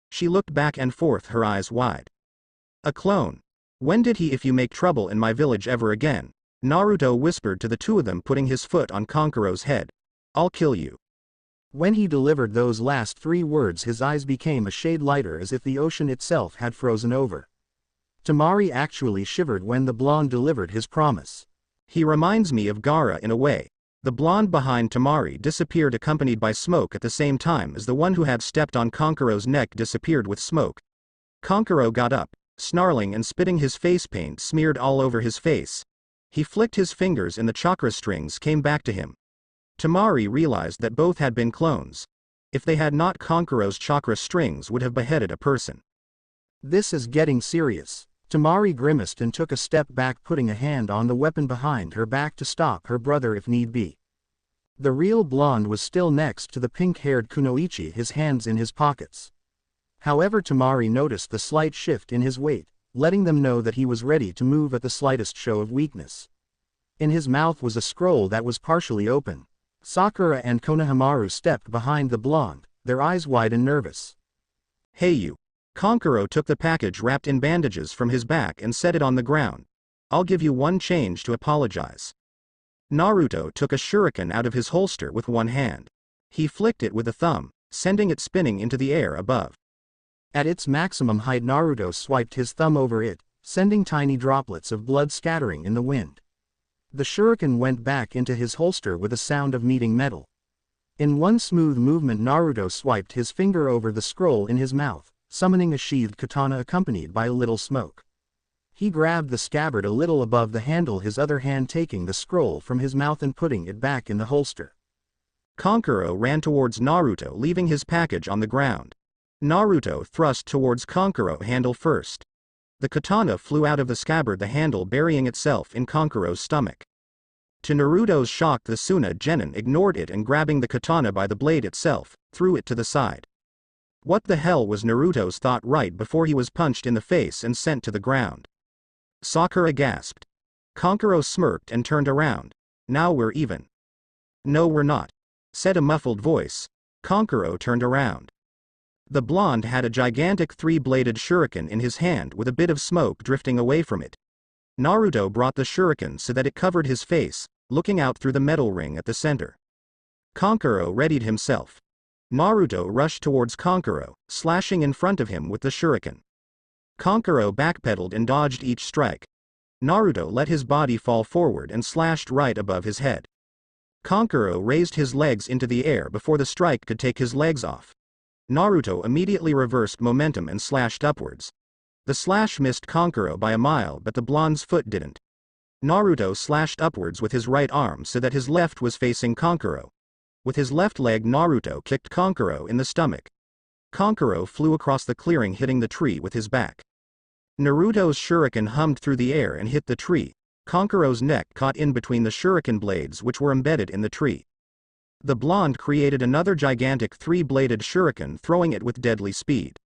She looked back and forth, her eyes wide. A clone. When did he? If you make trouble in my village ever again, Naruto whispered to the two of them, putting his foot on Kankuro's head, I'll kill you. When he delivered those last 3 words, his eyes became a shade lighter, as if the ocean itself had frozen over. Tamari actually shivered when the blonde delivered his promise. He reminds me of Gaara in a way. The blonde behind Tamari disappeared, accompanied by smoke at the same time as the one who had stepped on Konkuro's neck disappeared with smoke. Konkuro got up, snarling and spitting, his face paint smeared all over his face. He flicked his fingers and the chakra strings came back to him. Tamari realized that both had been clones. If they had not, Konkuro's chakra strings would have beheaded a person. This is getting serious. Tamari grimaced and took a step back, putting a hand on the weapon behind her back to stop her brother if need be. The real blonde was still next to the pink-haired Kunoichi, his hands in his pockets. However, Tamari noticed the slight shift in his weight, letting them know that he was ready to move at the slightest show of weakness. In his mouth was a scroll that was partially open. Sakura and Konohamaru stepped behind the blonde, their eyes wide and nervous. "Hey you." Konkuro took the package wrapped in bandages from his back and set it on the ground. "I'll give you one change to apologize." Naruto took a shuriken out of his holster with one hand. He flicked it with a thumb, sending it spinning into the air above. At its maximum height, Naruto swiped his thumb over it, sending tiny droplets of blood scattering in the wind. The shuriken went back into his holster with a sound of meeting metal. In one smooth movement, Naruto swiped his finger over the scroll in his mouth, summoning a sheathed katana accompanied by a little smoke. He grabbed the scabbard a little above the handle, his other hand taking the scroll from his mouth and putting it back in the holster. Konkuro ran towards Naruto, leaving his package on the ground. Naruto thrust towards Konkuro handle first. The katana flew out of the scabbard, the handle burying itself in Konkuro's stomach. To Naruto's shock, the Suna genin ignored it and, grabbing the katana by the blade itself, threw it to the side. What the hell was Naruto's thought right before he was punched in the face and sent to the ground. Sakura gasped. Konkuro smirked and turned around. "Now we're even." "No, we're not," said a muffled voice. Konkuro turned around. The blonde had a gigantic 3-bladed shuriken in his hand with a bit of smoke drifting away from it. Naruto brought the shuriken so that it covered his face, looking out through the metal ring at the center. Konkuro readied himself. Naruto rushed towards Konkuro, slashing in front of him with the shuriken. Konkuro backpedaled and dodged each strike. Naruto let his body fall forward and slashed right above his head. Konkuro raised his legs into the air before the strike could take his legs off. Naruto immediately reversed momentum and slashed upwards. The slash missed Konkuro by a mile, but the blonde's foot didn't. Naruto slashed upwards with his right arm so that his left was facing Konkuro. With his left leg, Naruto kicked Konkuro in the stomach. Konkuro flew across the clearing, hitting the tree with his back. Naruto's shuriken hummed through the air and hit the tree. Konkuro's neck caught in between the shuriken blades which were embedded in the tree. The blonde created another gigantic 3-bladed shuriken, throwing it with deadly speed.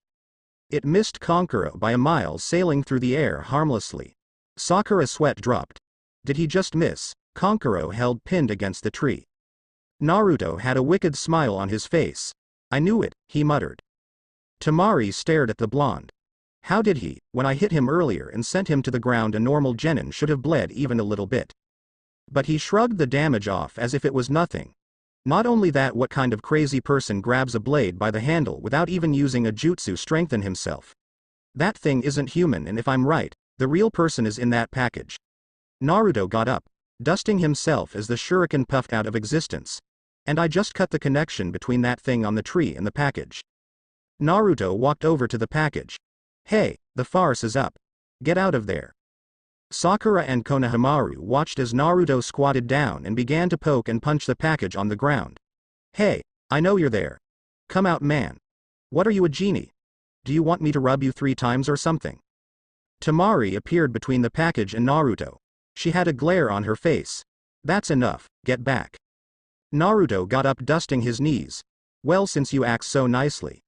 It missed Konkuro by a mile, sailing through the air harmlessly. Sakura's sweat dropped. Did he just miss? Konkuro held pinned against the tree. Naruto had a wicked smile on his face. "I knew it," he muttered. Tamari stared at the blonde. How did he, when I hit him earlier and sent him to the ground, a normal genin should have bled even a little bit. But he shrugged the damage off as if it was nothing. Not only that, what kind of crazy person grabs a blade by the handle without even using a jutsu strengthen himself? That thing isn't human, and if I'm right, the real person is in that package. Naruto got up, dusting himself as the shuriken puffed out of existence. And I just cut the connection between that thing on the tree and the package. Naruto walked over to the package. "Hey, the farce is up. Get out of there." Sakura and Konohamaru watched as Naruto squatted down and began to poke and punch the package on the ground. "Hey, I know you're there. Come out, man. What are you, a genie? Do you want me to rub you 3 times or something?" Tamari appeared between the package and Naruto. She had a glare on her face. "That's enough, get back." Naruto got up, dusting his knees. "Well, since you act so nicely."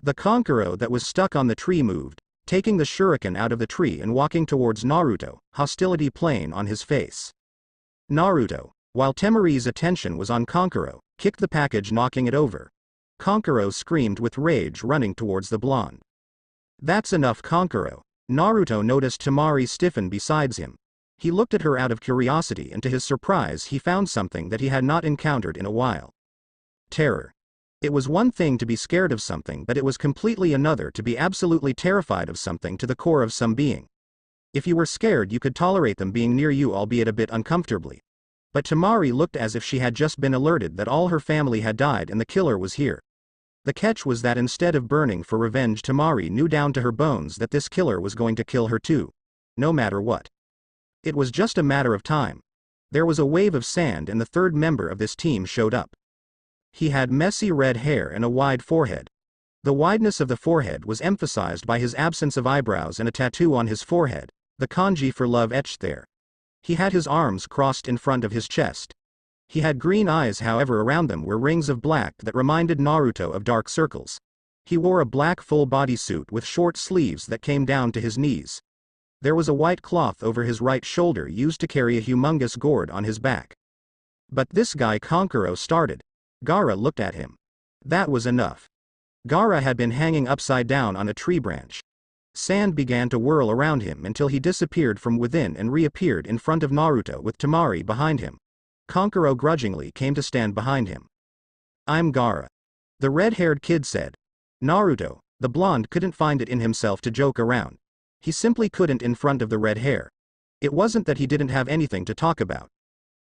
The Konkuro that was stuck on the tree moved, taking the shuriken out of the tree and walking towards Naruto, hostility plain on his face. Naruto, while Temari's attention was on Konkuro, kicked the package, knocking it over. Konkuro screamed with rage, running towards the blonde. "That's enough, Konkuro." Naruto noticed Tamari stiffen beside him. He looked at her out of curiosity, and to his surprise he found something that he had not encountered in a while. Terror. It was one thing to be scared of something, but it was completely another to be absolutely terrified of something to the core of some being. If you were scared, you could tolerate them being near you, albeit a bit uncomfortably. But Tamari looked as if she had just been alerted that all her family had died and the killer was here. The catch was that instead of burning for revenge, Tamari knew down to her bones that this killer was going to kill her too. No matter what. It was just a matter of time. There was a wave of sand and the third member of this team showed up. He had messy red hair and a wide forehead. The wideness of the forehead was emphasized by his absence of eyebrows and a tattoo on his forehead, the kanji for love etched there. He had his arms crossed in front of his chest. He had green eyes, however around them were rings of black that reminded Naruto of dark circles. He wore a black full body suit with short sleeves that came down to his knees. There was a white cloth over his right shoulder used to carry a humongous gourd on his back. But this guy Kankuro started. Gaara looked at him. That was enough. Gaara had been hanging upside down on a tree branch. Sand began to whirl around him until he disappeared from within and reappeared in front of Naruto with Tamari behind him. Kankuro grudgingly came to stand behind him. I'm Gaara. The red-haired kid said. Naruto, the blonde, couldn't find it in himself to joke around. He simply couldn't in front of the red hair. It wasn't that he didn't have anything to talk about.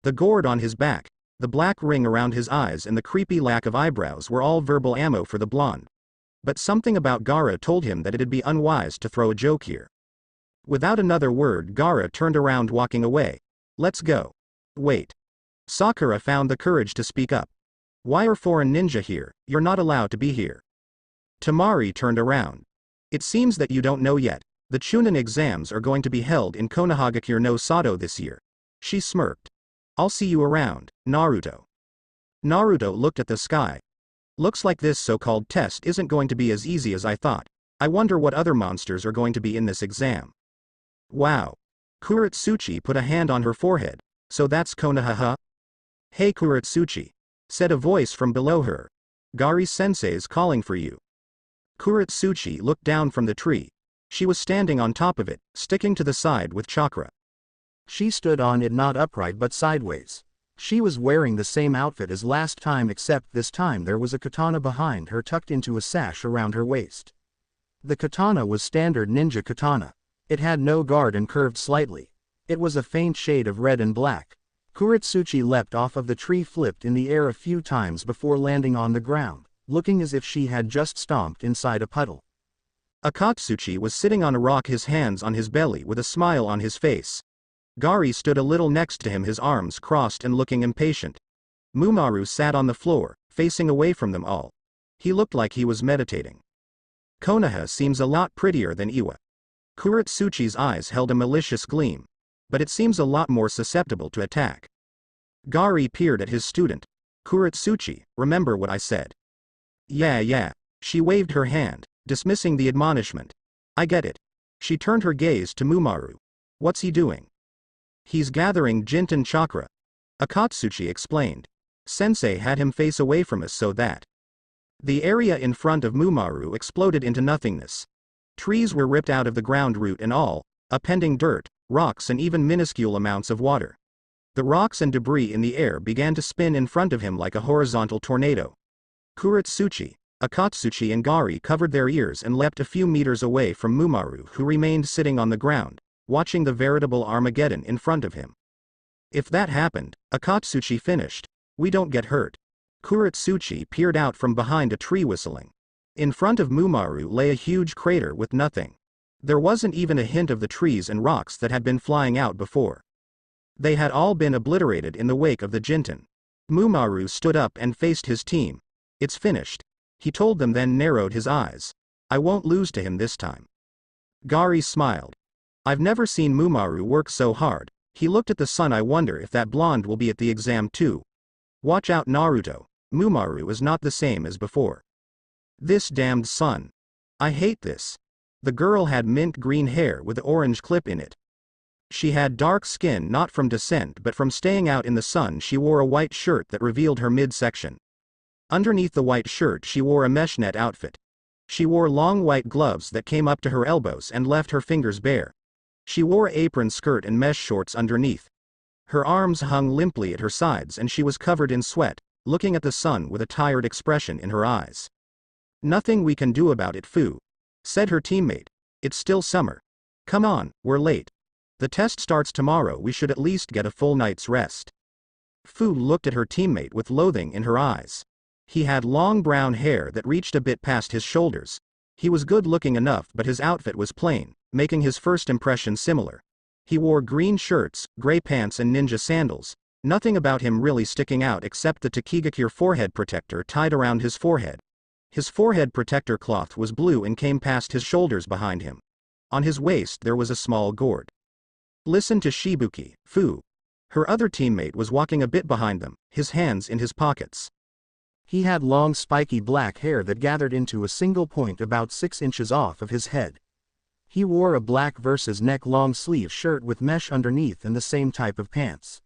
The gourd on his back, the black ring around his eyes and the creepy lack of eyebrows were all verbal ammo for the blonde. But something about Gaara told him that it'd be unwise to throw a joke here. Without another word, Gaara turned around, walking away. Let's go. Wait. Sakura found the courage to speak up. Why are foreign ninja here? You're not allowed to be here. Tamari turned around. It seems that you don't know yet. The Chunin exams are going to be held in Konohagakure no Sato this year. She smirked. I'll see you around, Naruto. Naruto looked at the sky. Looks like this so-called test isn't going to be as easy as I thought. I wonder what other monsters are going to be in this exam. Wow. Kuretsuchi put a hand on her forehead. So that's Konoha? Hey Kuretsuchi, said a voice from below her. Gari-sensei's calling for you. Kuretsuchi looked down from the tree. She was standing on top of it, sticking to the side with chakra. She stood on it not upright but sideways. She was wearing the same outfit as last time, except this time there was a katana behind her tucked into a sash around her waist. The katana was standard ninja katana. It had no guard and curved slightly. It was a faint shade of red and black. Kuretsuchi leapt off of the tree, flipped in the air a few times before landing on the ground, looking as if she had just stomped inside a puddle. Akatsuchi was sitting on a rock, his hands on his belly with a smile on his face. Gari stood a little next to him, his arms crossed and looking impatient. Mumaru sat on the floor, facing away from them all. He looked like he was meditating. Konoha seems a lot prettier than Iwa. Kuretsuchi's eyes held a malicious gleam. But it seems a lot more susceptible to attack. Gari peered at his student. Kuretsuchi, remember what I said? Yeah. She waved her hand, dismissing the admonishment. I get it. She turned her gaze to Mumaru. What's he doing? He's gathering Jinten chakra. Akatsuchi explained. Sensei had him face away from us so that. The area in front of Mumaru exploded into nothingness. Trees were ripped out of the ground, root and all, appending dirt, rocks and even minuscule amounts of water. The rocks and debris in the air began to spin in front of him like a horizontal tornado. Kuretsuchi, Akatsuchi and Gari covered their ears and leapt a few meters away from Mumaru, who remained sitting on the ground, watching the veritable Armageddon in front of him. If that happened, Akatsuchi finished. We don't get hurt. Kuretsuchi peered out from behind a tree, whistling. In front of Mumaru lay a huge crater with nothing. There wasn't even a hint of the trees and rocks that had been flying out before. They had all been obliterated in the wake of the Jinten. Mumaru stood up and faced his team. It's finished. He told them, then narrowed his eyes. I won't lose to him this time. Gari smiled. I've never seen Mumaru work so hard. He looked at the sun. I wonder if that blonde will be at the exam too. Watch out, Naruto. Mumaru is not the same as before. This damned sun. I hate this. The girl had mint green hair with an orange clip in it. She had dark skin, not from descent but from staying out in the sun. She wore a white shirt that revealed her midsection. Underneath the white shirt she wore a mesh net outfit. She wore long white gloves that came up to her elbows and left her fingers bare. She wore an apron skirt and mesh shorts underneath. Her arms hung limply at her sides and she was covered in sweat. looking at the sun with a tired expression in her eyes. Nothing we can do about it, Fu, said her teammate. It's still summer. Come on, we're late. The test starts tomorrow, we should at least get a full night's rest. Fu looked at her teammate with loathing in her eyes. He had long brown hair that reached a bit past his shoulders. He was good looking enough, but his outfit was plain, making his first impression similar. He wore green shirts, gray pants and ninja sandals. Nothing about him really sticking out except the Takigakure forehead protector tied around his forehead. His forehead protector cloth was blue and came past his shoulders behind him. On his waist there was a small gourd. Listen to Shibuki, Fu. Her other teammate was walking a bit behind them, his hands in his pockets. He had long spiky black hair that gathered into a single point about 6 inches off of his head. He wore a black versus neck long sleeve shirt with mesh underneath and the same type of pants.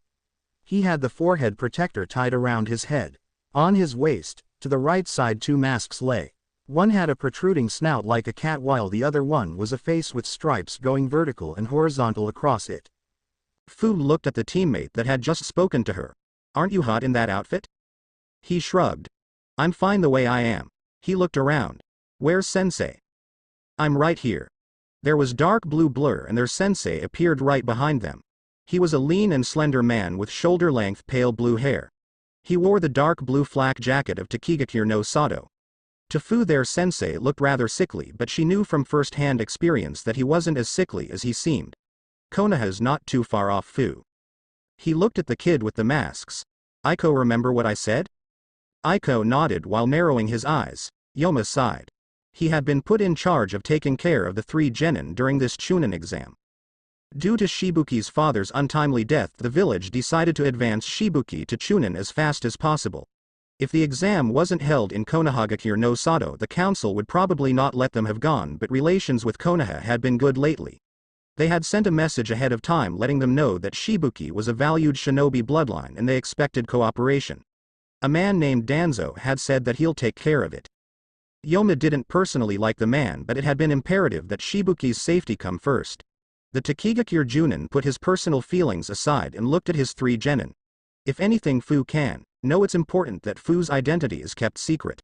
He had the forehead protector tied around his head. On his waist, to the right side 2 masks lay. One had a protruding snout like a cat while the other one was a face with stripes going vertical and horizontal across it. Fu looked at the teammate that had just spoken to her. Aren't you hot in that outfit? He shrugged. I'm fine the way I am. He looked around. Where's Sensei? I'm right here. There was dark blue blur and their sensei appeared right behind them. He was a lean and slender man with shoulder-length pale blue hair. He wore the dark blue flak jacket of Takigakure no Sato. To Fu their sensei looked rather sickly, but she knew from first-hand experience that he wasn't as sickly as he seemed. Konoha's not too far off Fu. He looked at the kid with the masks. Aiko, remember what I said? Aiko nodded while narrowing his eyes. Yoma sighed. He had been put in charge of taking care of the 3 genin during this Chunin exam. Due to Shibuki's father's untimely death, the village decided to advance Shibuki to Chunin as fast as possible. If the exam wasn't held in Konohagakure no Sato, the council would probably not let them have gone, but relations with Konoha had been good lately. They had sent a message ahead of time letting them know that Shibuki was a valued shinobi bloodline and they expected cooperation. A man named Danzo had said that he'll take care of it. Yoma didn't personally like the man, but it had been imperative that Shibuki's safety come first. The Takigakure Junin put his personal feelings aside and looked at his 3 genin. If anything, Fu can know it's important that Fu's identity is kept secret.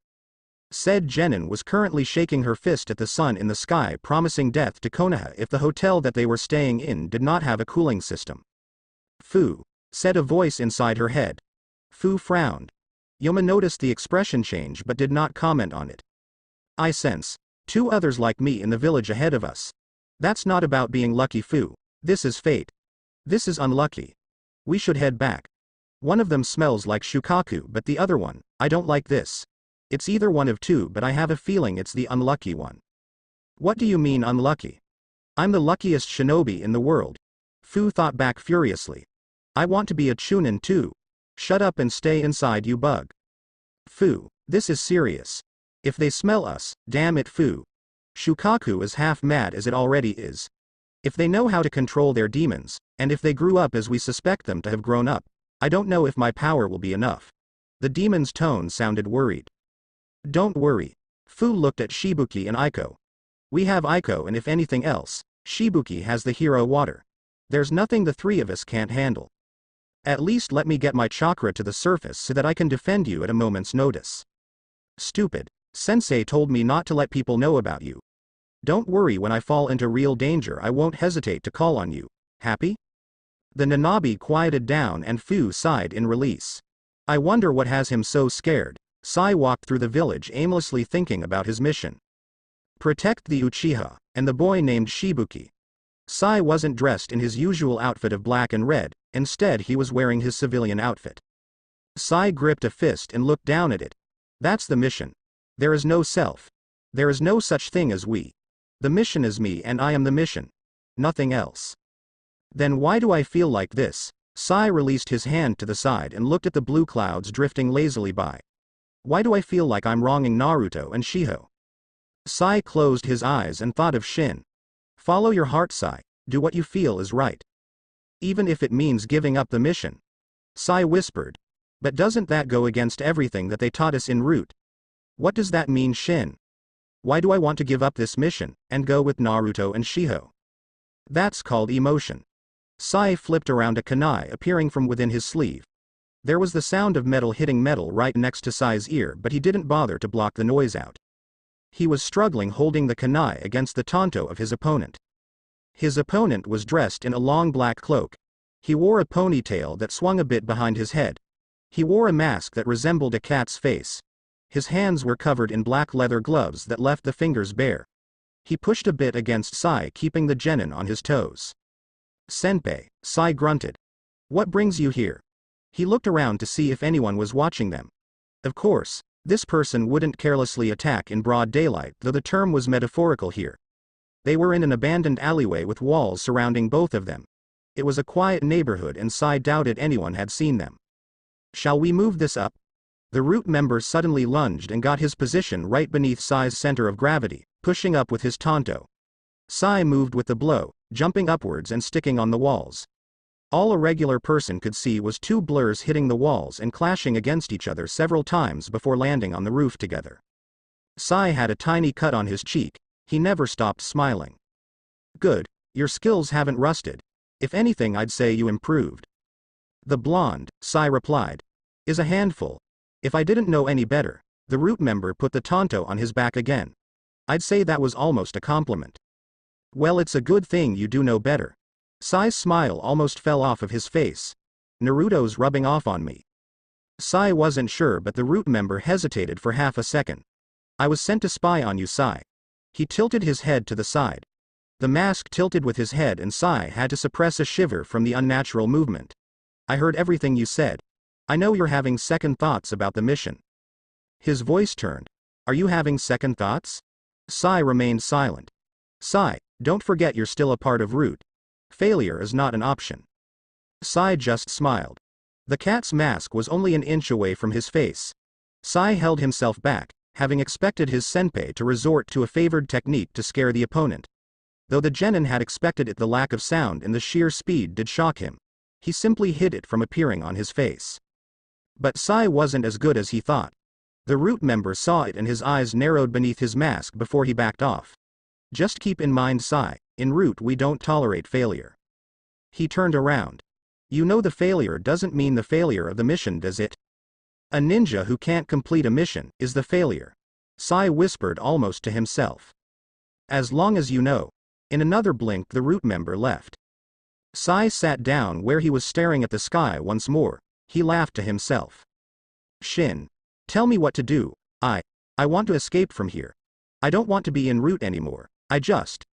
Said genin was currently shaking her fist at the sun in the sky, promising death to Konoha if the hotel that they were staying in did not have a cooling system. Fu, said a voice inside her head. Fu frowned. Yoma noticed the expression change but did not comment on it. I sense 2 others like me in the village ahead of us. That's not about being lucky, Fu. This is fate. This is unlucky. We should head back. One of them smells like shukaku, but the other one, I don't like this. It's either one of 2, but I have a feeling it's the unlucky one. What do you mean unlucky? I'm the luckiest shinobi in the world. Fu thought back furiously. I want to be a chunin too. Shut up and stay inside, you bug. Fu, this is serious. If they smell us, damn it, Fu. Shukaku is half mad as it already is. If they know how to control their demons, and if they grew up as we suspect them to have grown up, I don't know if my power will be enough. The demon's tone sounded worried. Don't worry. Fu looked at Shibuki and Aiko. We have Aiko, and if anything else, Shibuki has the hero water. There's nothing the 3 of us can't handle. At least let me get my chakra to the surface so that I can defend you at a moment's notice. Stupid. Sensei told me not to let people know about you. Don't worry, when I fall into real danger I won't hesitate to call on you. Happy? The Nanabi quieted down and Fu sighed in release. I wonder what has him so scared. Sai walked through the village aimlessly thinking about his mission. Protect the Uchiha, and the boy named Shibuki. Sai wasn't dressed in his usual outfit of black and red, instead he was wearing his civilian outfit. Sai gripped a fist and looked down at it. That's the mission. There is no self. There is no such thing as we. The mission is me and I am the mission. Nothing else. Then why do I feel like this? Sai released his hand to the side and looked at the blue clouds drifting lazily by. Why do I feel like I'm wronging Naruto and Shiho? Sai closed his eyes and thought of Shin. Follow your heart, Sai. Do what you feel is right. Even if it means giving up the mission. Sai whispered. But doesn't that go against everything that they taught us in Root? What does that mean, Shin? Why do I want to give up this mission and go with Naruto and Shiho? That's called emotion. Sai flipped around a kunai appearing from within his sleeve. There was the sound of metal hitting metal right next to Sai's ear, but he didn't bother to block the noise out. He was struggling holding the kunai against the tanto of his opponent. His opponent was dressed in a long black cloak. He wore a ponytail that swung a bit behind his head. He wore a mask that resembled a cat's face. His hands were covered in black leather gloves that left the fingers bare. He pushed a bit against Sai, keeping the genin on his toes. "Senpai," Sai grunted. "What brings you here?" He looked around to see if anyone was watching them. Of course, this person wouldn't carelessly attack in broad daylight, though the term was metaphorical here. They were in an abandoned alleyway with walls surrounding both of them. It was a quiet neighborhood and Sai doubted anyone had seen them. "Shall we move this up?" The root member suddenly lunged and got his position right beneath Sai's center of gravity, pushing up with his tanto. Sai moved with the blow, jumping upwards and sticking on the walls. All a regular person could see was two blurs hitting the walls and clashing against each other several times before landing on the roof together. Sai had a tiny cut on his cheek. He never stopped smiling. "Good, your skills haven't rusted. If anything, I'd say you improved." "The blonde," Sai replied, "is a handful. If I didn't know any better." The root member put the tanto on his back again. "I'd say that was almost a compliment." "Well, it's a good thing you do know better." Sai's smile almost fell off of his face. "Naruto's rubbing off on me." Sai wasn't sure, but the root member hesitated for half a second. "I was sent to spy on you, Sai." He tilted his head to the side. The mask tilted with his head and Sai had to suppress a shiver from the unnatural movement. "I heard everything you said. I know you're having second thoughts about the mission." His voice turned. "Are you having second thoughts?" Sai remained silent. "Sai, don't forget you're still a part of Root. Failure is not an option." Sai just smiled. The cat's mask was only an inch away from his face. Sai held himself back, having expected his senpai to resort to a favored technique to scare the opponent. Though the genin had expected it, the lack of sound and the sheer speed did shock him. He simply hid it from appearing on his face. But Sai wasn't as good as he thought. The root member saw it and his eyes narrowed beneath his mask before he backed off. "Just keep in mind, Sai, in Root we don't tolerate failure." He turned around. "You know the failure doesn't mean the failure of the mission, does it? A ninja who can't complete a mission is the failure." Sai whispered almost to himself. "As long as you know." In another blink the root member left. Sai sat down where he was staring at the sky once more. He laughed to himself. "Shin. Tell me what to do. I want to escape from here. I don't want to be in Root anymore.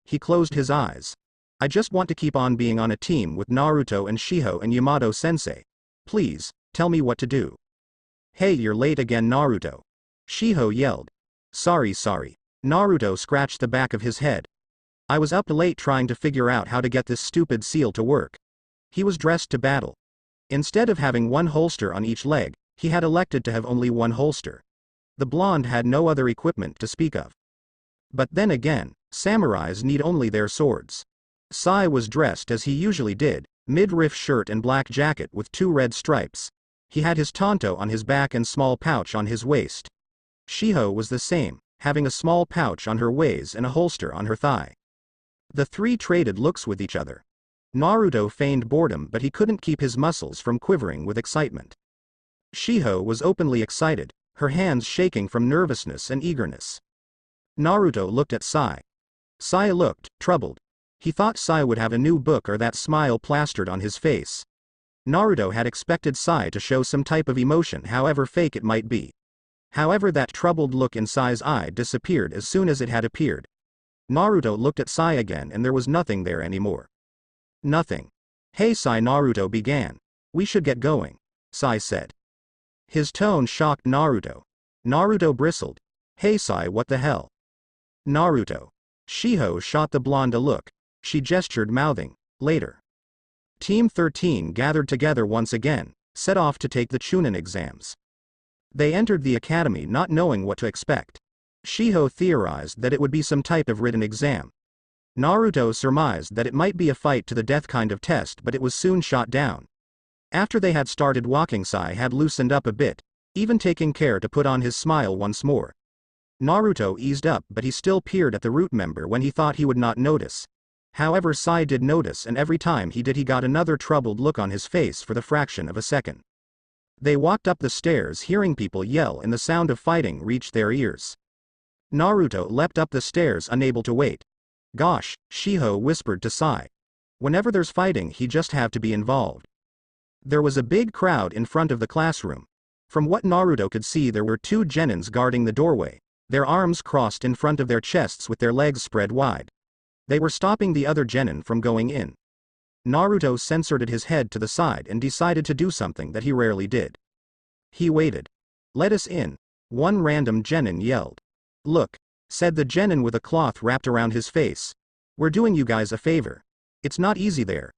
He closed his eyes. "I just want to keep on being on a team with Naruto and Shiho and Yamato-sensei. Please, tell me what to do." "Hey, you're late again, Naruto." Shiho yelled. Sorry. Naruto scratched the back of his head. "I was up late trying to figure out how to get this stupid seal to work." He was dressed to battle. Instead of having one holster on each leg, he had elected to have only one holster. The blonde had no other equipment to speak of. But then again, samurais need only their swords. Sai was dressed as he usually did, midriff shirt and black jacket with 2 red stripes. He had his tanto on his back and small pouch on his waist. Shiho was the same, having a small pouch on her waist and a holster on her thigh. The three traded looks with each other. Naruto feigned boredom, but he couldn't keep his muscles from quivering with excitement. Shiho was openly excited, her hands shaking from nervousness and eagerness. Naruto looked at Sai. Sai looked troubled. He thought Sai would have a new book or that smile plastered on his face. Naruto had expected Sai to show some type of emotion, however fake it might be. However, that troubled look in Sai's eye disappeared as soon as it had appeared. Naruto looked at Sai again and there was nothing there anymore. "Nothing. Hey Sai," Naruto began. "We should get going," Sai said. His tone shocked Naruto. Naruto bristled. "Hey Sai, what the hell?" "Naruto." Shiho shot the blonde a look. She gestured, mouthing, "Later." Team 13 gathered together once again, set off to take the Chunin exams. They entered the academy not knowing what to expect. Shiho theorized that it would be some type of written exam. Naruto surmised that it might be a fight to the death kind of test, but it was soon shot down. After they had started walking, Sai had loosened up a bit, even taking care to put on his smile once more. Naruto eased up, but he still peered at the root member when he thought he would not notice. However, Sai did notice, and every time he did he got another troubled look on his face for the fraction of a second. They walked up the stairs hearing people yell and the sound of fighting reached their ears. Naruto leapt up the stairs unable to wait. Gosh, Shiho whispered to Sai. Whenever there's fighting he just have to be involved. There was a big crowd in front of the classroom. From what Naruto could see there were 2 genins guarding the doorway, their arms crossed in front of their chests with their legs spread wide. They were stopping the other genin from going in. Naruto censored his head to the side and decided to do something that he rarely did. He waited. Let us in. One random genin yelled. Look, said the genin with a cloth wrapped around his face. We're doing you guys a favor. It's not easy there.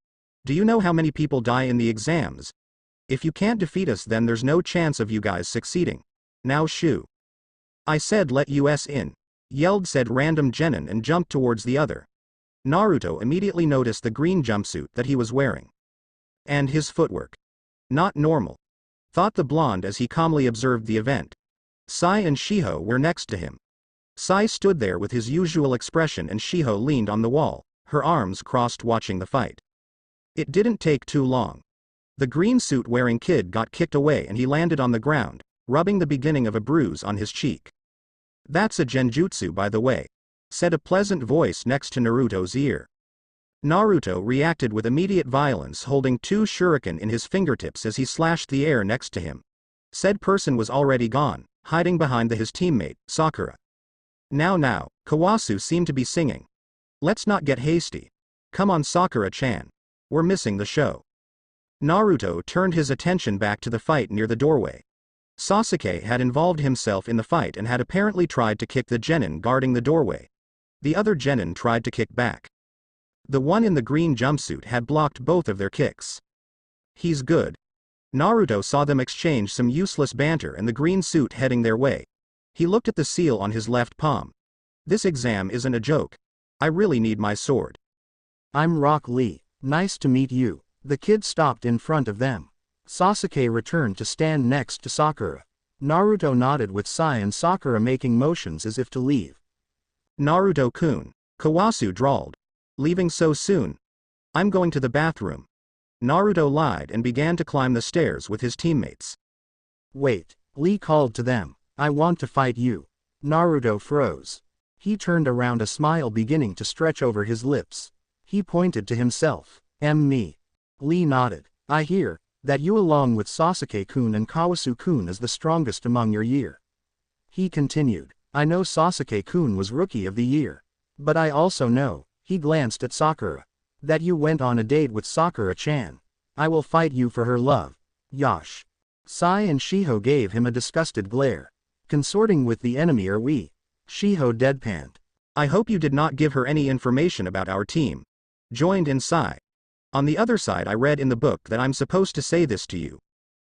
Do you know how many people die in the exams? If you can't defeat us then there's no chance of you guys succeeding. Now shoo. I said let us in. Yelled said random genin and jumped towards the other. Naruto immediately noticed the green jumpsuit that he was wearing. And his footwork. Not normal. Thought the blonde as he calmly observed the event. Sai and Shiho were next to him. Sai stood there with his usual expression and Shiho leaned on the wall, her arms crossed watching the fight. It didn't take too long. The green suit wearing kid got kicked away and he landed on the ground, rubbing the beginning of a bruise on his cheek. That's a genjutsu by the way, said a pleasant voice next to Naruto's ear. Naruto reacted with immediate violence holding 2 shuriken in his fingertips as he slashed the air next to him. Said person was already gone, hiding behind his teammate, Sakura. Now, Kawasu seemed to be singing. Let's not get hasty. Come on Sakura-chan. We're missing the show. Naruto turned his attention back to the fight near the doorway. Sasuke had involved himself in the fight and had apparently tried to kick the genin guarding the doorway. The other genin tried to kick back. The one in the green jumpsuit had blocked both of their kicks. He's good. Naruto saw them exchange some useless banter and the green suit heading their way. He looked at the seal on his left palm. This exam isn't a joke. I really need my sword. I'm Rock Lee. Nice to meet you. The kid stopped in front of them. Sasuke returned to stand next to Sakura. Naruto nodded with Sai and Sakura making motions as if to leave. Naruto-kun, Kawasu drawled. Leaving so soon? I'm going to the bathroom. Naruto lied and began to climb the stairs with his teammates. Wait, Lee called to them. I want to fight you. Naruto froze. He turned around, a smile beginning to stretch over his lips. He pointed to himself. Me. Lee nodded. I hear that you along with Sasuke-kun and Kawasu-kun is the strongest among your year. He continued. I know Sasuke-kun was Rookie of the Year. But I also know, he glanced at Sakura, that you went on a date with Sakura-chan. I will fight you for her love. Yosh. Sai and Shiho gave him a disgusted glare. Consorting with the enemy are we? Shiho deadpanned. I hope you did not give her any information about our team. Joined in Sai. On the other side I read in the book that I'm supposed to say this to you.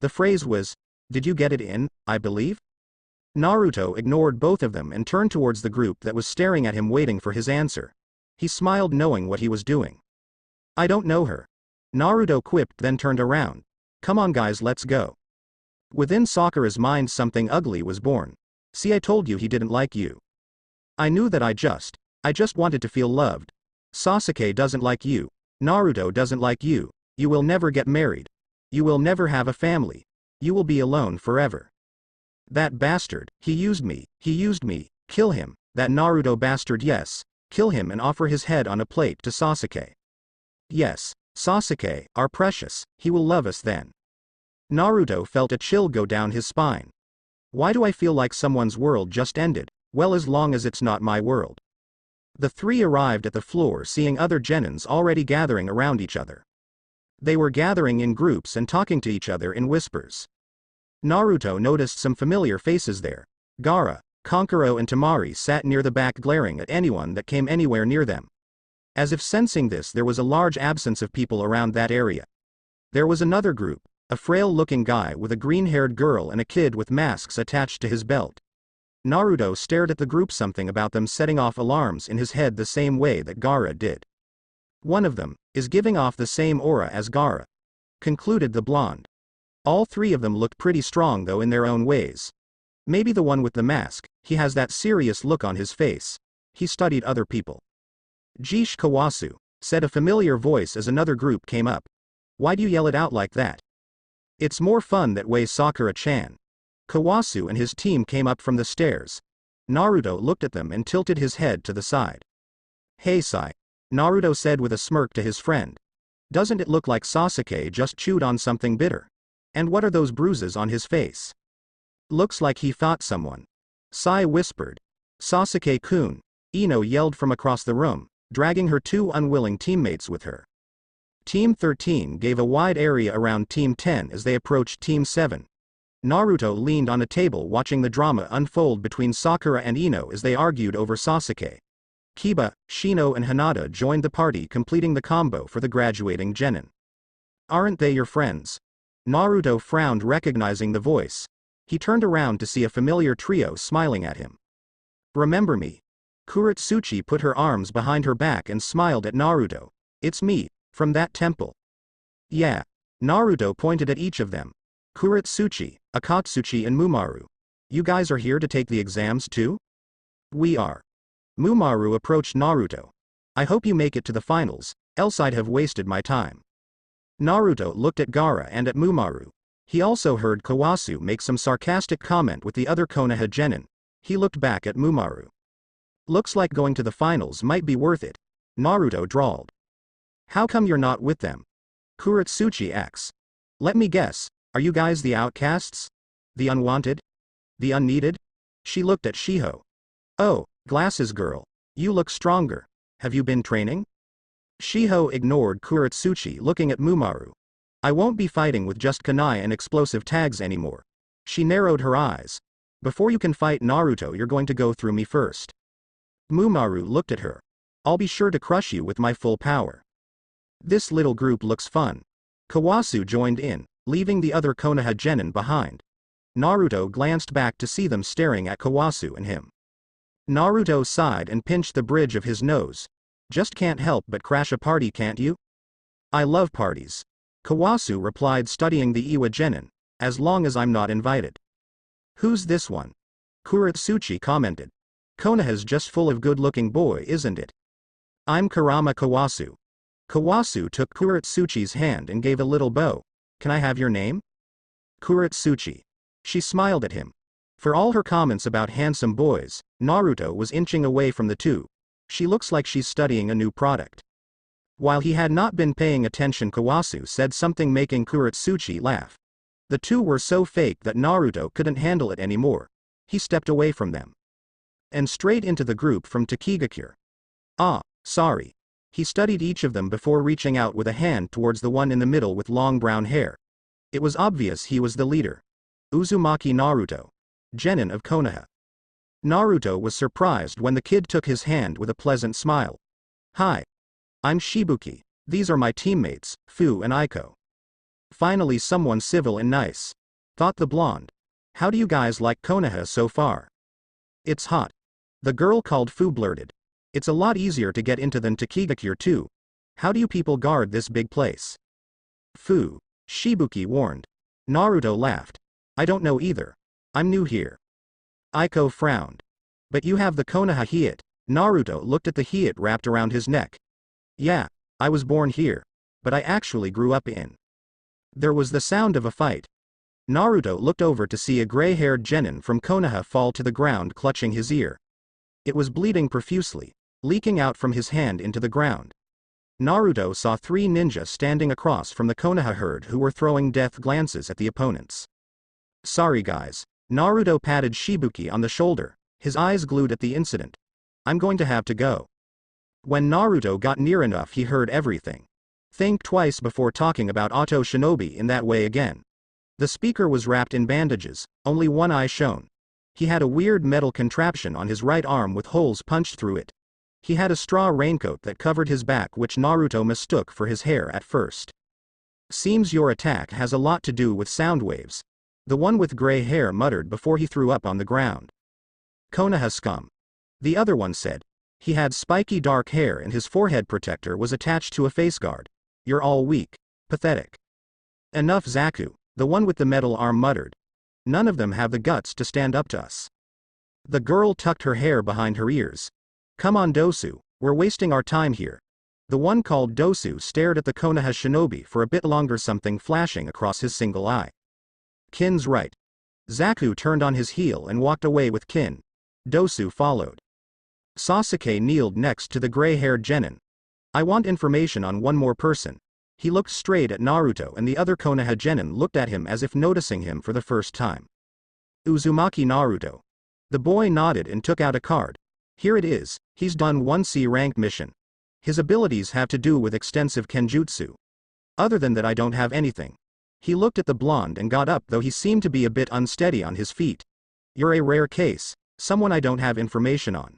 The phrase was, did you get it in, I believe? Naruto ignored both of them and turned towards the group that was staring at him waiting for his answer. He smiled knowing what he was doing. I don't know her. Naruto quipped then turned around. Come on guys, let's go. Within Sakura's mind something ugly was born. See, I told you he didn't like you. I knew that I just wanted to feel loved. Sasuke doesn't like you. Naruto doesn't like you. You will never get married. You will never have a family. You will be alone forever. That bastard, he used me, kill him, that Naruto bastard, yes, kill him and offer his head on a plate to Sasuke. Yes, Sasuke, our precious, he will love us then. Naruto felt a chill go down his spine. Why do I feel like someone's world just ended? Well, as long as it's not my world. The 3 arrived at the floor seeing other genins already gathering around each other. They were gathering in groups and talking to each other in whispers. Naruto noticed some familiar faces there. Gaara, Kankuro and Temari sat near the back glaring at anyone that came anywhere near them. As if sensing this, there was a large absence of people around that area. There was another group, a frail-looking guy with a green-haired girl and a kid with masks attached to his belt. Naruto stared at the group, something about them setting off alarms in his head the same way that Gaara did. One of them is giving off the same aura as Gaara, concluded the blonde. All 3 of them looked pretty strong though in their own ways. Maybe the one with the mask, he has that serious look on his face. He studied other people. Jish Kawasu, said a familiar voice as another group came up. Why do you yell it out like that? It's more fun that way, Sakura-chan. Kawasu and his team came up from the stairs. Naruto looked at them and tilted his head to the side. Hey Sai. Naruto said with a smirk to his friend. Doesn't it look like Sasuke just chewed on something bitter? And what are those bruises on his face? Looks like he fought someone. Sai whispered. Sasuke-kun, Ino yelled from across the room, dragging her two unwilling teammates with her. Team 13 gave a wide area around Team 10 as they approached Team 7. Naruto leaned on a table watching the drama unfold between Sakura and Ino as they argued over Sasuke. Kiba, Shino and Hinata joined the party, completing the combo for the graduating genin. Aren't they your friends? Naruto frowned, recognizing the voice. He turned around to see a familiar trio smiling at him. Remember me? Kuretsuchi put her arms behind her back and smiled at Naruto. It's me, from that temple. Yeah. Naruto pointed at each of them. Kuretsuchi, Akatsuchi and Mumaru. You guys are here to take the exams too? We are. Mumaru approached Naruto. I hope you make it to the finals, else I'd have wasted my time. Naruto looked at Gaara and at Mumaru. He also heard Kawasu make some sarcastic comment with the other Konoha genin. He looked back at Mumaru. Looks like going to the finals might be worth it. Naruto drawled. How come you're not with them? Kuretsuchi asks. Let me guess, are you guys the outcasts? The unwanted? The unneeded? She looked at Shiho. Oh, glasses girl, you look stronger. Have you been training? Shiho ignored Kuretsuchi, looking at Mumaru. I won't be fighting with just kunai and explosive tags anymore. She narrowed her eyes. Before you can fight Naruto, you're going to go through me first. Mumaru looked at her. I'll be sure to crush you with my full power. This little group looks fun. Kawasu joined in, leaving the other Konoha genin behind. Naruto glanced back to see them staring at Kawasu and him. Naruto sighed and pinched the bridge of his nose. Just can't help but crash a party, can't you? I love parties. Kawasu replied, studying the Iwa genin. As long as I'm not invited. Who's this one? Kuretsuchi commented. Konoha's just full of good-looking boy, isn't it? I'm Kurama Kawasu. Kawasu took Kuretsuchi's hand and gave a little bow. Can I have your name? Kuretsuchi. She smiled at him. For all her comments about handsome boys, Naruto was inching away from the two. She looks like she's studying a new product. While he had not been paying attention, Kawasu said something making Kuretsuchi laugh. The two were so fake that Naruto couldn't handle it anymore. He stepped away from them. And straight into the group from Takigakure. Ah, sorry. He studied each of them before reaching out with a hand towards the one in the middle with long brown hair. It was obvious he was the leader. Uzumaki Naruto. Genin of Konoha. Naruto was surprised when the kid took his hand with a pleasant smile. Hi. I'm Shibuki. These are my teammates, Fu and Aiko. Finally someone civil and nice. Thought the blonde. How do you guys like Konoha so far? It's hot. The girl called Fu blurted. It's a lot easier to get into than Takigakure too. How do you people guard this big place? Fu. Shibuki warned. Naruto laughed. I don't know either. I'm new here. Aiko frowned. But you have the Konoha hiat. Naruto looked at the hiat wrapped around his neck. Yeah, I was born here. But I actually grew up in. There was the sound of a fight. Naruto looked over to see a gray-haired genin from Konoha fall to the ground, clutching his ear. It was bleeding profusely, leaking out from his hand into the ground. Naruto saw three ninja standing across from the Konoha herd who were throwing death glances at the opponents. Sorry guys. Naruto patted Shibuki on the shoulder, his eyes glued at the incident. I'm going to have to go. When Naruto got near enough, he heard everything. Think twice before talking about Auto Shinobi in that way again. The speaker was wrapped in bandages, only one eye shone. He had a weird metal contraption on his right arm with holes punched through it. He had a straw raincoat that covered his back, which Naruto mistook for his hair at first. Seems your attack has a lot to do with sound waves. The one with gray hair muttered before he threw up on the ground. Konoha scum. The other one said. He had spiky dark hair and his forehead protector was attached to a face guard. You're all weak. Pathetic. Enough Zaku, the one with the metal arm muttered. None of them have the guts to stand up to us. The girl tucked her hair behind her ears. Come on Dosu, we're wasting our time here. The one called Dosu stared at the Konoha shinobi for a bit longer, something flashing across his single eye. Kin's right. Zaku turned on his heel and walked away with Kin. Dosu followed. Sasuke kneeled next to the gray-haired genin. I want information on one more person. He looked straight at Naruto, and the other Konoha genin looked at him as if noticing him for the first time. Uzumaki Naruto. The boy nodded and took out a card. Here it is, he's done one C-rank mission. His abilities have to do with extensive kenjutsu. Other than that I don't have anything. He looked at the blonde and got up, though he seemed to be a bit unsteady on his feet. You're a rare case, someone I don't have information on.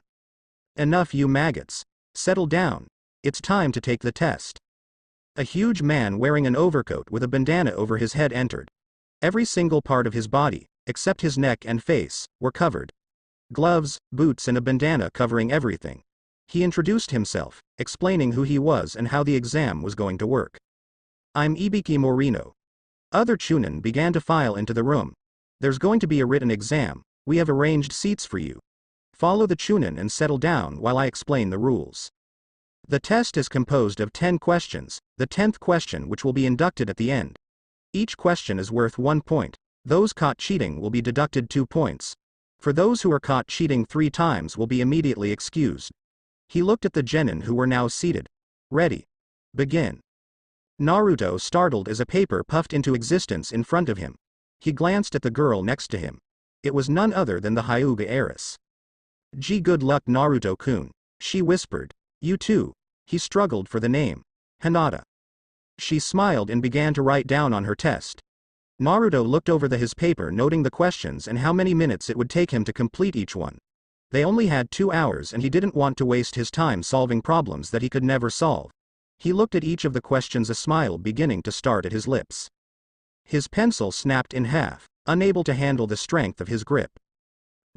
Enough, you maggots. Settle down. It's time to take the test. A huge man wearing an overcoat with a bandana over his head entered. Every single part of his body, except his neck and face, were covered. Gloves, boots and a bandana covering everything. He introduced himself, explaining who he was and how the exam was going to work. I'm Ibiki Morino. Other Chunin began to file into the room. There's going to be a written exam, we have arranged seats for you. Follow the Chunin and settle down while I explain the rules. The test is composed of 10 questions, the 10th question which will be inducted at the end. Each question is worth 1 point. Those caught cheating will be deducted 2 points. For those who are caught cheating 3 times will be immediately excused. He looked at the genin who were now seated. Ready. Begin. Naruto startled as a paper puffed into existence in front of him. He glanced at the girl next to him. It was none other than the Hyuga heiress. Gee, good luck, Naruto-kun, she whispered. You too. He struggled for the name. Hinata. She smiled and began to write down on her test. Naruto looked over his paper, noting the questions and how many minutes it would take him to complete each one. They only had 2 hours and he didn't want to waste his time solving problems that he could never solve. He looked at each of the questions, a smile beginning to start at his lips. His pencil snapped in half, unable to handle the strength of his grip.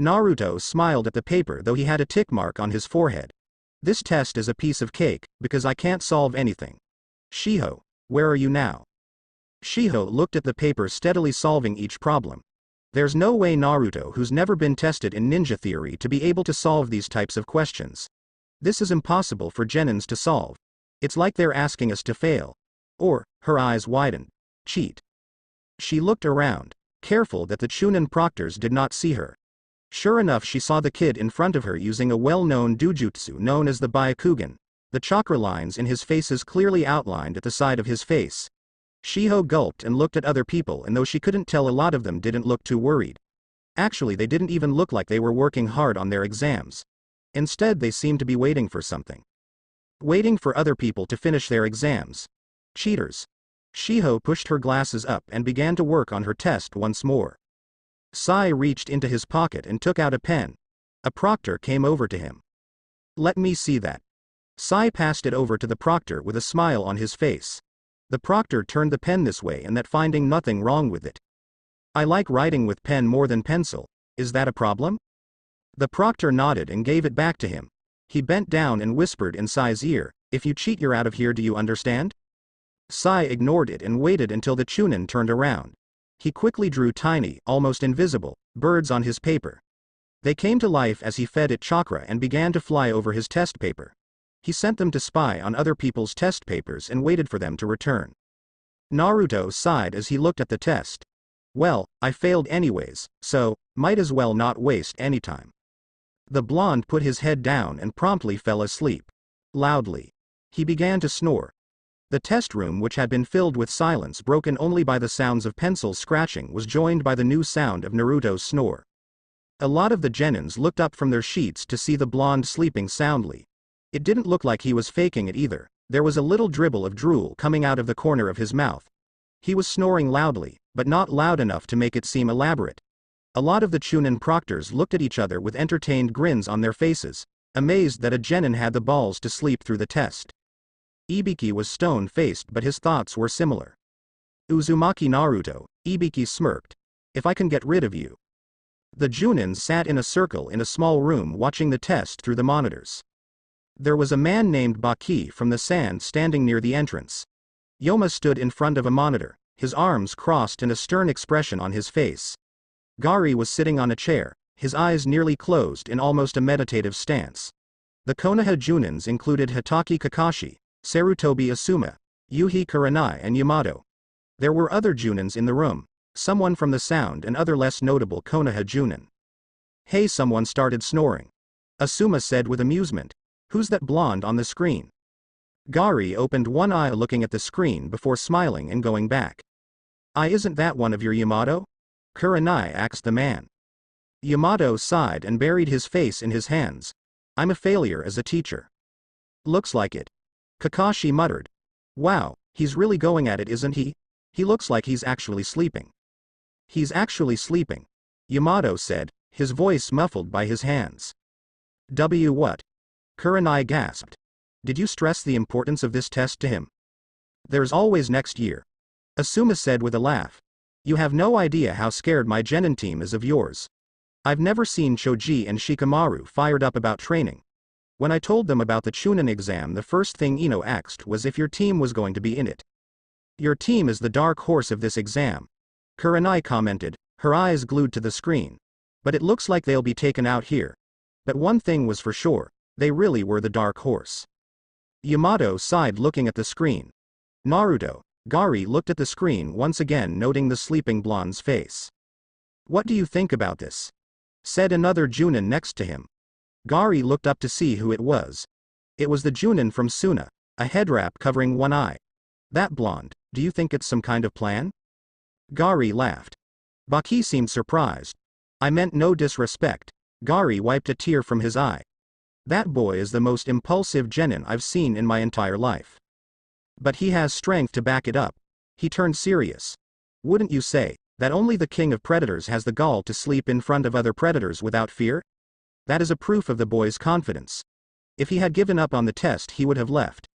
Naruto smiled at the paper, though he had a tick mark on his forehead. This test is a piece of cake, because I can't solve anything. Shiho, where are you now? Shiho looked at the paper, steadily solving each problem. There's no way Naruto, who's never been tested in ninja theory, to be able to solve these types of questions. This is impossible for genins to solve. It's like they're asking us to fail. Or, her eyes widened. Cheat. She looked around, careful that the Chunin proctors did not see her. Sure enough, she saw the kid in front of her using a well-known dujutsu known as the Byakugan, the chakra lines in his faces clearly outlined at the side of his face. Shiho gulped and looked at other people, and though she couldn't tell, a lot of them didn't look too worried. Actually, they didn't even look like they were working hard on their exams. Instead, they seemed to be waiting for something. Waiting for other people to finish their exams. Cheaters. Shiho pushed her glasses up and began to work on her test once more. Sai reached into his pocket and took out a pen. A proctor came over to him. Let me see that. Sai passed it over to the proctor with a smile on his face. The proctor turned the pen this way and that, finding nothing wrong with it. I like writing with pen more than pencil. Is that a problem? The proctor nodded and gave it back to him. He bent down and whispered in Sai's ear, if you cheat you're out of here, do you understand? Sai ignored it and waited until the Chunin turned around. He quickly drew tiny, almost invisible, birds on his paper. They came to life as he fed it chakra and began to fly over his test paper. He sent them to spy on other people's test papers and waited for them to return. Naruto sighed as he looked at the test. Well, I failed anyways, so, might as well not waste any time. The blonde put his head down and promptly fell asleep. Loudly. He began to snore. The test room, which had been filled with silence broken only by the sounds of pencils scratching, was joined by the new sound of Naruto's snore. A lot of the genins looked up from their sheets to see the blonde sleeping soundly. It didn't look like he was faking it either. There was a little dribble of drool coming out of the corner of his mouth. He was snoring loudly, but not loud enough to make it seem elaborate. A lot of the Chunin proctors looked at each other with entertained grins on their faces, amazed that a genin had the balls to sleep through the test. Ibiki was stone-faced, but his thoughts were similar. Uzumaki Naruto, Ibiki smirked. If I can get rid of you. The Junins sat in a circle in a small room watching the test through the monitors. There was a man named Baki from the sand standing near the entrance. Yoma stood in front of a monitor, his arms crossed and a stern expression on his face. Gari was sitting on a chair, his eyes nearly closed in almost a meditative stance. The Konoha Junins included Hitaki Kakashi, Sarutobi Asuma, Yuhi Kurenai and Yamato. There were other Junins in the room, someone from the sound and other less notable Konoha Junin. Hey, someone started snoring. Asuma said with amusement. Who's that blonde on the screen? Gari opened one eye looking at the screen before smiling and going back. Isn't that one of your Yamato? Kurenai asked the man. Yamato sighed and buried his face in his hands. I'm a failure as a teacher. Looks like it. Kakashi muttered. Wow, he's really going at it, isn't he? He looks like he's actually sleeping. He's actually sleeping, Yamato said, his voice muffled by his hands. What? Kurenai gasped. Did you stress the importance of this test to him? There's always next year. Asuma said with a laugh. You have no idea how scared my Genin team is of yours. I've never seen Choji and Shikamaru fired up about training. When I told them about the Chunin exam, the first thing Ino asked was if your team was going to be in it. Your team is the dark horse of this exam, Kurenai commented, her eyes glued to the screen. But it looks like they'll be taken out here. But one thing was for sure, they really were the dark horse. Yamato sighed looking at the screen. Naruto, Gari looked at the screen once again, noting the sleeping blonde's face. What do you think about this? Said another Junin next to him. Gari looked up to see who it was. It was the Junin from Suna, a head wrap covering one eye. That blonde, do you think it's some kind of plan? Gari laughed. Baki seemed surprised. I meant no disrespect. Gari wiped a tear from his eye. That boy is the most impulsive genin I've seen in my entire life. But he has strength to back it up. He turned serious. Wouldn't you say that only the king of predators has the gall to sleep in front of other predators without fear? That is a proof of the boy's confidence. If he had given up on the test, he would have left.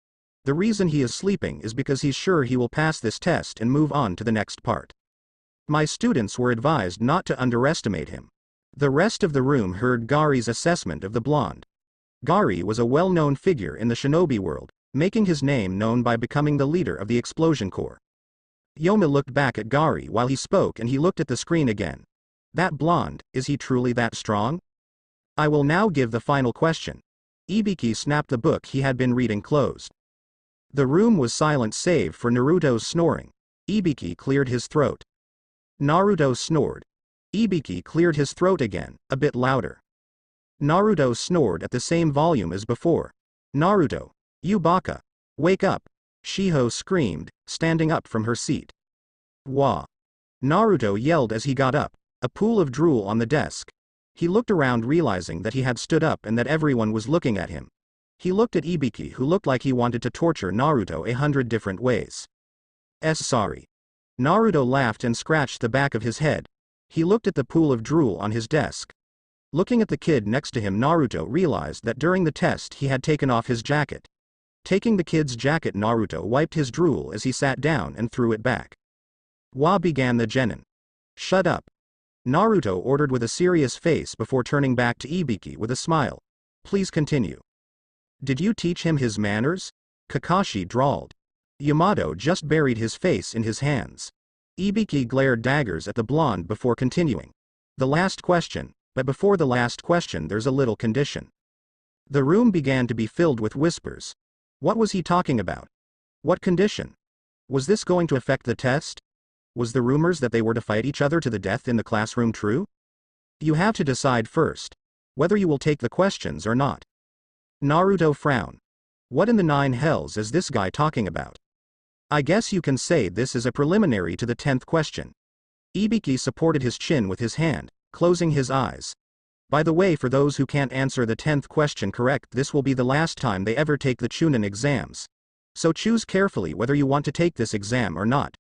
The reason he is sleeping is because he's sure he will pass this test and move on to the next part. My students were advised not to underestimate him. The rest of the room heard Gari's assessment of the blonde. Gari was a well-known figure in the shinobi world, making his name known by becoming the leader of the Explosion Corps. Yoma looked back at Gari while he spoke, and he looked at the screen again. That blonde, is he truly that strong? I will now give the final question. Ibiki snapped the book he had been reading closed. The room was silent save for Naruto's snoring. Ibiki cleared his throat. Naruto snored. Ibiki cleared his throat again, a bit louder. Naruto snored at the same volume as before. Naruto, you baka. Wake up. Shiho screamed, standing up from her seat. Wah. Naruto yelled as he got up, a pool of drool on the desk. He looked around, realizing that he had stood up and that everyone was looking at him. He looked at Ibiki, who looked like he wanted to torture Naruto 100 different ways. Sorry. Naruto laughed and scratched the back of his head. He looked at the pool of drool on his desk. Looking at the kid next to him, Naruto realized that during the test he had taken off his jacket. Taking the kid's jacket, Naruto wiped his drool as he sat down and threw it back. Wa began the genin. Shut up. Naruto ordered with a serious face before turning back to Ibiki with a smile. Please continue. Did you teach him his manners? Kakashi drawled. Yamato just buried his face in his hands. Ibiki glared daggers at the blonde before continuing. The last question, but before the last question there's a little condition. The room began to be filled with whispers. What was he talking about? What condition? Was this going to affect the test? Was the rumors that they were to fight each other to the death in the classroom true? You have to decide first whether you will take the questions or not. Naruto frowned. What in the nine hells is this guy talking about? I guess you can say this is a preliminary to the 10th question. Ibiki supported his chin with his hand, closing his eyes. By the way, for those who can't answer the 10th question correct, this will be the last time they ever take the Chunin exams. So choose carefully whether you want to take this exam or not.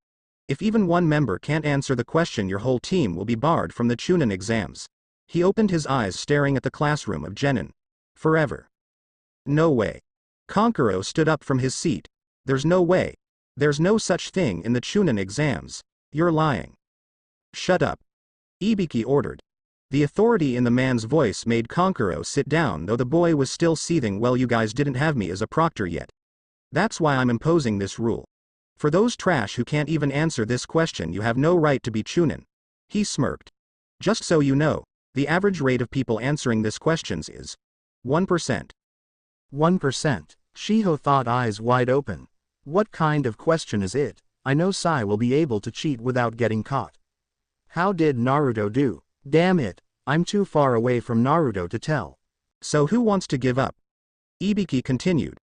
If even one member can't answer the question, your whole team will be barred from the Chunin exams. He opened his eyes, staring at the classroom of genin. Forever. No way. Kankuro stood up from his seat. There's no way. There's no such thing in the Chunin exams. You're lying. Shut up. Ibiki ordered. The authority in the man's voice made Kankuro sit down, though the boy was still seething. Well, you guys didn't have me as a proctor yet. That's why I'm imposing this rule. For those trash who can't even answer this question, you have no right to be Chunin. He smirked. Just so you know, the average rate of people answering this questions is 1%. 1%. Shiho thought, eyes wide open. What kind of question is it? I know Sai will be able to cheat without getting caught. How did Naruto do? Damn it, I'm too far away from Naruto to tell. So who wants to give up? Ibiki continued.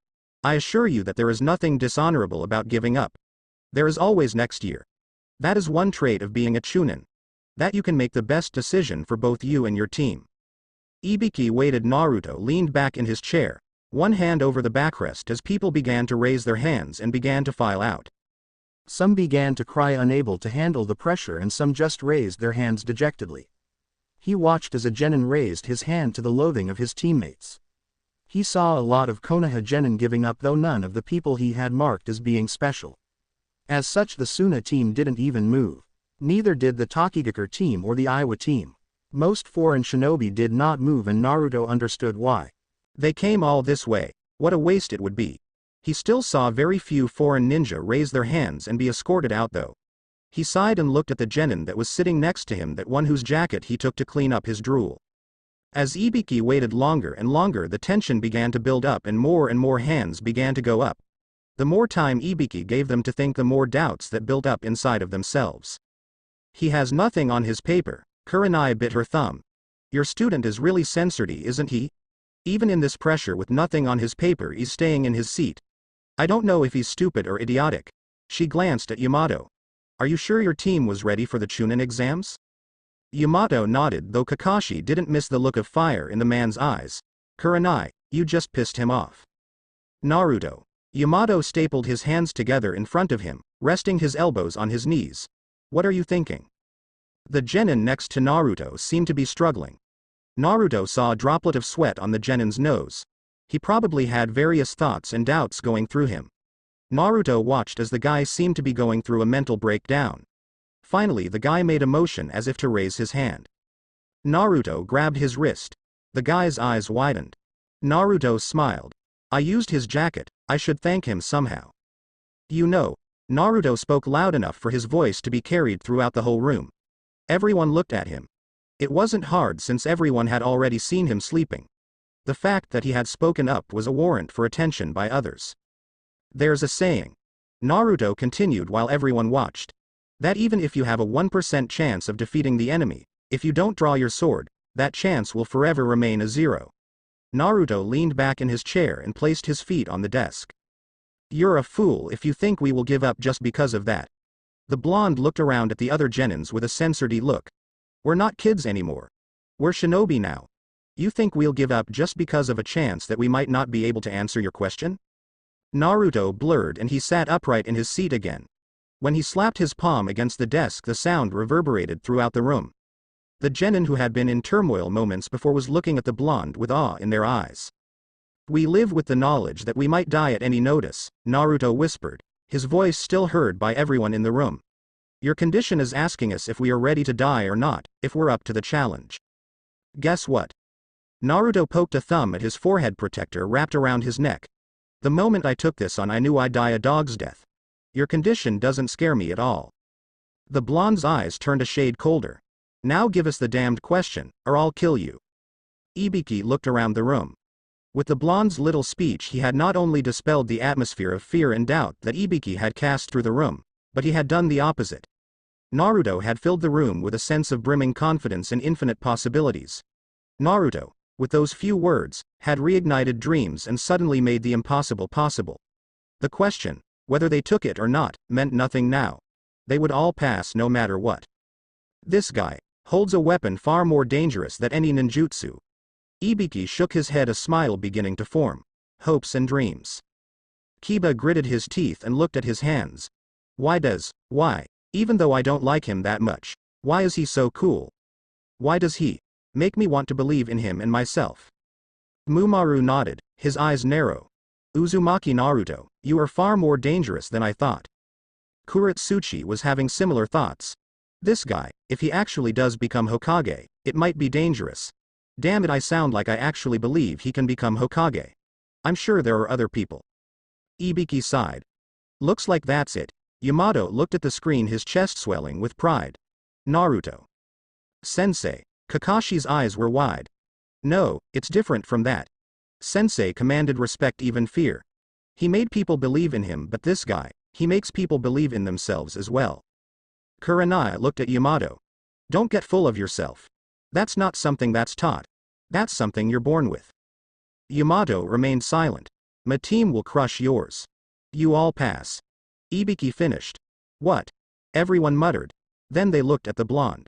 I assure you that there is nothing dishonorable about giving up. There is always next year. That is one trait of being a chunin. That you can make the best decision for both you and your team. Ibiki waited. Naruto leaned back in his chair, one hand over the backrest as people began to raise their hands and began to file out. Some began to cry, unable to handle the pressure, and some just raised their hands dejectedly. He watched as a genin raised his hand to the loathing of his teammates. He saw a lot of Konoha genin giving up, though none of the people he had marked as being special. As such, the Suna team didn't even move. Neither did the Tokigakure team or the Iwa team. Most foreign shinobi did not move, and Naruto understood why. They came all this way, what a waste it would be. He still saw very few foreign ninja raise their hands and be escorted out though. He sighed and looked at the genin that was sitting next to him, that one whose jacket he took to clean up his drool. As Ibiki waited longer and longer, the tension began to build up and more hands began to go up. The more time Ibiki gave them to think, the more doubts that built up inside of themselves. He has nothing on his paper. Kurenai bit her thumb. Your student is really censored, isn't he? Even in this pressure with nothing on his paper, he's staying in his seat. I don't know if he's stupid or idiotic. She glanced at Yamato. Are you sure your team was ready for the Chunin exams? Yamato nodded, though Kakashi didn't miss the look of fire in the man's eyes. Kurenai, you just pissed him off. Naruto. Yamato stapled his hands together in front of him, resting his elbows on his knees. What are you thinking? The genin next to Naruto seemed to be struggling. Naruto saw a droplet of sweat on the genin's nose. He probably had various thoughts and doubts going through him. Naruto watched as the guy seemed to be going through a mental breakdown. Finally, the guy made a motion as if to raise his hand. Naruto grabbed his wrist. The guy's eyes widened. Naruto smiled. I used his jacket, I should thank him somehow. You know, Naruto spoke loud enough for his voice to be carried throughout the whole room. Everyone looked at him. It wasn't hard since everyone had already seen him sleeping. The fact that he had spoken up was a warrant for attention by others. There's a saying, Naruto continued while everyone watched, that even if you have a 1% chance of defeating the enemy, if you don't draw your sword, that chance will forever remain a 0. Naruto leaned back in his chair and placed his feet on the desk. You're a fool if you think we will give up just because of that. The blonde looked around at the other genins with a censored look. We're not kids anymore. We're shinobi now. You think we'll give up just because of a chance that we might not be able to answer your question? Naruto blurred and he sat upright in his seat again. When he slapped his palm against the desk, the sound reverberated throughout the room. The genin who had been in turmoil moments before was looking at the blonde with awe in their eyes. We live with the knowledge that we might die at any notice, Naruto whispered, his voice still heard by everyone in the room. Your condition is asking us if we are ready to die or not, if we're up to the challenge. Guess what? Naruto poked a thumb at his forehead protector wrapped around his neck. The moment I took this on, I knew I'd die a dog's death. Your condition doesn't scare me at all. The blonde's eyes turned a shade colder. Now give us the damned question, or I'll kill you. Ibiki looked around the room. With the blonde's little speech, he had not only dispelled the atmosphere of fear and doubt that Ibiki had cast through the room, but he had done the opposite. Naruto had filled the room with a sense of brimming confidence and infinite possibilities. Naruto, with those few words, had reignited dreams and suddenly made the impossible possible. The question, whether they took it or not, meant nothing now. They would all pass no matter what. This guy holds a weapon far more dangerous than any ninjutsu. Ibiki shook his head, a smile beginning to form. Hopes and dreams. Kiba gritted his teeth and looked at his hands. Why, even though I don't like him that much, why is he so cool? Why does he make me want to believe in him and myself? Mumaru nodded, his eyes narrow. Uzumaki Naruto, you are far more dangerous than I thought. Kuretsuchi was having similar thoughts. This guy, if he actually does become Hokage, it might be dangerous. Damn it, I sound like I actually believe he can become Hokage. I'm sure there are other people. Ibiki sighed. Looks like that's it. Yamato looked at the screen, his chest swelling with pride. Naruto. Sensei. Kakashi's eyes were wide. No, it's different from that. Sensei commanded respect, even fear. He made people believe in him, but this guy, he makes people believe in themselves as well. Kurenai looked at Yamato. Don't get full of yourself. That's not something that's taught. That's something you're born with. Yamato remained silent. My team will crush yours. You all pass. Ibiki finished. What? Everyone muttered. Then they looked at the blonde.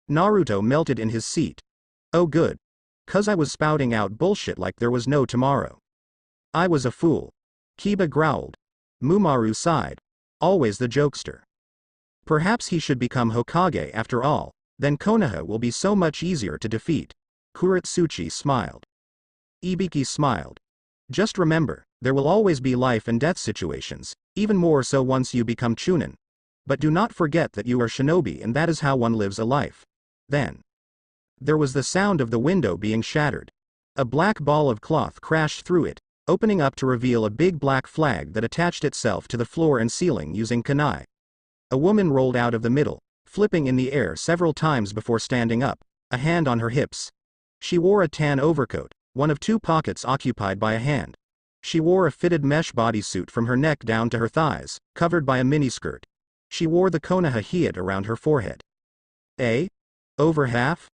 Naruto melted in his seat. Oh good. 'Cause I was spouting out bullshit like there was no tomorrow. I was a fool. Kiba growled. Mumaru sighed. Always the jokester. Perhaps he should become Hokage after all, then Konoha will be so much easier to defeat. Kuretsuchi smiled. Ibiki smiled. Just remember, there will always be life and death situations, even more so once you become Chunin. But do not forget that you are shinobi and that is how one lives a life. Then. There was the sound of the window being shattered. A black ball of cloth crashed through it, opening up to reveal a big black flag that attached itself to the floor and ceiling using kunai. A woman rolled out of the middle, flipping in the air several times before standing up, a hand on her hips. She wore a tan overcoat, one of two pockets occupied by a hand. She wore a fitted mesh bodysuit from her neck down to her thighs, covered by a miniskirt. She wore the Konoha hiat around her forehead. Eh? Over half?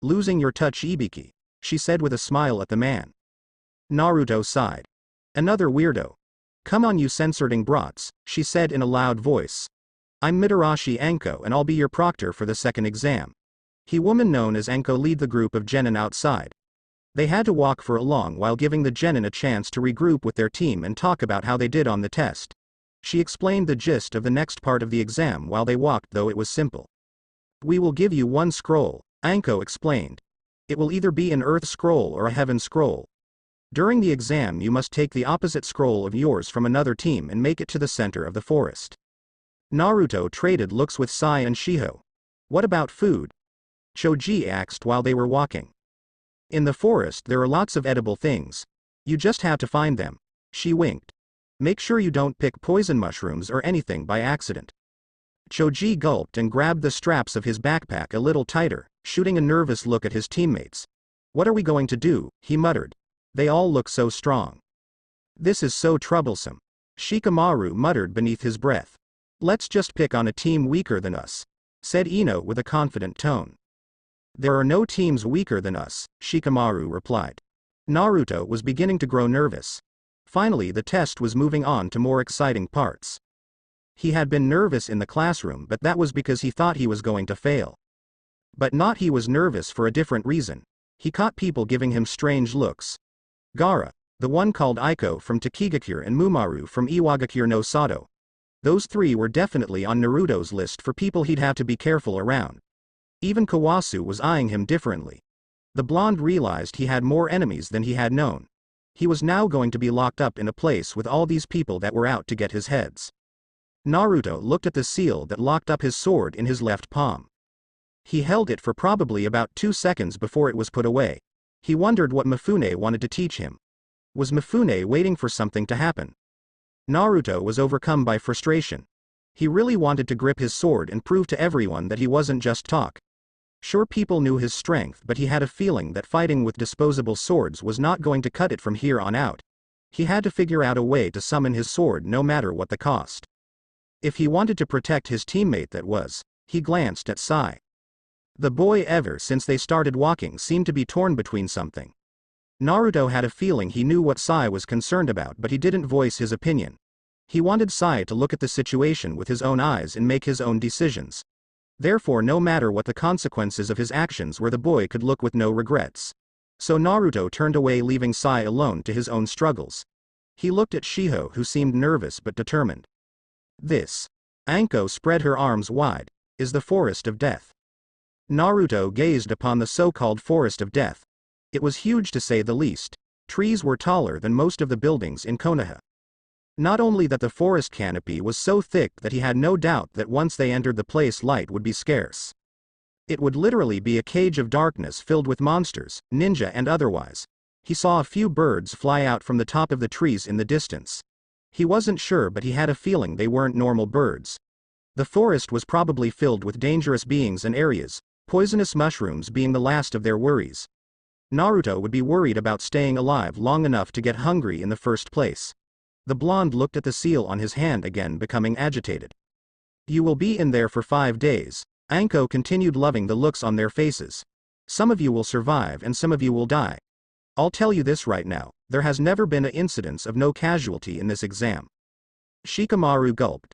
Losing your touch, Ibiki, she said with a smile at the man. Naruto sighed. Another weirdo. Come on you censoring brats, she said in a loud voice. I'm Mitarashi Anko and I'll be your proctor for the second exam. He woman known as Anko lead the group of genin outside. They had to walk for a long while giving the genin a chance to regroup with their team and talk about how they did on the test. She explained the gist of the next part of the exam while they walked, though it was simple. We will give you one scroll, Anko explained. It will either be an earth scroll or a heaven scroll. During the exam you must take the opposite scroll of yours from another team and make it to the center of the forest. Naruto traded looks with Sai and Shiho. What about food? Choji asked while they were walking. In the forest there are lots of edible things. You just have to find them. She winked. Make sure you don't pick poison mushrooms or anything by accident. Choji gulped and grabbed the straps of his backpack a little tighter, shooting a nervous look at his teammates. What are we going to do? He muttered. They all look so strong. This is so troublesome. Shikamaru muttered beneath his breath. Let's just pick on a team weaker than us, said Ino with a confident tone. There are no teams weaker than us, Shikamaru replied. Naruto was beginning to grow nervous. Finally the test was moving on to more exciting parts. He had been nervous in the classroom, but that was because he thought he was going to fail. But not, he was nervous for a different reason. He caught people giving him strange looks. Gaara, the one called Aiko from Takigakure, and Mumaru from Iwagakure no Sato. Those three were definitely on Naruto's list for people he'd have to be careful around. Even Kawasu was eyeing him differently. The blonde realized he had more enemies than he had known. He was now going to be locked up in a place with all these people that were out to get his heads. Naruto looked at the seal that locked up his sword in his left palm. He held it for probably about 2 seconds before it was put away. He wondered what Mifune wanted to teach him. Was Mifune waiting for something to happen? Naruto was overcome by frustration. He really wanted to grip his sword and prove to everyone that he wasn't just talk. Sure, people knew his strength, but he had a feeling that fighting with disposable swords was not going to cut it from here on out. He had to figure out a way to summon his sword no matter what the cost. If he wanted to protect his teammate, that was. He glanced at Sai. The boy, ever since they started walking, seemed to be torn between something. Naruto had a feeling he knew what Sai was concerned about, but he didn't voice his opinion. He wanted Sai to look at the situation with his own eyes and make his own decisions. Therefore, no matter what the consequences of his actions were, the boy could look with no regrets. So Naruto turned away, leaving Sai alone to his own struggles. He looked at Shiho, who seemed nervous but determined. This, Anko spread her arms wide, is the forest of death. Naruto gazed upon the so-called forest of death. It was huge, to say the least. Trees were taller than most of the buildings in Konoha. Not only that, the forest canopy was so thick that he had no doubt that once they entered the place, light would be scarce. It would literally be a cage of darkness filled with monsters, ninja and otherwise. He saw a few birds fly out from the top of the trees in the distance. He wasn't sure, but he had a feeling they weren't normal birds. The forest was probably filled with dangerous beings and areas, poisonous mushrooms being the last of their worries. Naruto would be worried about staying alive long enough to get hungry in the first place. The blonde looked at the seal on his hand again, becoming agitated. You will be in there for 5 days. Anko continued, loving the looks on their faces. Some of you will survive and some of you will die. I'll tell you this right now, there has never been an incidence of no casualty in this exam. Shikamaru gulped.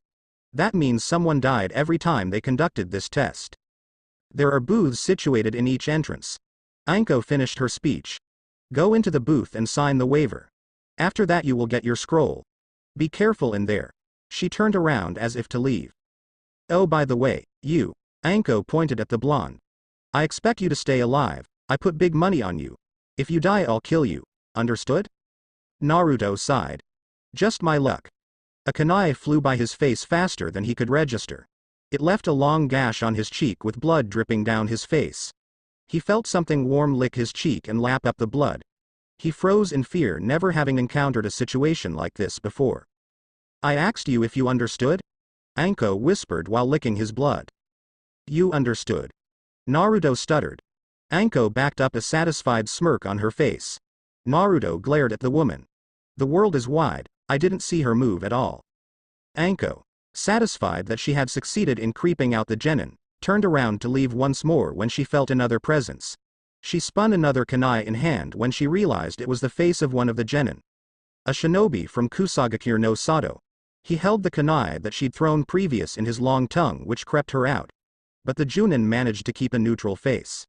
That means someone died every time they conducted this test. There are booths situated in each entrance. Anko finished her speech. Go into the booth and sign the waiver. After that you will get your scroll. Be careful in there. She turned around as if to leave. Oh, by the way, you. Anko pointed at the blonde. I expect you to stay alive. I put big money on you. If you die I'll kill you. Understood? Naruto sighed. Just my luck. A kunai flew by his face faster than he could register. It left a long gash on his cheek with blood dripping down his face. He felt something warm lick his cheek and lap up the blood. He froze in fear, never having encountered a situation like this before. I asked you if you understood? Anko whispered while licking his blood. You understood. Naruto stuttered. Anko backed up, a satisfied smirk on her face. Naruto glared at the woman. The world is wide, I didn't see her move at all. Anko, satisfied that she had succeeded in creeping out the genin, turned around to leave once more when she felt another presence. She spun another kunai in hand when she realized it was the face of one of the genin. A shinobi from Kusagakure no Sato. He held the kunai that she'd thrown previous in his long tongue, which crept her out. But the Junin managed to keep a neutral face.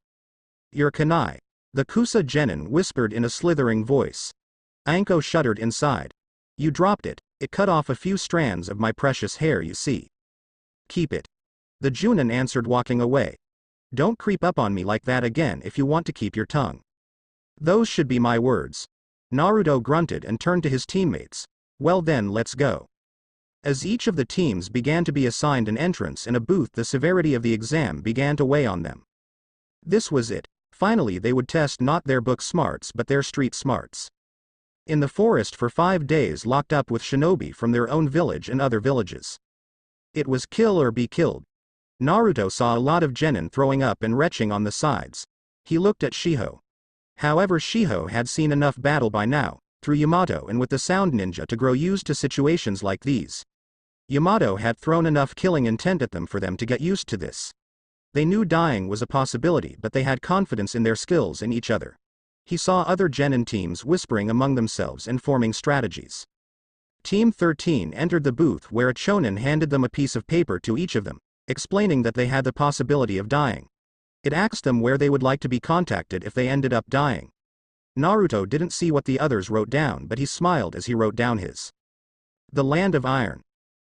Your kunai. The Kusa genin whispered in a slithering voice. Anko shuddered inside. You dropped it, it cut off a few strands of my precious hair, you see. Keep it. The Junin answered, walking away. Don't creep up on me like that again if you want to keep your tongue. Those should be my words. Naruto grunted and turned to his teammates. Well then, let's go. As each of the teams began to be assigned an entrance in a booth, the severity of the exam began to weigh on them. This was it. Finally they would test not their book smarts but their street smarts. In the forest for 5 days, locked up with shinobi from their own village and other villages. It was kill or be killed. Naruto saw a lot of genin throwing up and retching on the sides. He looked at Shiho. However, Shiho had seen enough battle by now, through Yamato and with the sound ninja, to grow used to situations like these. Yamato had thrown enough killing intent at them for them to get used to this. They knew dying was a possibility, but they had confidence in their skills and each other. He saw other genin teams whispering among themselves and forming strategies. Team 13 entered the booth where a chonin handed them a piece of paper to each of them, explaining that they had the possibility of dying. It asked them where they would like to be contacted if they ended up dying. Naruto didn't see what the others wrote down, but he smiled as he wrote down his. The land of iron.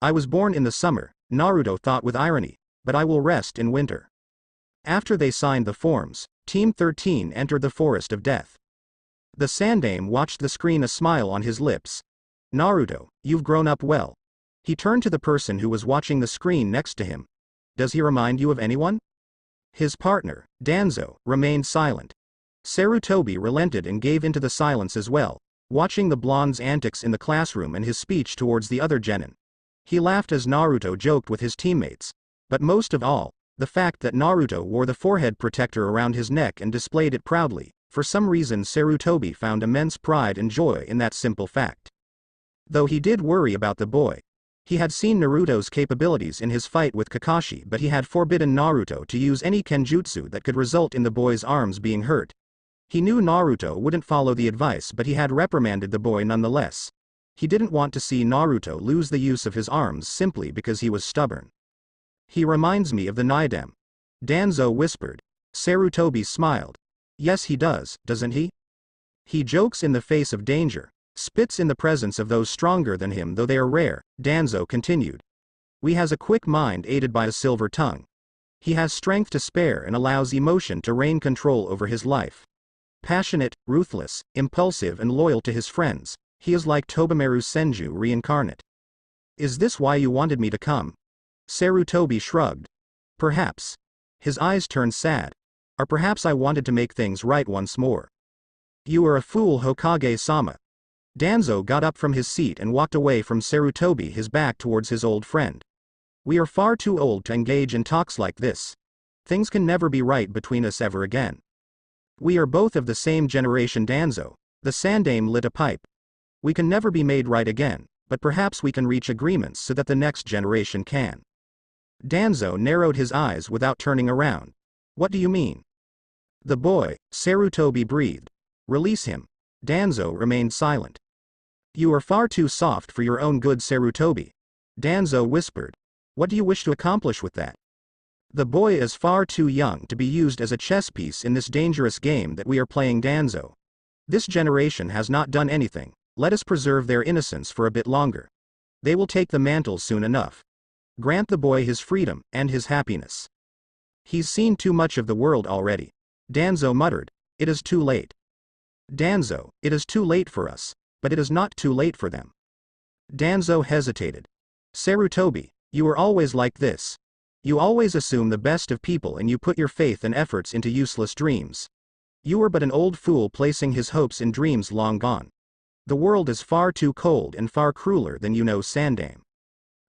I was born in the summer, Naruto thought with irony, but I will rest in winter. After they signed the forms, Team 13 entered the forest of death. The Sandaime watched the screen, a smile on his lips. Naruto, you've grown up well. He turned to the person who was watching the screen next to him. Does he remind you of anyone? His partner, Danzo, remained silent. Sarutobi relented and gave into the silence as well, watching the blonde's antics in the classroom and his speech towards the other genin. He laughed as Naruto joked with his teammates. But most of all, the fact that Naruto wore the forehead protector around his neck and displayed it proudly, for some reason Sarutobi found immense pride and joy in that simple fact. Though he did worry about the boy. He had seen Naruto's capabilities in his fight with Kakashi, but he had forbidden Naruto to use any kenjutsu that could result in the boy's arms being hurt. He knew Naruto wouldn't follow the advice, but he had reprimanded the boy nonetheless. He didn't want to see Naruto lose the use of his arms simply because he was stubborn. He reminds me of the Naidem. Danzo whispered. Sarutobi smiled. Yes, he does, doesn't he? He jokes in the face of danger, spits in the presence of those stronger than him, though they are rare, Danzo continued. He has a quick mind aided by a silver tongue. He has strength to spare and allows emotion to reign control over his life. Passionate, ruthless, impulsive and loyal to his friends, he is like Tobimaru Senju reincarnate. Is this why you wanted me to come? Sarutobi shrugged. Perhaps. His eyes turned sad. Or perhaps I wanted to make things right once more. You are a fool, Hokage-sama. Danzo got up from his seat and walked away from Sarutobi, his back towards his old friend. We are far too old to engage in talks like this. Things can never be right between us ever again. We are both of the same generation, Danzo. The Sandaime lit a pipe. We can never be made right again, but perhaps we can reach agreements so that the next generation can. Danzo narrowed his eyes without turning around. What do you mean? The boy, Sarutobi breathed. Release him. Danzo remained silent. You are far too soft for your own good, Sarutobi. Danzo whispered. What do you wish to accomplish with that? The boy is far too young to be used as a chess piece in this dangerous game that we are playing, Danzo. This generation has not done anything, let us preserve their innocence for a bit longer. They will take the mantle soon enough. Grant the boy his freedom, and his happiness. He's seen too much of the world already. Danzo muttered. It is too late. Danzo, it is too late for us, but it is not too late for them. Danzo hesitated. Sarutobi, you are always like this. You always assume the best of people and you put your faith and efforts into useless dreams. You are but an old fool placing his hopes in dreams long gone. The world is far too cold and far crueler than you know, Sandame.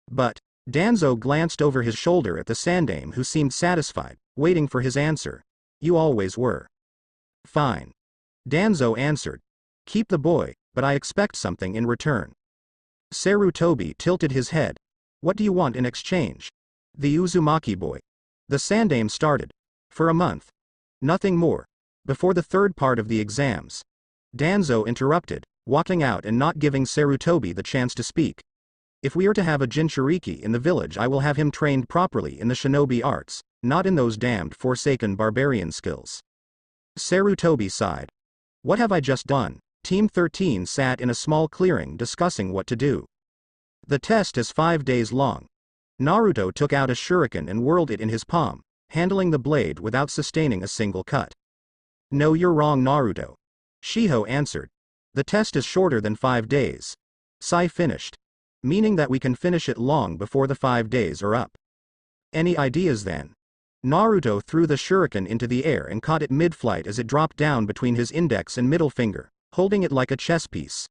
But, Danzo glanced over his shoulder at the Sandame, who seemed satisfied, waiting for his answer. You always were. Fine. Danzo answered. Keep the boy, but I expect something in return. Sarutobi tilted his head. What do you want in exchange? The Uzumaki boy. The Sandame started. For a month. Nothing more. Before the third part of the exams. Danzo interrupted, walking out and not giving Sarutobi the chance to speak. If we are to have a Jinchuriki in the village, I will have him trained properly in the shinobi arts, not in those damned forsaken barbarian skills. Sarutobi sighed. What have I just done? Team 13 sat in a small clearing discussing what to do. The test is 5 days long. Naruto took out a shuriken and whirled it in his palm, handling the blade without sustaining a single cut. No, you're wrong, Naruto. Shiho answered. The test is shorter than 5 days. Sai finished. Meaning that we can finish it long before the 5 days are up. Any ideas then? Naruto threw the shuriken into the air and caught it mid-flight as it dropped down between his index and middle finger, holding it like a chess piece.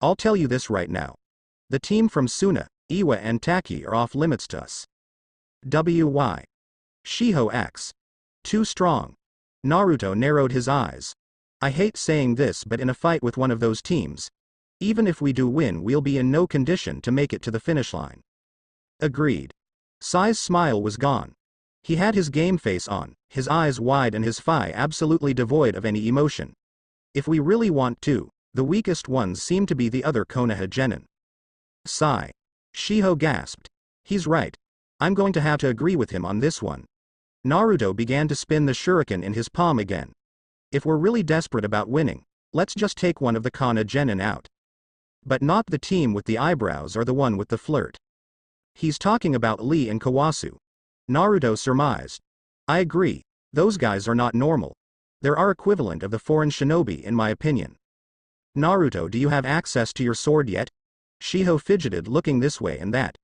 I'll tell you this right now. The team from Suna, Iwa and Taki are off limits to us. Why? Shiho acts. Too strong. Naruto narrowed his eyes. I hate saying this, but in a fight with one of those teams, even if we do win, we'll be in no condition to make it to the finish line. Agreed. Sai's smile was gone. He had his game face on, his eyes wide and his face absolutely devoid of any emotion. If we really want to, the weakest ones seem to be the other Konoha genin. Sai. Shiho gasped. He's right. I'm going to have to agree with him on this one. Naruto began to spin the shuriken in his palm again. If we're really desperate about winning, let's just take one of the Konoha genin out. But not the team with the eyebrows or the one with the flirt. He's talking about Lee and Kawasu. Naruto surmised. I agree, those guys are not normal. They're our equivalent of the foreign shinobi in my opinion. Naruto, do you have access to your sword yet? Shiho fidgeted, looking this way and that.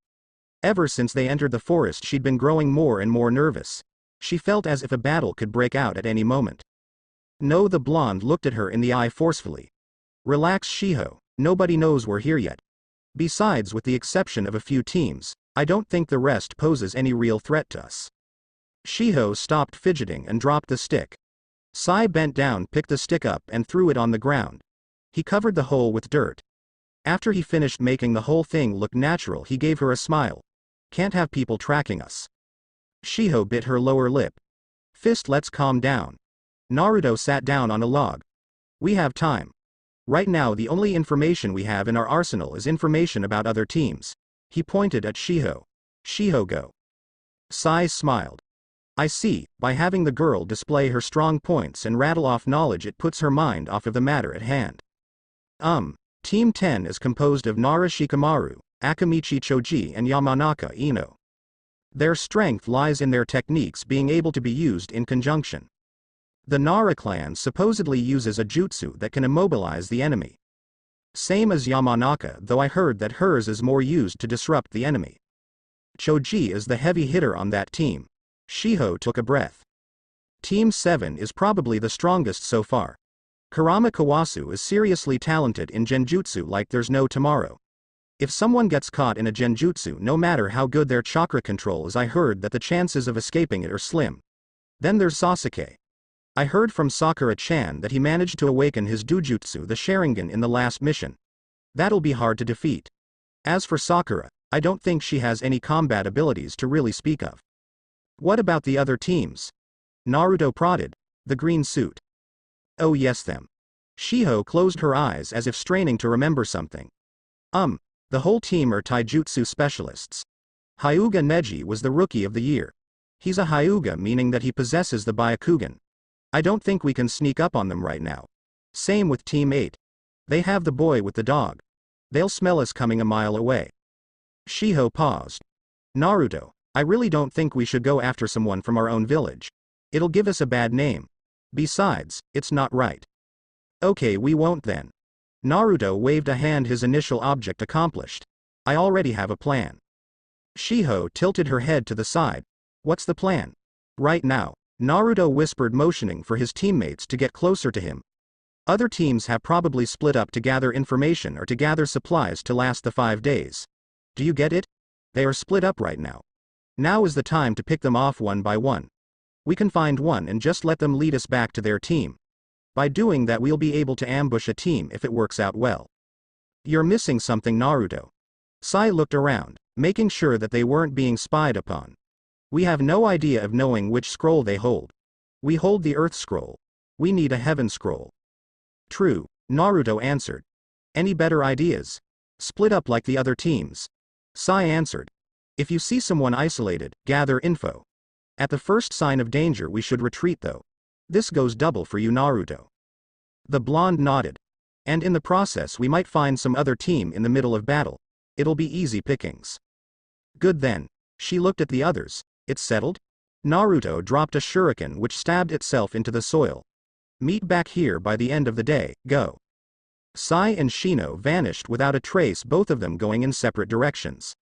Ever since they entered the forest she'd been growing more and more nervous. She felt as if a battle could break out at any moment. No, the blonde looked at her in the eye forcefully. Relax, Shiho, nobody knows we're here yet. Besides, with the exception of a few teams, I don't think the rest poses any real threat to us. Shiho stopped fidgeting and dropped the stick. Sai bent down, picked the stick up and threw it on the ground. He covered the hole with dirt. After he finished making the whole thing look natural, he gave her a smile. Can't have people tracking us. Shiho bit her lower lip. Fist, let's calm down. Naruto sat down on a log. We have time. Right now the only information we have in our arsenal is information about other teams. He pointed at Shiho. Shiho, go. Sai smiled. I see, by having the girl display her strong points and rattle off knowledge it puts her mind off of the matter at hand. Team 10 is composed of Nara Shikamaru, Akamichi Choji and Yamanaka Ino. Their strength lies in their techniques being able to be used in conjunction. The Nara clan supposedly uses a jutsu that can immobilize the enemy. Same as Yamanaka, though I heard that hers is more used to disrupt the enemy. Choji is the heavy hitter on that team. Shiho took a breath. Team 7 is probably the strongest so far. Kurama Kawasu is seriously talented in genjutsu like there's no tomorrow. If someone gets caught in a genjutsu, no matter how good their chakra control is, I heard that the chances of escaping it are slim. Then there's Sasuke. I heard from Sakura-chan that he managed to awaken his dujutsu, the Sharingan, in the last mission. That'll be hard to defeat. As for Sakura, I don't think she has any combat abilities to really speak of. What about the other teams? Naruto prodded. The green suit. Oh yes them. Shiho closed her eyes as if straining to remember something. The whole team are taijutsu specialists. Hyuga Neji was the rookie of the year. He's a Hyuga, meaning that he possesses the Byakugan. I don't think we can sneak up on them right now. Same with Team 8. They have the boy with the dog. They'll smell us coming a mile away. Shiho paused. Naruto, I really don't think we should go after someone from our own village. It'll give us a bad name. Besides, it's not right. Okay, we won't then. Naruto waved a hand, his initial object accomplished. I already have a plan. Shiho tilted her head to the side. What's the plan? Right now, Naruto whispered, motioning for his teammates to get closer to him. Other teams have probably split up to gather information or to gather supplies to last the 5 days. Do you get it? They are split up right now. Now is the time to pick them off one by one. We can find one and just let them lead us back to their team. By doing that we'll be able to ambush a team if it works out well. You're missing something, Naruto. Sai looked around, making sure that they weren't being spied upon. We have no idea of knowing which scroll they hold. We hold the Earth Scroll. We need a Heaven Scroll. True, Naruto answered. Any better ideas? Split up like the other teams. Sai answered. If you see someone isolated, gather info. At the first sign of danger we should retreat though. This goes double for you, Naruto. The blonde nodded. And in the process we might find some other team in the middle of battle. It'll be easy pickings. Good then. She looked at the others. It's settled? Naruto dropped a shuriken which stabbed itself into the soil. Meet back here by the end of the day, go. Sai and Shino vanished without a trace, both of them going in separate directions.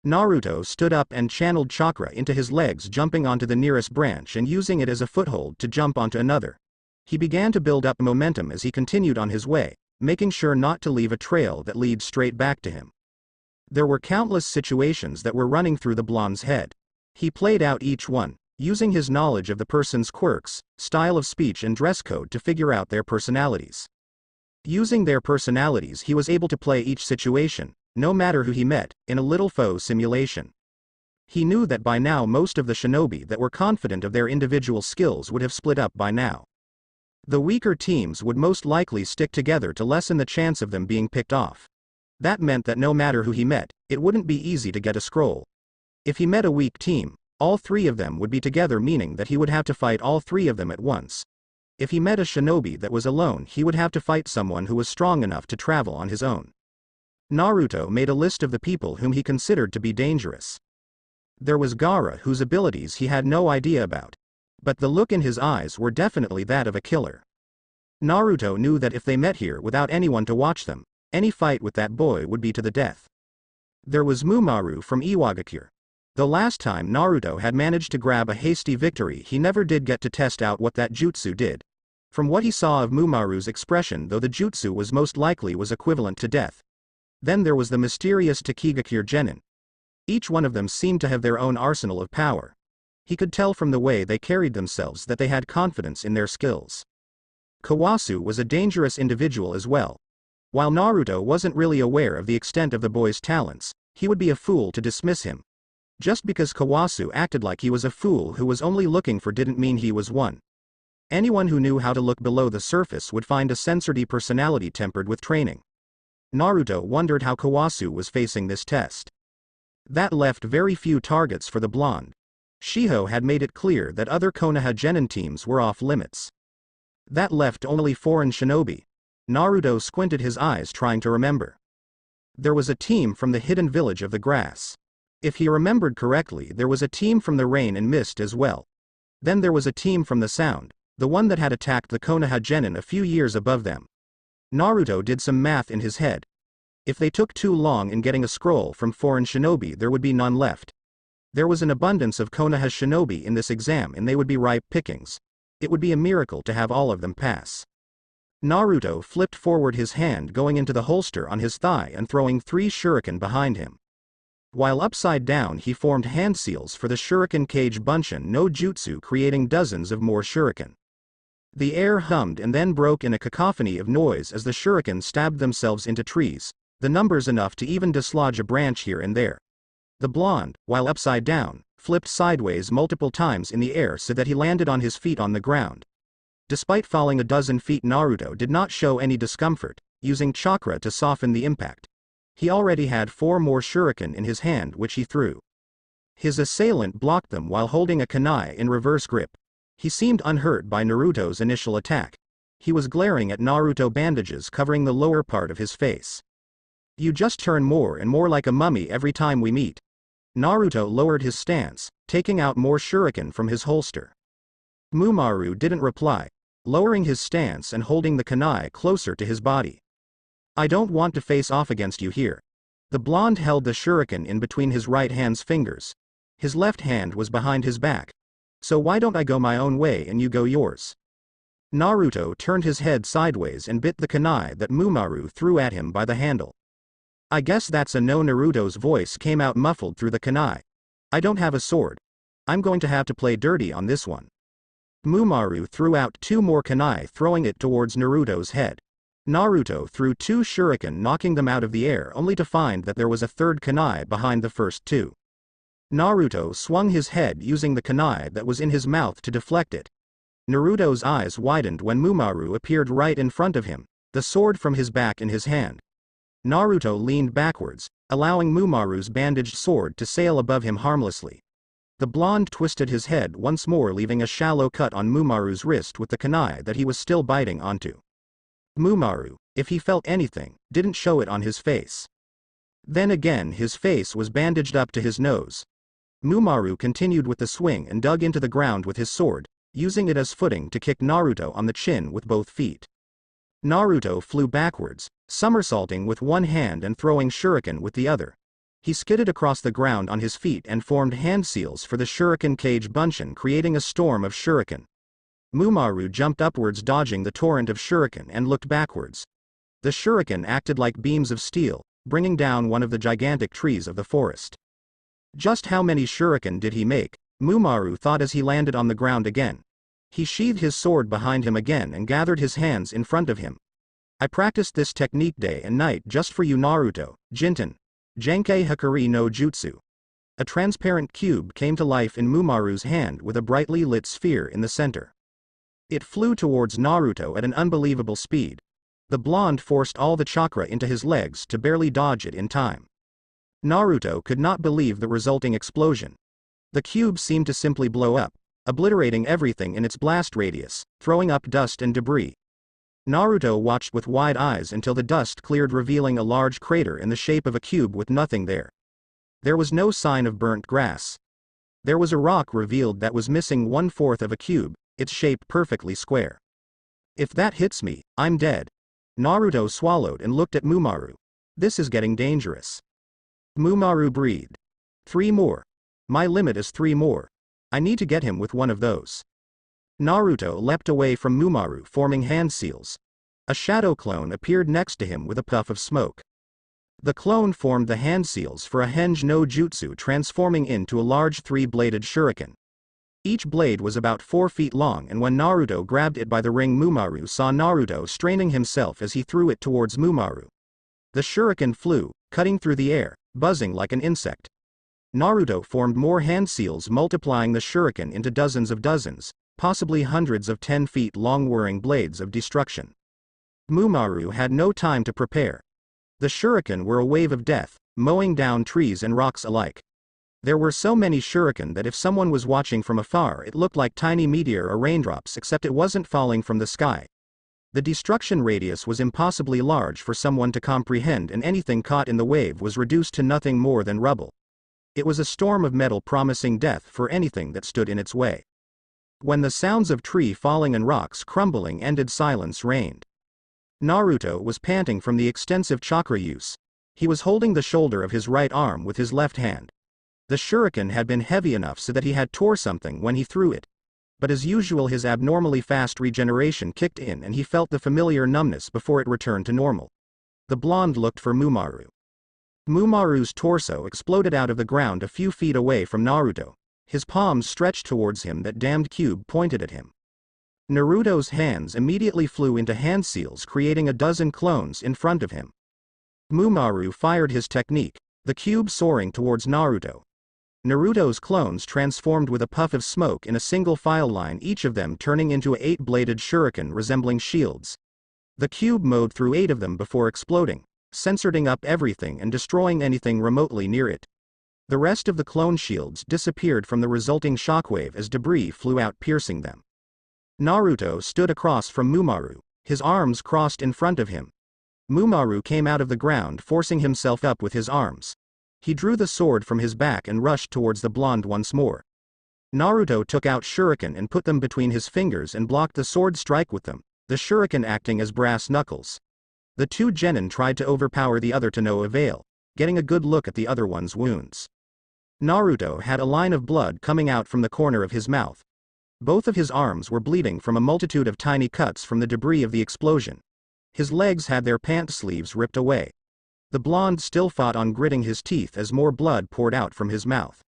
Naruto stood up and channeled chakra into his legs, jumping onto the nearest branch and using it as a foothold to jump onto another. He began to build up momentum as he continued on his way, making sure not to leave a trail that leads straight back to him. There were countless situations that were running through the blonde's head. He played out each one, using his knowledge of the person's quirks, style of speech and dress code to figure out their personalities. Using their personalities he was able to play each situation, no matter who he met, in a little foe simulation. He knew that by now most of the shinobi that were confident of their individual skills would have split up by now. The weaker teams would most likely stick together to lessen the chance of them being picked off. That meant that no matter who he met, it wouldn't be easy to get a scroll. If he met a weak team, all 3 of them would be together, meaning that he would have to fight all 3 of them at once. If he met a shinobi that was alone, he would have to fight someone who was strong enough to travel on his own. Naruto made a list of the people whom he considered to be dangerous. There was Gaara, whose abilities he had no idea about. But the look in his eyes were definitely that of a killer. Naruto knew that if they met here without anyone to watch them, any fight with that boy would be to the death. There was Mumaru from Iwagakure. The last time Naruto had managed to grab a hasty victory, he never did get to test out what that jutsu did. From what he saw of Mumaru's expression, though, the jutsu was most likely was equivalent to death. Then there was the mysterious Takigakure Genin. Each one of them seemed to have their own arsenal of power. He could tell from the way they carried themselves that they had confidence in their skills. Kawasu was a dangerous individual as well. While Naruto wasn't really aware of the extent of the boy's talents, he would be a fool to dismiss him. Just because Kawasu acted like he was a fool who was only looking for didn't mean he was one. Anyone who knew how to look below the surface would find a sensitive personality tempered with training. Naruto wondered how Kawasu was facing this test. That left very few targets for the blonde. Shiho had made it clear that other Konoha Genin teams were off limits. That left only foreign shinobi. Naruto squinted his eyes, trying to remember. There was a team from the hidden village of the grass. If he remembered correctly, there was a team from the rain and mist as well. Then there was a team from the sound, the one that had attacked the Konoha Genin a few years above them. Naruto did some math in his head. If they took too long in getting a scroll from foreign shinobi, there would be none left. There was an abundance of Konoha shinobi in this exam and they would be ripe pickings. It would be a miracle to have all of them pass. Naruto flipped forward his hand, going into the holster on his thigh and throwing 3 shuriken behind him. While upside down he formed hand seals for the shuriken cage bunshin no jutsu, creating dozens of more shuriken. The air hummed and then broke in a cacophony of noise as the shuriken stabbed themselves into trees, The numbers enough to even dislodge a branch here and there. The blonde, while upside down, flipped sideways multiple times in the air so that he landed on his feet on the ground. Despite falling a dozen feet, Naruto did not show any discomfort, using chakra to soften the impact. He already had 4 more shuriken in his hand which he threw. His assailant blocked them while holding a kunai in reverse grip. He seemed unhurt by Naruto's initial attack. He was glaring at Naruto, bandages covering the lower part of his face. You just turn more and more like a mummy every time we meet. Naruto lowered his stance, taking out more shuriken from his holster. Mumaru didn't reply, lowering his stance and holding the kunai closer to his body. I don't want to face off against you here. The blonde held the shuriken in between his right hand's fingers. His left hand was behind his back. So why don't I go my own way and you go yours? Naruto turned his head sideways and bit the kunai that Mumaru threw at him by the handle. I guess that's a no. Naruto's voice came out muffled through the kunai. I don't have a sword. I'm going to have to play dirty on this one. Mumaru threw out 2 more kunai, throwing it towards Naruto's head. Naruto threw 2 shuriken, knocking them out of the air, only to find that there was a third kunai behind the first 2. Naruto swung his head using the kunai that was in his mouth to deflect it. Naruto's eyes widened when Mumaru appeared right in front of him, the sword from his back in his hand. Naruto leaned backwards, allowing Mumaru's bandaged sword to sail above him harmlessly. The blonde twisted his head once more, leaving a shallow cut on Mumaru's wrist with the kunai that he was still biting onto. Mumaru, if he felt anything, didn't show it on his face. Then again his face was bandaged up to his nose. Mumaru continued with the swing and dug into the ground with his sword, using it as footing to kick Naruto on the chin with both feet. Naruto flew backwards, somersaulting with one hand and throwing shuriken with the other. He skidded across the ground on his feet and formed hand seals for the shuriken cage bunshin, creating a storm of shuriken. Mumaru jumped upwards, dodging the torrent of shuriken, and looked backwards. The shuriken acted like beams of steel, bringing down one of the gigantic trees of the forest. Just how many shuriken did he make? Mumaru thought as he landed on the ground again. He sheathed his sword behind him again and gathered his hands in front of him. I practiced this technique day and night just for you, Naruto. Jinten. Genkei Hikari no Jutsu. A transparent cube came to life in Mumaru's hand with a brightly lit sphere in the center. It flew towards Naruto at an unbelievable speed. The blonde forced all the chakra into his legs to barely dodge it in time. Naruto could not believe the resulting explosion. The cube seemed to simply blow up, obliterating everything in its blast radius, throwing up dust and debris. Naruto watched with wide eyes until the dust cleared, revealing a large crater in the shape of a cube with nothing there. There was no sign of burnt grass. There was a rock revealed that was missing 1/4 of a cube, its shape perfectly square. If that hits me, I'm dead. Naruto swallowed and looked at Mumaru. This is getting dangerous. Mumaru breathed. 3 more. My limit is 3 more. I need to get him with one of those. Naruto leapt away from Mumaru, forming hand seals. A shadow clone appeared next to him with a puff of smoke. The clone formed the hand seals for a henge no jutsu, transforming into a large 3-bladed shuriken. Each blade was about 4 feet long, and when Naruto grabbed it by the ring, Mumaru saw Naruto straining himself as he threw it towards Mumaru. The shuriken flew, cutting through the air, buzzing like an insect. Naruto formed more hand seals, multiplying the shuriken into dozens, possibly hundreds of 10 feet long whirring blades of destruction. Mumaru had no time to prepare. The shuriken were a wave of death, mowing down trees and rocks alike. There were so many shuriken that if someone was watching from afar, it looked like tiny meteor or raindrops, except it wasn't falling from the sky. The destruction radius was impossibly large for someone to comprehend, and anything caught in the wave was reduced to nothing more than rubble. It was a storm of metal, promising death for anything that stood in its way. When the sounds of tree falling and rocks crumbling ended, silence reigned. Naruto was panting from the extensive chakra use. He was holding the shoulder of his right arm with his left hand. The shuriken had been heavy enough so that he had tore something when he threw it. But as usual, his abnormally fast regeneration kicked in and he felt the familiar numbness before it returned to normal. The blonde looked for Mumaru. Mumaru's torso exploded out of the ground a few feet away from Naruto. His palms stretched towards him, that damned cube pointed at him. Naruto's hands immediately flew into hand seals, creating a dozen clones in front of him. Mumaru fired his technique, the cube soaring towards Naruto. Naruto's clones transformed with a puff of smoke in a single file line, each of them turning into 8-bladed shuriken resembling shields. The cube mowed through 8 of them before exploding, censoring up everything and destroying anything remotely near it. The rest of the clone shields disappeared from the resulting shockwave as debris flew out, piercing them. Naruto stood across from Mumaru, his arms crossed in front of him. Mumaru came out of the ground, forcing himself up with his arms. He drew the sword from his back and rushed towards the blonde once more. Naruto took out shuriken and put them between his fingers and blocked the sword strike with them, the shuriken acting as brass knuckles. The 2 genin tried to overpower the other to no avail, getting a good look at the other one's wounds. Naruto had a line of blood coming out from the corner of his mouth. Both of his arms were bleeding from a multitude of tiny cuts from the debris of the explosion. His legs had their pant sleeves ripped away. The blonde still fought on, gritting his teeth as more blood poured out from his mouth.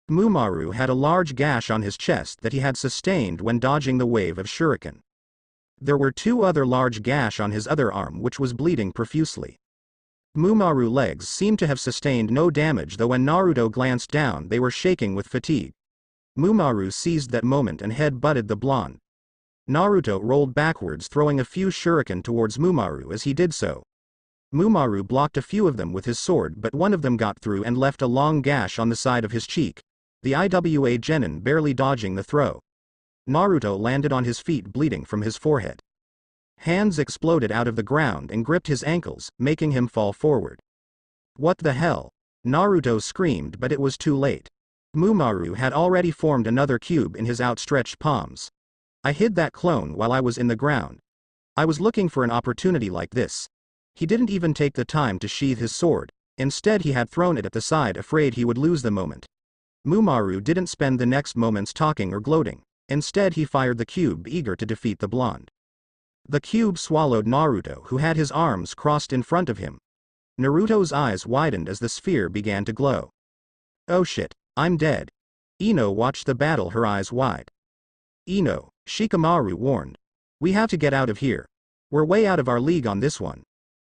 Mumaru had a large gash on his chest that he had sustained when dodging the wave of shuriken. There were 2 other large gashes on his other arm which was bleeding profusely. Mumaru's legs seemed to have sustained no damage, though when Naruto glanced down they were shaking with fatigue. Mumaru seized that moment and head-butted the blonde. Naruto rolled backwards, throwing a few shuriken towards Mumaru as he did so. Mumaru blocked a few of them with his sword, but one of them got through and left a long gash on the side of his cheek, the Iwa genin barely dodging the throw. Naruto landed on his feet, bleeding from his forehead. Hands exploded out of the ground and gripped his ankles, making him fall forward. What the hell? Naruto screamed, but it was too late. Mumaru had already formed another cube in his outstretched palms. I hid that clone while I was in the ground. I was looking for an opportunity like this. He didn't even take the time to sheath his sword, instead he had thrown it at the side, afraid he would lose the moment. Mumaru didn't spend the next moments talking or gloating, instead he fired the cube, eager to defeat the blonde. The cube swallowed Naruto, who had his arms crossed in front of him. Naruto's eyes widened as the sphere began to glow. Oh shit, I'm dead. Ino watched the battle, her eyes wide. Ino, Shikamaru warned. We have to get out of here. We're way out of our league on this one.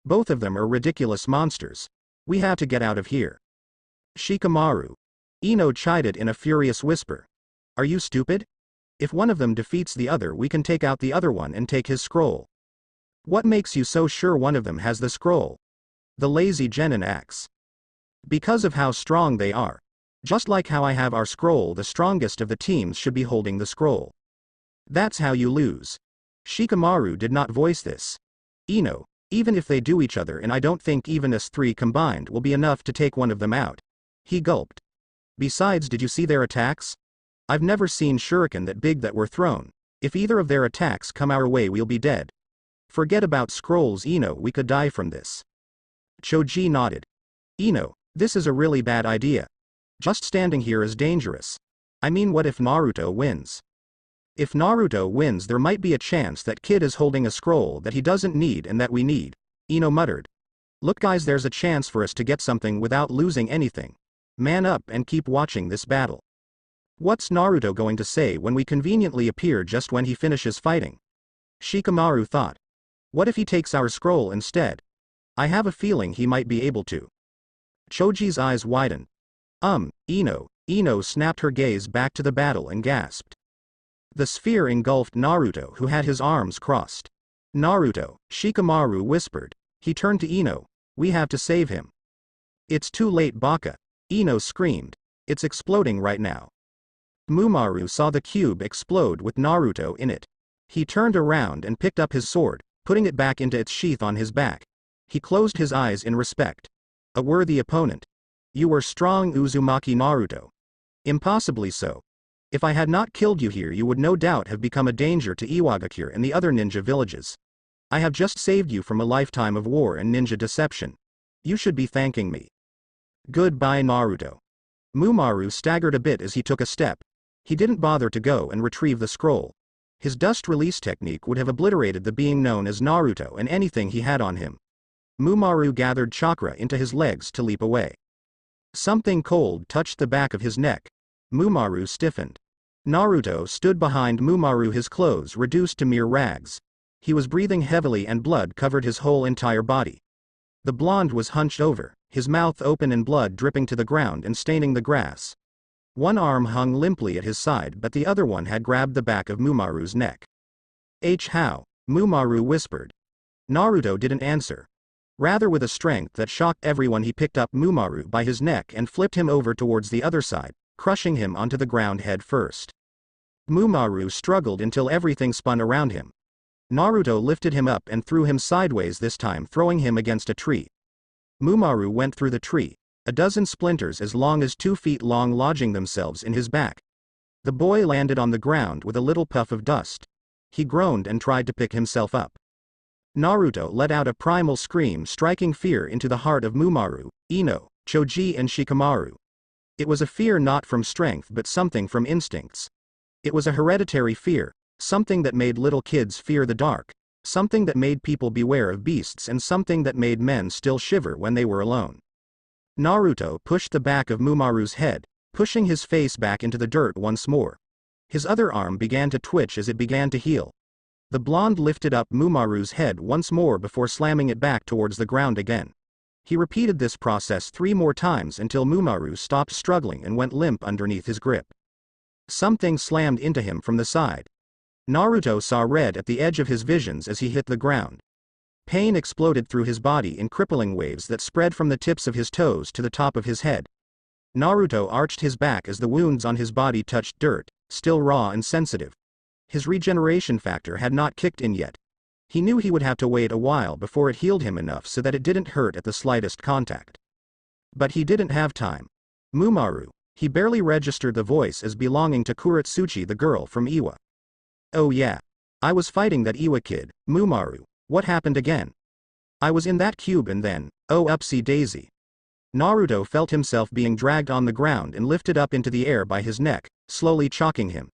Both of them are ridiculous monsters. We have to get out of here. Shikamaru. Ino chided in a furious whisper. Are you stupid? If one of them defeats the other, we can take out the other one and take his scroll. What makes you so sure one of them has the scroll? The lazy genin acts. Because of how strong they are. Just like how I have our scroll, the strongest of the teams should be holding the scroll. That's how you lose. Shikamaru did not voice this. Ino, even if they do each other, and I don't think even us 3 combined will be enough to take one of them out. He gulped. Besides, did you see their attacks? I've never seen shuriken that big that were thrown. If either of their attacks come our way, we'll be dead. Forget about scrolls, Ino, we could die from this. Choji nodded. Ino, this is a really bad idea. Just standing here is dangerous. I mean, what if Naruto wins? If Naruto wins, there might be a chance that kid is holding a scroll that he doesn't need and that we need, Ino muttered. Look guys, there's a chance for us to get something without losing anything. Man up and keep watching this battle. What's Naruto going to say when we conveniently appear just when he finishes fighting? Shikamaru thought. What if he takes our scroll instead? I have a feeling he might be able to. Choji's eyes widened. Ino. Ino snapped her gaze back to the battle and gasped. The sphere engulfed Naruto, who had his arms crossed. Naruto, Shikamaru whispered. He turned to Ino. We have to save him. It's too late, Baka. Ino screamed. It's exploding right now. Mumaru saw the cube explode with Naruto in it. He turned around and picked up his sword, putting it back into its sheath on his back. He closed his eyes in respect. A worthy opponent. You were strong, Uzumaki Naruto. Impossibly so. If I had not killed you here, you would no doubt have become a danger to Iwagakure and the other ninja villages. I have just saved you from a lifetime of war and ninja deception. You should be thanking me. Goodbye, Naruto. Mumaru staggered a bit as he took a step. He didn't bother to go and retrieve the scroll. His dust release technique would have obliterated the being known as Naruto and anything he had on him. Mumaru gathered chakra into his legs to leap away. Something cold touched the back of his neck. Mumaru stiffened. Naruto stood behind Mumaru, his clothes reduced to mere rags. He was breathing heavily and blood covered his whole entire body. The blonde was hunched over, his mouth open and blood dripping to the ground and staining the grass. One arm hung limply at his side, but the other one had grabbed the back of Mumaru's neck. How? Mumaru whispered. Naruto didn't answer. Rather, with a strength that shocked everyone, he picked up Mumaru by his neck and flipped him over towards the other side, crushing him onto the ground head first. Mumaru struggled until everything spun around him. Naruto lifted him up and threw him sideways, this time throwing him against a tree. Mumaru went through the tree, a dozen splinters as long as 2 feet long lodging themselves in his back. The boy landed on the ground with a little puff of dust. He groaned and tried to pick himself up. Naruto let out a primal scream, striking fear into the heart of Mumaru, Ino, Choji and Shikamaru. It was a fear not from strength but something from instincts. It was a hereditary fear, something that made little kids fear the dark, something that made people beware of beasts, and something that made men still shiver when they were alone. Naruto pushed the back of Mumaru's head, pushing his face back into the dirt once more. His other arm began to twitch as it began to heal. The blonde lifted up Mumaru's head once more before slamming it back towards the ground again. He repeated this process 3 more times until Mumaru stopped struggling and went limp underneath his grip. Something slammed into him from the side. Naruto saw red at the edge of his visions as he hit the ground. Pain exploded through his body in crippling waves that spread from the tips of his toes to the top of his head. Naruto arched his back as the wounds on his body touched dirt, still raw and sensitive. His regeneration factor had not kicked in yet. He knew he would have to wait a while before it healed him enough so that it didn't hurt at the slightest contact. But he didn't have time. Mumaru. He barely registered the voice as belonging to Kuretsuchi, the girl from Iwa. Oh yeah. I was fighting that Iwa kid, Mumaru. What happened again? I was in that cube and then, oh upsy daisy. Naruto felt himself being dragged on the ground and lifted up into the air by his neck, slowly choking him.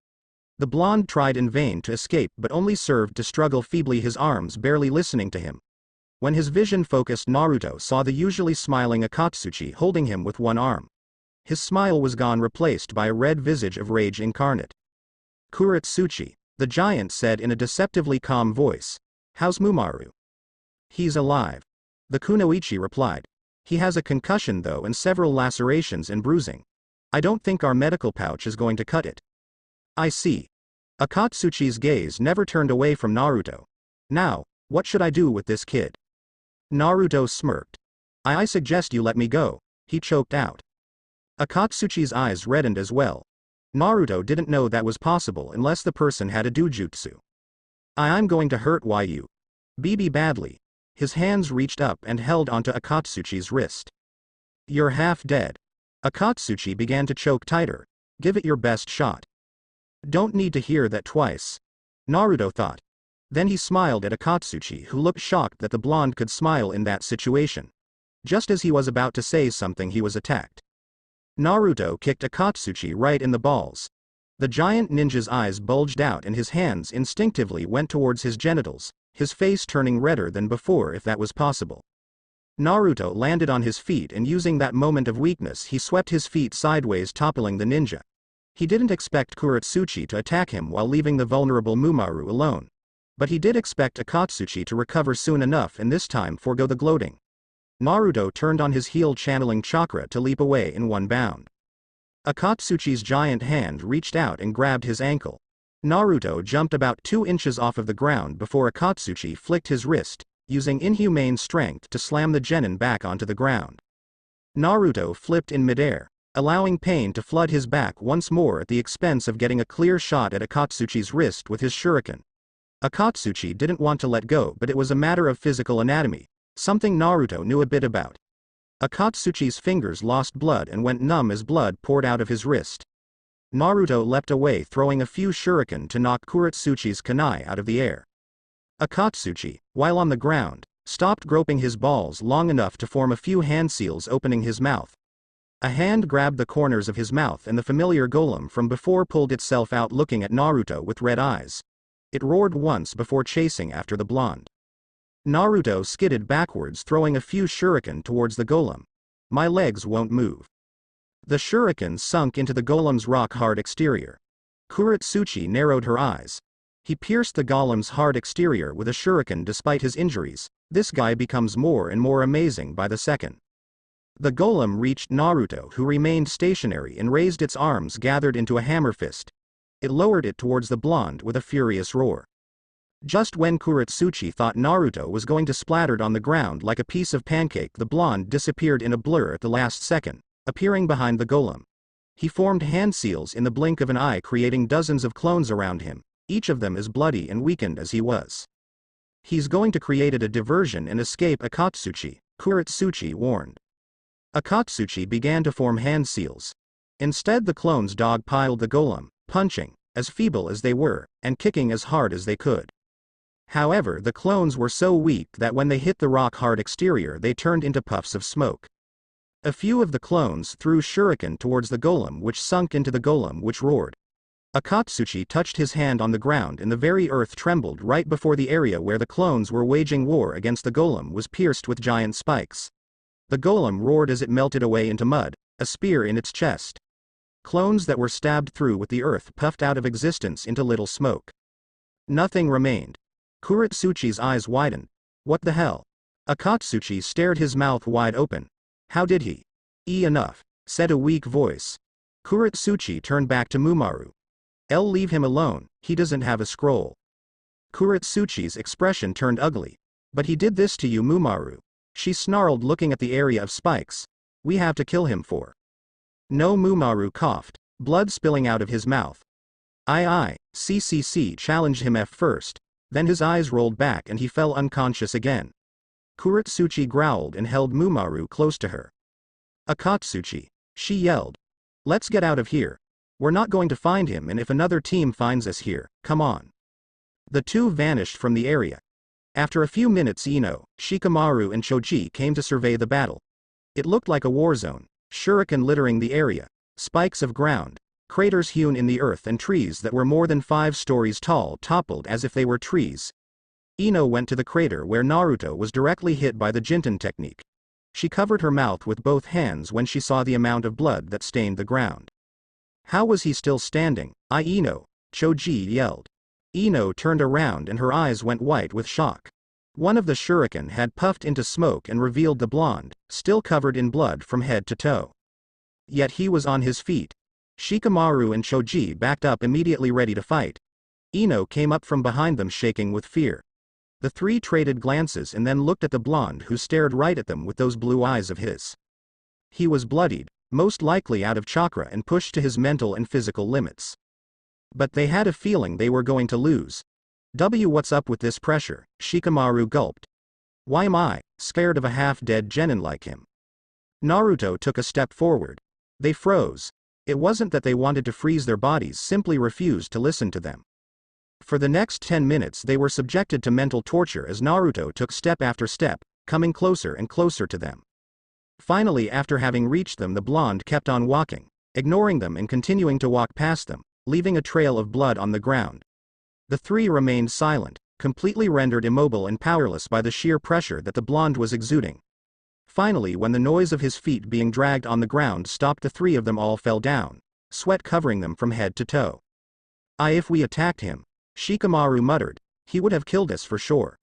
The blonde tried in vain to escape but only served to struggle feebly, his arms barely listening to him. When his vision focused, Naruto saw the usually smiling Akatsuchi holding him with one arm. His smile was gone, replaced by a red visage of rage incarnate. Kuretsuchi, the giant said in a deceptively calm voice. How's Mumaru? He's alive. The kunoichi replied. He has a concussion though and several lacerations and bruising. I don't think our medical pouch is going to cut it. I see. Akatsuchi's gaze never turned away from Naruto. Now, what should I do with this kid? Naruto smirked. I suggest you let me go, he choked out. Akatsuchi's eyes reddened as well. Naruto didn't know that was possible unless the person had a dojutsu. I'm going to hurt you. BB badly. His hands reached up and held onto Akatsuchi's wrist. You're half dead. Akatsuchi began to choke tighter. Give it your best shot. Don't need to hear that twice. Naruto thought. Then he smiled at Akatsuchi, who looked shocked that the blonde could smile in that situation. Just as he was about to say something, he was attacked. Naruto kicked Akatsuchi right in the balls. The giant ninja's eyes bulged out and his hands instinctively went towards his genitals, his face turning redder than before if that was possible. Naruto landed on his feet and using that moment of weakness he swept his feet sideways, toppling the ninja. He didn't expect Kuretsuchi to attack him while leaving the vulnerable Mumaru alone. But he did expect Akatsuchi to recover soon enough and this time forego the gloating. Naruto turned on his heel, channeling chakra to leap away in one bound. Akatsuchi's giant hand reached out and grabbed his ankle. Naruto jumped about 2 inches off of the ground before Akatsuchi flicked his wrist, using inhumane strength to slam the genin back onto the ground. Naruto flipped in midair, allowing pain to flood his back once more at the expense of getting a clear shot at Akatsuchi's wrist with his shuriken. Akatsuchi didn't want to let go, but it was a matter of physical anatomy, something Naruto knew a bit about. Akatsuchi's fingers lost blood and went numb as blood poured out of his wrist. Naruto leapt away, throwing a few shuriken to knock Kuretsuchi's kunai out of the air. Akatsuchi, while on the ground, stopped groping his balls long enough to form a few hand seals, opening his mouth. A hand grabbed the corners of his mouth and the familiar golem from before pulled itself out, looking at Naruto with red eyes. It roared once before chasing after the blonde. Naruto skidded backwards, throwing a few shuriken towards the golem. My legs won't move. The shuriken sunk into the golem's rock-hard exterior. Kuretsuchi narrowed her eyes. He pierced the golem's hard exterior with a shuriken despite his injuries, This guy becomes more and more amazing by the second. The golem reached Naruto, who remained stationary and raised its arms gathered into a hammer fist. It lowered it towards the blonde with a furious roar. Just when Kuretsuchi thought Naruto was going to splatter on the ground like a piece of pancake, the blonde disappeared in a blur at the last second, appearing behind the golem. He formed hand seals in the blink of an eye, creating dozens of clones around him, each of them as bloody and weakened as he was. He's going to create a diversion and escape Akatsuchi, Kuretsuchi warned. Akatsuchi began to form hand seals. Instead, the clones dogpiled the golem, punching, as feeble as they were, and kicking as hard as they could. However, the clones were so weak that when they hit the rock-hard exterior, they turned into puffs of smoke. A few of the clones threw shuriken towards the golem, which sunk into the golem, which roared. Akatsuchi touched his hand on the ground and the very earth trembled right before the area where the clones were waging war against the golem was pierced with giant spikes. The golem roared as it melted away into mud, a spear in its chest. Clones that were stabbed through with the earth puffed out of existence into little smoke. Nothing remained. Kuretsuchi's eyes widened. What the hell? Akatsuchi stared, his mouth wide open. How did he? Enough, said a weak voice. Kuretsuchi turned back to Mumaru. Leave him alone, he doesn't have a scroll. Kuretsuchi's expression turned ugly. But he did this to you, Mumaru. She snarled, looking at the area of spikes. We have to kill him for. No, Mumaru coughed, blood spilling out of his mouth. CCC challenged him at first, then his eyes rolled back and he fell unconscious again. Kuretsuchi growled and held Mumaru close to her. Akatsuchi, she yelled. Let's get out of here. We're not going to find him, and if another team finds us here, come on. The two vanished from the area. After a few minutes, Ino, Shikamaru and Choji came to survey the battle. It looked like a war zone, shuriken littering the area, spikes of ground, craters hewn in the earth, and trees that were more than 5 stories tall toppled as if they were trees. Ino went to the crater where Naruto was directly hit by the Jinten technique. She covered her mouth with both hands when she saw the amount of blood that stained the ground. How was he still standing? Ino, Choji yelled. Ino turned around and her eyes went white with shock. One of the shuriken had puffed into smoke and revealed the blonde, still covered in blood from head to toe. Yet he was on his feet. Shikamaru and Choji backed up immediately, ready to fight. Ino came up from behind them, shaking with fear. The three traded glances and then looked at the blonde, who stared right at them with those blue eyes of his. He was bloodied, most likely out of chakra and pushed to his mental and physical limits. But they had a feeling they were going to lose. What's up with this pressure? Shikamaru gulped. Why am I scared of a half-dead genin like him? Naruto took a step forward. They froze. It wasn't that they wanted to freeze their bodies, simply refused to listen to them. For the next 10 minutes they were subjected to mental torture as Naruto took step after step, coming closer and closer to them. Finally, after having reached them, the blonde kept on walking, ignoring them and continuing to walk past them, leaving a trail of blood on the ground. The three remained silent, completely rendered immobile and powerless by the sheer pressure that the blonde was exuding. Finally, when the noise of his feet being dragged on the ground stopped, the three of them all fell down, sweat covering them from head to toe. If we attacked him, Shikamaru muttered, he would have killed us for sure.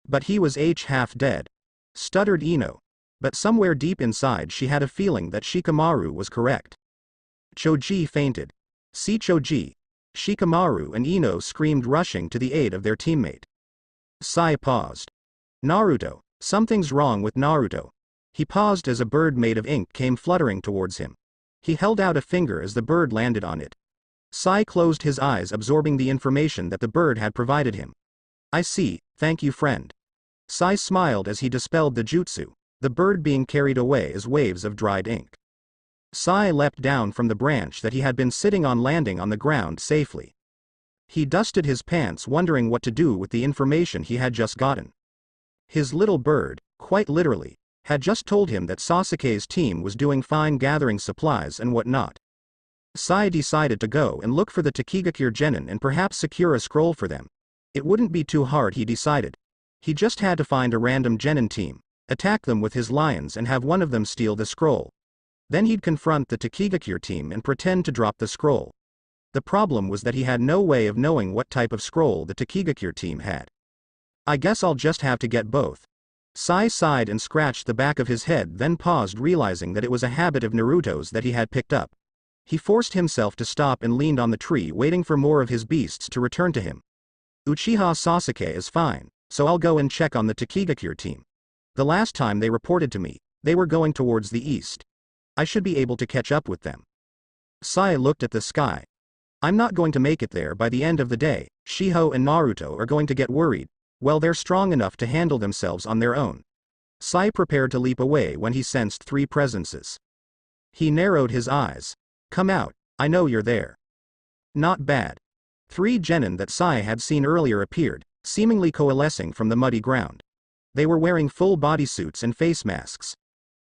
But he was half dead, stuttered Ino. But somewhere deep inside she had a feeling that Shikamaru was correct. Choji fainted. See Choji. Shikamaru and Ino screamed, rushing to the aid of their teammate. Sai paused. Naruto, something's wrong with Naruto. He paused as a bird made of ink came fluttering towards him. He held out a finger as the bird landed on it. Sai closed his eyes, absorbing the information that the bird had provided him. I see, thank you, friend. Sai smiled as he dispelled the jutsu, the bird being carried away as waves of dried ink. Sai leapt down from the branch that he had been sitting on, landing on the ground safely. He dusted his pants, wondering what to do with the information he had just gotten. His little bird, quite literally, had just told him that Sasuke's team was doing fine gathering supplies and whatnot. Sai decided to go and look for the Takigakure genin and perhaps secure a scroll for them. It wouldn't be too hard, he decided. He just had to find a random genin team, attack them with his lions and have one of them steal the scroll. Then he'd confront the Takigakure team and pretend to drop the scroll. The problem was that he had no way of knowing what type of scroll the Takigakure team had. I guess I'll just have to get both. Sai sighed and scratched the back of his head, then paused, realizing that it was a habit of Naruto's that he had picked up. He forced himself to stop and leaned on the tree, waiting for more of his beasts to return to him. Uchiha Sasuke is fine, so I'll go and check on the Takigakure team. The last time they reported to me, they were going towards the east. I should be able to catch up with them. Sai looked at the sky. I'm not going to make it there by the end of the day. Shiho and Naruto are going to get worried. Well, they're strong enough to handle themselves on their own. Sai prepared to leap away when he sensed three presences. He narrowed his eyes. Come out, I know you're there. Not bad. Three genin that Sai had seen earlier appeared, seemingly coalescing from the muddy ground. They were wearing full bodysuits and face masks.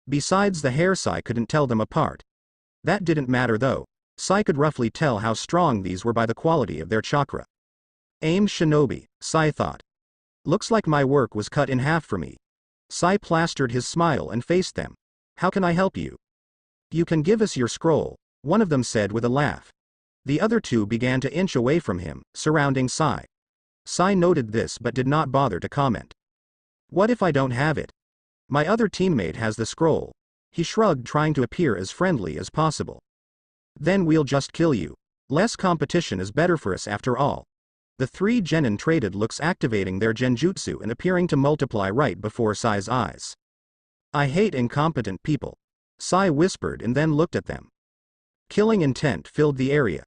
Besides the hair, Sai couldn't tell them apart. That didn't matter though. Sai could roughly tell how strong these were by the quality of their chakra. Aim shinobi, Sai thought. Looks like my work was cut in half for me. Sai plastered his smile and faced them. How can I help you? You can give us your scroll, one of them said with a laugh. The other two began to inch away from him, surrounding Sai. Sai noted this but did not bother to comment. What if I don't have it? My other teammate has the scroll. He shrugged, trying to appear as friendly as possible. Then we'll just kill you. Less competition is better for us after all. The three genin traded looks, activating their genjutsu and appearing to multiply right before Sai's eyes. I hate incompetent people. Sai whispered and then looked at them. Killing intent filled the area.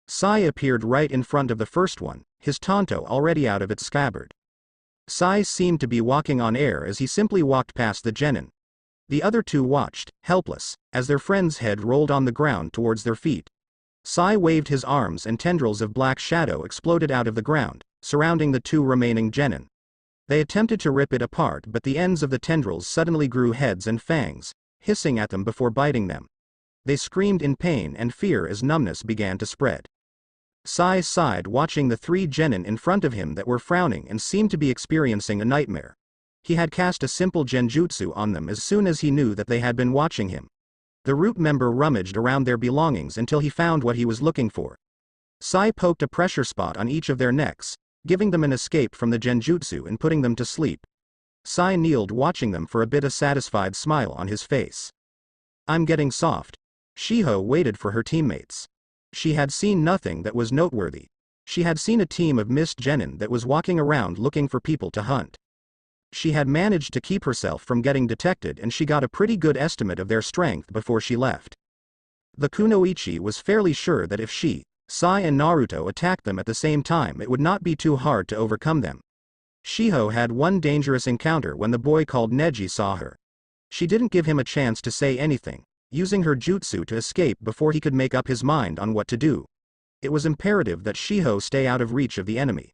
Sai appeared right in front of the first one, his tanto already out of its scabbard. Sai seemed to be walking on air as he simply walked past the genin. The other two watched, helpless, as their friend's head rolled on the ground towards their feet. Sai waved his arms and tendrils of black shadow exploded out of the ground, surrounding the two remaining genin. They attempted to rip it apart, but the ends of the tendrils suddenly grew heads and fangs, hissing at them before biting them. They screamed in pain and fear as numbness began to spread. Sai sighed, watching the three genin in front of him that were frowning and seemed to be experiencing a nightmare. He had cast a simple genjutsu on them as soon as he knew that they had been watching him. The root member rummaged around their belongings until he found what he was looking for. Sai poked a pressure spot on each of their necks, giving them an escape from the genjutsu and putting them to sleep. Sai kneeled, watching them for a bit, a satisfied smile on his face. I'm getting soft. Shiho waited for her teammates. She had seen nothing that was noteworthy. She had seen a team of mist genin that was walking around looking for people to hunt. She had managed to keep herself from getting detected, and she got a pretty good estimate of their strength before she left. The kunoichi was fairly sure that if she, Sai and Naruto attacked them at the same time, it would not be too hard to overcome them. Shiho had one dangerous encounter when the boy called Neji saw her. She didn't give him a chance to say anything, using her jutsu to escape before he could make up his mind on what to do. It was imperative that Shiho stay out of reach of the enemy.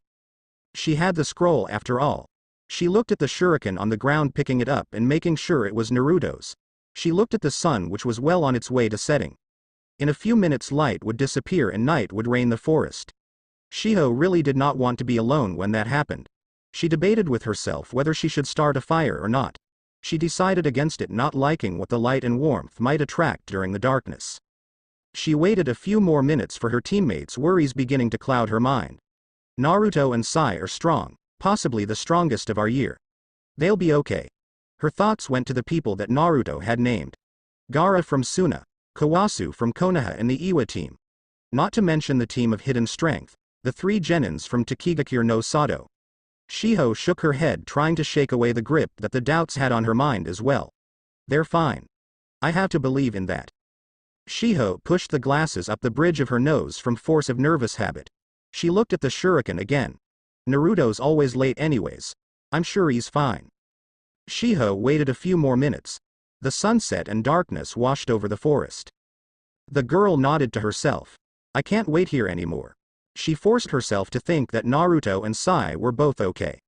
She had the scroll after all. She looked at the shuriken on the ground, picking it up and making sure it was Naruto's. She looked at the sun, which was well on its way to setting. In a few minutes light would disappear and night would reign the forest. Shiho really did not want to be alone when that happened. She debated with herself whether she should start a fire or not. She decided against it, not liking what the light and warmth might attract during the darkness. She waited a few more minutes for her teammates' worries beginning to cloud her mind. Naruto and Sai are strong. Possibly the strongest of our year. They'll be okay. Her thoughts went to the people that Naruto had named. Gaara from Suna, Kawasu from Konoha and the Iwa team. Not to mention the team of Hidden Strength, the three genins from Takigakure no Sado. Shiho shook her head, trying to shake away the grip that the doubts had on her mind as well. They're fine. I have to believe in that. Shiho pushed the glasses up the bridge of her nose from force of nervous habit. She looked at the shuriken again. Naruto's always late anyways. I'm sure he's fine. Shiho waited a few more minutes. The sunset and darkness washed over the forest. The girl nodded to herself. I can't wait here anymore. She forced herself to think that Naruto and Sai were both okay.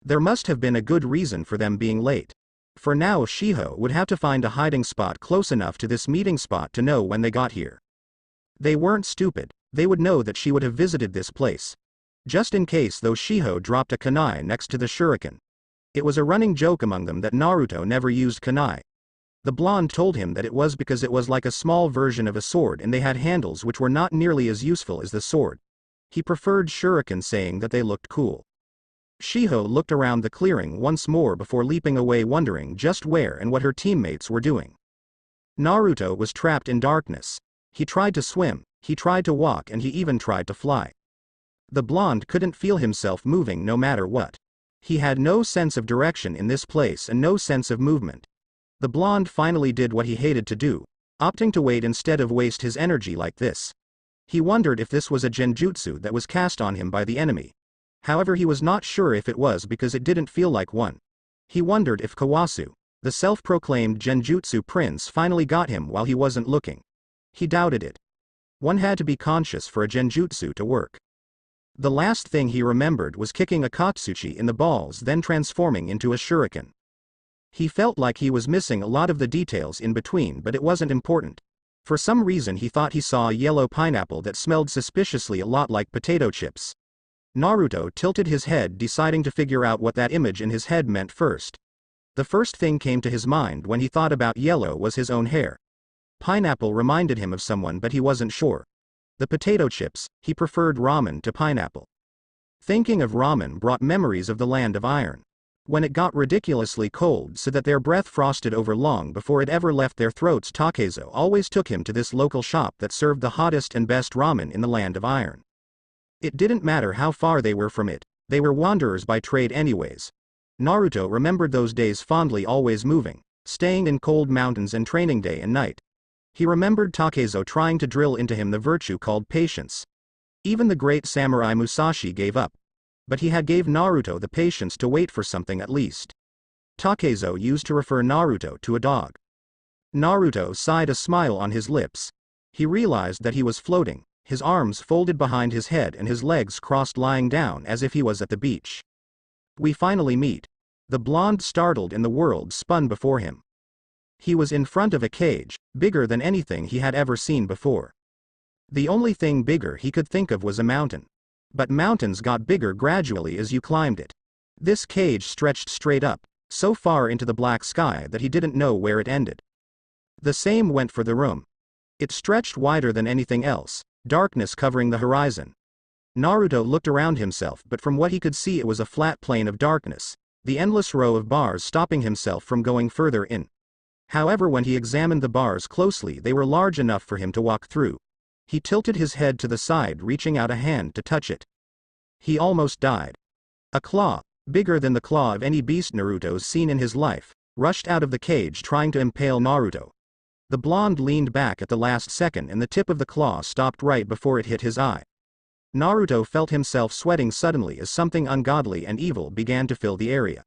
There must have been a good reason for them being late. For now, Shiho would have to find a hiding spot close enough to this meeting spot to know when they got here. They weren't stupid. They would know that she would have visited this place. Just in case though, Shiho dropped a kunai next to the shuriken. It was a running joke among them that Naruto never used kunai. The blonde told him that it was because it was like a small version of a sword and they had handles which were not nearly as useful as the sword. He preferred shuriken, saying that they looked cool. Shiho looked around the clearing once more before leaping away, wondering just where and what her teammates were doing. Naruto was trapped in darkness. He tried to swim, he tried to walk, and he even tried to fly. The blonde couldn't feel himself moving no matter what. He had no sense of direction in this place and no sense of movement. The blonde finally did what he hated to do, opting to wait instead of waste his energy like this. He wondered if this was a genjutsu that was cast on him by the enemy. However, he was not sure if it was because it didn't feel like one. He wondered if Kawasu, the self-proclaimed genjutsu prince, finally got him while he wasn't looking. He doubted it. One had to be conscious for a genjutsu to work. The last thing he remembered was kicking a katsuchi in the balls, then transforming into a shuriken. He felt like he was missing a lot of the details in between, but it wasn't important. For some reason he thought he saw a yellow pineapple that smelled suspiciously a lot like potato chips. Naruto tilted his head, deciding to figure out what that image in his head meant first. The first thing came to his mind when he thought about yellow was his own hair. Pineapple reminded him of someone, but he wasn't sure. The potato chips, he preferred ramen to pineapple. Thinking of ramen brought memories of the land of iron. When it got ridiculously cold so that their breath frosted over long before it ever left their throats, Takezo always took him to this local shop that served the hottest and best ramen in the land of iron. It didn't matter how far they were from it, they were wanderers by trade anyways. Naruto remembered those days fondly, always moving, staying in cold mountains and training day and night. He remembered Takezo trying to drill into him the virtue called patience. Even the great samurai Musashi gave up. But he had gave Naruto the patience to wait for something at least. Takezo used to refer Naruto to a dog. Naruto sighed, a smile on his lips. He realized that he was floating, his arms folded behind his head and his legs crossed, lying down as if he was at the beach. We finally meet. The blonde, startled in the world, spun before him. He was in front of a cage, bigger than anything he had ever seen before. The only thing bigger he could think of was a mountain. But mountains got bigger gradually as you climbed it. This cage stretched straight up, so far into the black sky that he didn't know where it ended. The same went for the room. It stretched wider than anything else, darkness covering the horizon. Naruto looked around himself, but from what he could see it was a flat plane of darkness, the endless row of bars stopping himself from going further in. However, when he examined the bars closely, they were large enough for him to walk through. He tilted his head to the side, reaching out a hand to touch it. He almost died. A claw, bigger than the claw of any beast Naruto's seen in his life, rushed out of the cage, trying to impale Naruto. The blonde leaned back at the last second and the tip of the claw stopped right before it hit his eye. Naruto felt himself sweating suddenly as something ungodly and evil began to fill the area.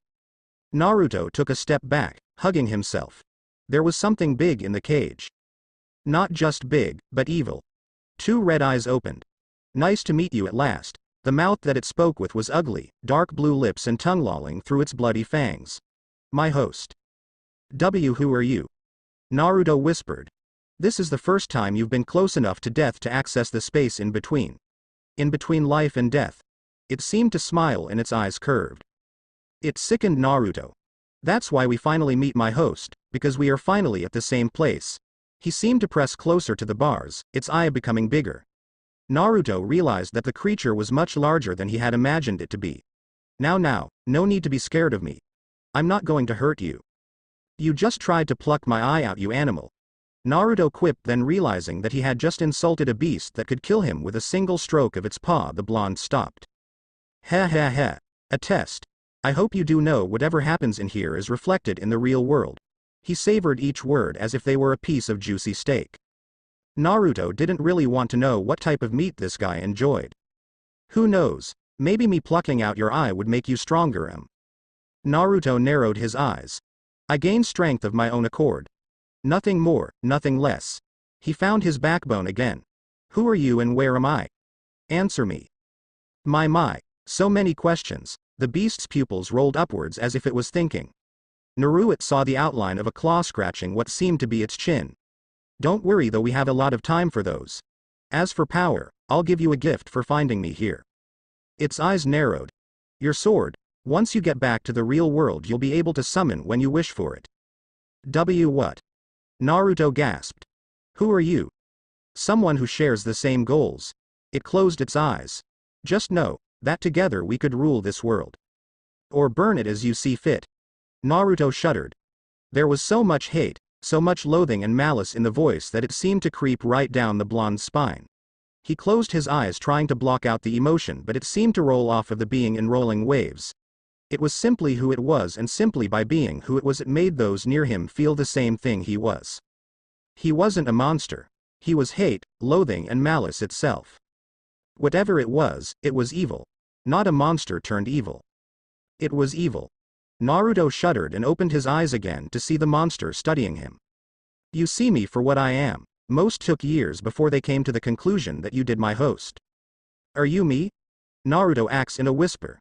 Naruto took a step back, hugging himself. There was something big in the cage. Not just big, but evil. Two red eyes opened. "Nice to meet you at last." The mouth that it spoke with was ugly, dark blue lips and tongue lolling through its bloody fangs. "My host." Who are you?" Naruto whispered. "This is the first time you've been close enough to death to access the space in between. In between life and death." It seemed to smile and its eyes curved. It sickened Naruto. "That's why we finally meet, my host, because we are finally at the same place." He seemed to press closer to the bars, its eye becoming bigger. Naruto realized that the creature was much larger than he had imagined it to be. Now, no need to be scared of me. I'm not going to hurt you." "You just tried to pluck my eye out, you animal." Naruto quipped, then realizing that he had just insulted a beast that could kill him with a single stroke of its paw. The blonde stopped. "Heh heh heh. A test. I hope you do know whatever happens in here is reflected in the real world." He savored each word as if they were a piece of juicy steak. Naruto didn't really want to know what type of meat this guy enjoyed. "Who knows, maybe me plucking out your eye would make you stronger." Naruto narrowed his eyes. "I gained strength of my own accord. Nothing more, nothing less." He found his backbone again. "Who are you and where am I? Answer me." My, so many questions." The beast's pupils rolled upwards as if it was thinking. Naruto saw the outline of a claw scratching what seemed to be its chin. "Don't worry though, we have a lot of time for those. As for power, I'll give you a gift for finding me here." Its eyes narrowed. "Your sword. Once you get back to the real world you'll be able to summon when you wish for it." What?" Naruto gasped. "Who are you?" "Someone who shares the same goals." It closed its eyes. "Just know that together we could rule this world." Or burn it as you see fit. Naruto shuddered. There was so much hate, so much loathing and malice in the voice that it seemed to creep right down the blonde's spine. He closed his eyes trying to block out the emotion, but it seemed to roll off of the being in rolling waves. It was simply who it was, and simply by being who it was it made those near him feel the same thing he was. He wasn't a monster. He was hate, loathing and malice itself. Whatever it was evil. Not a monster turned evil. It was evil. Naruto shuddered and opened his eyes again to see the monster studying him. You see me for what I am. Most took years before they came to the conclusion that you did my host. Are you me? Naruto asks in a whisper.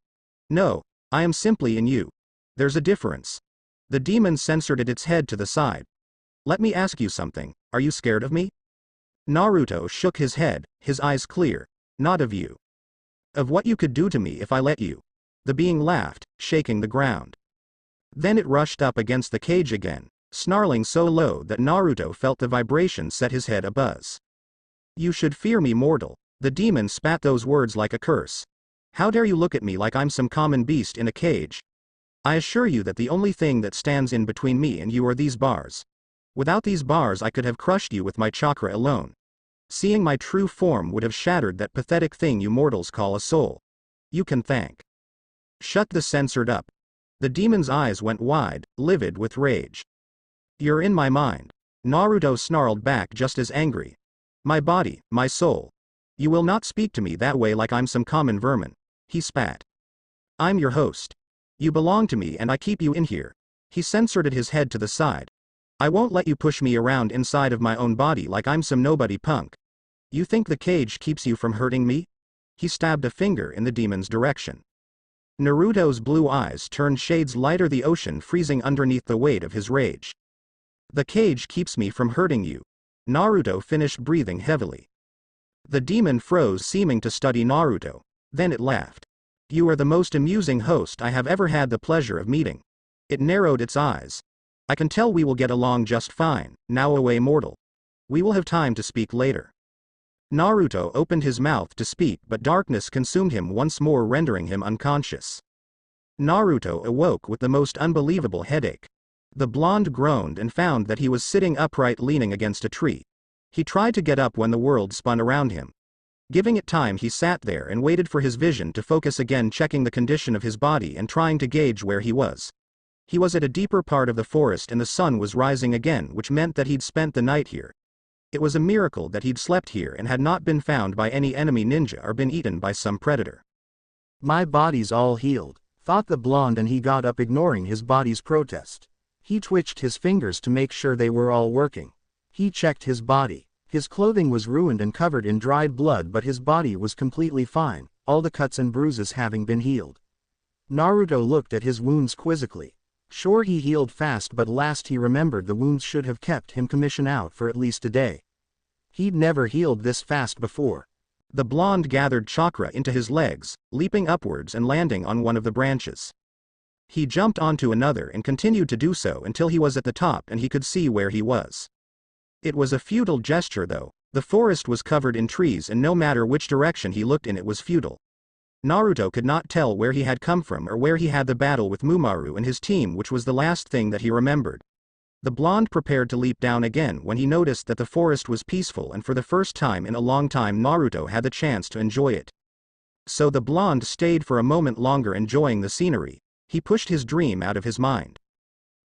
No, I am simply in you. There's a difference. The demon censored its head to the side. Let me ask you something, are you scared of me? Naruto shook his head, his eyes clear. Not of you. Of what you could do to me if I let you. The being laughed, shaking the ground. Then it rushed up against the cage again, snarling so low that Naruto felt the vibration set his head abuzz. You should fear me, mortal. The demon spat those words like a curse. How dare you look at me like I'm some common beast in a cage? I assure you that the only thing that stands in between me and you are these bars. Without these bars I could have crushed you with my chakra alone. Seeing my true form would have shattered that pathetic thing you mortals call a soul. You can thank. Shut the censored up. The demon's eyes went wide, livid with rage. You're in my mind. Naruto snarled back just as angry. My body, my soul. You will not speak to me that way like I'm some common vermin. He spat. I'm your host. You belong to me and I keep you in here. He censored his head to the side. I won't let you push me around inside of my own body like I'm some nobody punk. You think the cage keeps you from hurting me? He stabbed a finger in the demon's direction. Naruto's blue eyes turned shades lighter, the ocean freezing underneath the weight of his rage. The cage keeps me from hurting you. Naruto finished breathing heavily. The demon froze, seeming to study Naruto. Then it laughed. You are the most amusing host I have ever had the pleasure of meeting. It narrowed its eyes. I can tell we will get along just fine. Now away, mortal. We will have time to speak later. Naruto opened his mouth to speak, but darkness consumed him once more, rendering him unconscious. Naruto awoke with the most unbelievable headache. The blonde groaned and found that he was sitting upright, leaning against a tree. He tried to get up when the world spun around him. Giving it time, he sat there and waited for his vision to focus again, checking the condition of his body and trying to gauge where he was. He was at a deeper part of the forest and the sun was rising again, which meant that he'd spent the night here. It was a miracle that he'd slept here and had not been found by any enemy ninja or been eaten by some predator. My body's all healed, thought the blonde, and he got up, ignoring his body's protest. He twitched his fingers to make sure they were all working. He checked his body. His clothing was ruined and covered in dried blood, but his body was completely fine, all the cuts and bruises having been healed. Naruto looked at his wounds quizzically. Sure, he healed fast, but last he remembered the wounds should have kept him commission out for at least a day. He'd never healed this fast before. The blonde gathered chakra into his legs, leaping upwards and landing on one of the branches. He jumped onto another and continued to do so until he was at the top and he could see where he was. It was a futile gesture though. The forest was covered in trees and no matter which direction he looked in it was futile. Naruto could not tell where he had come from or where he had the battle with Mumaru and his team, which was the last thing that he remembered. The blonde prepared to leap down again when he noticed that the forest was peaceful, and for the first time in a long time Naruto had the chance to enjoy it. So the blonde stayed for a moment longer, enjoying the scenery. He pushed his dream out of his mind.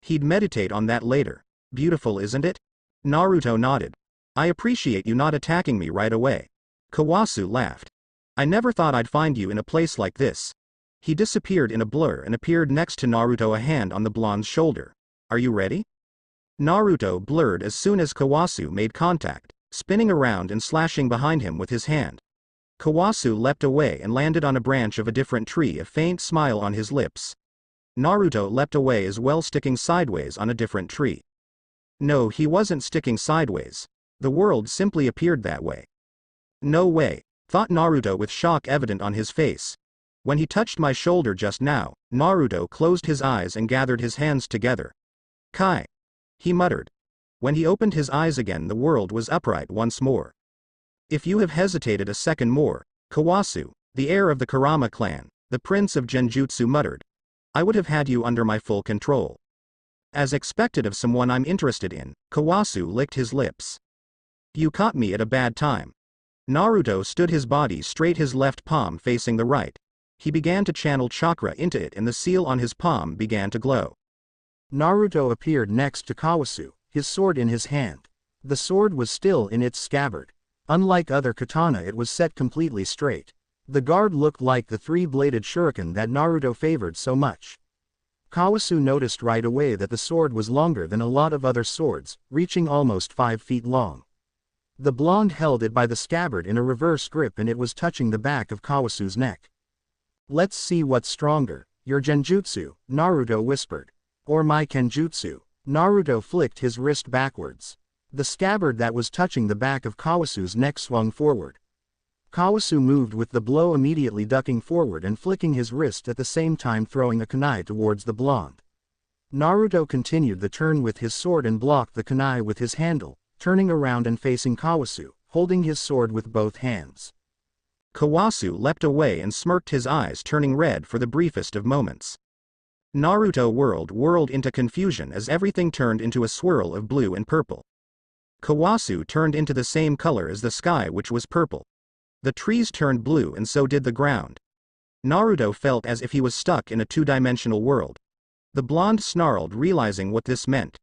He'd meditate on that later. Beautiful, isn't it? Naruto nodded. I appreciate you not attacking me right away. Kawasu laughed. I never thought I'd find you in a place like this. He disappeared in a blur and appeared next to Naruto, a hand on the blonde's shoulder. Are you ready? Naruto blurred as soon as Kawasu made contact, spinning around and slashing behind him with his hand. Kawasu leapt away and landed on a branch of a different tree, a faint smile on his lips. Naruto leapt away as well, sticking sideways on a different tree. No, he wasn't sticking sideways. The world simply appeared that way. No way, thought Naruto with shock evident on his face. When he touched my shoulder just now, Naruto closed his eyes and gathered his hands together. Kai, he muttered. When he opened his eyes again, the world was upright once more. If you have hesitated a second more, Kawasu, the heir of the Kurama clan, the prince of Genjutsu, muttered. I would have had you under my full control. As expected of someone I'm interested in, Kawasu licked his lips. You caught me at a bad time. Naruto stood his body straight, his left palm facing the right. He began to channel chakra into it and the seal on his palm began to glow. Naruto appeared next to Kawasu, his sword in his hand. The sword was still in its scabbard. Unlike other katana, it was set completely straight. The guard looked like the three-bladed shuriken that Naruto favored so much. Kawasu noticed right away that the sword was longer than a lot of other swords, reaching almost 5 feet long. The blonde held it by the scabbard in a reverse grip and it was touching the back of Kawasu's neck. Let's see what's stronger, your genjutsu, Naruto whispered. Or my kenjutsu. Naruto flicked his wrist backwards. The scabbard that was touching the back of Kawasu's neck swung forward. Kawasu moved with the blow, immediately ducking forward and flicking his wrist at the same time throwing a kunai towards the blonde. Naruto continued the turn with his sword and blocked the kunai with his handle, turning around and facing Kawasu, holding his sword with both hands. Kawasu leapt away and smirked, his eyes turning red for the briefest of moments. Naruto whirled into confusion as everything turned into a swirl of blue and purple. Kawasu turned into the same color as the sky, which was purple. The trees turned blue and so did the ground. Naruto felt as if he was stuck in a two-dimensional world. The blonde snarled, realizing what this meant.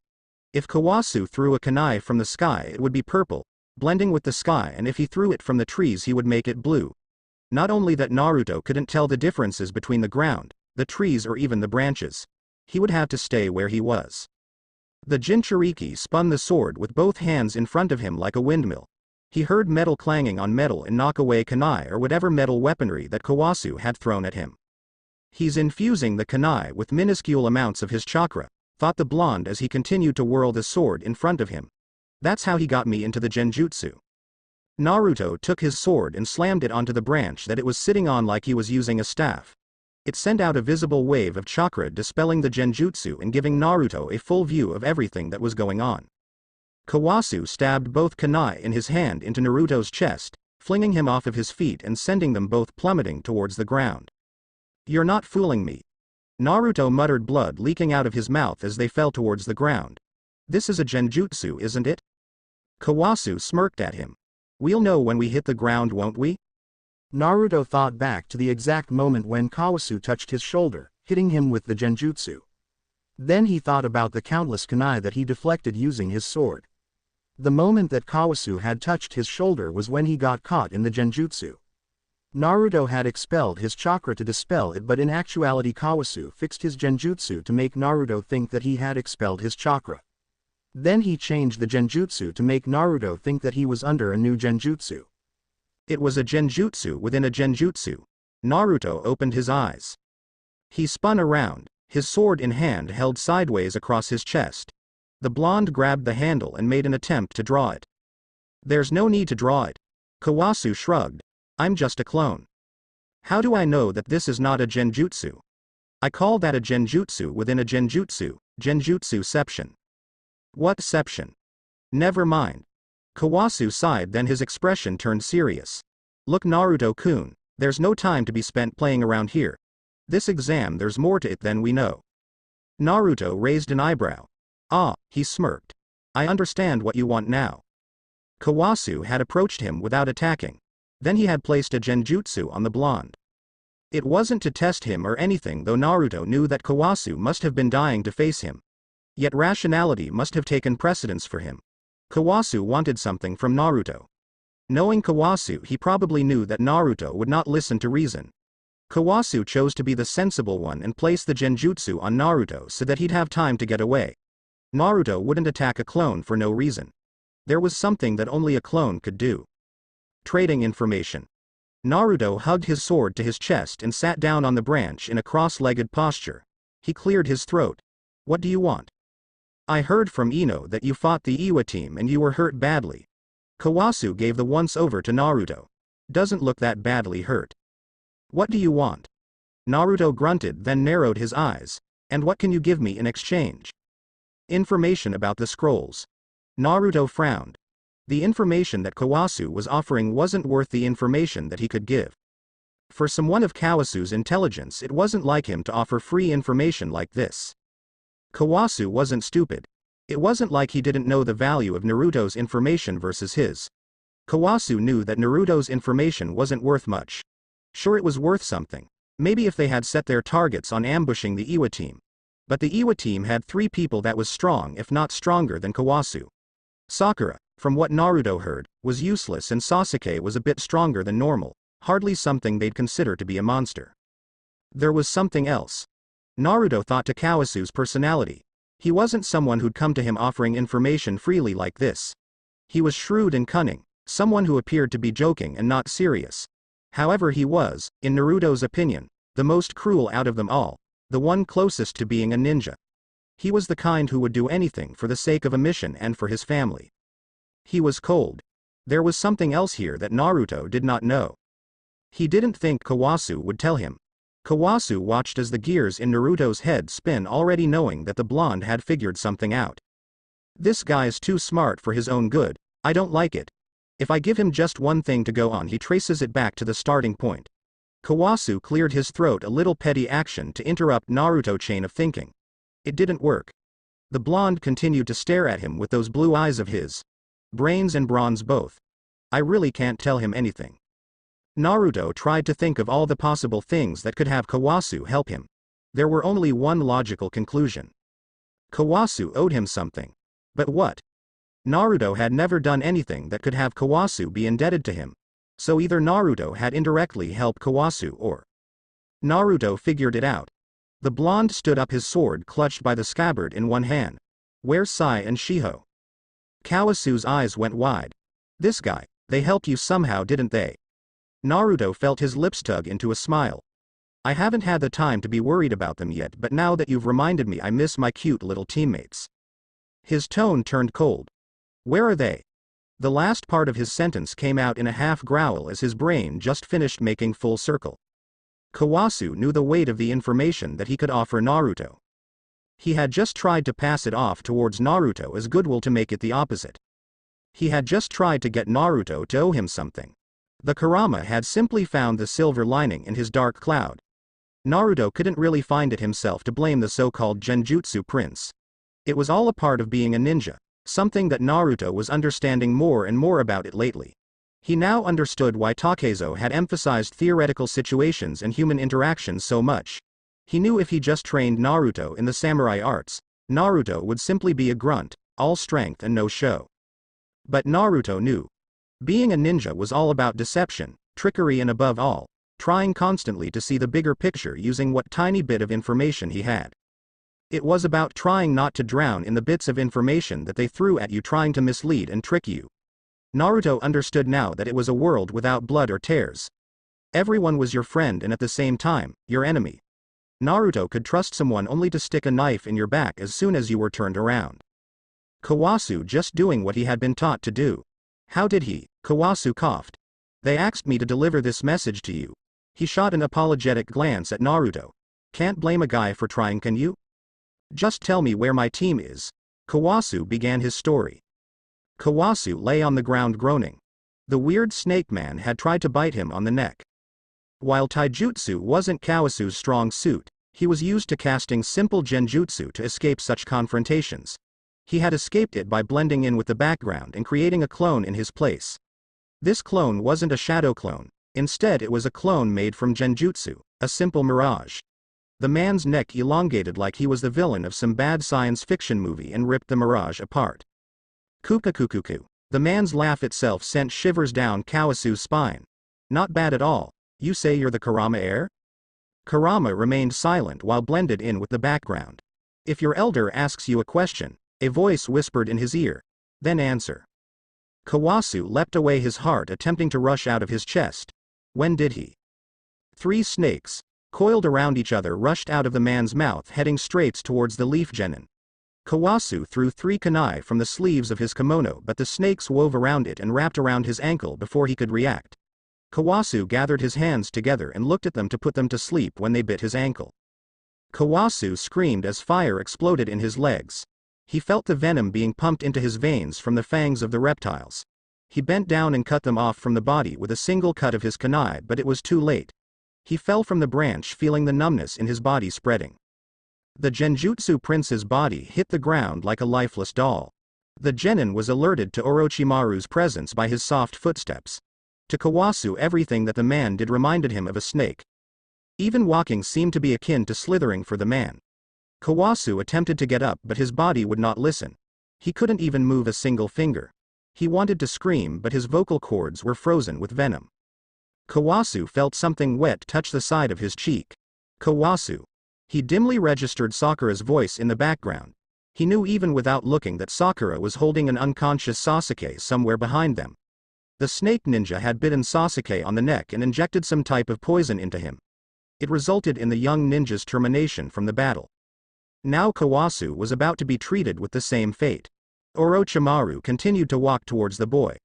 If Kawasu threw a kunai from the sky, it would be purple, blending with the sky, and if he threw it from the trees he would make it blue. Not only that, Naruto couldn't tell the differences between the ground, the trees or even the branches. He would have to stay where he was. The Jinchuriki spun the sword with both hands in front of him like a windmill. He heard metal clanging on metal and knock away kunai or whatever metal weaponry that Kawasu had thrown at him. He's infusing the kunai with minuscule amounts of his chakra, thought the blonde as he continued to whirl the sword in front of him. That's how he got me into the genjutsu. Naruto took his sword and slammed it onto the branch that it was sitting on like he was using a staff. It sent out a visible wave of chakra, dispelling the genjutsu and giving Naruto a full view of everything that was going on. Kawasu stabbed both kunai in his hand into Naruto's chest, flinging him off of his feet and sending them both plummeting towards the ground. You're not fooling me. Naruto muttered, blood leaking out of his mouth as they fell towards the ground. This is a genjutsu, isn't it? Kawasu smirked at him. We'll know when we hit the ground, won't we? Naruto thought back to the exact moment when Kawasu touched his shoulder, hitting him with the genjutsu. Then he thought about the countless kunai that he deflected using his sword. The moment that Kawasu had touched his shoulder was when he got caught in the genjutsu. Naruto had expelled his chakra to dispel it, but in actuality Kawasu fixed his genjutsu to make Naruto think that he had expelled his chakra. Then he changed the genjutsu to make Naruto think that he was under a new genjutsu. It was a genjutsu within a genjutsu. Naruto opened his eyes. He spun around, his sword in hand held sideways across his chest. The blonde grabbed the handle and made an attempt to draw it. There's no need to draw it. Kawasu shrugged. I'm just a clone. How do I know that this is not a genjutsu? I call that a genjutsu within a genjutsu, genjutsu-ception. What-ception? Never mind. Kawasu sighed, then his expression turned serious. Look, Naruto-kun, there's no time to be spent playing around here. This exam, there's more to it than we know. Naruto raised an eyebrow. Ah, he smirked. I understand what you want now. Kawasu had approached him without attacking. Then he had placed a genjutsu on the blonde. It wasn't to test him or anything, though Naruto knew that Kawasu must have been dying to face him. Yet rationality must have taken precedence for him. Kawasu wanted something from Naruto. Knowing Kawasu, he probably knew that Naruto would not listen to reason. Kawasu chose to be the sensible one and place the genjutsu on Naruto so that he'd have time to get away. Naruto wouldn't attack a clone for no reason. There was something that only a clone could do. Trading information. Naruto hugged his sword to his chest and sat down on the branch in a cross-legged posture. He cleared his throat. What do you want? I heard from Ino that you fought the Iwa team and you were hurt badly. Kawasu gave the once-over to Naruto. Doesn't look that badly hurt. What do you want? Naruto grunted, then narrowed his eyes. And what can you give me in exchange? Information about the scrolls. Naruto frowned. The information that Kawasu was offering wasn't worth the information that he could give. For someone of Kawasu's intelligence, it wasn't like him to offer free information like this. Kawasu wasn't stupid. It wasn't like he didn't know the value of Naruto's information versus his. Kawasu knew that Naruto's information wasn't worth much. Sure, it was worth something. Maybe if they had set their targets on ambushing the Iwa team. But the Iwa team had 3 people that was strong, if not stronger than Kawasu. Sakura, from what Naruto heard, was useless, and Sasuke was a bit stronger than normal, hardly something they'd consider to be a monster. There was something else. Naruto thought to Kawasu's personality. He wasn't someone who'd come to him offering information freely like this. He was shrewd and cunning, someone who appeared to be joking and not serious. However, he was, in Naruto's opinion, the most cruel out of them all, the one closest to being a ninja. He was the kind who would do anything for the sake of a mission and for his family. He was cold. There was something else here that Naruto did not know. He didn't think Kawasu would tell him. Kawasu watched as the gears in Naruto's head spin, already knowing that the blonde had figured something out. This guy's too smart for his own good. I don't like it. If I give him just one thing to go on, he traces it back to the starting point. Kawasu cleared his throat, a little petty action to interrupt Naruto's chain of thinking. It didn't work. The blonde continued to stare at him with those blue eyes of his. Brains and bronze both. I really can't tell him anything. Naruto tried to think of all the possible things that could have Kawasu help him. There were only one logical conclusion. Kawasu owed him something. But what? Naruto had never done anything that could have Kawasu be indebted to him. So either Naruto had indirectly helped Kawasu, or Naruto figured it out. The blonde stood up, his sword clutched by the scabbard in one hand. Where's Sai and Shiho? Kawasu's eyes went wide. This guy, they helped you somehow, didn't they? Naruto felt his lips tug into a smile. I haven't had the time to be worried about them yet, but now that you've reminded me, I miss my cute little teammates. His tone turned cold. Where are they? The last part of his sentence came out in a half growl as his brain just finished making full circle. Kawasu knew the weight of the information that he could offer Naruto. He had just tried to pass it off towards Naruto as goodwill to make it the opposite. He had just tried to get Naruto to owe him something. The Kurama had simply found the silver lining in his dark cloud. Naruto couldn't really find it himself to blame the so-called Genjutsu prince. It was all a part of being a ninja, something that Naruto was understanding more and more about it lately. He now understood why Takezo had emphasized theoretical situations and human interactions so much. He knew if he just trained Naruto in the samurai arts, Naruto would simply be a grunt, all strength and no show. But Naruto knew. Being a ninja was all about deception, trickery, and above all, trying constantly to see the bigger picture using what tiny bit of information he had. It was about trying not to drown in the bits of information that they threw at you, trying to mislead and trick you. Naruto understood now that it was a world without blood or tears. Everyone was your friend and at the same time, your enemy. Naruto could trust someone only to stick a knife in your back as soon as you were turned around. Kawasu just doing what he had been taught to do. How did he? Kawasu coughed. They asked me to deliver this message to you. He shot an apologetic glance at Naruto. Can't blame a guy for trying, can you? Just tell me where my team is. Kawasu began his story. Kawasu lay on the ground groaning. The weird snake man had tried to bite him on the neck. While taijutsu wasn't Kawasu's strong suit, he was used to casting simple genjutsu to escape such confrontations. He had escaped it by blending in with the background and creating a clone in his place. This clone wasn't a shadow clone, instead it was a clone made from genjutsu, a simple mirage. The man's neck elongated like he was the villain of some bad science fiction movie and ripped the mirage apart. Kukakukuku. The man's laugh itself sent shivers down Kawasu's spine. Not bad at all. You say you're the Kurama heir? Kurama remained silent while blended in with the background. If your elder asks you a question, a voice whispered in his ear, then answer. Kawasu leapt away, his heart attempting to rush out of his chest. When did he? 3 snakes, coiled around each other, rushed out of the man's mouth, heading straight towards the leaf genin. Kawasu threw 3 kunai from the sleeves of his kimono, but the snakes wove around it and wrapped around his ankle before he could react. Kawasu gathered his hands together and looked at them to put them to sleep when they bit his ankle. Kawasu screamed as fire exploded in his legs. He felt the venom being pumped into his veins from the fangs of the reptiles. He bent down and cut them off from the body with a single cut of his kunai, but it was too late. He fell from the branch, feeling the numbness in his body spreading. The Genjutsu prince's body hit the ground like a lifeless doll. The genin was alerted to Orochimaru's presence by his soft footsteps. To Kawasu, everything that the man did reminded him of a snake. Even walking seemed to be akin to slithering for the man. Kawasu attempted to get up, but his body would not listen. He couldn't even move a single finger. He wanted to scream, but his vocal cords were frozen with venom. Kawasu felt something wet touch the side of his cheek. Kawasu. He dimly registered Sakura's voice in the background. He knew even without looking that Sakura was holding an unconscious Sasuke somewhere behind them. The snake ninja had bitten Sasuke on the neck and injected some type of poison into him. It resulted in the young ninja's termination from the battle. Now Kawasu was about to be treated with the same fate. Orochimaru continued to walk towards the boy.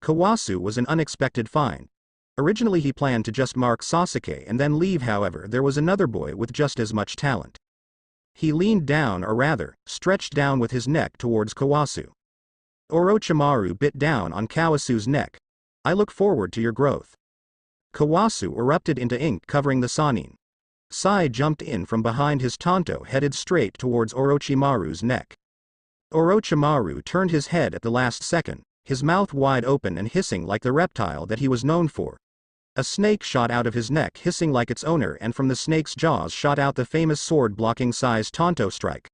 Kawasu was an unexpected find. Originally he planned to just mark Sasuke and then leave, however there was another boy with just as much talent. He leaned down, or rather, stretched down with his neck towards Kawasu. Orochimaru bit down on Kawasu's neck. I look forward to your growth. Kawasu erupted into ink covering the Sannin. Sai jumped in from behind his Tonto, headed straight towards Orochimaru's neck. Orochimaru turned his head at the last second, his mouth wide open and hissing like the reptile that he was known for. A snake shot out of his neck hissing like its owner, and from the snake's jaws shot out the famous sword blocking Sai's Tonto strike.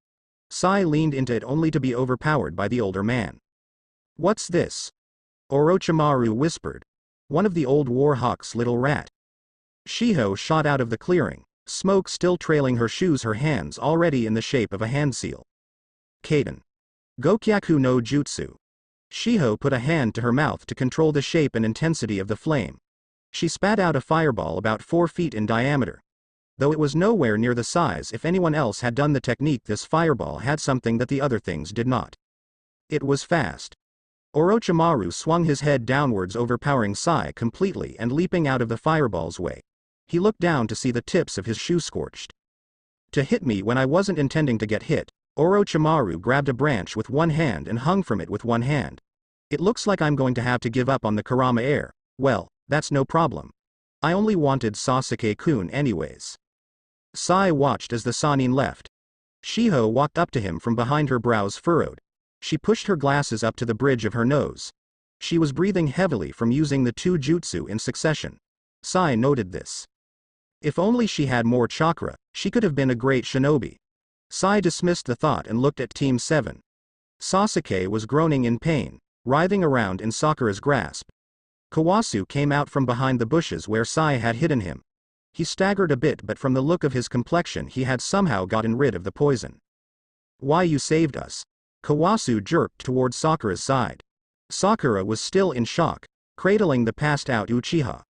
Sai leaned into it only to be overpowered by the older man. What's this? Orochimaru whispered. One of the old war hawk's little rat. Shiho shot out of the clearing, smoke still trailing her shoes, her hands already in the shape of a hand seal. Kaden. Gokyaku no Jutsu. Shiho put a hand to her mouth to control the shape and intensity of the flame. She spat out a fireball about 4 feet in diameter. Though it was nowhere near the size if anyone else had done the technique, this fireball had something that the other things did not. It was fast. Orochimaru swung his head downwards, overpowering Sai completely and leaping out of the fireball's way. He looked down to see the tips of his shoe scorched. To hit me when I wasn't intending to get hit. Orochimaru grabbed a branch with one hand and hung from it with one hand. It looks like I'm going to have to give up on the Kurama heir. Well, that's no problem. I only wanted Sasuke-kun anyways. Sai watched as the Sannin left. Shiho walked up to him from behind, her brows furrowed. She pushed her glasses up to the bridge of her nose. She was breathing heavily from using the 2 jutsu in succession. Sai noted this. If only she had more chakra, she could have been a great shinobi. Sai dismissed the thought and looked at Team 7. Sasuke was groaning in pain, writhing around in Sakura's grasp. Kawasu came out from behind the bushes where Sai had hidden him. He staggered a bit, but from the look of his complexion he had somehow gotten rid of the poison. Why, you saved us. Kawasu jerked towards Sakura's side. Sakura was still in shock, cradling the passed-out Uchiha.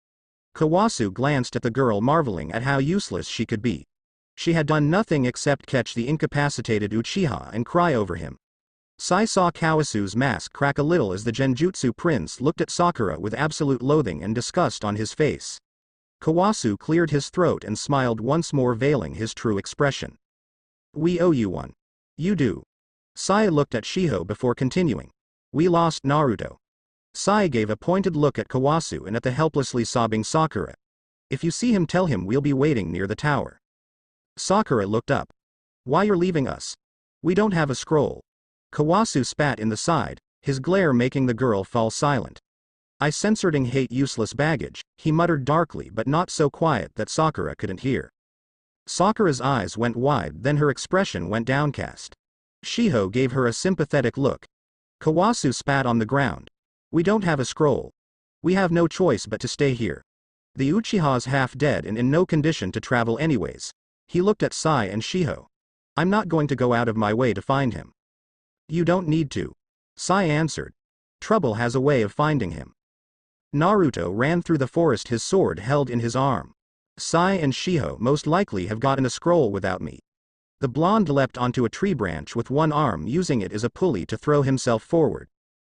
Kawasu glanced at the girl, marveling at how useless she could be. She had done nothing except catch the incapacitated Uchiha and cry over him. Sai saw Kawasu's mask crack a little as the Genjutsu prince looked at Sakura with absolute loathing and disgust on his face. Kawasu cleared his throat and smiled once more, veiling his true expression. We owe you one. You do. Sai looked at Shiho before continuing. We lost Naruto. Sai gave a pointed look at Kawasu and at the helplessly sobbing Sakura. If you see him, tell him we'll be waiting near the tower. Sakura looked up. Why, you're leaving us? We don't have a scroll. Kawasu spat in the side, his glare making the girl fall silent. I censored and hate useless baggage, he muttered darkly, but not so quiet that Sakura couldn't hear. Sakura's eyes went wide, then her expression went downcast. Shiho gave her a sympathetic look. Kawasu spat on the ground. We don't have a scroll. We have no choice but to stay here. The Uchiha's half dead and in no condition to travel anyways. He looked at Sai and Shiho. I'm not going to go out of my way to find him. You don't need to. Sai answered. Trouble has a way of finding him. Naruto ran through the forest, his sword held in his arm. Sai and Shiho most likely have gotten a scroll without me. The blonde leapt onto a tree branch with one arm, using it as a pulley to throw himself forward.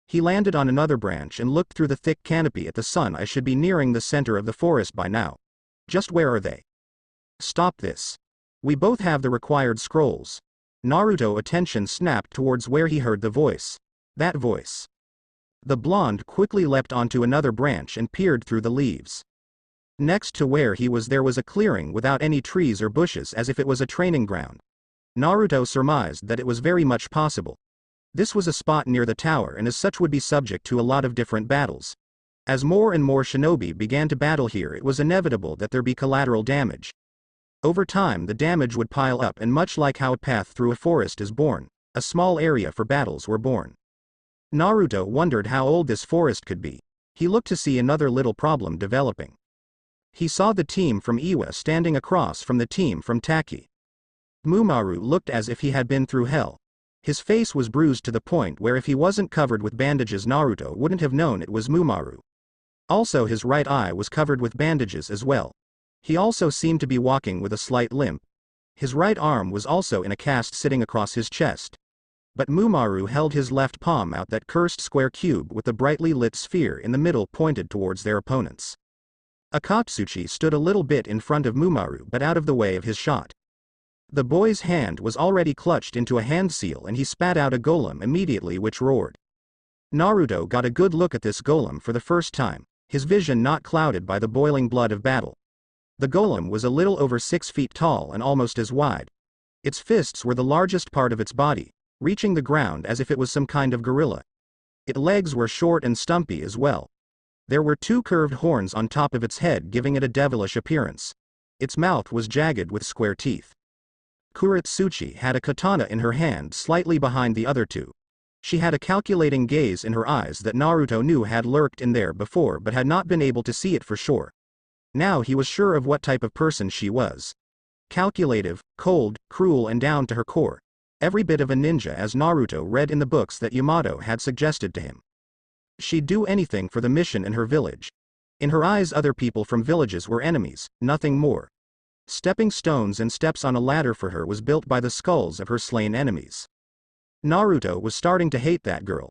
He landed on another branch and looked through the thick canopy at the sun. I should be nearing the center of the forest by now. Just where are they? Stop this. We both have the required scrolls. Naruto's attention snapped towards where he heard the voice. That voice. The blonde quickly leapt onto another branch and peered through the leaves. Next to where he was there was a clearing without any trees or bushes, as if it was a training ground. Naruto surmised that it was very much possible. This was a spot near the tower and as such would be subject to a lot of different battles. As more and more shinobi began to battle here, it was inevitable that there be collateral damage. Over time the damage would pile up, and much like how a path through a forest is born, a small area for battles were born. Naruto wondered how old this forest could be. He looked to see another little problem developing. He saw the team from Iwa standing across from the team from Taki. Mumaru looked as if he had been through hell. His face was bruised to the point where if he wasn't covered with bandages Naruto wouldn't have known it was Mumaru. Also his right eye was covered with bandages as well. He also seemed to be walking with a slight limp. His right arm was also in a cast sitting across his chest. But Mumaru held his left palm out, that cursed square cube with the brightly lit sphere in the middle pointed towards their opponents. Akatsuchi stood a little bit in front of Mumaru but out of the way of his shot. The boy's hand was already clutched into a hand seal and he spat out a golem immediately which roared. Naruto got a good look at this golem for the first time, his vision not clouded by the boiling blood of battle. The golem was a little over 6 feet tall and almost as wide. Its fists were the largest part of its body, reaching the ground as if it was some kind of gorilla. Its legs were short and stumpy as well. There were 2 curved horns on top of its head giving it a devilish appearance. Its mouth was jagged with square teeth. Kuretsuchi had a katana in her hand slightly behind the other 2. She had a calculating gaze in her eyes that Naruto knew had lurked in there before but had not been able to see it for sure. Now he was sure of what type of person she was. Calculative, cold, cruel and down to her core. Every bit of a ninja as Naruto read in the books that Yamato had suggested to him. She'd do anything for the mission in her village. In her eyes other people from villages were enemies, nothing more. Stepping stones and steps on a ladder for her was built by the skulls of her slain enemies. Naruto was starting to hate that girl.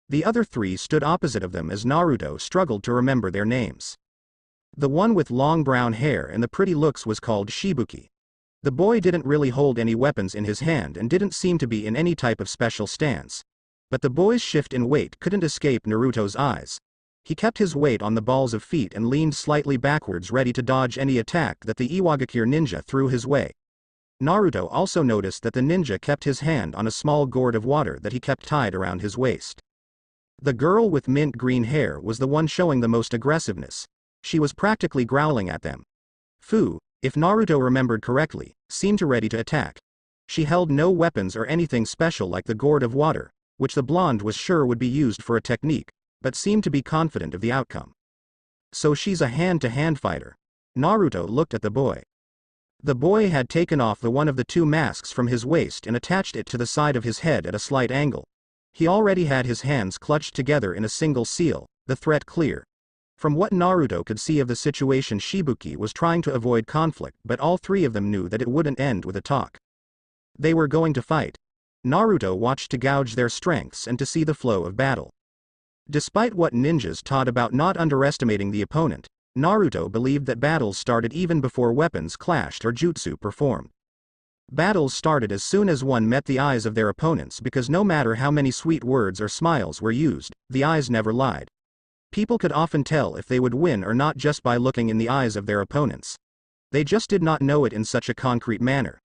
The other 3 stood opposite of them as Naruto struggled to remember their names. The one with long brown hair and the pretty looks was called Shibuki. The boy didn't really hold any weapons in his hand and didn't seem to be in any type of special stance. But the boy's shift in weight couldn't escape Naruto's eyes. He kept his weight on the balls of feet and leaned slightly backwards, ready to dodge any attack that the Iwagakure ninja threw his way. Naruto also noticed that the ninja kept his hand on a small gourd of water that he kept tied around his waist. The girl with mint green hair was the one showing the most aggressiveness. She was practically growling at them. Fu, if Naruto remembered correctly, seemed ready to attack. She held no weapons or anything special like the gourd of water, which the blonde was sure would be used for a technique, but seemed to be confident of the outcome. So she's a hand-to-hand fighter. Naruto looked at the boy. The boy had taken off the one of the 2 masks from his waist and attached it to the side of his head at a slight angle. He already had his hands clutched together in a single seal, the threat clear. From what Naruto could see of the situation, Shibuki was trying to avoid conflict, but all 3 of them knew that it wouldn't end with a talk. They were going to fight. Naruto watched to gauge their strengths and to see the flow of battle. Despite what ninjas taught about not underestimating the opponent, Naruto believed that battles started even before weapons clashed or jutsu performed. Battles started as soon as one met the eyes of their opponents, because no matter how many sweet words or smiles were used, the eyes never lied. People could often tell if they would win or not just by looking in the eyes of their opponents. They just did not know it in such a concrete manner.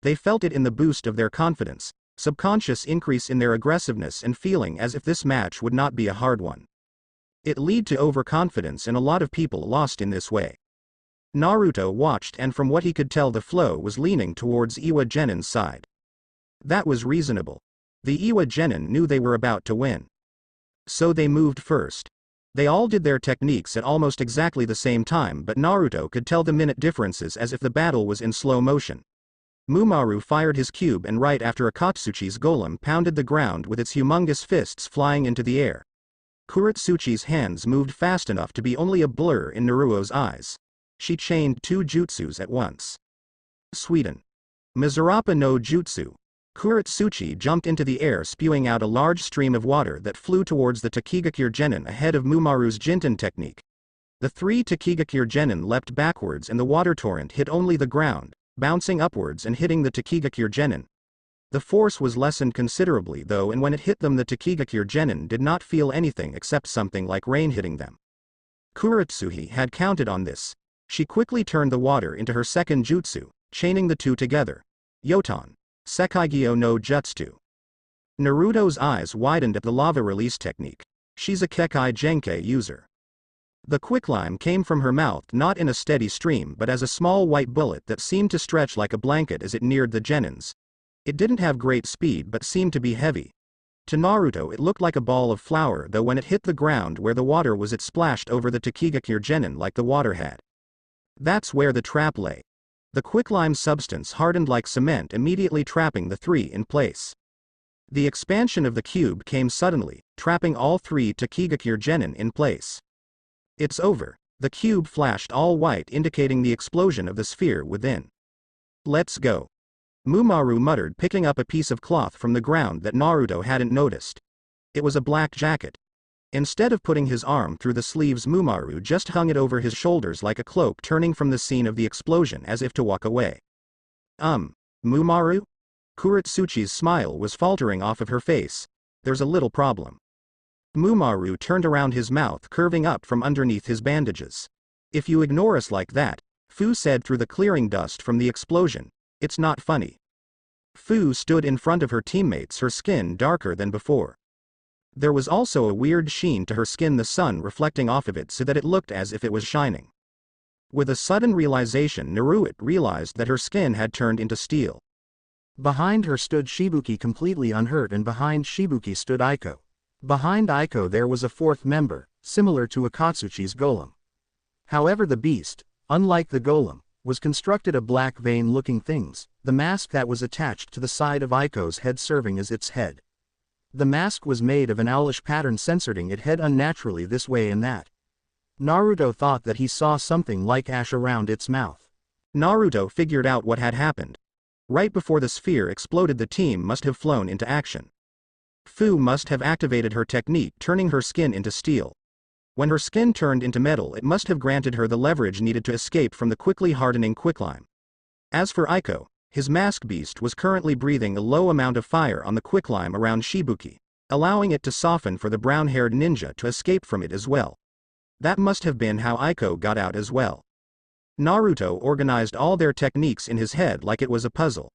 They felt it in the boost of their confidence, subconscious increase in their aggressiveness and feeling as if this match would not be a hard one. It led to overconfidence and a lot of people lost in this way. Naruto watched and from what he could tell the flow was leaning towards Iwa Genin's side. That was reasonable. The Iwa Genin knew they were about to win. So they moved first. They all did their techniques at almost exactly the same time, but Naruto could tell the minute differences as if the battle was in slow motion. Mumaru fired his cube and right after Akatsuchi's golem pounded the ground with its humongous fists flying into the air. Kuretsuchi's hands moved fast enough to be only a blur in Naruto's eyes. She chained 2 jutsus at once. Sweden. Mizurapa no Jutsu. Kuretsuchi jumped into the air, spewing out a large stream of water that flew towards the Takigakure Genin ahead of Mumaru's Jinten technique. The 3 Takigakure Genin leapt backwards and the water torrent hit only the ground, bouncing upwards and hitting the Takigakure Genin. The force was lessened considerably though, and when it hit them the Takigakure Genin did not feel anything except something like rain hitting them. Kuretsuchi had counted on this. She quickly turned the water into her second jutsu, chaining the two together. Yoton. Sekaigyo no Jutsu. Naruto's eyes widened at the lava release technique. She's a Kekai Genkai user. The quicklime came from her mouth not in a steady stream but as a small white bullet that seemed to stretch like a blanket as it neared the genins. It didn't have great speed but seemed to be heavy. To Naruto it looked like a ball of flour, though when it hit the ground where the water was it splashed over the Takigakure genin like the water had. That's where the trap lay. The quicklime substance hardened like cement, immediately trapping the three in place. The expansion of the cube came suddenly, trapping all three Takigakure genin in place. It's over. The cube flashed all white, indicating the explosion of the sphere within. Let's go. Mumaru muttered, picking up a piece of cloth from the ground that Naruto hadn't noticed. It was a black jacket. Instead of putting his arm through the sleeves, Mumaru just hung it over his shoulders like a cloak, turning from the scene of the explosion as if to walk away. Mumaru? Kuretsuchi's smile was faltering off of her face. There's a little problem. Mumaru turned around, his mouth curving up from underneath his bandages. If you ignore us like that, Fu said through the clearing dust from the explosion, it's not funny. Fu stood in front of her teammates, her skin darker than before. There was also a weird sheen to her skin, the sun reflecting off of it so that it looked as if it was shining. With a sudden realization, Naruto realized that her skin had turned into steel. Behind her stood Shibuki, completely unhurt, and behind Shibuki stood Aiko. Behind Aiko there was a fourth member, similar to Akatsuchi's golem. However, the beast, unlike the golem, was constructed of black vein-looking things, the mask that was attached to the side of Aiko's head serving as its head. The mask was made of an owlish pattern, censoring its head unnaturally this way and that. Naruto thought that he saw something like ash around its mouth. Naruto figured out what had happened. Right before the sphere exploded, the team must have flown into action. Fu must have activated her technique, turning her skin into steel. When her skin turned into metal, it must have granted her the leverage needed to escape from the quickly hardening quicklime. As for Aiko, his mask beast was currently breathing a low amount of fire on the quicklime around Shibuki, allowing it to soften for the brown-haired ninja to escape from it as well. That must have been how Aiko got out as well. Naruto organized all their techniques in his head like it was a puzzle.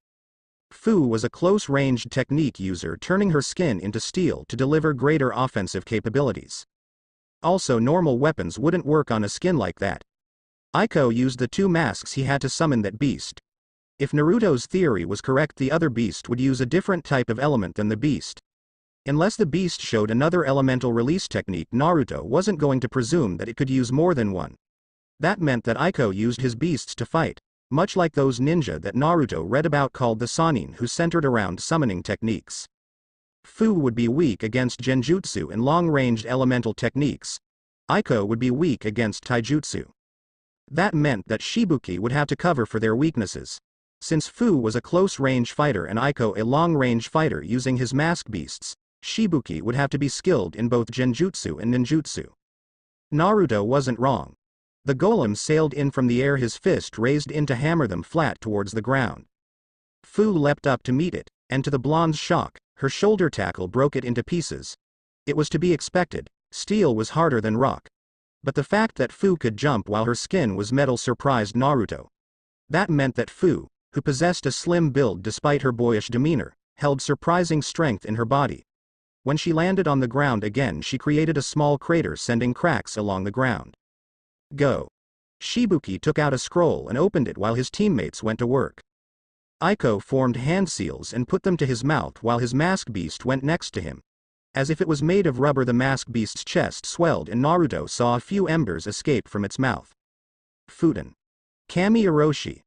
Fu was a close-ranged technique user, turning her skin into steel to deliver greater offensive capabilities. Also, normal weapons wouldn't work on a skin like that. Aiko used the two masks he had to summon that beast. If Naruto's theory was correct, the other beast would use a different type of element than the beast. Unless the beast showed another elemental release technique, Naruto wasn't going to presume that it could use more than one. That meant that Aiko used his beasts to fight, much like those ninja that Naruto read about called the Sannin, who centered around summoning techniques. Fu would be weak against genjutsu and long-ranged elemental techniques. Aiko would be weak against taijutsu. That meant that Shibuki would have to cover for their weaknesses. Since Fu was a close-range fighter and Aiko a long-range fighter using his mask beasts, Shibuki would have to be skilled in both genjutsu and ninjutsu. Naruto wasn't wrong. The golem sailed in from the air, his fist raised in to hammer them flat towards the ground. Fu leapt up to meet it, and to the blonde's shock, her shoulder tackle broke it into pieces. It was to be expected, steel was harder than rock. But the fact that Fu could jump while her skin was metal surprised Naruto. That meant that Fu, who possessed a slim build despite her boyish demeanor, held surprising strength in her body. When she landed on the ground again, she created a small crater, sending cracks along the ground. Go. Shibuki took out a scroll and opened it while his teammates went to work. Aiko formed hand seals and put them to his mouth while his mask beast went next to him. As if it was made of rubber, the mask beast's chest swelled and Naruto saw a few embers escape from its mouth. Fuden. Kami Oroshi.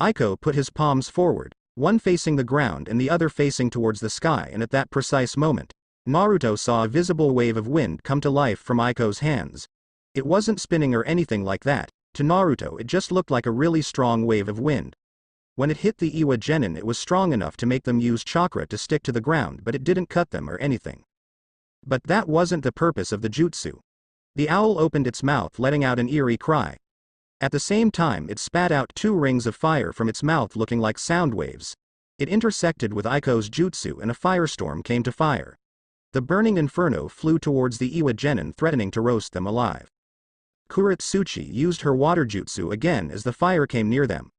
Aiko put his palms forward, one facing the ground and the other facing towards the sky, and at that precise moment, Naruto saw a visible wave of wind come to life from Aiko's hands. It wasn't spinning or anything like that. To Naruto it just looked like a really strong wave of wind. When it hit the Iwa genin, it was strong enough to make them use chakra to stick to the ground, but it didn't cut them or anything. But that wasn't the purpose of the jutsu. The owl opened its mouth, letting out an eerie cry. At the same time, it spat out two rings of fire from its mouth looking like sound waves. It intersected with Aiko's jutsu and a firestorm came to fire. The burning inferno flew towards the Iwa genin, threatening to roast them alive. Kuretsuchi used her water jutsu again as the fire came near them.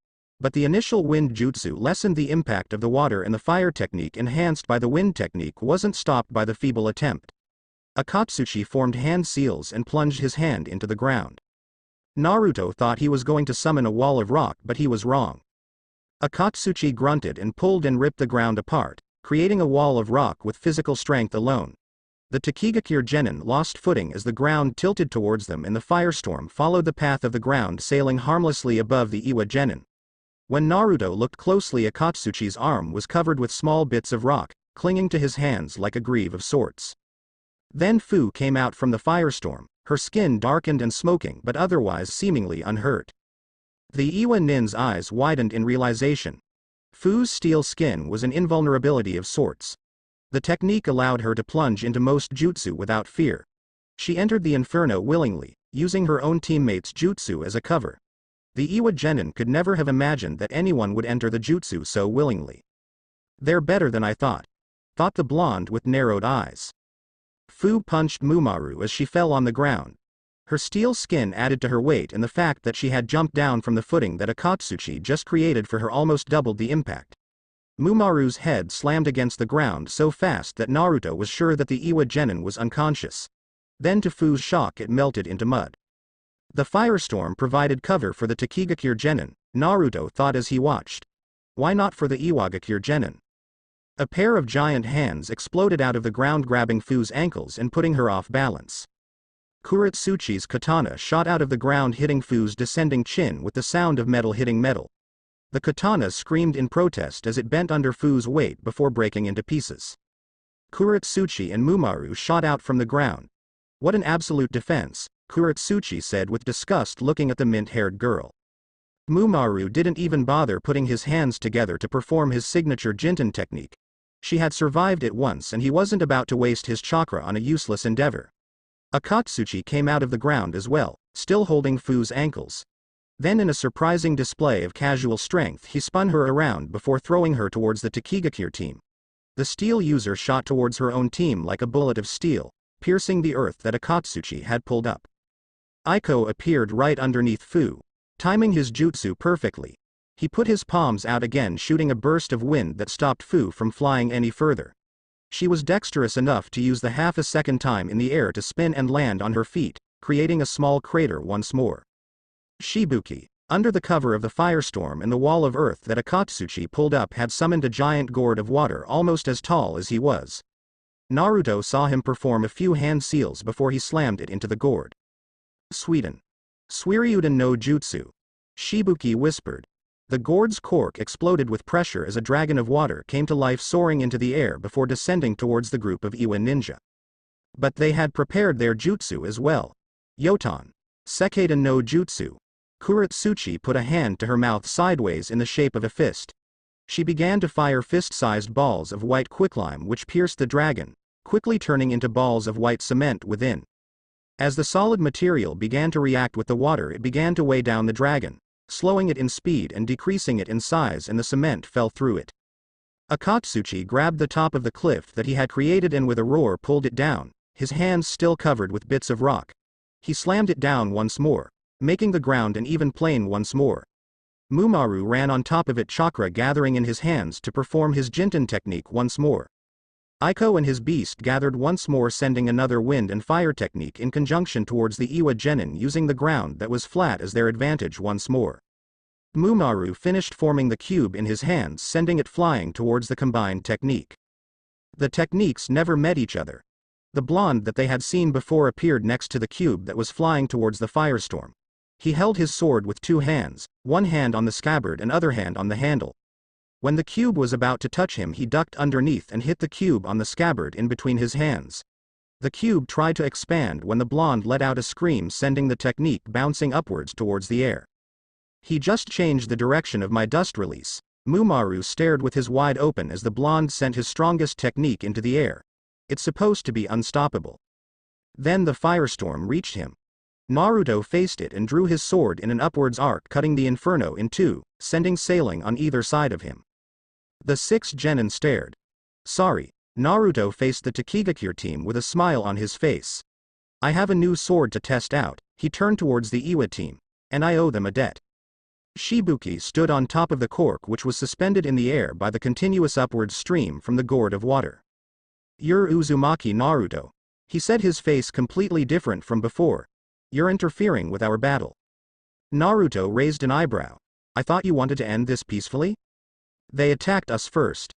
But the initial wind jutsu lessened the impact of the water, and the fire technique enhanced by the wind technique wasn't stopped by the feeble attempt. Akatsuchi formed hand seals and plunged his hand into the ground. Naruto thought he was going to summon a wall of rock, but he was wrong. Akatsuchi grunted and pulled and ripped the ground apart, creating a wall of rock with physical strength alone. The Takigakure genin lost footing as the ground tilted towards them, and the firestorm followed the path of the ground, sailing harmlessly above the Iwa genin. When Naruto looked closely, Akatsuchi's arm was covered with small bits of rock, clinging to his hands like a greave of sorts. Then Fu came out from the firestorm, her skin darkened and smoking but otherwise seemingly unhurt. The Iwa nin's eyes widened in realization. Fu's steel skin was an invulnerability of sorts. The technique allowed her to plunge into most jutsu without fear. She entered the inferno willingly, using her own teammates' jutsu as a cover. The Iwa genin could never have imagined that anyone would enter the jutsu so willingly. "They're better than I thought," thought the blonde with narrowed eyes. Fu punched Mumaru as she fell on the ground. Her steel skin added to her weight, and the fact that she had jumped down from the footing that Akatsuchi just created for her almost doubled the impact. Mumaru's head slammed against the ground so fast that Naruto was sure that the Iwa genin was unconscious. Then to Fu's shock, it melted into mud. The firestorm provided cover for the Takigakure genin, Naruto thought as he watched. Why not for the Iwagakure genin? A pair of giant hands exploded out of the ground, grabbing Fu's ankles and putting her off balance. Kuretsuchi's katana shot out of the ground, hitting Fu's descending chin with the sound of metal hitting metal. The katana screamed in protest as it bent under Fu's weight before breaking into pieces. Kuretsuchi and Mumaru shot out from the ground. "What an absolute defense," Kuretsuchi said with disgust, looking at the mint-haired girl. Mumaru didn't even bother putting his hands together to perform his signature Jinten technique. She had survived it once, and he wasn't about to waste his chakra on a useless endeavor. Akatsuchi came out of the ground as well, still holding Fu's ankles. Then, in a surprising display of casual strength, he spun her around before throwing her towards the Takigakure team. The steel user shot towards her own team like a bullet of steel, piercing the earth that Akatsuchi had pulled up. Aiko appeared right underneath Fu, timing his jutsu perfectly. He put his palms out again, shooting a burst of wind that stopped Fu from flying any further. She was dexterous enough to use the half a second time in the air to spin and land on her feet, creating a small crater once more. Shibuki, under the cover of the firestorm and the wall of earth that Akatsuchi pulled up, had summoned a giant gourd of water almost as tall as he was. Naruto saw him perform a few hand seals before he slammed it into the gourd. "Suiden. Suiryuden no jutsu," Shibuki whispered. The gourd's cork exploded with pressure as a dragon of water came to life, soaring into the air before descending towards the group of Iwa ninja. But they had prepared their jutsu as well. "Yoton. Sekeiden no jutsu." Kuretsuchi put a hand to her mouth sideways in the shape of a fist. She began to fire fist-sized balls of white quicklime which pierced the dragon, quickly turning into balls of white cement within. As the solid material began to react with the water, it began to weigh down the dragon, slowing it in speed and decreasing it in size, and the cement fell through it. Akatsuchi grabbed the top of the cliff that he had created and with a roar pulled it down, his hands still covered with bits of rock. He slammed it down once more, making the ground an even plane once more. Mumaru ran on top of it, chakra gathering in his hands to perform his Jinten technique once more. Aiko and his beast gathered once more, sending another wind and fire technique in conjunction towards the Iwa genin, using the ground that was flat as their advantage once more. Mumaru finished forming the cube in his hands, sending it flying towards the combined technique. The techniques never met each other. The blonde that they had seen before appeared next to the cube that was flying towards the firestorm. He held his sword with two hands, one hand on the scabbard and other hand on the handle. When the cube was about to touch him, he ducked underneath and hit the cube on the scabbard in between his hands. The cube tried to expand when the blonde let out a scream, sending the technique bouncing upwards towards the air. "He just changed the direction of my dust release." Mumaru stared with his wide open as the blonde sent his strongest technique into the air. It's supposed to be unstoppable. Then the firestorm reached him. Naruto faced it and drew his sword in an upwards arc, cutting the inferno in two, sending sailing on either side of him. The 6 genin stared. "Sorry." Naruto faced the Takigakure team with a smile on his face. I have a new sword to test out. He turned towards the Iwa team. And I owe them a debt. Shibuki stood on top of the cork which was suspended in the air by the continuous upward stream from the gourd of water. You're Uzumaki Naruto. He said, his face completely different from before. You're interfering with our battle. Naruto raised an eyebrow. I thought you wanted to end this peacefully? They attacked us first.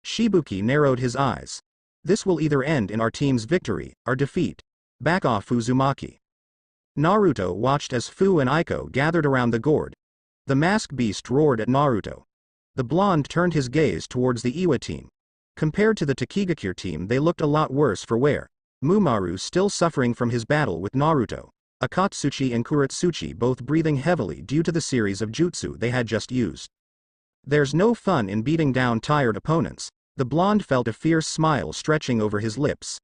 Shibuki narrowed his eyes. This will either end in our team's victory, or defeat. Back off, Uzumaki. Naruto watched as Fu and Aiko gathered around the gourd. The masked beast roared at Naruto. The blonde turned his gaze towards the Iwa team. Compared to the Takigakure team, they looked a lot worse for wear. Mumaru still suffering from his battle with Naruto. Akatsuchi and Kuretsuchi both breathing heavily due to the series of jutsu they had just used. There's no fun in beating down tired opponents. The blonde felt a fierce smile stretching over his lips.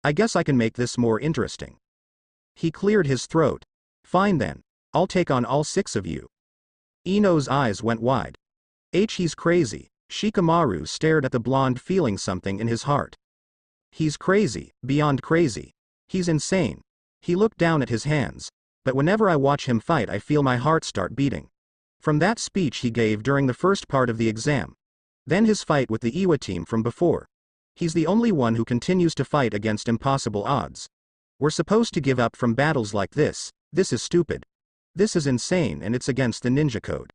I guess I can make this more interesting. He cleared his throat. Fine then. I'll take on all 6 of you. Ino's eyes went wide. He's crazy. Shikamaru stared at the blonde, feeling something in his heart. He's crazy, beyond crazy. He's insane. He looked down at his hands. But whenever I watch him fight, I feel my heart start beating. From that speech he gave during the first part of the exam. Then his fight with the Iwa team from before. He's the only one who continues to fight against impossible odds. We're supposed to give up from battles like this. This is stupid. This is insane, and it's against the ninja code.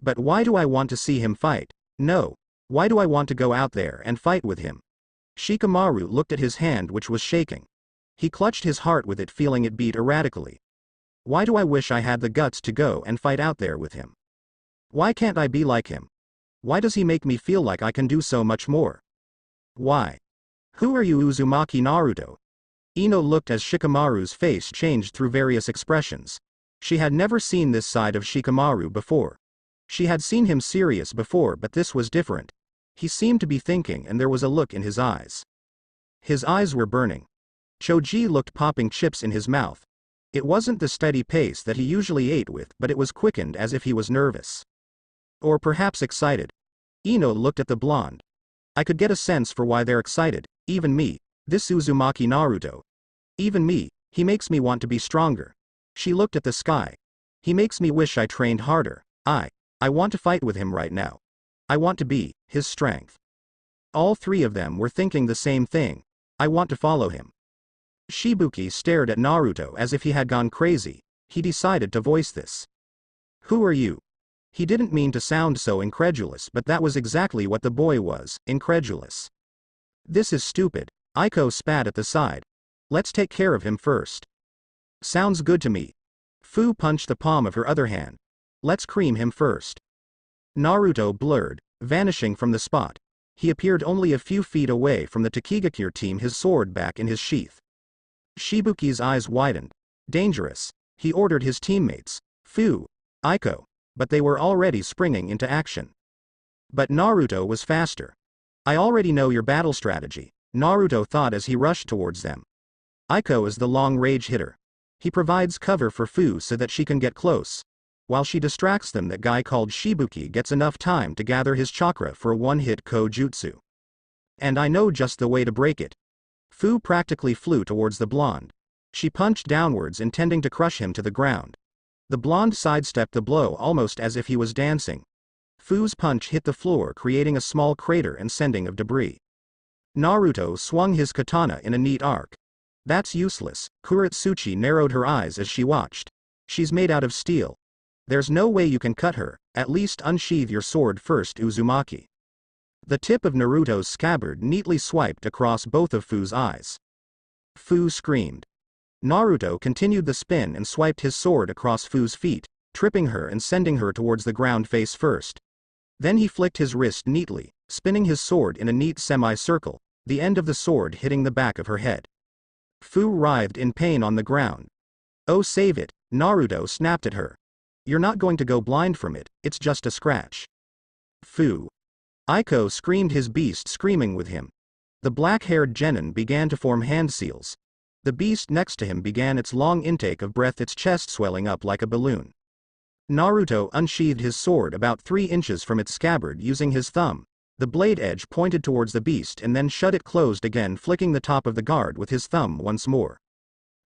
But why do I want to see him fight? No. Why do I want to go out there and fight with him? Shikamaru looked at his hand, which was shaking. He clutched his heart with it, feeling it beat erratically. Why do I wish I had the guts to go and fight out there with him? Why can't I be like him? Why does he make me feel like I can do so much more? Why? Who are you, Uzumaki Naruto? Ino looked as Shikamaru's face changed through various expressions. She had never seen this side of Shikamaru before. She had seen him serious before, but this was different. He seemed to be thinking, and there was a look in his eyes. His eyes were burning. Choji looked, popping chips in his mouth. It wasn't the steady pace that he usually ate with, but it was quickened, as if he was nervous. Or perhaps excited. Ino looked at the blonde. I could get a sense for why they're excited. Even me. This Uzumaki Naruto. Even me. He makes me want to be stronger. She looked at the sky. He makes me wish I trained harder. I want to fight with him right now. I want to be his strength. All 3 of them were thinking the same thing. I want to follow him. Shibuki stared at Naruto as if he had gone crazy. He decided to voice this. Who are you? He didn't mean to sound so incredulous, but that was exactly what the boy was, incredulous. This is stupid. Aiko spat at the side. Let's take care of him first. Sounds good to me. Fu punched the palm of her other hand. Let's cream him first. Naruto blurred, vanishing from the spot. He appeared only a few feet away from the Takigakure team, his sword back in his sheath. Shibuki's eyes widened. Dangerous. He ordered his teammates, Fu, Aiko, but they were already springing into action. But Naruto was faster. I already know your battle strategy, Naruto thought as he rushed towards them. Aiko is the long-range hitter. He provides cover for Fu so that she can get close. While she distracts them, that guy called Shibuki gets enough time to gather his chakra for a one-hit Ko-jutsu. And I know just the way to break it. Fu practically flew towards the blonde. She punched downwards, intending to crush him to the ground. The blonde sidestepped the blow almost as if he was dancing. Fu's punch hit the floor, creating a small crater and sending of debris. Naruto swung his katana in a neat arc. That's useless. Kuretsuchi narrowed her eyes as she watched. She's made out of steel. There's no way you can cut her. At least unsheathe your sword first, Uzumaki. The tip of Naruto's scabbard neatly swiped across both of Fu's eyes. Fu screamed. Naruto continued the spin and swiped his sword across Fu's feet, tripping her and sending her towards the ground face first. Then he flicked his wrist neatly, spinning his sword in a neat semicircle, the end of the sword hitting the back of her head. Fu writhed in pain on the ground. Oh, save it, Naruto snapped at her. You're not going to go blind from it, it's just a scratch. Fu. Aiko screamed, his beast screaming with him. The black-haired genin began to form hand seals. The beast next to him began its long intake of breath, its chest swelling up like a balloon. Naruto unsheathed his sword about 3 inches from its scabbard using his thumb. The blade edge pointed towards the beast and then shut it closed again, flicking the top of the guard with his thumb once more.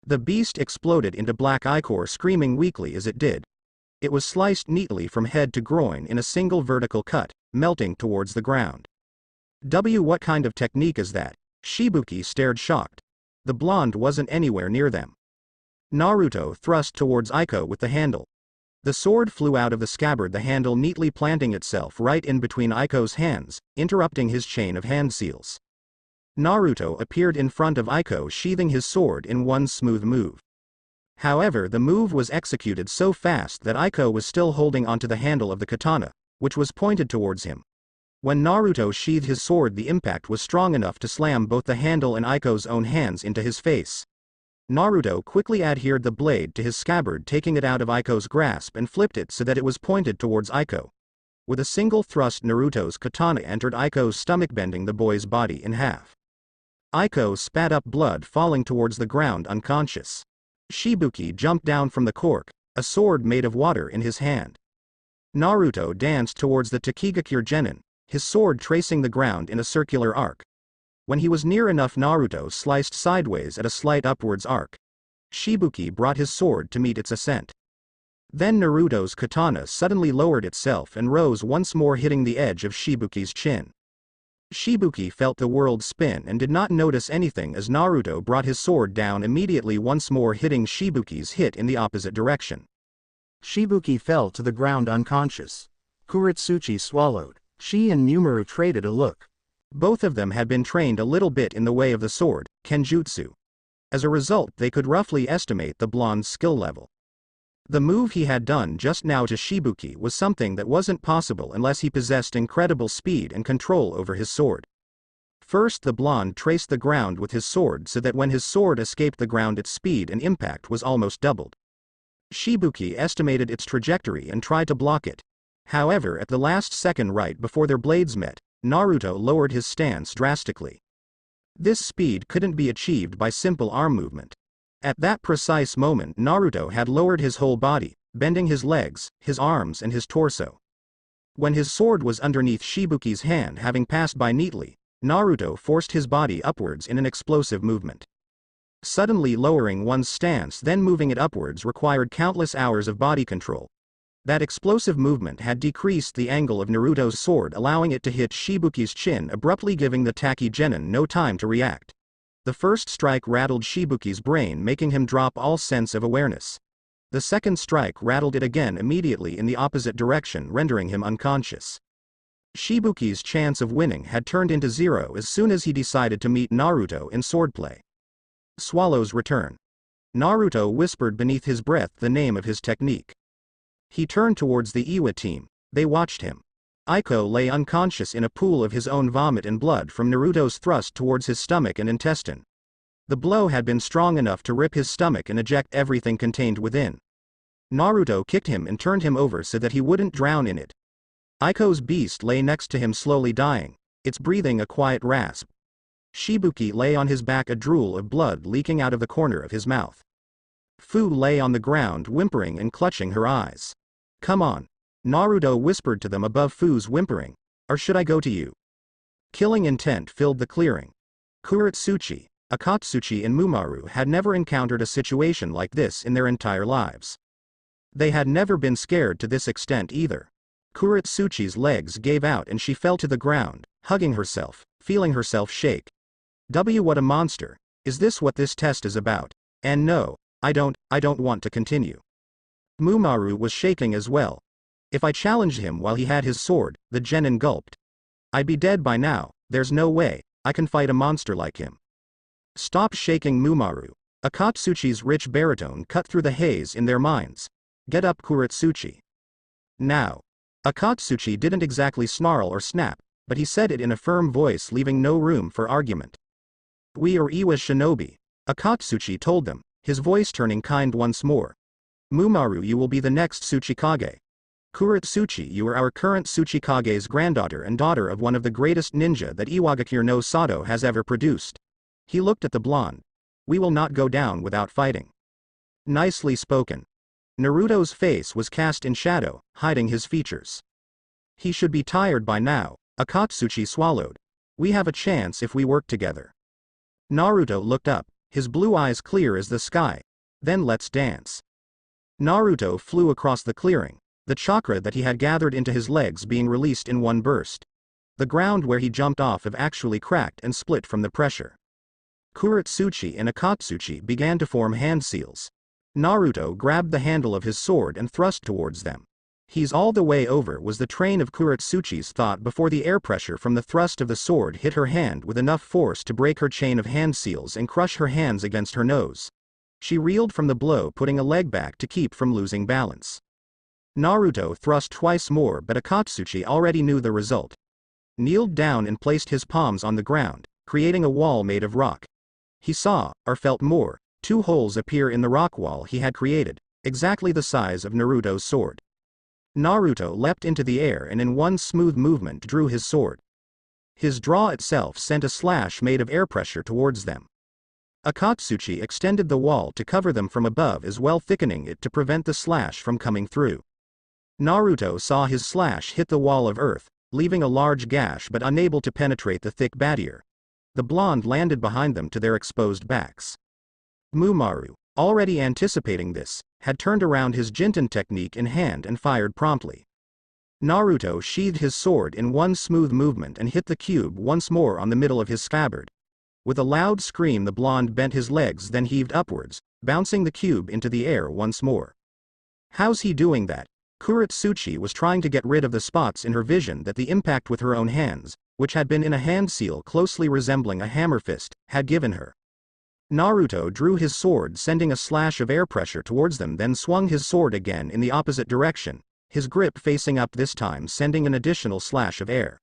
The beast exploded into black ichor, screaming weakly as it did. It was sliced neatly from head to groin in a single vertical cut, melting towards the ground. What kind of technique is that? Shibuki stared shocked. The blonde wasn't anywhere near them. Naruto thrust towards Aiko with the handle. The sword flew out of the scabbard, the handle neatly planting itself right in between Aiko's hands, interrupting his chain of hand seals. Naruto appeared in front of Aiko, sheathing his sword in one smooth move. However, the move was executed so fast that Aiko was still holding onto the handle of the katana, which was pointed towards him. When Naruto sheathed his sword, the impact was strong enough to slam both the handle and Aiko's own hands into his face. Naruto quickly adhered the blade to his scabbard, taking it out of Aiko's grasp and flipped it so that it was pointed towards Aiko. With a single thrust, Naruto's katana entered Aiko's stomach, bending the boy's body in half. Aiko spat up blood, falling towards the ground unconscious. Shibuki jumped down from the cork, a sword made of water in his hand. Naruto danced towards the Takigakure Genin, his sword tracing the ground in a circular arc. When he was near enough, Naruto sliced sideways at a slight upwards arc. Shibuki brought his sword to meet its ascent. Then Naruto's katana suddenly lowered itself and rose once more, hitting the edge of Shibuki's chin. Shibuki felt the world spin and did not notice anything as Naruto brought his sword down immediately, once more hitting Shibuki's hit in the opposite direction. Shibuki fell to the ground unconscious. Kuretsuchi swallowed. She and Mumaru traded a look. Both of them had been trained a little bit in the way of the sword, kenjutsu. As a result, they could roughly estimate the blonde's skill level. The move he had done just now to Shibuki was something that wasn't possible unless he possessed incredible speed and control over his sword. First, the blonde traced the ground with his sword so that when his sword escaped the ground, its speed and impact was almost doubled. Shibuki estimated its trajectory and tried to block it. However, at the last second right before their blades met, Naruto lowered his stance drastically. This speed couldn't be achieved by simple arm movement. At that precise moment, Naruto had lowered his whole body, bending his legs, his arms and his torso. When his sword was underneath Shibuki's hand, having passed by neatly, Naruto forced his body upwards in an explosive movement. Suddenly lowering one's stance, then moving it upwards, required countless hours of body control. That explosive movement had decreased the angle of Naruto's sword, allowing it to hit Shibuki's chin, abruptly giving the Taki Genin no time to react. The first strike rattled Shibuki's brain, making him drop all sense of awareness. The second strike rattled it again immediately in the opposite direction, rendering him unconscious. Shibuki's chance of winning had turned into zero as soon as he decided to meet Naruto in swordplay. Swallow's return. Naruto whispered beneath his breath the name of his technique. He turned towards the Iwa team. They watched him. Aiko lay unconscious in a pool of his own vomit and blood from Naruto's thrust towards his stomach and intestine. The blow had been strong enough to rip his stomach and eject everything contained within. Naruto kicked him and turned him over so that he wouldn't drown in it. Aiko's beast lay next to him, slowly dying, its breathing a quiet rasp. Shibuki lay on his back, a drool of blood leaking out of the corner of his mouth. Fu lay on the ground, whimpering and clutching her eyes. "Come on," Naruto whispered to them above Fu's whimpering. "Or should I go to you?" Killing intent filled the clearing. Kuretsuchi, Akatsuchi and Mumaru had never encountered a situation like this in their entire lives. They had never been scared to this extent either. Kuretsuchi's legs gave out and she fell to the ground, hugging herself, feeling herself shake. What a monster. Is this what this test is about? And no, I don't want to continue. Mumaru was shaking as well. If I challenged him while he had his sword, the genin gulped. I'd be dead by now. There's no way I can fight a monster like him. Stop shaking, Mumaru. Akatsuchi's rich baritone cut through the haze in their minds. Get up, Kuretsuchi. Now. Akatsuchi didn't exactly snarl or snap, but he said it in a firm voice, leaving no room for argument. We are Iwa shinobi, Akatsuchi told them, his voice turning kind once more. Mumaru, you will be the next Tsuchikage. Kuretsuchi, you are our current Tsuchikage's granddaughter and daughter of one of the greatest ninja that Iwagakure no Sato has ever produced. He looked at the blonde. We will not go down without fighting. Nicely spoken. Naruto's face was cast in shadow, hiding his features. He should be tired by now, Akatsuchi swallowed. We have a chance if we work together. Naruto looked up. his blue eyes clear as the sky. Then let's dance. Naruto flew across the clearing, the chakra that he had gathered into his legs being released in one burst. The ground where he jumped off of actually cracked and split from the pressure. Kuretsuchi and Akatsuchi began to form hand seals. Naruto grabbed the handle of his sword and thrust towards them. "He's all the way over," was the train of Kuretsuchi's thought before the air pressure from the thrust of the sword hit her hand with enough force to break her chain of hand seals and crush her hands against her nose. She reeled from the blow, putting a leg back to keep from losing balance. Naruto thrust twice more, but Akatsuchi already knew the result. Kneeled down and placed his palms on the ground, creating a wall made of rock. He saw, or felt more, 2 holes appear in the rock wall he had created, exactly the size of Naruto's sword. Naruto leapt into the air and in one smooth movement drew his sword. His draw itself sent a slash made of air pressure towards them. Akatsuchi extended the wall to cover them from above as well, thickening it to prevent the slash from coming through. Naruto saw his slash hit the wall of earth, leaving a large gash but unable to penetrate the thick barrier. The blonde landed behind them to their exposed backs. Mumaru, already anticipating this, had turned around his Jinten technique in hand and fired promptly. Naruto sheathed his sword in one smooth movement and hit the cube once more on the middle of his scabbard. With a loud scream, the blonde bent his legs, then heaved upwards, bouncing the cube into the air once more. "How's he doing that?" Kuretsuchi was trying to get rid of the spots in her vision that the impact with her own hands, which had been in a hand seal closely resembling a hammer fist, had given her. Naruto drew his sword, sending a slash of air pressure towards them, then swung his sword again in the opposite direction, his grip facing up this time, sending an additional slash of air.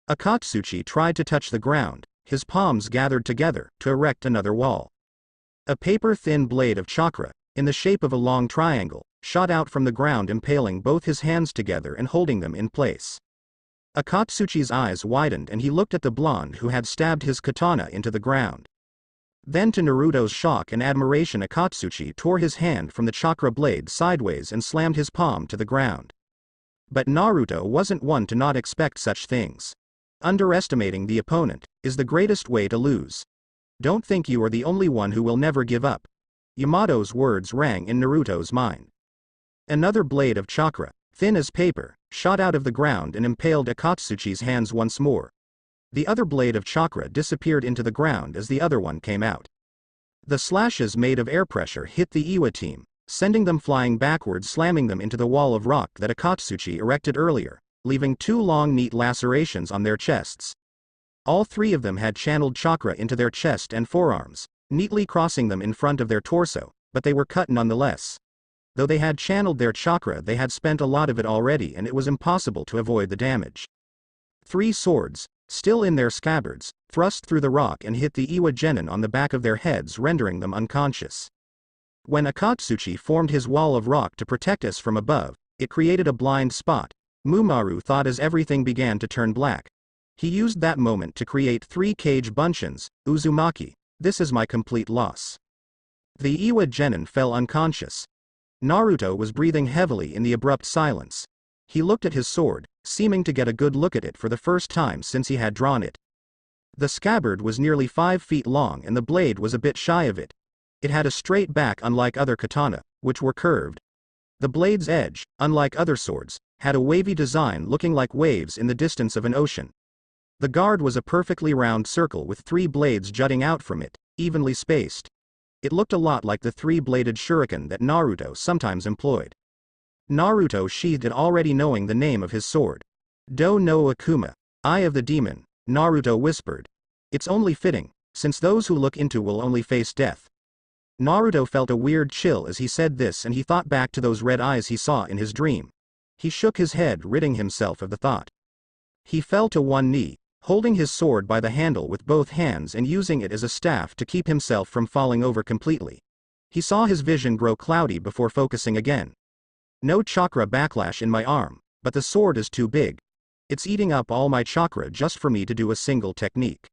Akatsuchi tried to touch the ground, his palms gathered together to erect another wall. A paper-thin blade of chakra, in the shape of a long triangle, shot out from the ground, impaling both his hands together and holding them in place. Akatsuchi's eyes widened and he looked at the blonde who had stabbed his katana into the ground. Then, to Naruto's shock and admiration, Akatsuchi tore his hand from the chakra blade sideways and slammed his palm to the ground. But Naruto wasn't one to not expect such things. Underestimating the opponent is the greatest way to lose. Don't think you are the only one who will never give up. Yamato's words rang in Naruto's mind. Another blade of chakra, thin as paper, shot out of the ground and impaled Akatsuchi's hands once more. The other blade of chakra disappeared into the ground as the other one came out. The slashes made of air pressure hit the Iwa team, sending them flying backwards, slamming them into the wall of rock that Akatsuchi erected earlier, leaving 2 long neat lacerations on their chests. All 3 of them had channeled chakra into their chest and forearms, neatly crossing them in front of their torso, but they were cut nonetheless. Though they had channeled their chakra, they had spent a lot of it already and it was impossible to avoid the damage. 3 swords, still in their scabbards, thrust through the rock and hit the Iwa genin on the back of their heads, rendering them unconscious. When Akatsuchi formed his wall of rock to protect us from above, it created a blind spot, Mumaru thought, as everything began to turn black. He used that moment to create 3 cage bunshin, Uzumaki. "This is my complete loss." The Iwa genin fell unconscious. Naruto was breathing heavily in the abrupt silence. He looked at his sword, seeming to get a good look at it for the first time since he had drawn it. The scabbard was nearly 5 feet long and the blade was a bit shy of it. It had a straight back, unlike other katana, which were curved. The blade's edge, unlike other swords, had a wavy design looking like waves in the distance of an ocean. The guard was a perfectly round circle with 3 blades jutting out from it, evenly spaced. It looked a lot like the 3-bladed shuriken that Naruto sometimes employed. Naruto sheathed it, already knowing the name of his sword. "Do no Akuma, Eye of the Demon," Naruto whispered. "It's only fitting, since those who look into will only face death." Naruto felt a weird chill as he said this, and he thought back to those red eyes he saw in his dream. He shook his head, ridding himself of the thought. He fell to one knee, holding his sword by the handle with both hands and using it as a staff to keep himself from falling over completely. He saw his vision grow cloudy before focusing again. "No chakra backlash in my arm, but the sword is too big. It's eating up all my chakra just for me to do a single technique."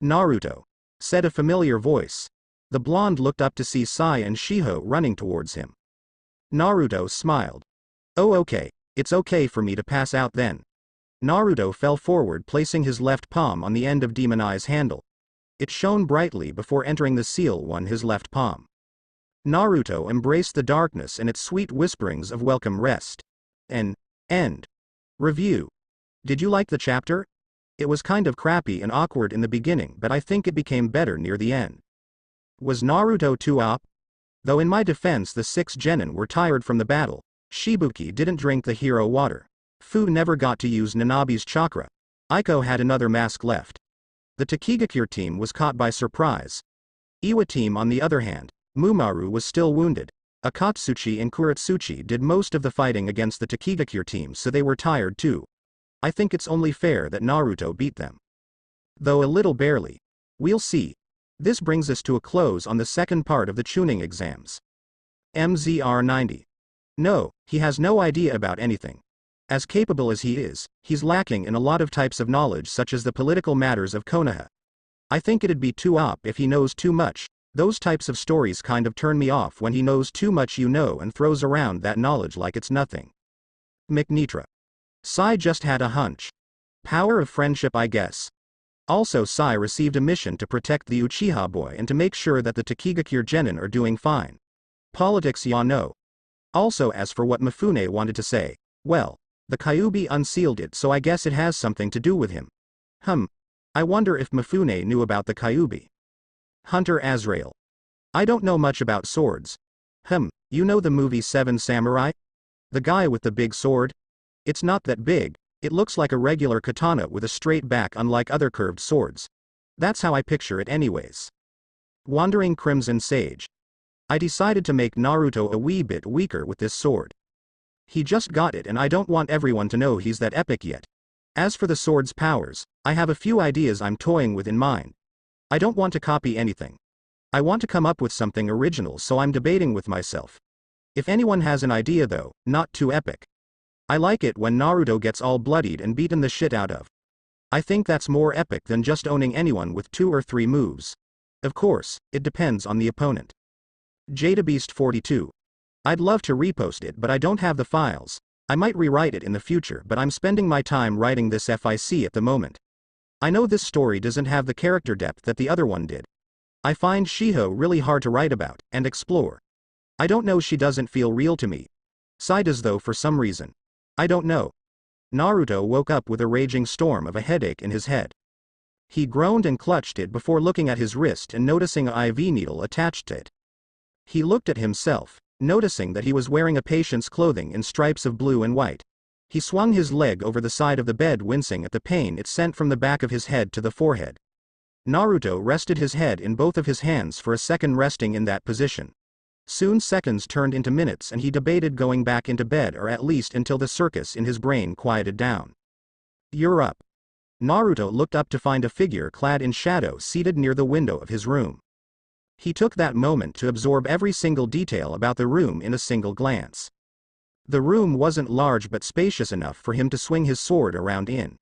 "Naruto," said a familiar voice. The blonde looked up to see Sai and Shiho running towards him. Naruto smiled. "Oh, okay, it's okay for me to pass out then." Naruto fell forward, placing his left palm on the end of Demon Eye's handle. It shone brightly before entering the seal on his left palm. Naruto embraced the darkness and its sweet whisperings of welcome rest. End. Review. Did you like the chapter? It was kind of crappy and awkward in the beginning, but I think it became better near the end. Was Naruto too OP? Though in my defense the 6 genin were tired from the battle, Shibuki didn't drink the hero water. Fu never got to use Nanabi's chakra. Aiko had another mask left. The Takigakure team was caught by surprise. Iwa team on the other hand, Mumaru was still wounded. Akatsuchi and Kuratsuchi did most of the fighting against the Takigakure team, so they were tired too. I think it's only fair that Naruto beat them. Though a little barely. We'll see. This brings us to a close on the second part of the Chunin exams. MZR 90. No, he has no idea about anything. As capable as he is, he's lacking in a lot of types of knowledge such as the political matters of Konoha. I think it'd be too OP if he knows too much. Those types of stories kind of turn me off when he knows too much and throws around that knowledge like it's nothing. McNitra. Sai just had a hunch. Power of friendship, I guess. Also, Sai received a mission to protect the Uchiha boy and to make sure that the Takigakure genin are doing fine. Politics, ya know. Also, as for what Mifune wanted to say, well, the Kyuubi unsealed it, so I guess it has something to do with him. I wonder if Mifune knew about the Kyuubi. Hunter Azrael. I don't know much about swords. You know the movie Seven Samurai? The guy with the big sword? It's not that big, it looks like a regular katana with a straight back unlike other curved swords. That's how I picture it anyways. Wandering Crimson Sage. I decided to make Naruto a wee bit weaker with this sword. He just got it and I don't want everyone to know he's that epic yet. As for the sword's powers, I have a few ideas I'm toying with in mind. I don't want to copy anything. I want to come up with something original, so I'm debating with myself. If anyone has an idea though, not too epic. I like it when Naruto gets all bloodied and beaten the shit out of. I think that's more epic than just owning anyone with 2 or 3 moves. Of course, it depends on the opponent. JadaBeast 42. I'd love to repost it, but I don't have the files. I might rewrite it in the future, but I'm spending my time writing this FIC at the moment. I know this story doesn't have the character depth that the other one did. I find Shiho really hard to write about and explore. I don't know, she doesn't feel real to me. Sai does though for some reason. I don't know. Naruto woke up with a raging storm of a headache in his head. He groaned and clutched it before looking at his wrist and noticing an IV needle attached to it. He looked at himself, noticing that he was wearing a patient's clothing in stripes of blue and white. He swung his leg over the side of the bed, wincing at the pain it sent from the back of his head to the forehead. Naruto rested his head in both of his hands for a second, resting in that position. Soon seconds turned into minutes and he debated going back into bed, or at least until the circus in his brain quieted down. You're up. Naruto looked up to find a figure clad in shadow seated near the window of his room. He took that moment to absorb every single detail about the room in a single glance. The room wasn't large but spacious enough for him to swing his sword around in.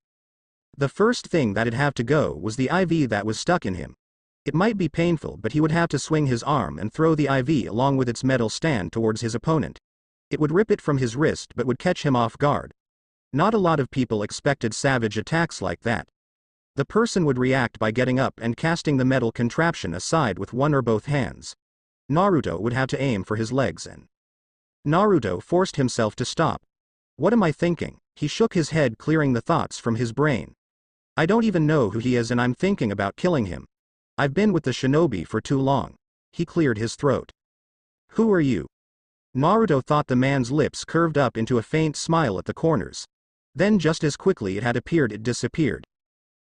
The first thing that'd have to go was the IV that was stuck in him. It might be painful, but he would have to swing his arm and throw the IV along with its metal stand towards his opponent. It would rip it from his wrist but would catch him off guard. Not a lot of people expected savage attacks like that. The person would react by getting up and casting the metal contraption aside with one or both hands. Naruto would have to aim for his legs and... Naruto forced himself to stop. What am I thinking? He shook his head, clearing the thoughts from his brain. I don't even know who he is and I'm thinking about killing him. I've been with the shinobi for too long. He cleared his throat. Who are you? Naruto thought the man's lips curved up into a faint smile at the corners. Then just as quickly it had appeared, it disappeared.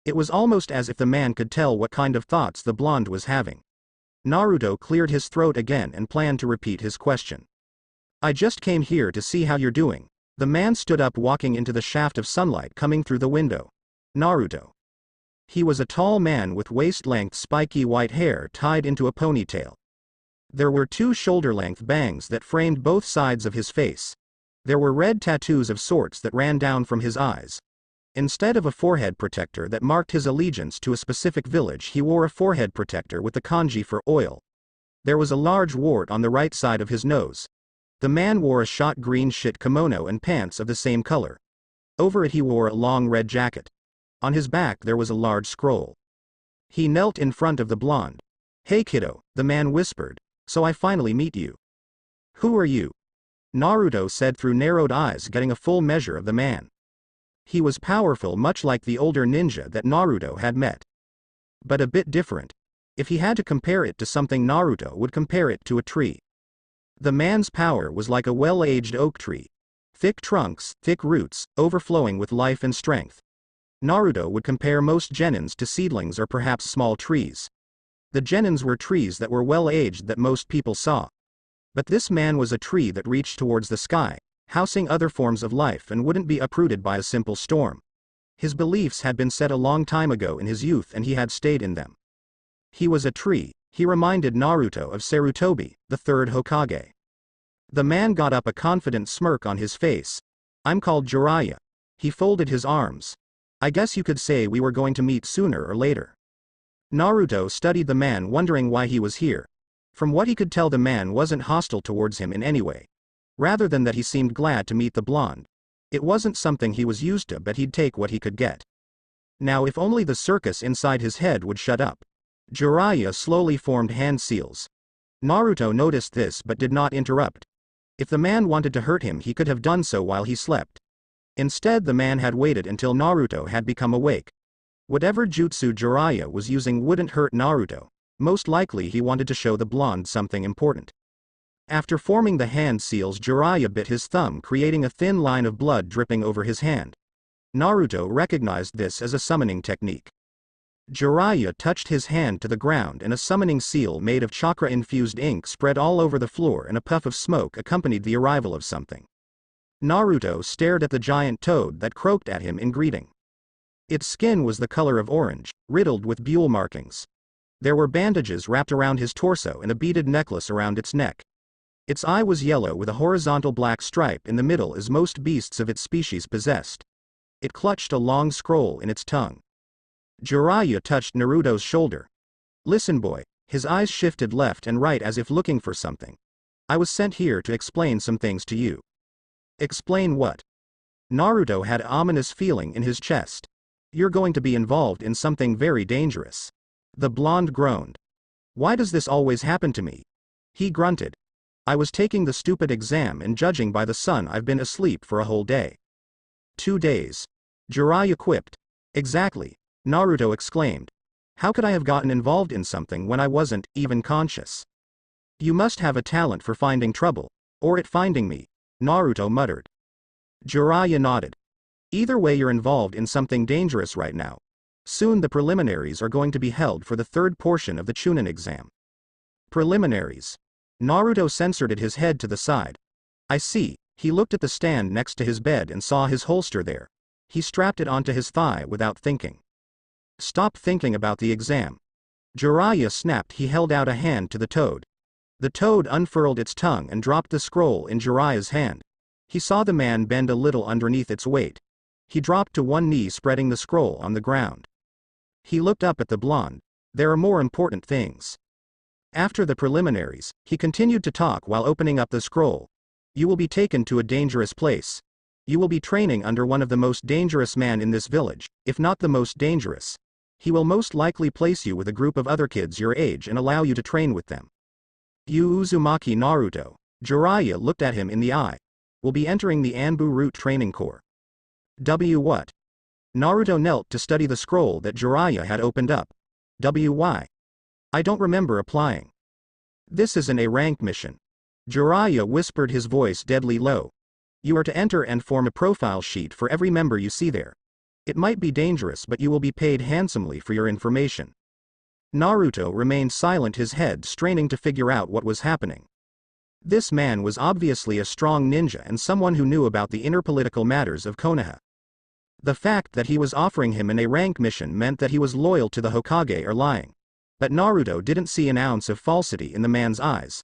It was almost as if the man could tell what kind of thoughts the blonde was having. Naruto cleared his throat again and planned to repeat his question. I just came here to see how you're doing. The man stood up, walking into the shaft of sunlight coming through the window. Naruto. He was a tall man with waist-length spiky white hair tied into a ponytail. There were 2 shoulder-length bangs that framed both sides of his face. There were red tattoos of sorts that ran down from his eyes. Instead of a forehead protector that marked his allegiance to a specific village, he wore a forehead protector with the kanji for oil. There was a large wart on the right side of his nose. The man wore a shot green shit kimono and pants of the same color. Over it he wore a long red jacket. On his back there was a large scroll. He knelt in front of the blonde. "Hey kiddo," the man whispered. "So I finally meet you." "Who are you?" Naruto said through narrowed eyes, getting a full measure of the man. He was powerful, much like the older ninja that Naruto had met. But a bit different. If he had to compare it to something, Naruto would compare it to a tree. The man's power was like a well-aged oak tree. Thick trunks, thick roots, overflowing with life and strength. Naruto would compare most genins to seedlings or perhaps small trees. The genins were trees that were well-aged that most people saw. But this man was a tree that reached towards the sky, housing other forms of life and wouldn't be uprooted by a simple storm. His beliefs had been set a long time ago in his youth and he had stayed in them. He was a tree. He reminded Naruto of Sarutobi, the third Hokage. The man got up, a confident smirk on his face. "I'm called Jiraiya." He folded his arms. "I guess you could say we were going to meet sooner or later." Naruto studied the man, wondering why he was here. From what he could tell, the man wasn't hostile towards him in any way. Rather than that, he seemed glad to meet the blonde. It wasn't something he was used to, but he'd take what he could get. Now if only the circus inside his head would shut up. Jiraiya slowly formed hand seals. Naruto noticed this but did not interrupt. If the man wanted to hurt him, he could have done so while he slept. Instead, the man had waited until Naruto had become awake. Whatever jutsu Jiraiya was using wouldn't hurt Naruto. Most likely he wanted to show the blonde something important. After forming the hand seals, Jiraiya bit his thumb, creating a thin line of blood dripping over his hand. Naruto recognized this as a summoning technique. Jiraiya touched his hand to the ground and a summoning seal made of chakra-infused ink spread all over the floor, and a puff of smoke accompanied the arrival of something. Naruto stared at the giant toad that croaked at him in greeting. Its skin was the color of orange, riddled with buhl markings. There were bandages wrapped around his torso and a beaded necklace around its neck. Its eye was yellow with a horizontal black stripe in the middle, as most beasts of its species possessed. It clutched a long scroll in its tongue. Jiraiya touched Naruto's shoulder. "Listen, boy." His eyes shifted left and right as if looking for something. "I was sent here to explain some things to you." "Explain what?" Naruto had an ominous feeling in his chest. "You're going to be involved in something very dangerous." The blonde groaned. "Why does this always happen to me?" He grunted. "I was taking the stupid exam, and judging by the sun, I've been asleep for a whole day." 2 days. Jiraiya quipped. "Exactly," Naruto exclaimed. "How could I have gotten involved in something when I wasn't even conscious?" "You must have a talent for finding trouble, or at finding me," Naruto muttered. Jiraiya nodded. "Either way, you're involved in something dangerous right now. Soon the preliminaries are going to be held for the third portion of the Chunin exam." "Preliminaries?" Naruto censored his head to the side. "I see." He looked at the stand next to his bed and saw his holster there. He strapped it onto his thigh without thinking. "Stop thinking about the exam." Jiraiya snapped. He held out a hand to the toad. The toad unfurled its tongue and dropped the scroll in Jiraiya's hand. He saw the man bend a little underneath its weight. He dropped to one knee, spreading the scroll on the ground. He looked up at the blonde. "There are more important things." After the preliminaries, he continued to talk while opening up the scroll. "You will be taken to a dangerous place. You will be training under one of the most dangerous men in this village, if not the most dangerous. He will most likely place you with a group of other kids your age and allow you to train with them." "You Uzumaki Naruto," Jiraiya looked at him in the eye, "will be entering the Anbu Root Training Corps." What? Naruto knelt to study the scroll that Jiraiya had opened up. "Why? I don't remember applying." "This is an A-rank mission." Jiraiya whispered, his voice deadly low. "You are to enter and form a profile sheet for every member you see there. It might be dangerous, but you will be paid handsomely for your information." Naruto remained silent, his head straining to figure out what was happening. This man was obviously a strong ninja and someone who knew about the inner political matters of Konoha. The fact that he was offering him an A-rank mission meant that he was loyal to the Hokage or lying. But Naruto didn't see an ounce of falsity in the man's eyes.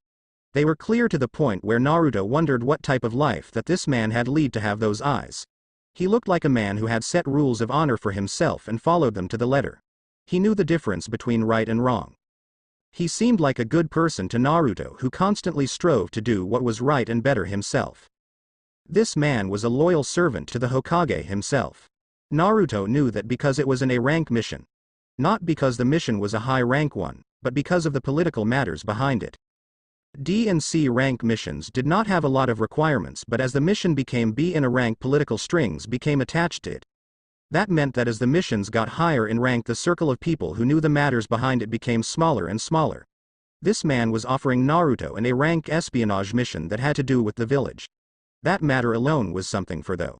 They were clear, to the point where Naruto wondered what type of life that this man had led to have those eyes. He looked like a man who had set rules of honor for himself and followed them to the letter. He knew the difference between right and wrong. He seemed like a good person to Naruto, who constantly strove to do what was right and better himself. This man was a loyal servant to the Hokage himself. Naruto knew that because it was an A-rank mission. Not because the mission was a high-rank one, but because of the political matters behind it. D and C rank missions did not have a lot of requirements, but as the mission became B in a rank, political strings became attached to it. That meant that as the missions got higher in rank, the circle of people who knew the matters behind it became smaller and smaller. This man was offering Naruto an A-rank espionage mission that had to do with the village. That matter alone was something for though.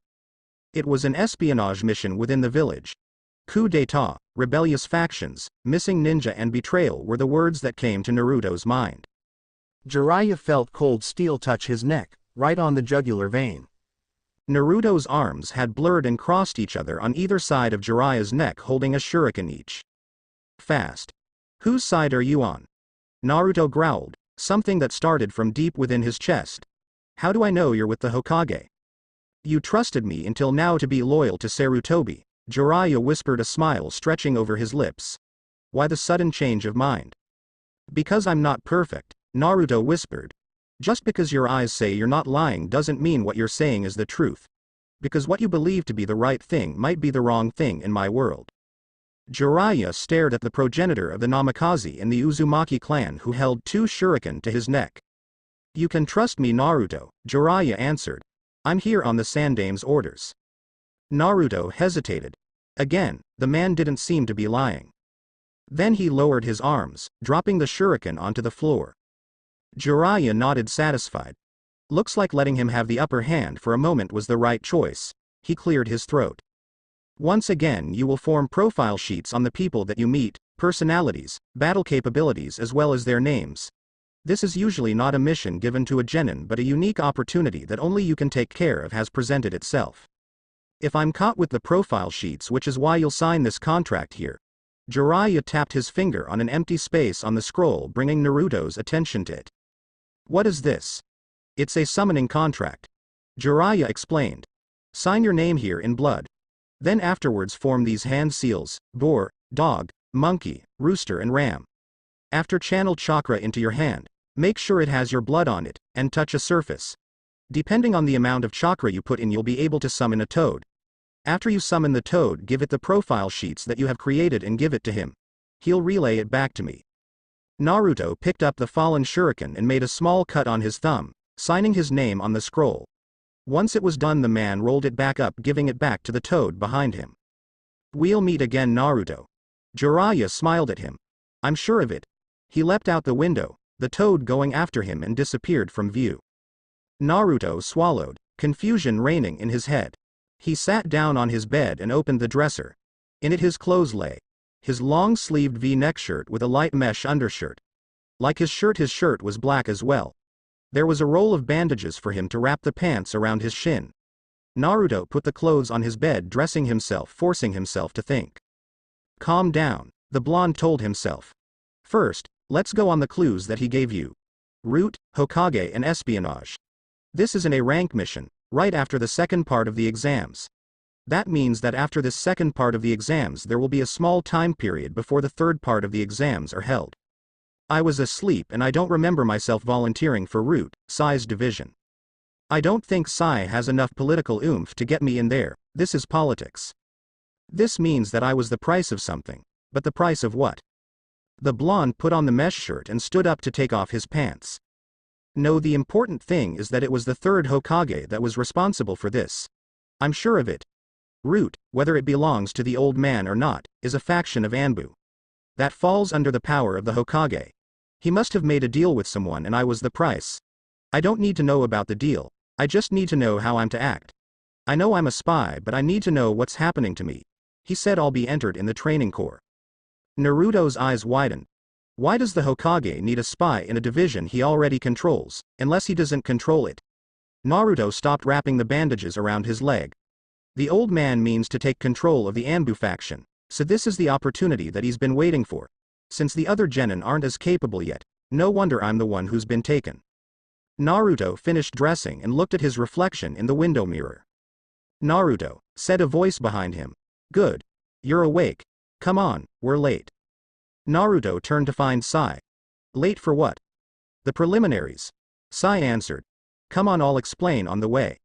It was an espionage mission within the village. Coup d'état, rebellious factions, missing ninja and betrayal were the words that came to Naruto's mind. Jiraiya felt cold steel touch his neck, right on the jugular vein. Naruto's arms had blurred and crossed each other on either side of Jiraiya's neck, holding a shuriken each. Fast. Whose side are you on? Naruto growled, something that started from deep within his chest. How do I know you're with the Hokage? You trusted me until now to be loyal to Sarutobi, Jiraiya whispered, a smile stretching over his lips. Why the sudden change of mind? Because I'm not perfect, Naruto whispered. Just because your eyes say you're not lying doesn't mean what you're saying is the truth. Because what you believe to be the right thing might be the wrong thing in my world. Jiraiya stared at the progenitor of the Namikaze in the Uzumaki clan who held 2 shuriken to his neck. You can trust me, Naruto, Jiraiya answered. I'm here on the Sandame's orders. Naruto hesitated. Again, the man didn't seem to be lying. Then he lowered his arms, dropping the shuriken onto the floor. Jiraiya nodded, satisfied. Looks like letting him have the upper hand for a moment was the right choice. He cleared his throat. Once again, you will form profile sheets on the people that you meet, personalities, battle capabilities as well as their names. This is usually not a mission given to a genin, but a unique opportunity that only you can take care of has presented itself. If I'm caught with the profile sheets, which is why you'll sign this contract here. Jiraiya tapped his finger on an empty space on the scroll, bringing Naruto's attention to it. What is this? It's a summoning contract. Jiraiya explained. Sign your name here in blood. Then afterwards form these hand seals: boar, dog, monkey, rooster and ram. After channel chakra into your hand, make sure it has your blood on it, and touch a surface. Depending on the amount of chakra you put in, you'll be able to summon a toad. After you summon the toad, give it the profile sheets that you have created and give it to him. He'll relay it back to me. Naruto picked up the fallen shuriken and made a small cut on his thumb, signing his name on the scroll. Once it was done, the man rolled it back up, giving it back to the toad behind him. We'll meet again, Naruto. Jiraiya smiled at him. I'm sure of it. He leapt out the window, the toad going after him, and disappeared from view. Naruto swallowed, confusion reigning in his head. He sat down on his bed and opened the dresser. In it his clothes lay. His long-sleeved V-neck shirt with a light mesh undershirt. Like his shirt was black as well. There was a roll of bandages for him to wrap the pants around his shin. Naruto put the clothes on his bed, dressing himself, forcing himself to think. Calm down, the blonde told himself. First, let's go on the clues that he gave you. Route, Hokage and espionage. This is an A-rank mission, right after the second part of the exams. That means that after this second part of the exams there will be a small time period before the third part of the exams are held. I was asleep and I don't remember myself volunteering for Route, Sai's division. I don't think Sai has enough political oomph to get me in there. This is politics. This means that I was the price of something. But the price of what? The blonde put on the mesh shirt and stood up to take off his pants. No, the important thing is that it was the third Hokage that was responsible for this. I'm sure of it. Route, whether it belongs to the old man or not, is a faction of Anbu. That falls under the power of the Hokage. He must have made a deal with someone and I was the price. I don't need to know about the deal, I just need to know how I'm to act. I know I'm a spy, but I need to know what's happening to me. He said I'll be entered in the training corps. Naruto's eyes widened. Why does the Hokage need a spy in a division he already controls, unless he doesn't control it? Naruto stopped wrapping the bandages around his leg. The old man means to take control of the Anbu faction, so this is the opportunity that he's been waiting for. Since the other genin aren't as capable yet, no wonder I'm the one who's been taken. Naruto finished dressing and looked at his reflection in the window mirror. Naruto, said a voice behind him. Good. You're awake. Come on, we're late. Naruto turned to find Sai. Late for what? The preliminaries. Sai answered. Come on, I'll explain on the way.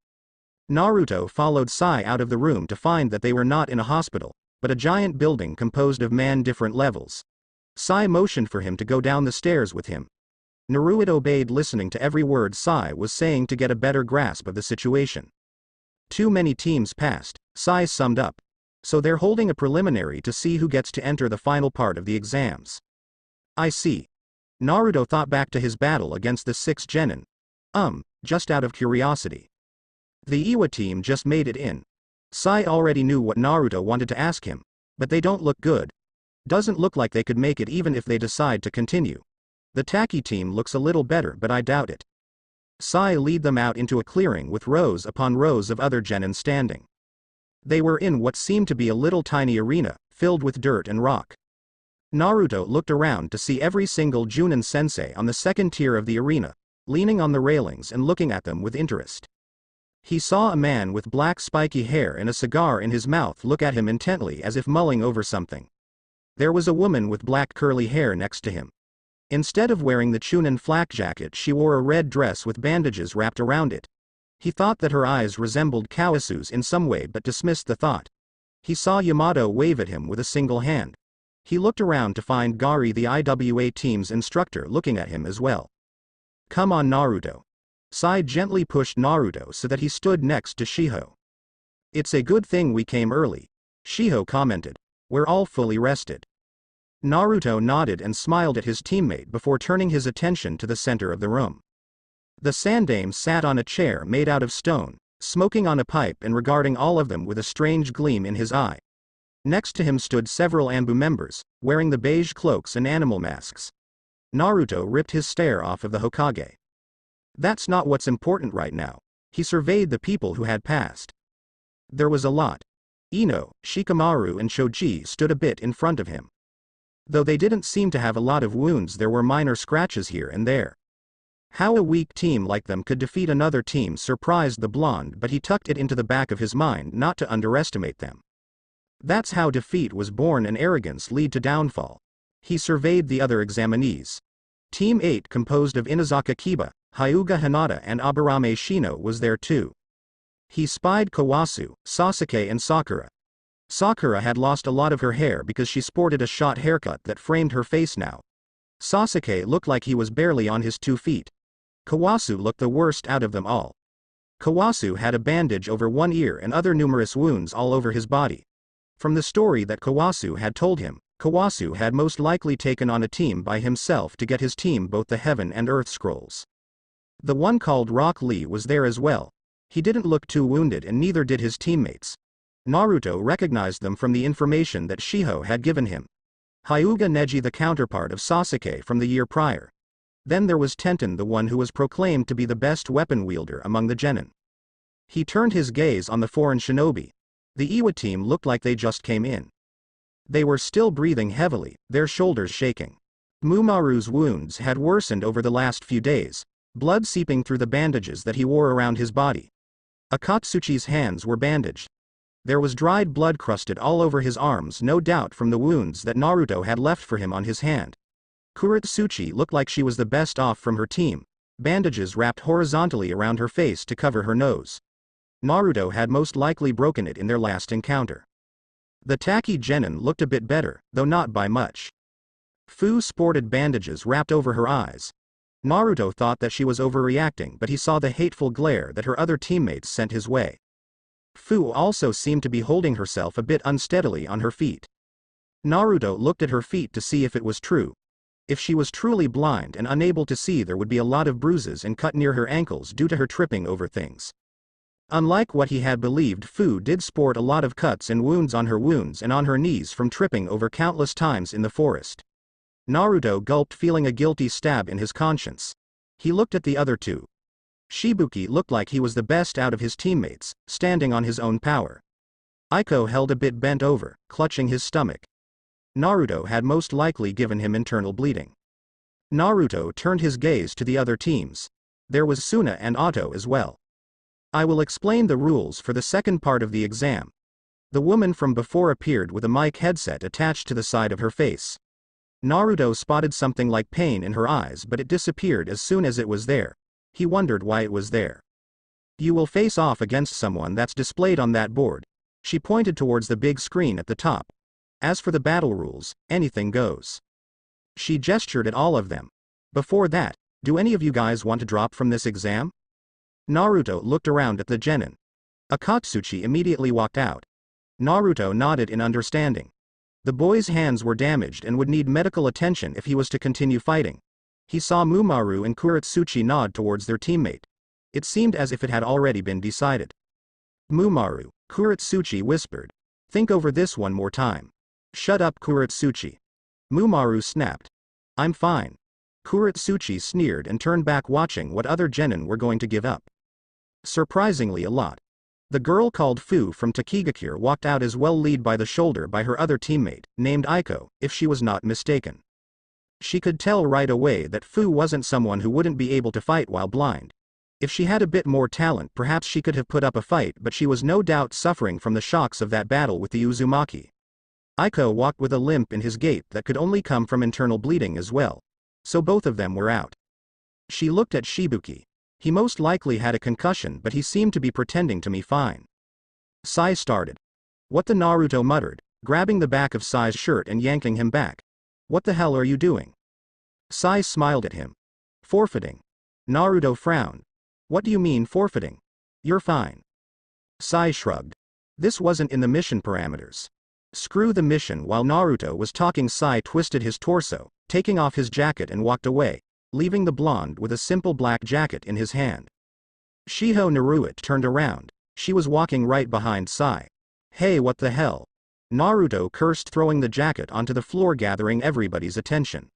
Naruto followed Sai out of the room to find that they were not in a hospital, but a giant building composed of different levels. Sai motioned for him to go down the stairs with him. Naruto obeyed, listening to every word Sai was saying to get a better grasp of the situation. Too many teams passed, Sai summed up. So they're holding a preliminary to see who gets to enter the final part of the exams. I see. Naruto thought back to his battle against the 6 genin. Just out of curiosity. The Iwa team just made it in. Sai already knew what Naruto wanted to ask him, but they don't look good. Doesn't look like they could make it even if they decide to continue. The Taki team looks a little better, but I doubt it. Sai lead them out into a clearing with rows upon rows of other genin standing. They were in what seemed to be a little tiny arena, filled with dirt and rock. Naruto looked around to see every single Junin sensei on the second tier of the arena, leaning on the railings and looking at them with interest. He saw a man with black spiky hair and a cigar in his mouth look at him intently as if mulling over something. There was a woman with black curly hair next to him. Instead of wearing the Chunin flak jacket, she wore a red dress with bandages wrapped around it. He thought that her eyes resembled Kawasu's in some way but dismissed the thought. He saw Yamato wave at him with a single hand. He looked around to find Gari, the IWA team's instructor, looking at him as well. Come on, Naruto. Sai gently pushed Naruto so that he stood next to Shiho. It's a good thing we came early, Shiho commented. We're all fully rested. Naruto nodded and smiled at his teammate before turning his attention to the center of the room. The Sandame sat on a chair made out of stone, smoking on a pipe and regarding all of them with a strange gleam in his eye. Next to him stood several Anbu members, wearing the beige cloaks and animal masks. Naruto ripped his stare off of the Hokage. That's not what's important right now. He surveyed the people who had passed. There was a lot. Ino, Shikamaru and Shoji stood a bit in front of him. Though they didn't seem to have a lot of wounds, there were minor scratches here and there. How a weak team like them could defeat another team surprised the blonde, but he tucked it into the back of his mind not to underestimate them. That's how defeat was born and arrogance lead to downfall. He surveyed the other examinees. Team 8, composed of Inazaka Kiba, Hyuga Hinata and Aburame Shino, was there too. He spied Kawasu, Sasuke and Sakura. Sakura had lost a lot of her hair because she sported a short haircut that framed her face now. Sasuke looked like he was barely on his 2 feet. Kawasu looked the worst out of them all. Kawasu had a bandage over one ear and other numerous wounds all over his body. From the story that Kawasu had told him, Kawasu had most likely taken on a team by himself to get his team both the Heaven and Earth Scrolls. The one called Rock Lee was there as well. He didn't look too wounded and neither did his teammates. Naruto recognized them from the information that Shiho had given him. Hyuga Neji, the counterpart of Sasuke from the year prior. Then there was Tenten, the one who was proclaimed to be the best weapon wielder among the genin. He turned his gaze on the foreign shinobi. The Iwa team looked like they just came in. They were still breathing heavily, their shoulders shaking. Mumaru's wounds had worsened over the last few days, blood seeping through the bandages that he wore around his body. Akatsuchi's hands were bandaged. There was dried blood crusted all over his arms, no doubt from the wounds that Naruto had left for him on his hand. Kuretsuchi looked like she was the best off from her team, bandages wrapped horizontally around her face to cover her nose. Naruto had most likely broken it in their last encounter. The Taki genin looked a bit better, though not by much. Fu sported bandages wrapped over her eyes. Naruto thought that she was overreacting, but he saw the hateful glare that her other teammates sent his way. Fu also seemed to be holding herself a bit unsteadily on her feet. Naruto looked at her feet to see if it was true. If she was truly blind and unable to see, there would be a lot of bruises and cut near her ankles due to her tripping over things. Unlike what he had believed, Fu did sport a lot of cuts and wounds on her wounds and on her knees from tripping over countless times in the forest. Naruto gulped, feeling a guilty stab in his conscience. He looked at the other two. Shibuki looked like he was the best out of his teammates, standing on his own power. Aiko held a bit bent over, clutching his stomach. Naruto had most likely given him internal bleeding. Naruto turned his gaze to the other teams. There was Suna and Otto as well. I will explain the rules for the second part of the exam. The woman from before appeared with a mic headset attached to the side of her face. Naruto spotted something like pain in her eyes, but it disappeared as soon as it was there. He wondered why it was there. You will face off against someone that's displayed on that board. She pointed towards the big screen at the top. As for the battle rules, anything goes. She gestured at all of them. Before that, do any of you guys want to drop from this exam? Naruto looked around at the genin. Akatsuchi immediately walked out. Naruto nodded in understanding. The boy's hands were damaged and would need medical attention if he was to continue fighting. He saw Mumaru and Kuretsuchi nod towards their teammate. It seemed as if it had already been decided. Mumaru, Kuretsuchi whispered. Think over this one more time. Shut up, Kuretsuchi. Mumaru snapped. I'm fine. Kuretsuchi sneered and turned back, watching what other genin were going to give up. Surprisingly, a lot. The girl called Fu from Takigakure walked out as well, led by the shoulder by her other teammate, named Aiko, if she was not mistaken. She could tell right away that Fu wasn't someone who wouldn't be able to fight while blind. If she had a bit more talent, perhaps she could have put up a fight, but she was no doubt suffering from the shocks of that battle with the Uzumaki. Aiko walked with a limp in his gait that could only come from internal bleeding as well. So both of them were out. She looked at Shibuki. He most likely had a concussion, but he seemed to be pretending to be fine. Sai started. What the Naruto muttered, grabbing the back of Sai's shirt and yanking him back. What the hell are you doing? Sai smiled at him. Forfeiting. Naruto frowned. What do you mean forfeiting? You're fine. Sai shrugged. This wasn't in the mission parameters. Screw the mission. While Naruto was talking, Sai twisted his torso, taking off his jacket and walked away, leaving the blonde with a simple black jacket in his hand. Shiho Naruto turned around. She was walking right behind Sai. Hey, what the hell? Naruto cursed, throwing the jacket onto the floor, gathering everybody's attention.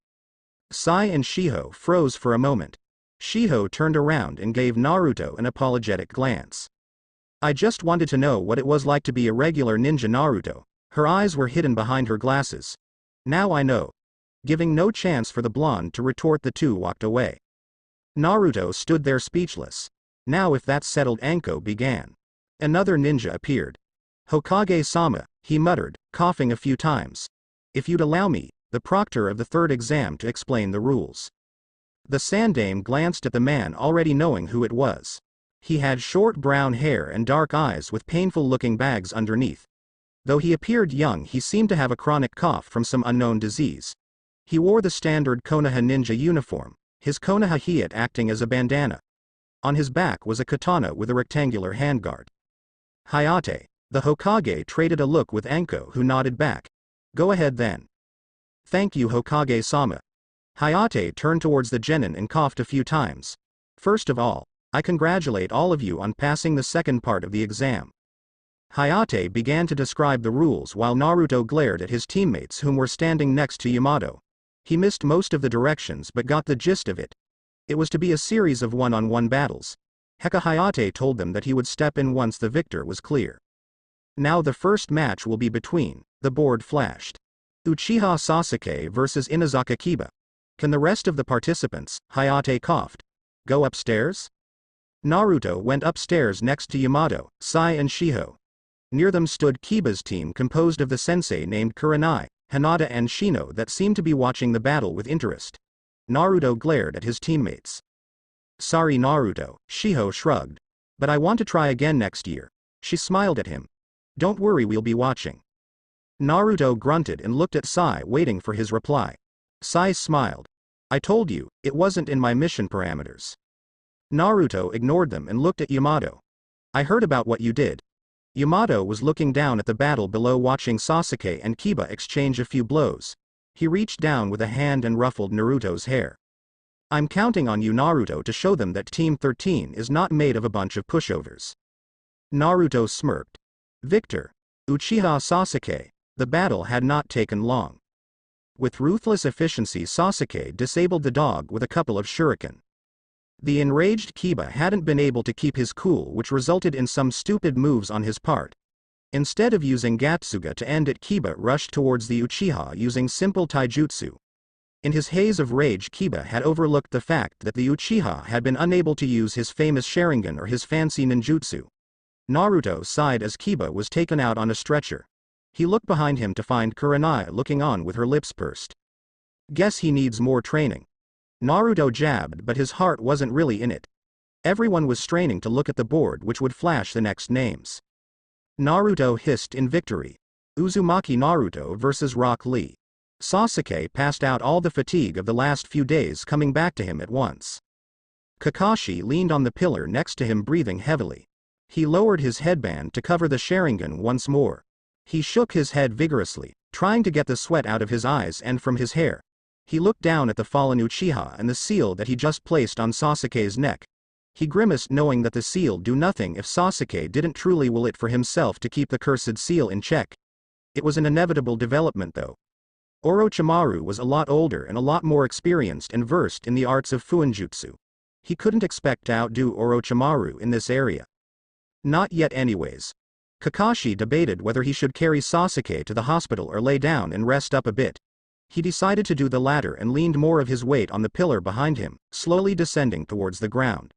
Sai and Shiho froze for a moment. Shiho turned around and gave Naruto an apologetic glance. I just wanted to know what it was like to be a regular ninja. Naruto. Her eyes were hidden behind her glasses. Now I know. Giving no chance for the blonde to retort, the two walked away. Naruto stood there speechless. Now if that's settled, Anko began. Another ninja appeared. Hokage-sama, he muttered, coughing a few times. If you'd allow me, the proctor of the third exam, to explain the rules. The Sandaime glanced at the man, already knowing who it was. He had short brown hair and dark eyes with painful-looking bags underneath. Though he appeared young, he seemed to have a chronic cough from some unknown disease. He wore the standard Konoha ninja uniform, his Konoha hiat acting as a bandana. On his back was a katana with a rectangular handguard. Hayate, the Hokage, traded a look with Anko, who nodded back. Go ahead then. Thank you, Hokage-sama. Hayate turned towards the genin and coughed a few times. First of all, I congratulate all of you on passing the second part of the exam. Hayate began to describe the rules while Naruto glared at his teammates, whom were standing next to Yamato. He missed most of the directions but got the gist of it. It was to be a series of one-on-one battles. Heka Hayate told them that he would step in once the victor was clear. Now the first match will be between, the board flashed, Uchiha Sasuke versus Inazaka Kiba. Can the rest of the participants, Hayate coughed, go upstairs? Naruto went upstairs next to Yamato, Sai and Shiho. Near them stood Kiba's team, composed of the sensei named Kurenai, Hinata and Shino, that seemed to be watching the battle with interest. Naruto glared at his teammates. Sorry, Naruto, Shiho shrugged. But I want to try again next year. She smiled at him. Don't worry, we'll be watching. Naruto grunted and looked at Sai, waiting for his reply. Sai smiled. I told you, it wasn't in my mission parameters. Naruto ignored them and looked at Yamato. I heard about what you did. Yamato was looking down at the battle below, watching Sasuke and Kiba exchange a few blows. He reached down with a hand and ruffled Naruto's hair. I'm counting on you, Naruto, to show them that Team 13 is not made of a bunch of pushovers. Naruto smirked. Victor. Uchiha Sasuke. The battle had not taken long. With ruthless efficiency, Sasuke disabled the dog with a couple of shuriken. The enraged Kiba hadn't been able to keep his cool, which resulted in some stupid moves on his part. Instead of using Gatsuga to end it, Kiba rushed towards the Uchiha using simple taijutsu. In his haze of rage, Kiba had overlooked the fact that the Uchiha had been unable to use his famous Sharingan or his fancy ninjutsu. Naruto sighed as Kiba was taken out on a stretcher. He looked behind him to find Kurenai looking on with her lips pursed. Guess he needs more training. Naruto jabbed, but his heart wasn't really in it. Everyone was straining to look at the board, which would flash the next names. Naruto hissed in victory. Uzumaki Naruto vs Rock Lee. Sasuke passed out, all the fatigue of the last few days coming back to him at once. Kakashi leaned on the pillar next to him, breathing heavily. He lowered his headband to cover the Sharingan once more. He shook his head vigorously, trying to get the sweat out of his eyes and from his hair. He looked down at the fallen Uchiha and the seal that he just placed on Sasuke's neck. He grimaced, knowing that the seal do nothing if Sasuke didn't truly will it for himself to keep the cursed seal in check. It was an inevitable development though. Orochimaru was a lot older and a lot more experienced and versed in the arts of Fuinjutsu. He couldn't expect to outdo Orochimaru in this area. Not yet anyways. Kakashi debated whether he should carry Sasuke to the hospital or lay down and rest up a bit. He decided to do the latter and leaned more of his weight on the pillar behind him, slowly descending towards the ground.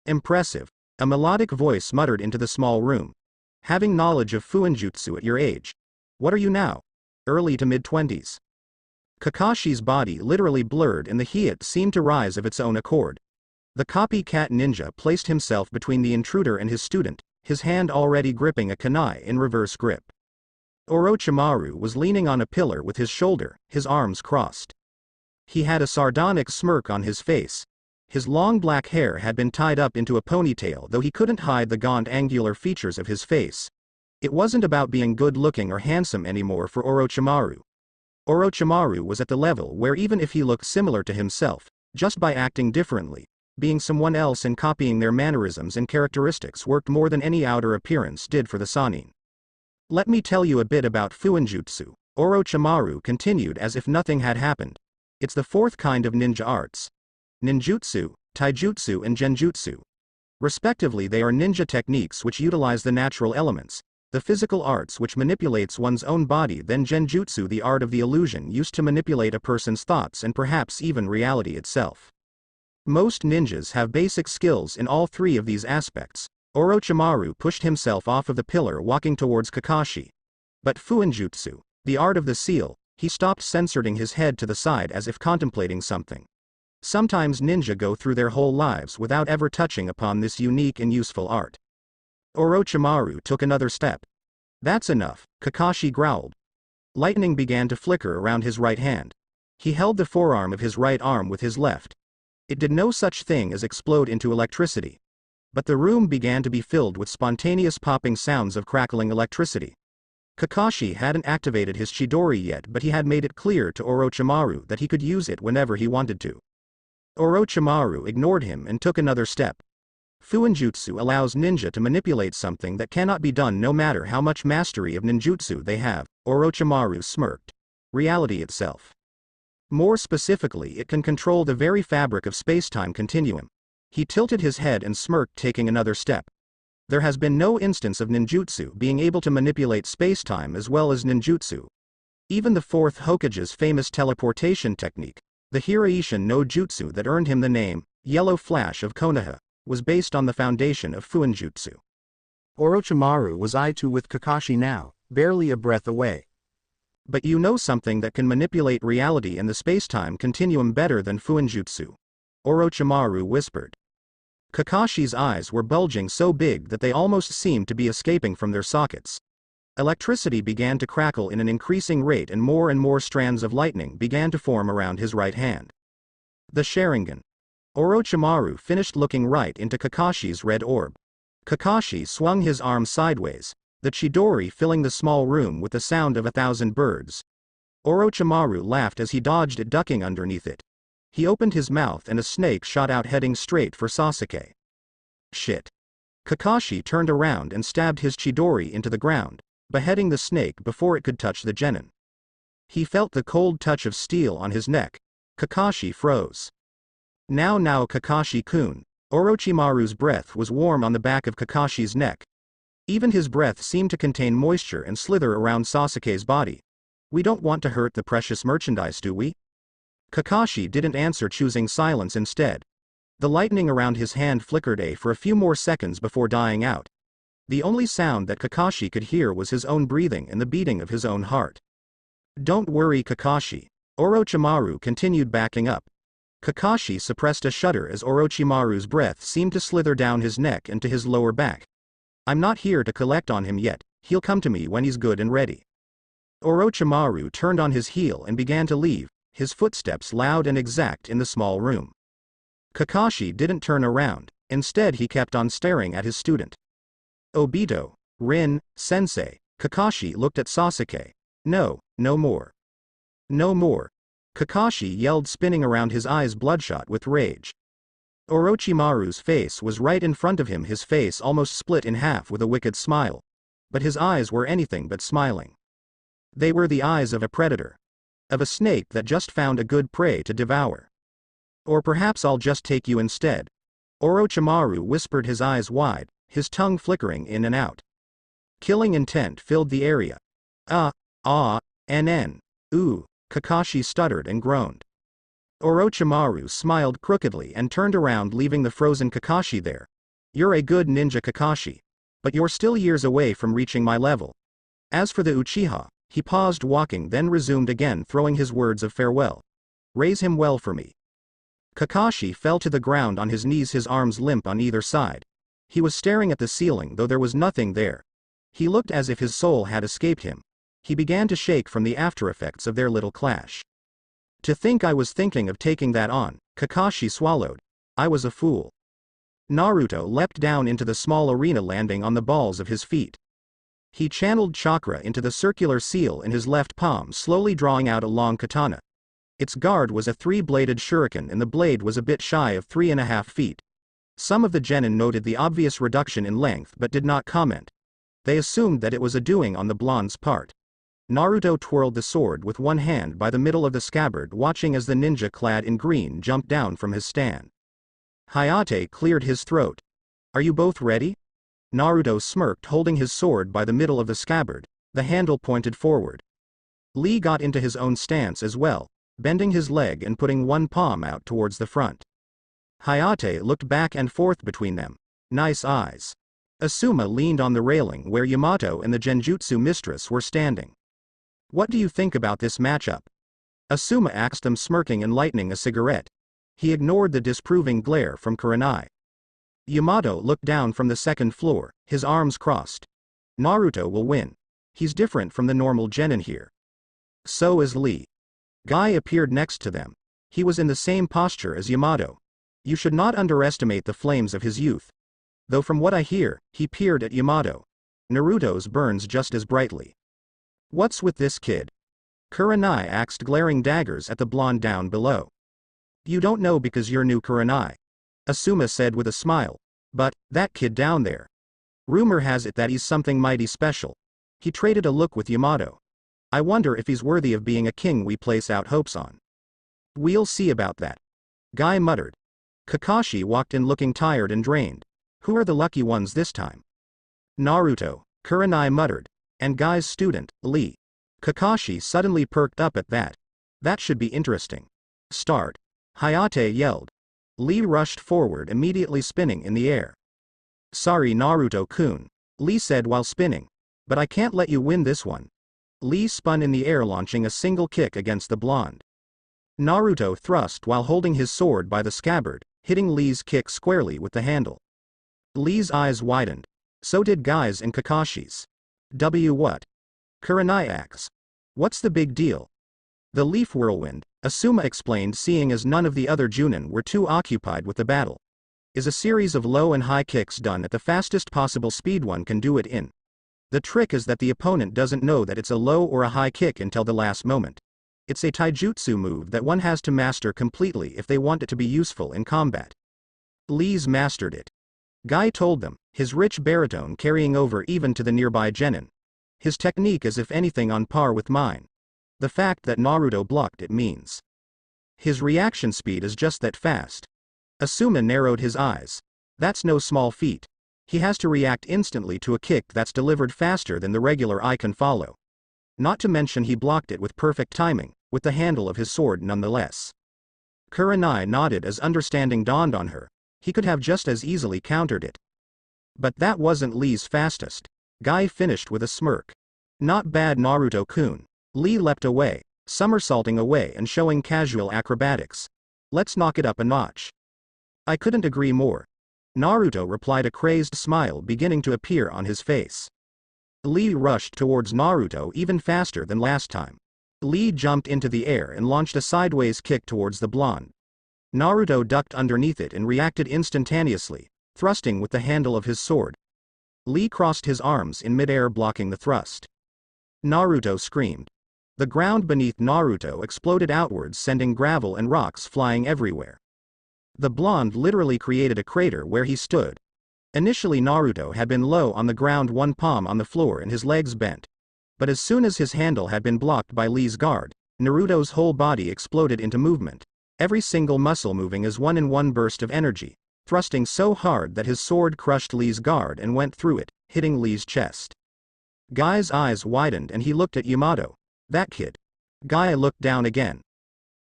Impressive. A melodic voice muttered into the small room. Having knowledge of Fuinjutsu at your age. What are you now? Early to mid-20s. Kakashi's body literally blurred and the heat seemed to rise of its own accord. The copycat ninja placed himself between the intruder and his student, his hand already gripping a kunai in reverse grip. Orochimaru was leaning on a pillar with his shoulder, his arms crossed. He had a sardonic smirk on his face. His long black hair had been tied up into a ponytail, though he couldn't hide the gaunt angular features of his face. It wasn't about being good-looking or handsome anymore for Orochimaru. Orochimaru was at the level where even if he looked similar to himself, just by acting differently, being someone else and copying their mannerisms and characteristics worked more than any outer appearance did for the Sannin. Let me tell you a bit about Fuinjutsu, Orochimaru continued as if nothing had happened. It's the fourth kind of ninja arts. Ninjutsu, taijutsu and genjutsu. Respectively, they are ninja techniques which utilize the natural elements, the physical arts which manipulates one's own body, then genjutsu, the art of the illusion used to manipulate a person's thoughts and perhaps even reality itself. Most ninjas have basic skills in all three of these aspects. Orochimaru pushed himself off of the pillar, walking towards Kakashi. But Fuinjutsu, the art of the seal, he stopped, censoring his head to the side as if contemplating something. Sometimes ninja go through their whole lives without ever touching upon this unique and useful art. Orochimaru took another step. That's enough, Kakashi growled. Lightning began to flicker around his right hand. He held the forearm of his right arm with his left. It did no such thing as explode into electricity. But the room began to be filled with spontaneous popping sounds of crackling electricity. Kakashi hadn't activated his Chidori yet, but he had made it clear to Orochimaru that he could use it whenever he wanted to. Orochimaru ignored him and took another step. Fuinjutsu allows ninja to manipulate something that cannot be done no matter how much mastery of ninjutsu they have, Orochimaru smirked. Reality itself. More specifically, it can control the very fabric of space-time continuum. He tilted his head and smirked, taking another step. There has been no instance of ninjutsu being able to manipulate space-time as well as ninjutsu. Even the fourth Hokage's famous teleportation technique, the Hiraishin no Jutsu that earned him the name, Yellow Flash of Konoha, was based on the foundation of Fuinjutsu. Orochimaru was eye-to-eye with Kakashi now, barely a breath away. But you know something that can manipulate reality and the space-time continuum better than Fuinjutsu, Orochimaru whispered. Kakashi's eyes were bulging so big that they almost seemed to be escaping from their sockets. Electricity began to crackle in an increasing rate and more strands of lightning began to form around his right hand. The Sharingan. Orochimaru finished looking right into Kakashi's red orb. Kakashi swung his arm sideways, the Chidori filling the small room with the sound of 1,000 birds. Orochimaru laughed as he dodged it, ducking underneath it. He opened his mouth and a snake shot out, heading straight for Sasuke. Shit. Kakashi turned around and stabbed his Chidori into the ground, beheading the snake before it could touch the genin. He felt the cold touch of steel on his neck. Kakashi froze. Now Kakashi-kun. Orochimaru's breath was warm on the back of Kakashi's neck. Even his breath seemed to contain moisture and slither around Sasuke's body. We don't want to hurt the precious merchandise, do we? Kakashi didn't answer, choosing silence instead. The lightning around his hand flickered for a few more seconds before dying out. The only sound that Kakashi could hear was his own breathing and the beating of his own heart. Don't worry, Kakashi. Orochimaru continued, backing up. Kakashi suppressed a shudder as Orochimaru's breath seemed to slither down his neck and to his lower back. I'm not here to collect on him yet, he'll come to me when he's good and ready. Orochimaru turned on his heel and began to leave, his footsteps loud and exact in the small room. Kakashi didn't turn around, instead he kept on staring at his student. Obito, Rin, Sensei, Kakashi looked at Sasuke. No, no more. No more. Kakashi yelled, spinning around, his eyes bloodshot with rage. Orochimaru's face was right in front of him, his face almost split in half with a wicked smile. But his eyes were anything but smiling. They were the eyes of a predator. Of a snake that just found a good prey to devour. Or perhaps I'll just take you instead. Orochimaru whispered, his eyes wide, his tongue flickering in and out. Killing intent filled the area. Ooh, Kakashi stuttered and groaned. Orochimaru smiled crookedly and turned around, leaving the frozen Kakashi there. You're a good ninja, Kakashi. But you're still years away from reaching my level. As for the Uchiha, he paused walking, then resumed again, throwing his words of farewell. Raise him well for me. Kakashi fell to the ground on his knees, his arms limp on either side. He was staring at the ceiling, though there was nothing there. He looked as if his soul had escaped him. He began to shake from the aftereffects of their little clash. To think I was thinking of taking that on, Kakashi swallowed. I was a fool. Naruto leapt down into the small arena, landing on the balls of his feet. He channeled chakra into the circular seal in his left palm, slowly drawing out a long katana. Its guard was a 3-bladed shuriken and the blade was a bit shy of 3.5 feet. Some of the genin noted the obvious reduction in length but did not comment. They assumed that it was a doing on the blonde's part. Naruto twirled the sword with one hand by the middle of the scabbard, watching as the ninja clad in green jumped down from his stand. Hayate cleared his throat. Are you both ready? Naruto smirked, holding his sword by the middle of the scabbard, the handle pointed forward. Lee got into his own stance as well, bending his leg and putting one palm out towards the front. Hayate looked back and forth between them. Nice eyes. Asuma leaned on the railing where Yamato and the Genjutsu mistress were standing. What do you think about this matchup? Asuma asked them, smirking and lighting a cigarette. He ignored the disapproving glare from Kurenai. Yamato looked down from the second floor, his arms crossed. Naruto will win. He's different from the normal genin here. So is Lee. Guy appeared next to them. He was in the same posture as Yamato. You should not underestimate the flames of his youth. Though from what I hear, he peered at Yamato. Naruto's burns just as brightly. What's with this kid? Kurenai asked, glaring daggers at the blonde down below. You don't know because you're new, Kurenai. Asuma said with a smile. But, that kid down there. Rumor has it that he's something mighty special. He traded a look with Yamato. I wonder if he's worthy of being a king we place out hopes on. We'll see about that. Guy muttered. Kakashi walked in looking tired and drained. Who are the lucky ones this time? Naruto, Kurenai muttered. And Guy's student, Lee. Kakashi suddenly perked up at that. That should be interesting. Start. Hayate yelled. Lee rushed forward, immediately spinning in the air. Sorry, Naruto-kun, Lee said while spinning. But I can't let you win this one. Lee spun in the air, launching a single kick against the blonde. Naruto thrust while holding his sword by the scabbard, hitting Lee's kick squarely with the handle. Lee's eyes widened. So did Guy's and Kakashi's. What? Kurenai asks. What's the big deal? The leaf whirlwind, Asuma explained, seeing as none of the other Junin were too occupied with the battle. Is a series of low and high kicks done at the fastest possible speed one can do it in. The trick is that the opponent doesn't know that it's a low or a high kick until the last moment. It's a taijutsu move that one has to master completely if they want it to be useful in combat. Lee's mastered it. Guy told them, his rich baritone carrying over even to the nearby genin. His technique is if anything on par with mine. The fact that Naruto blocked it means his reaction speed is just that fast. Asuma narrowed his eyes. That's no small feat. He has to react instantly to a kick that's delivered faster than the regular eye can follow. Not to mention he blocked it with perfect timing, with the handle of his sword nonetheless. Kurenai nodded as understanding dawned on her. He could have just as easily countered it. But that wasn't Lee's fastest. Guy finished with a smirk. Not bad, Naruto-kun. Lee leapt away, somersaulting away and showing casual acrobatics. Let's knock it up a notch. I couldn't agree more. Naruto replied, a crazed smile beginning to appear on his face. Lee rushed towards Naruto even faster than last time. Lee jumped into the air and launched a sideways kick towards the blonde. Naruto ducked underneath it and reacted instantaneously, thrusting with the handle of his sword. Lee crossed his arms in midair, blocking the thrust. Naruto screamed. The ground beneath Naruto exploded outwards, sending gravel and rocks flying everywhere. The blonde literally created a crater where he stood. Initially Naruto had been low on the ground, one palm on the floor and his legs bent. But as soon as his handle had been blocked by Lee's guard, Naruto's whole body exploded into movement, every single muscle moving as one in one burst of energy, thrusting so hard that his sword crushed Lee's guard and went through it, hitting Lee's chest. Guy's eyes widened and he looked at Yamato. That kid. Guy looked down again.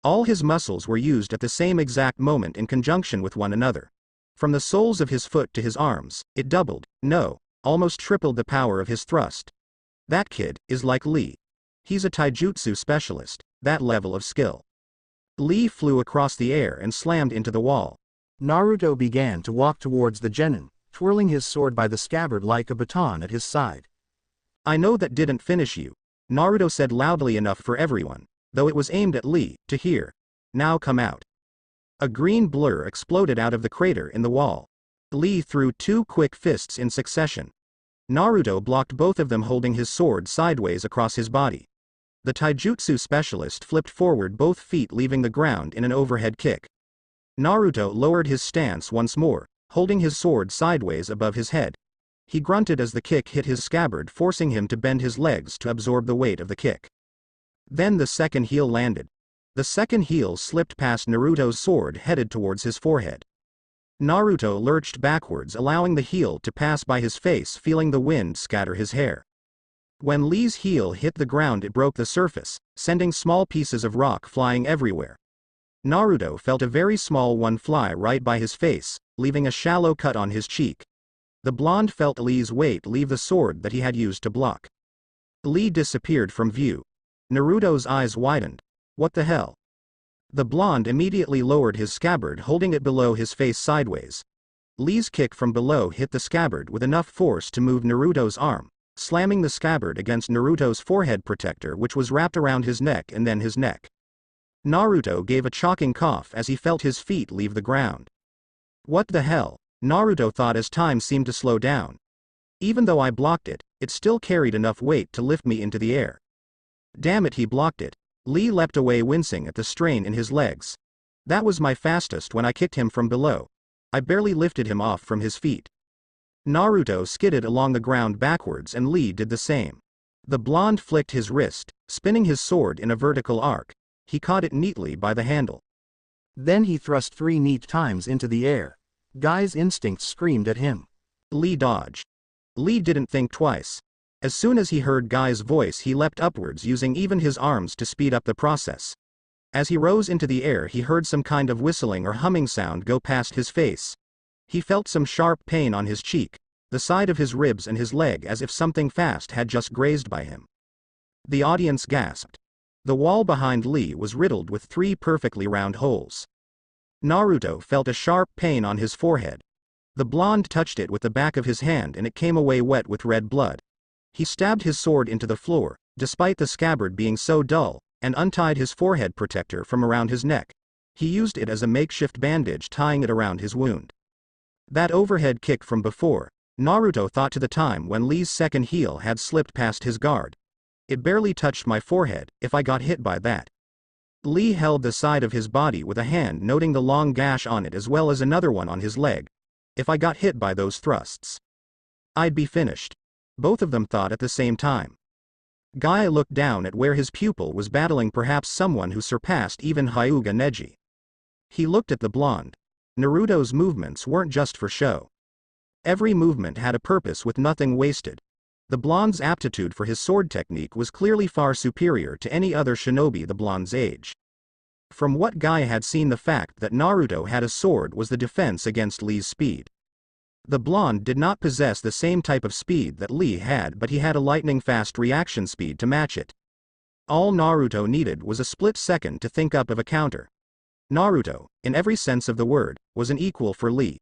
All his muscles were used at the same exact moment in conjunction with one another. From the soles of his foot to his arms, it doubled, no, almost tripled the power of his thrust. That kid is like Lee. He's a taijutsu specialist, that level of skill. Lee flew across the air and slammed into the wall. Naruto began to walk towards the genin, twirling his sword by the scabbard like a baton at his side. I know that didn't finish you, Naruto said loudly enough for everyone, though it was aimed at Lee, to hear. Now come out. A green blur exploded out of the crater in the wall. Lee threw two quick fists in succession. Naruto blocked both of them, holding his sword sideways across his body. The taijutsu specialist flipped forward, both feet leaving the ground in an overhead kick. Naruto lowered his stance once more, holding his sword sideways above his head. He grunted as the kick hit his scabbard, forcing him to bend his legs to absorb the weight of the kick. Then the second heel landed. The second heel slipped past Naruto's sword, headed towards his forehead. Naruto lurched backwards, allowing the heel to pass by his face, feeling the wind scatter his hair. When Lee's heel hit the ground, it broke the surface, sending small pieces of rock flying everywhere. Naruto felt a very small one fly right by his face, leaving a shallow cut on his cheek. The blonde felt Lee's weight leave the sword that he had used to block. Lee disappeared from view. Naruto's eyes widened. What the hell? The blonde immediately lowered his scabbard, holding it below his face sideways. Lee's kick from below hit the scabbard with enough force to move Naruto's arm, slamming the scabbard against Naruto's forehead protector, which was wrapped around his neck and then his neck. Naruto gave a choking cough as he felt his feet leave the ground. What the hell? Naruto thought as time seemed to slow down. Even though I blocked it, it still carried enough weight to lift me into the air. Damn it, he blocked it. Lee leapt away, wincing at the strain in his legs. That was my fastest when I kicked him from below. I barely lifted him off from his feet. Naruto skidded along the ground backwards and Lee did the same. The blonde flicked his wrist, spinning his sword in a vertical arc. He caught it neatly by the handle. Then he thrust 3 neat times into the air. Guy's instincts screamed at him. Lee dodged. Lee didn't think twice. As soon as he heard Guy's voice, he leapt upwards, using even his arms to speed up the process. As he rose into the air, he heard some kind of whistling or humming sound go past his face. He felt some sharp pain on his cheek, the side of his ribs and his leg, as if something fast had just grazed by him. The audience gasped. The wall behind Lee was riddled with 3 perfectly round holes. Naruto felt a sharp pain on his forehead. The blonde touched it with the back of his hand and it came away wet with red blood. He stabbed his sword into the floor, despite the scabbard being so dull, and untied his forehead protector from around his neck. He used it as a makeshift bandage, tying it around his wound. That overhead kick from before, Naruto thought to the time when Lee's second heel had slipped past his guard. It barely touched my forehead, if I got hit by that. Lee held the side of his body with a hand, noting the long gash on it as well as another one on his leg. If I got hit by those thrusts, I'd be finished. Both of them thought at the same time. Guy looked down at where his pupil was battling perhaps someone who surpassed even Hyuga Neji. He looked at the blonde. Naruto's movements weren't just for show. Every movement had a purpose, with nothing wasted. The blonde's aptitude for his sword technique was clearly far superior to any other shinobi the blonde's age. From what Guy had seen, the fact that Naruto had a sword was the defense against Lee's speed. The blonde did not possess the same type of speed that Lee had, but he had a lightning-fast reaction speed to match it. All Naruto needed was a split second to think up of a counter. Naruto, in every sense of the word, was an equal for Lee.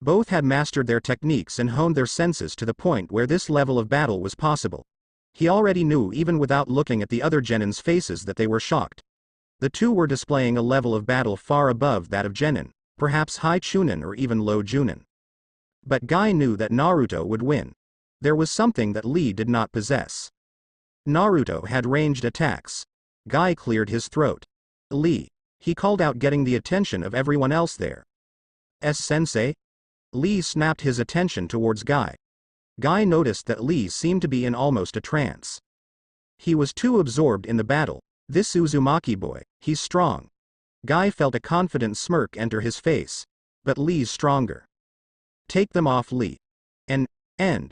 Both had mastered their techniques and honed their senses to the point where this level of battle was possible. He already knew even without looking at the other genins' faces that they were shocked. The two were displaying a level of battle far above that of genin, perhaps high chunin or even low junin. But Guy knew that Naruto would win. There was something that Lee did not possess. Naruto had ranged attacks. Guy cleared his throat. Lee, he called out, getting the attention of everyone else there. Sensei? Lee snapped his attention towards Guy. Guy noticed that Lee seemed to be in almost a trance. He was too absorbed in the battle. This Uzumaki boy, he's strong. Guy felt a confident smirk enter his face. But Lee's stronger. Take them off, Lee. End.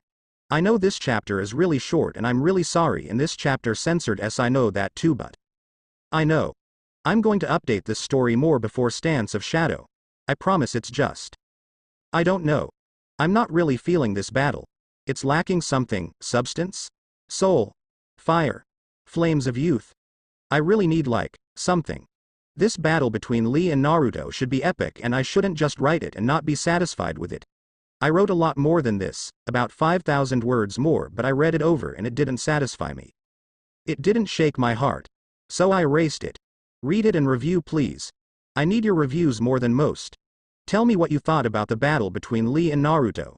I know this chapter is really short and I'm really sorry in this chapter censored I know that too, but I know. I'm going to update this story more before Stance of Shadow. I promise. It's just I don't know. I'm not really feeling this battle. It's lacking something, substance? Soul? Fire? Flames of youth? I really need something. This battle between Lee and Naruto should be epic and I shouldn't just write it and not be satisfied with it. I wrote a lot more than this, about 5,000 words more, but I read it over and it didn't satisfy me. It didn't shake my heart. So I erased it. Read it and review please. I need your reviews more than most. Tell me what you thought about the battle between Lee and Naruto.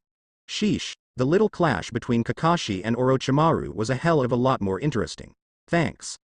Sheesh, the little clash between Kakashi and Orochimaru was a hell of a lot more interesting. Thanks.